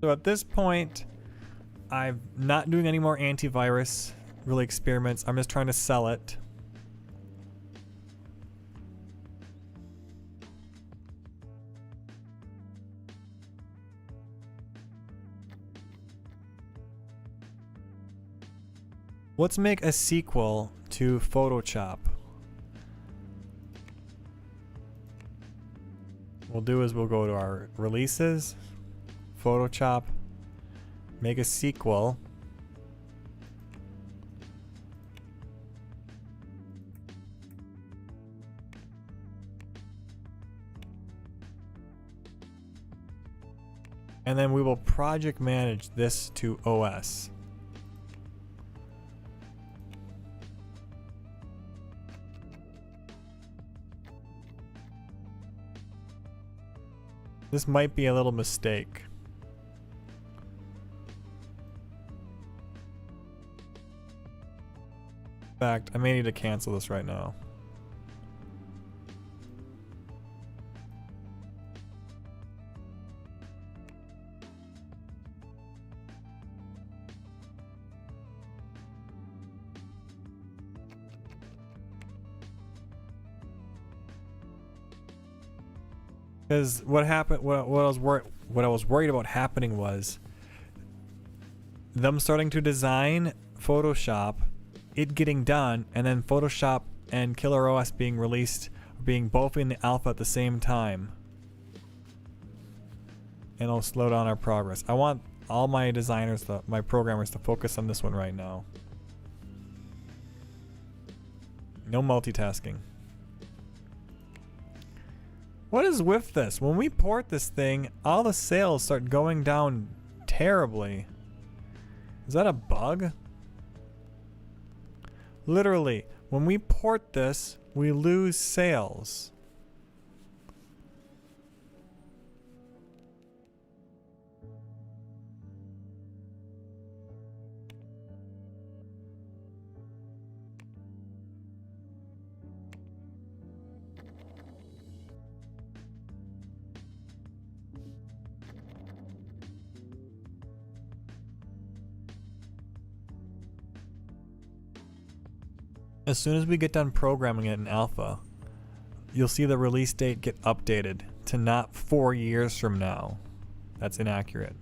So at this point, I'm not doing any more antivirus really experiments. I'm just trying to sell it. Let's make a sequel to Photoshop. We'll do is we'll go to our releases, Photoshop, make a sequel. And then we will project manage this to OS. This might be a little mistake. In fact, I may need to cancel this right now. Because what happened, what I was worried about happening was them starting to design Photoshop, it getting done, and then Photoshop and Killer OS being released, being both in the alpha at the same time. And it'll slow down our progress. I want all my designers, my programmers, to focus on this one right now. No multitasking. What is with this? When we port this thing, all the sales start going down terribly. Is that a bug? Literally, when we port this, we lose sales. As soon as we get done programming it in alpha, you'll see the release date get updated to not 4 years from now. That's inaccurate.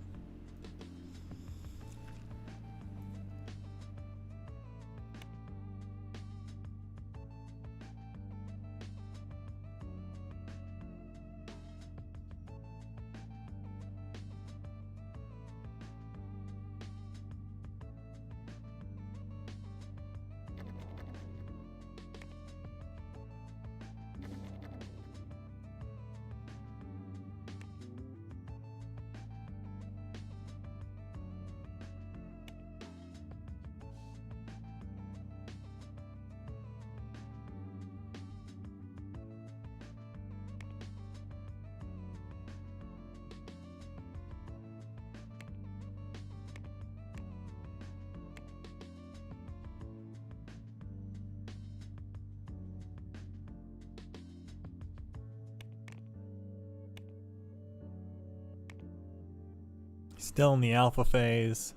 Still in the alpha phase.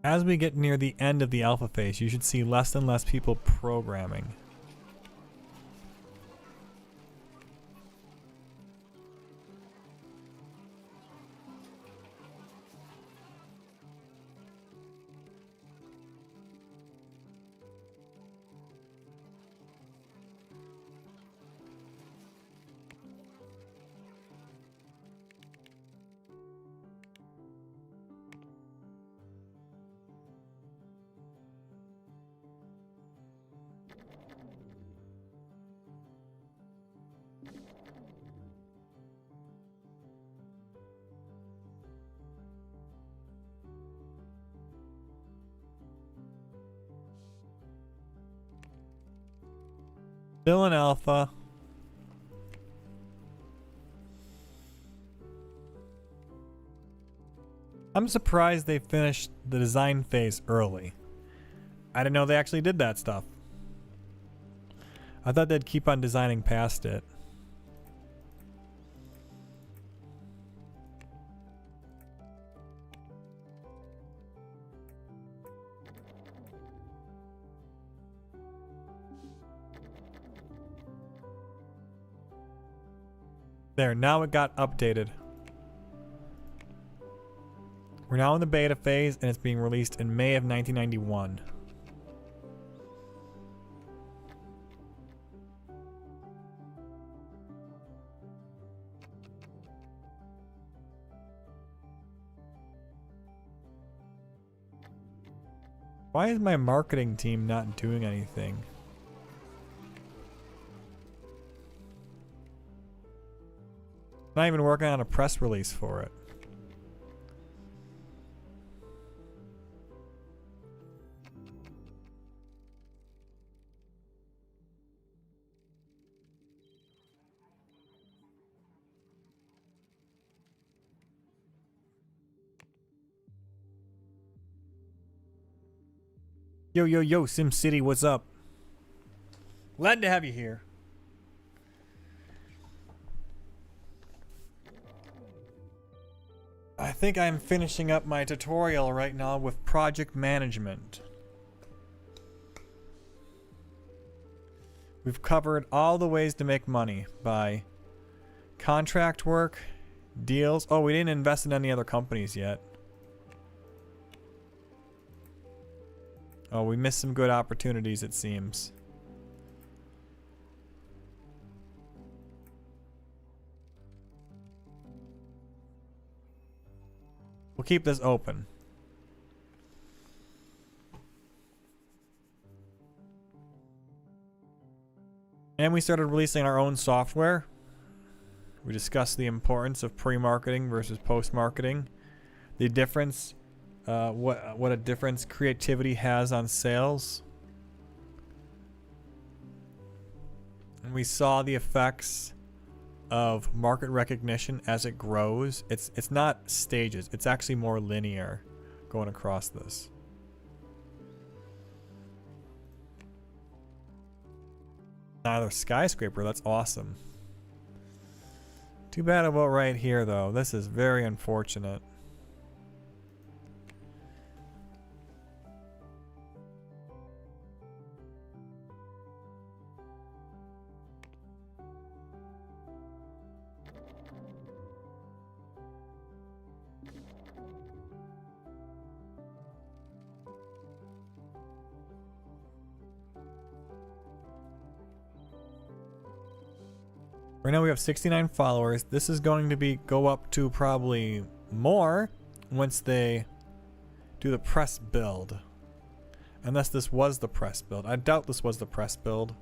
As we get near the end of the alpha phase, you should see less and less people programming. Still in alpha. I'm surprised they finished the design phase early. I didn't know they actually did that stuff. I thought they'd keep on designing past it. There, now it got updated. We're now in the beta phase, and it's being released in May of 1991. Why is my marketing team not doing anything? Not even working on a press release for it. Yo, yo, yo, SimCity, what's up? Glad to have you here. I think I'm finishing up my tutorial right now with project management. We've covered all the ways to make money by contract work, deals. Oh, we didn't invest in any other companies yet. Oh, we missed some good opportunities, it seems. We'll keep this open. And we started releasing our own software. We discussed the importance of pre-marketing versus post-marketing. The difference, what a difference creativity has on sales. And we saw the effects of market recognition as it grows. It's not stages, it's actually more linear going across this. Another skyscraper, that's awesome. Too bad about right here though. This is very unfortunate. Right now we have 69 followers. This is going to go up to probably more once they do the press build. Unless this was the press build. I doubt this was the press build.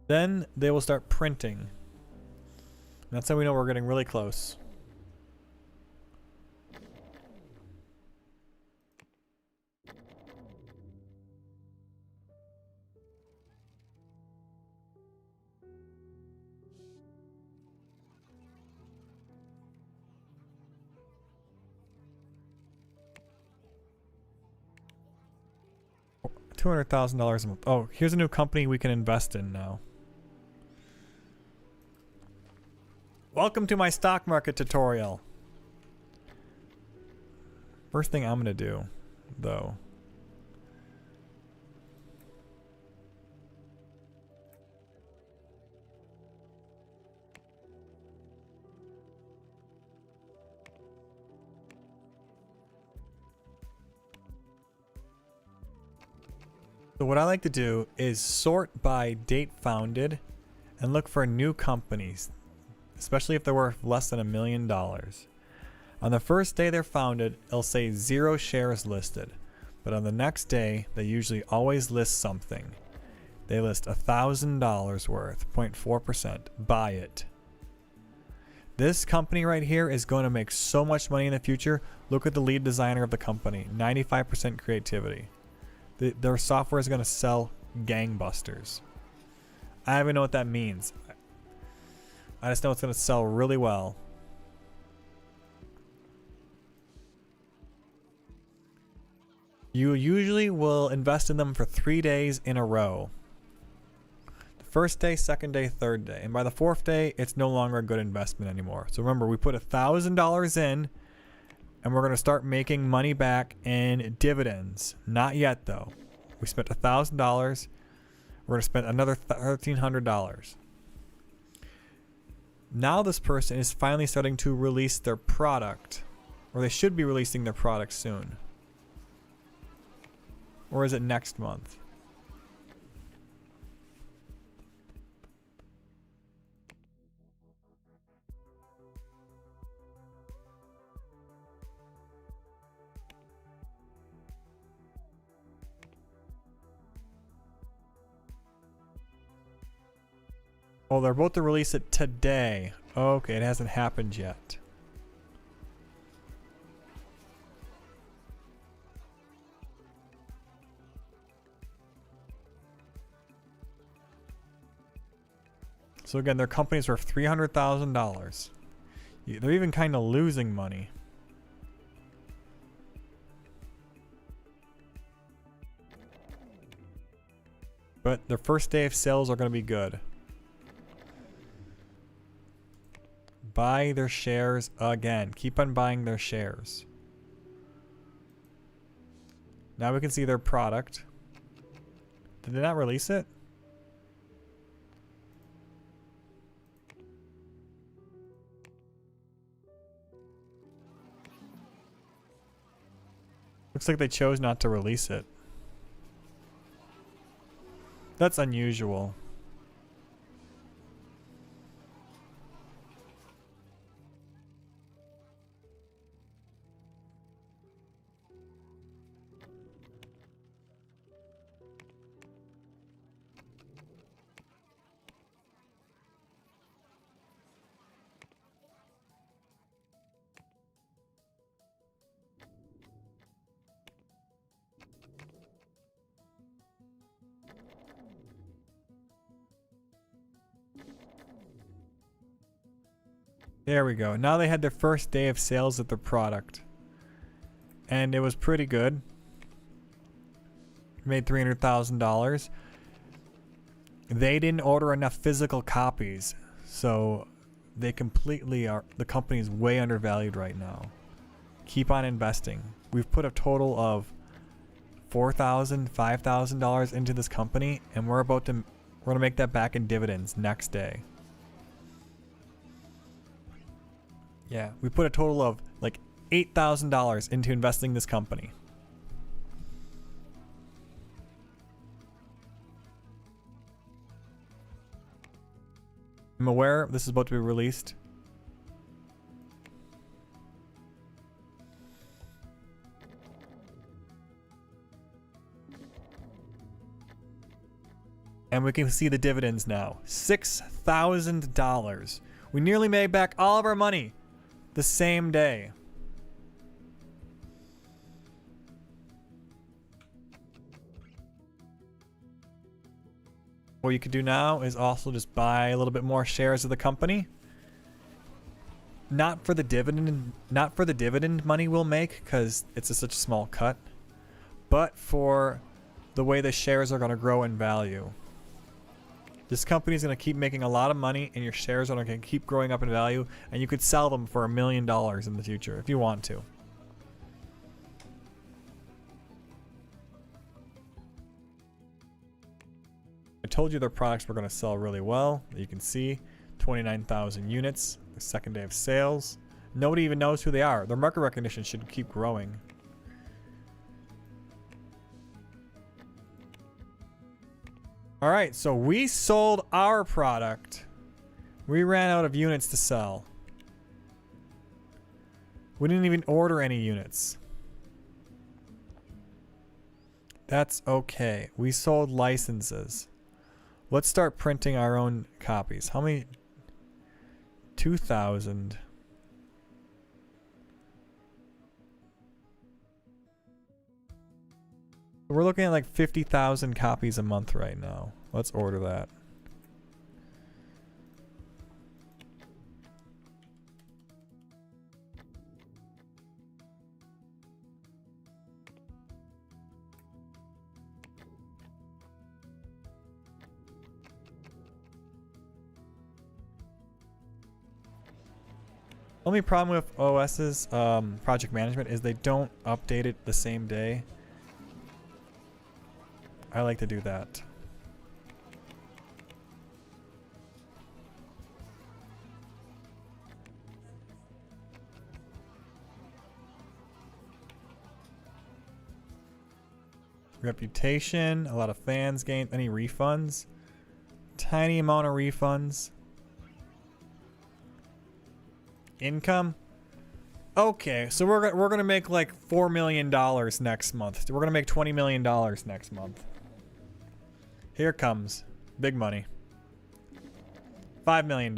Then they will start printing. That's how we know we're getting really close. $200,000 a month. Oh, here's a new company we can invest in now. Welcome to my stock market tutorial. First thing I'm gonna do, though. So what I like to do is sort by date founded and look for new companies, especially if they're worth less than $1 million. On the first day they're founded, it'll say 0 shares listed. But on the next day, they usually always list something. They list $1,000 worth, 0.4%. Buy it. This company right here is going to make so much money in the future. Look at the lead designer of the company, 95% creativity. Their software is going to sell gangbusters. I don't even know what that means. I just know it's going to sell really well. You usually will invest in them for 3 days in a row. The first day, second day, third day. And by the fourth day, it's no longer a good investment anymore. So remember, we put $1,000 in, and we're going to start making money back in dividends. Not yet, though. We spent $1,000. We're going to spend another $1,300. Now this person is finally starting to release their product, or they should be releasing their product soon. Or is it next month? Oh, they're about to release it today. Okay, it hasn't happened yet. So again, their company's worth $300,000. They're even kind of losing money. But their first day of sales are going to be good. Buy their shares again. Keep on buying their shares. Now we can see their product. Did they not release it? Looks like they chose not to release it. That's unusual. There we go. Now they had their first day of sales of the product. And it was pretty good. Made $300,000. They didn't order enough physical copies. So they completely are, the company is way undervalued right now. Keep on investing. We've put a total of $4,000, $5,000 into this company, and we're going to make that back in dividends next day. Yeah, we put a total of like $8,000 into investing in this company. I'm aware this is about to be released. And we can see the dividends now. $6,000. We nearly made back all of our money the same day. What you could do now is also just buy a little bit more shares of the company. Not for the dividend money we'll make, because it's such a small cut, but for the way the shares are going to grow in value. This company is going to keep making a lot of money, and your shares are going to keep growing up in value, and you could sell them for $1 million in the future if you want to. I told you their products were going to sell really well. You can see 29,000 units, the second day of sales. Nobody even knows who they are. Their market recognition should keep growing. All right, so we sold our product. We ran out of units to sell. We didn't even order any units. That's okay. We sold licenses. Let's start printing our own copies. How many? 2,000. We're looking at like 50,000 copies a month right now. Let's order that. Only problem with OS's project management is they don't update it the same day. I like to do that. Reputation, a lot of fans gained. Any refunds? Tiny amount of refunds. Income? Okay, so we're gonna make like $4 million next month. We're gonna make $20 million next month. Here comes big money. $5 million.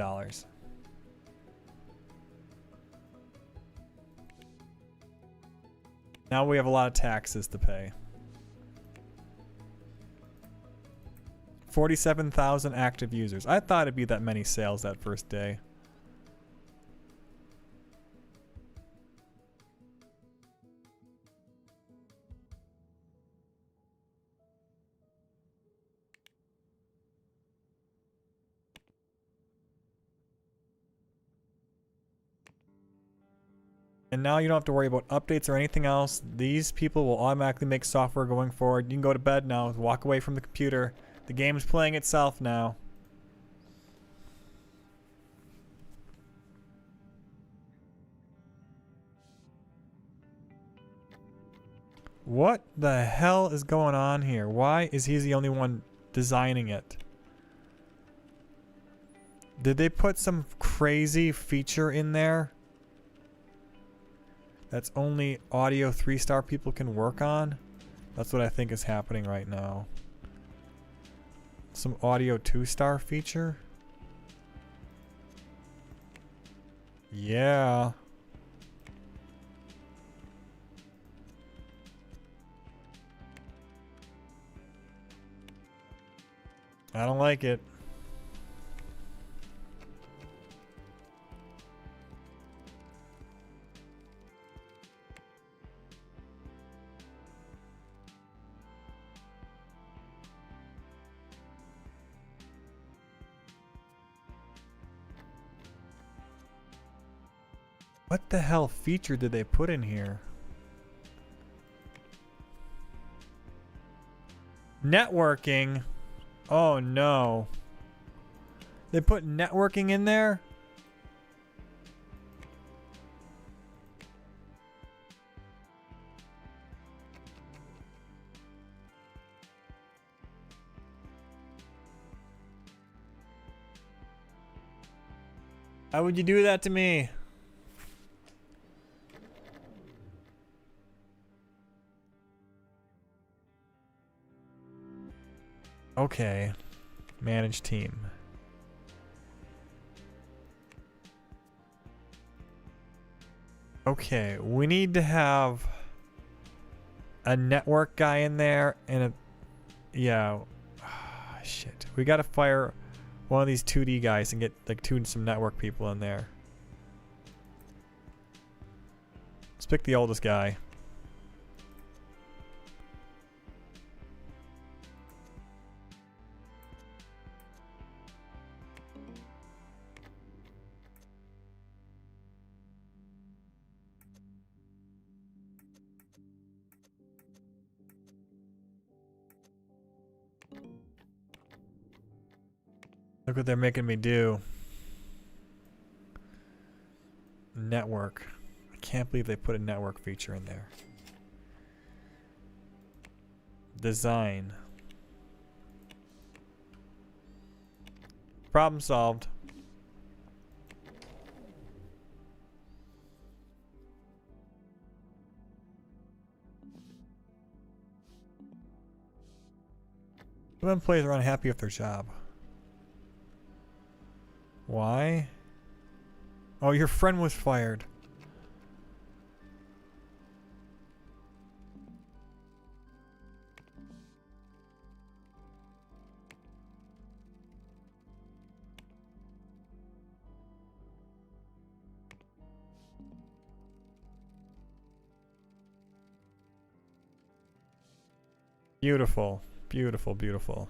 Now we have a lot of taxes to pay. 47,000 active users. I thought it'd be that many sales that first day. And now you don't have to worry about updates or anything else. These people will automatically make software going forward. You can go to bed now, walk away from the computer. The game's playing itself now. What the hell is going on here? Why is he the only one designing it? Did they put some crazy feature in there that's only audio 3-star people can work on? That's what I think is happening right now. Some audio 2-star feature? Yeah. I don't like it. What the hell feature did they put in here? Networking? Oh no. They put networking in there? How would you do that to me? Okay. Manage team. Okay, we need to have a network guy in there and a... Yeah. Shit. We gotta fire one of these 2D guys and get like some network people in there. Let's pick the oldest guy. Look what they're making me do. Network. I can't believe they put a network feature in there. Design. Problem solved. Some employees are unhappy with their job. Why? Oh, your friend was fired. Beautiful. Beautiful, beautiful.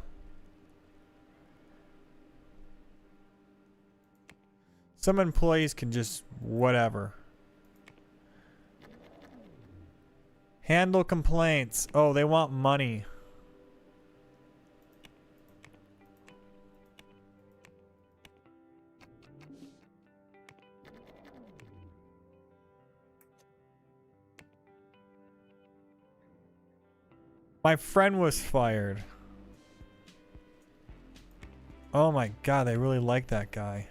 Some employees can just whatever. Handle complaints. Oh, they want money. My friend was fired. Oh my god, they really like that guy.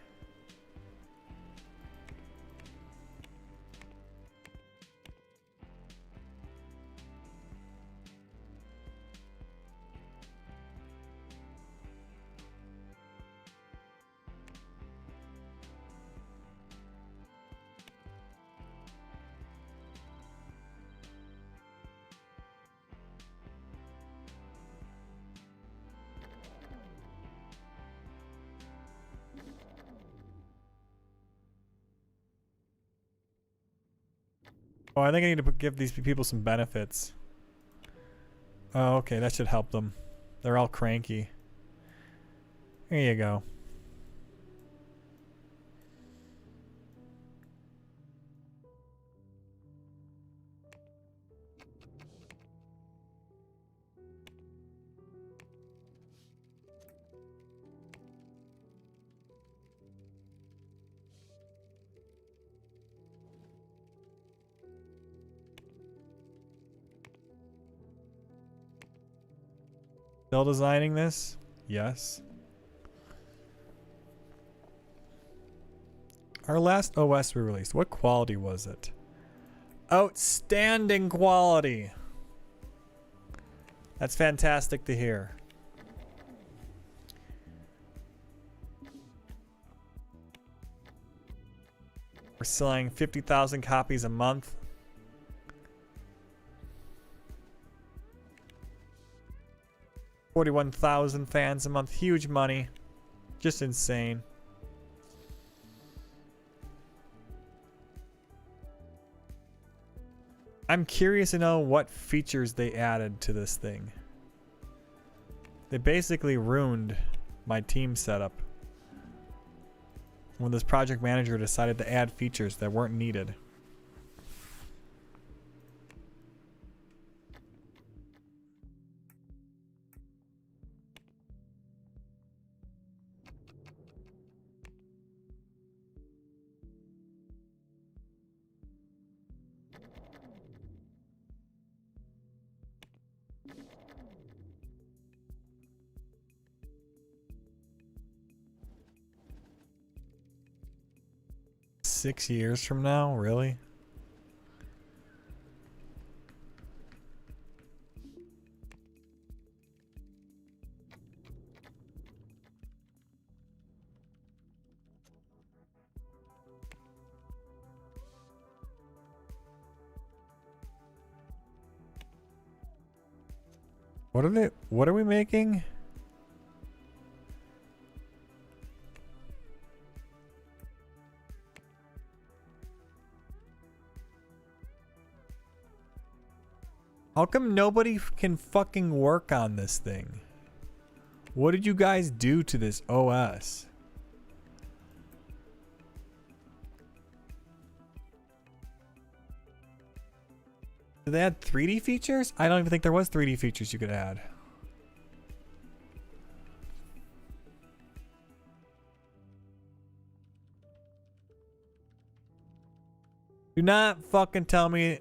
Oh, I think I need to give these people some benefits. Oh, okay, that should help them. They're all cranky. Here you go. Still designing this? Yes. Our last OS we released, what quality was it? Outstanding quality. That's fantastic to hear. We're selling 50,000 copies a month. $41,000 fans a month. Huge money. Just insane. I'm curious to know what features they added to this thing. They basically ruined my team setup when this project manager decided to add features that weren't needed. Six years from now, really? What are we making? How come nobody can fucking work on this thing? What did you guys do to this OS? Did they add 3D features? I don't even think there was 3D features you could add. Do not fucking tell me.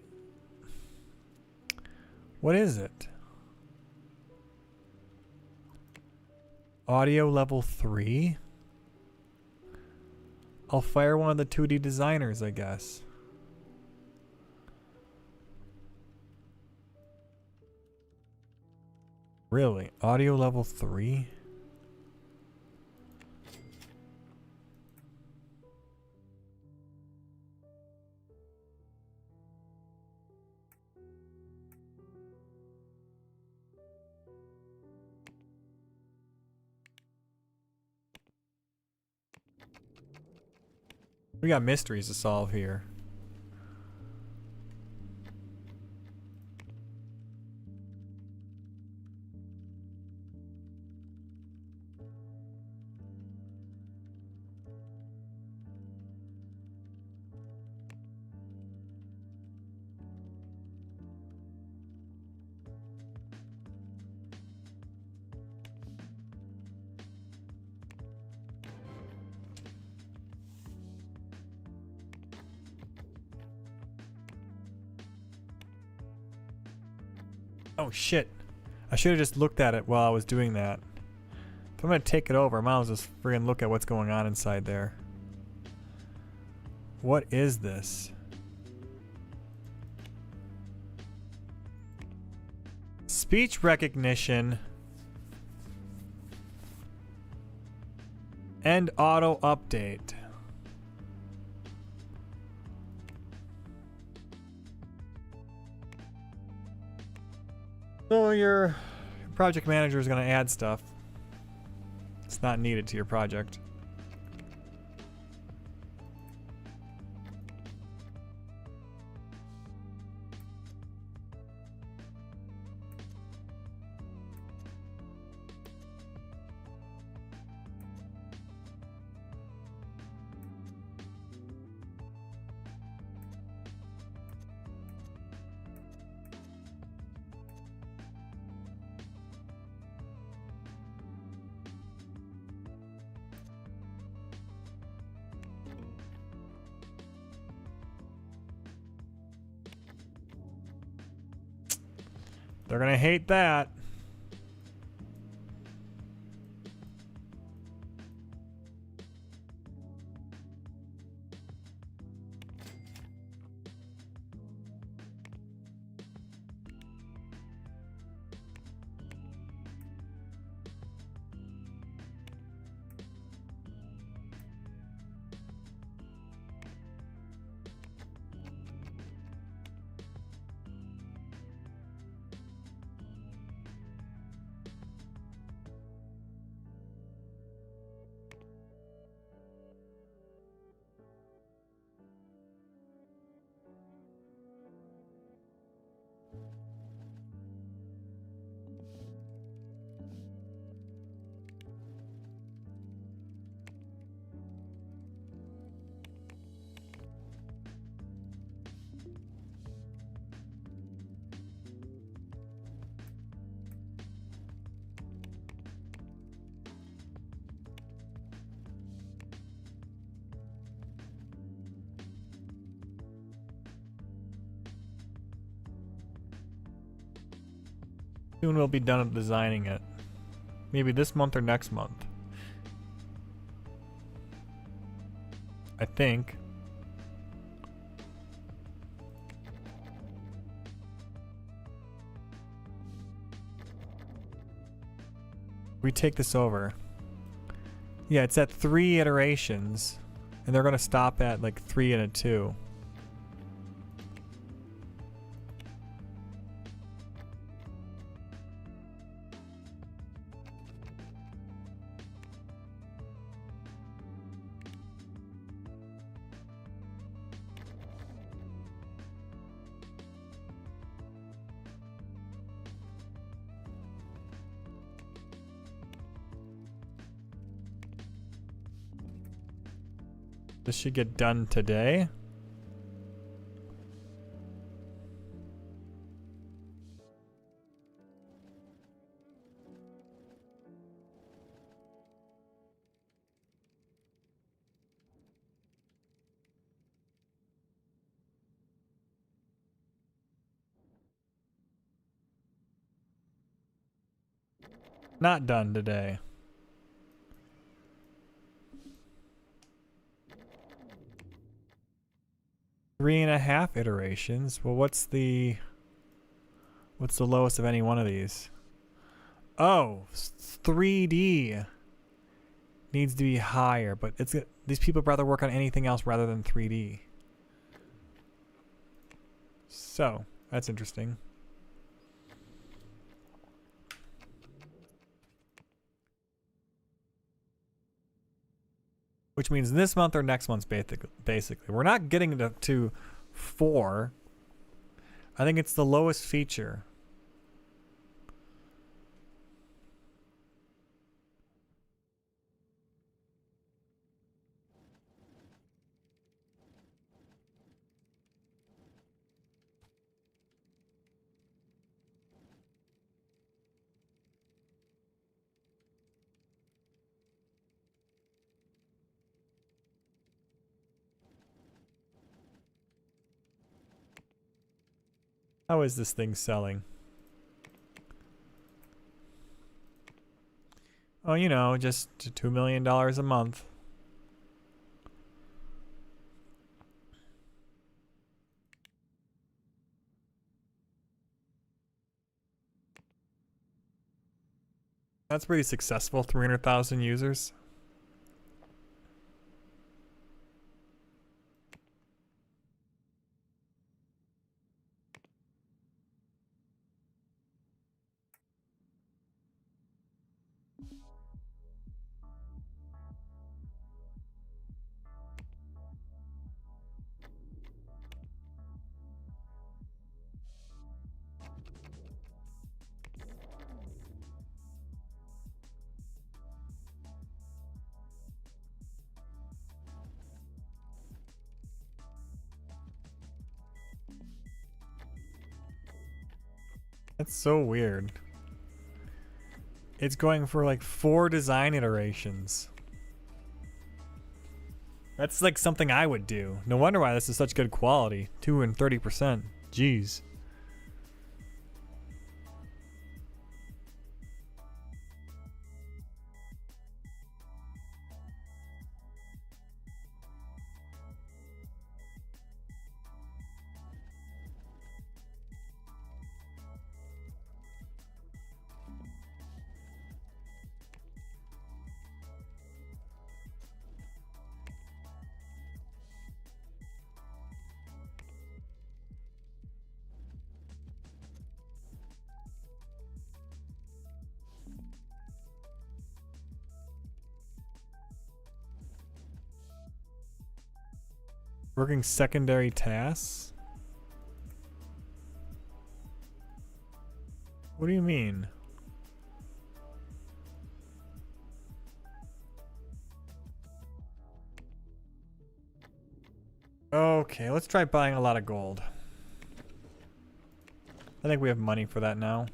What is it? Audio level 3? I'll fire one of the 2D designers, I guess. Really? Audio level 3? We got mysteries to solve here. Oh shit. I should have just looked at it while I was doing that. If I'm gonna take it over, I might as well just friggin' look at what's going on inside there. What is this? Speech recognition and auto update. So your project manager is going to add stuff. It's not needed to your project. They're gonna hate that. Soon we'll be done designing it. Maybe this month or next month. I think. We take this over. Yeah, it's at 3 iterations. And they're gonna stop at like 3 and a 2. This should get done today. Not done today. Three and a half iterations. Well, what's the lowest of any one of these? Oh, 3D needs to be higher, but these people rather work on anything else rather than 3D. So, that's interesting. Which means this month or next month's basically. We're not getting to 4. I think it's the lowest feature. How is this thing selling? Well, you know, just $2 million a month. That's pretty successful, 300,000 users. That's so weird. It's going for like 4 design iterations. That's like something I would do. No wonder why this is such good quality. 230%. Jeez. Working secondary tasks? What do you mean? Okay, let's try buying a lot of gold. I think we have money for that now.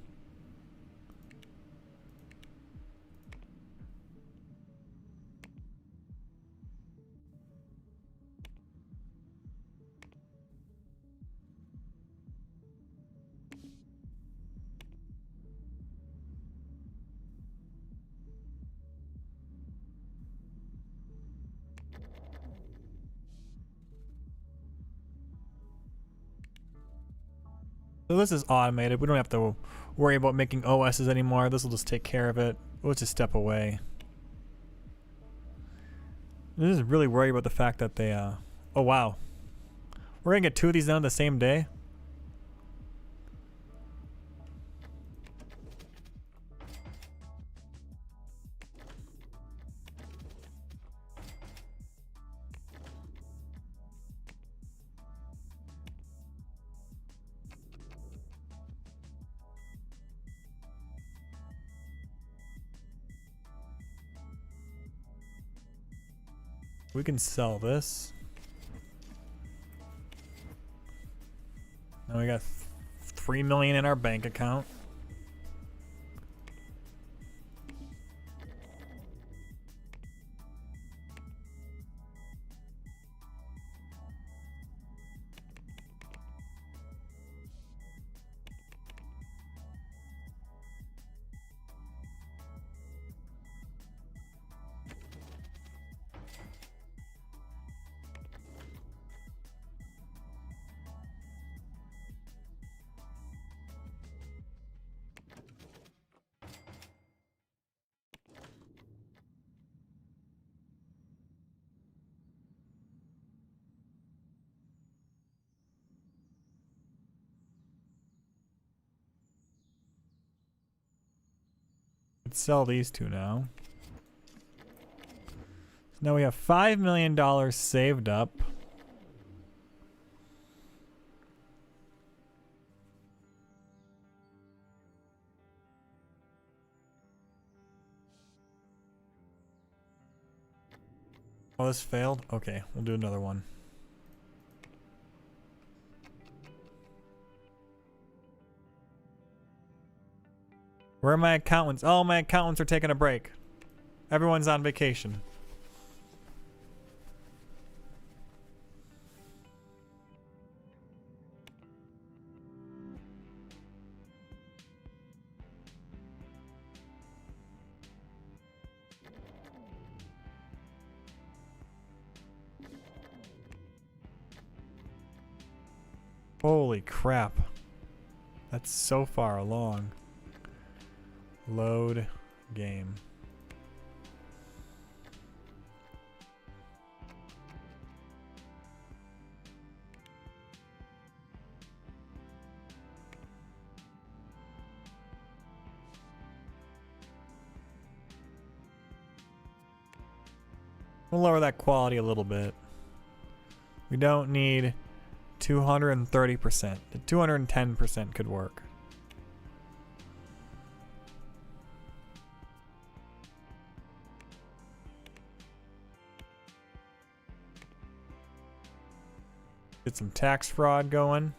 So this is automated. We don't have to worry about making OSs anymore. This will just take care of it. We'll just step away. I'm just really worried about the fact that they, oh wow. We're gonna get 2 of these done the same day? We can sell this. Now we got 3 million in our bank account. Let's sell these 2 now. So now we have $5 million saved up. Oh, this failed? Okay, we'll do another one. Where are my accountants? Oh, my accountants are taking a break. Everyone's on vacation. Holy crap. That's so far along. Load game. We'll lower that quality a little bit. We don't need 230%. The 210% could work. Get some tax fraud going.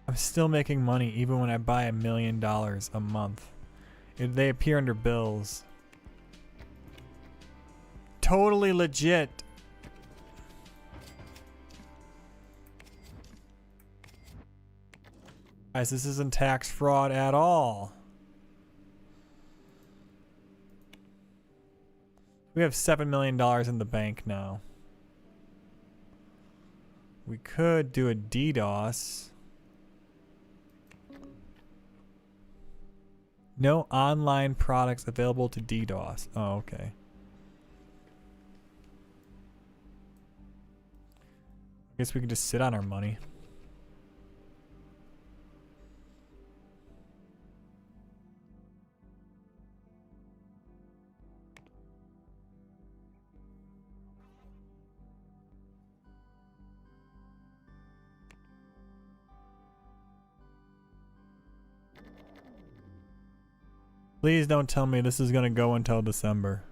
I'm still making money even when I buy $1 million a month. They appear under bills. Totally legit. Guys, this isn't tax fraud at all. We have $7 million in the bank now. We could do a DDoS. No online products available to DDoS. Oh, okay. I guess we can just sit on our money. Please don't tell me this is gonna go until December.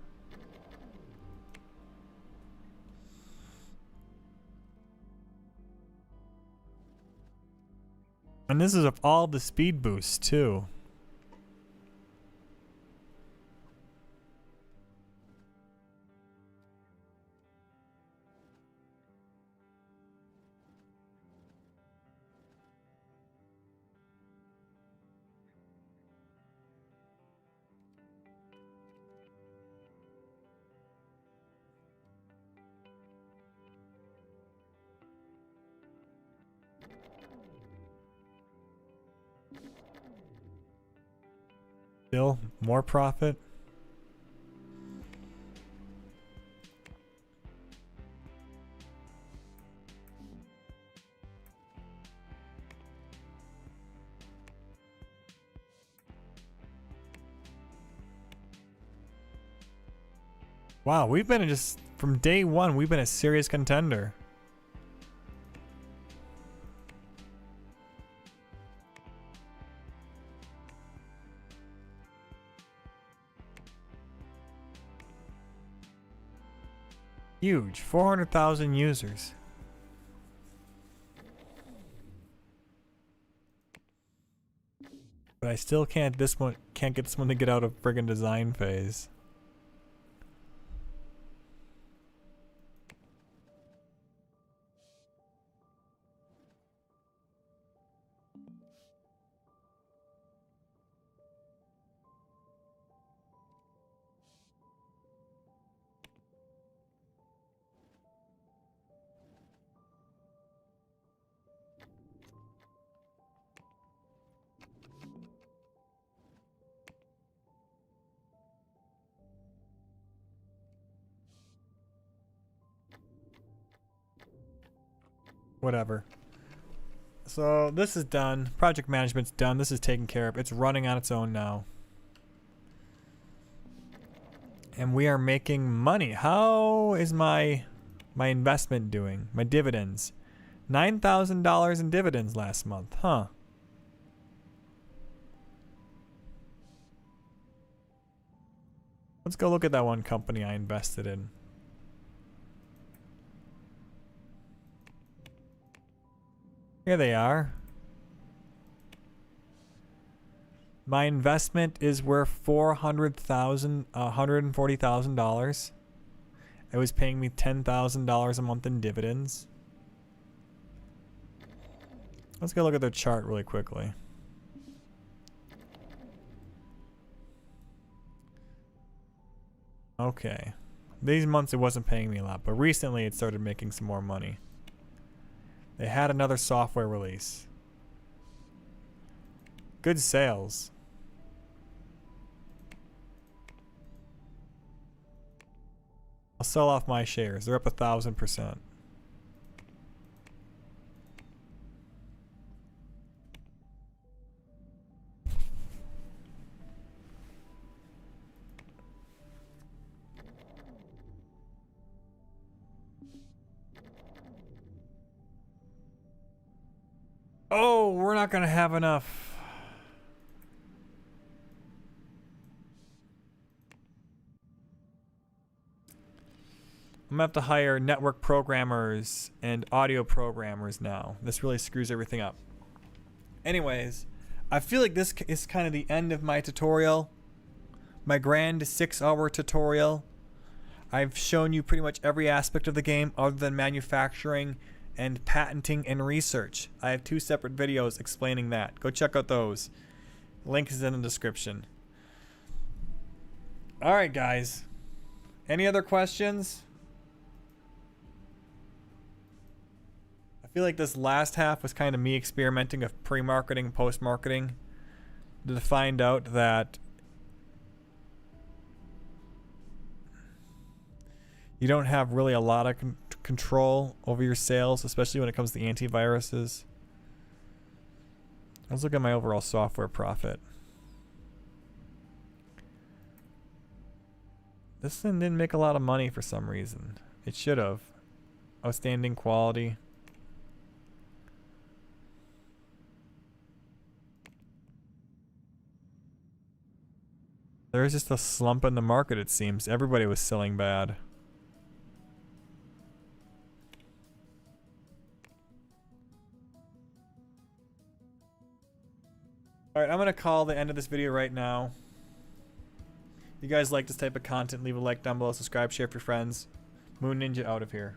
And this is of all the speed boosts too. Still more profit. Wow, we've been just from day one, we've been a serious contender. Huge, 400,000 users. But I still can't get this one to get out of friggin' design phase. Whatever. So this is done. Project management's done. This is taken care of. It's running on its own now. And we are making money. How is my investment doing? My dividends. $9,000 in dividends last month. Huh. Let's go look at that one company I invested in. Here they are. My investment is worth $140,000. It was paying me $10,000 a month in dividends. Let's go look at their chart really quickly. Okay. These months it wasn't paying me a lot, but recently it started making some more money. They had another software release. Good sales. I'll sell off my shares. They're up 1,000%. Oh, we're not going to have enough. I'm going to have to hire network programmers and audio programmers now. This really screws everything up. Anyways, I feel like this is kind of the end of my tutorial. My grand 6-hour tutorial. I've shown you pretty much every aspect of the game other than manufacturing and patenting and research. I have 2 separate videos explaining that. Go check out those. Link is in the description. Alright guys. Any other questions? I feel like this last half was kind of me experimenting with pre-marketing, post-marketing to find out that you don't have really a lot of control over your sales, especially when it comes to antiviruses. Let's look at my overall software profit. This thing didn't make a lot of money for some reason. It should have. Outstanding quality. There's just a slump in the market, it seems. Everybody was selling bad. Alright, I'm going to call the end of this video right now. If you guys like this type of content, leave a like down below, subscribe, share with your friends. Moon Ninja out of here.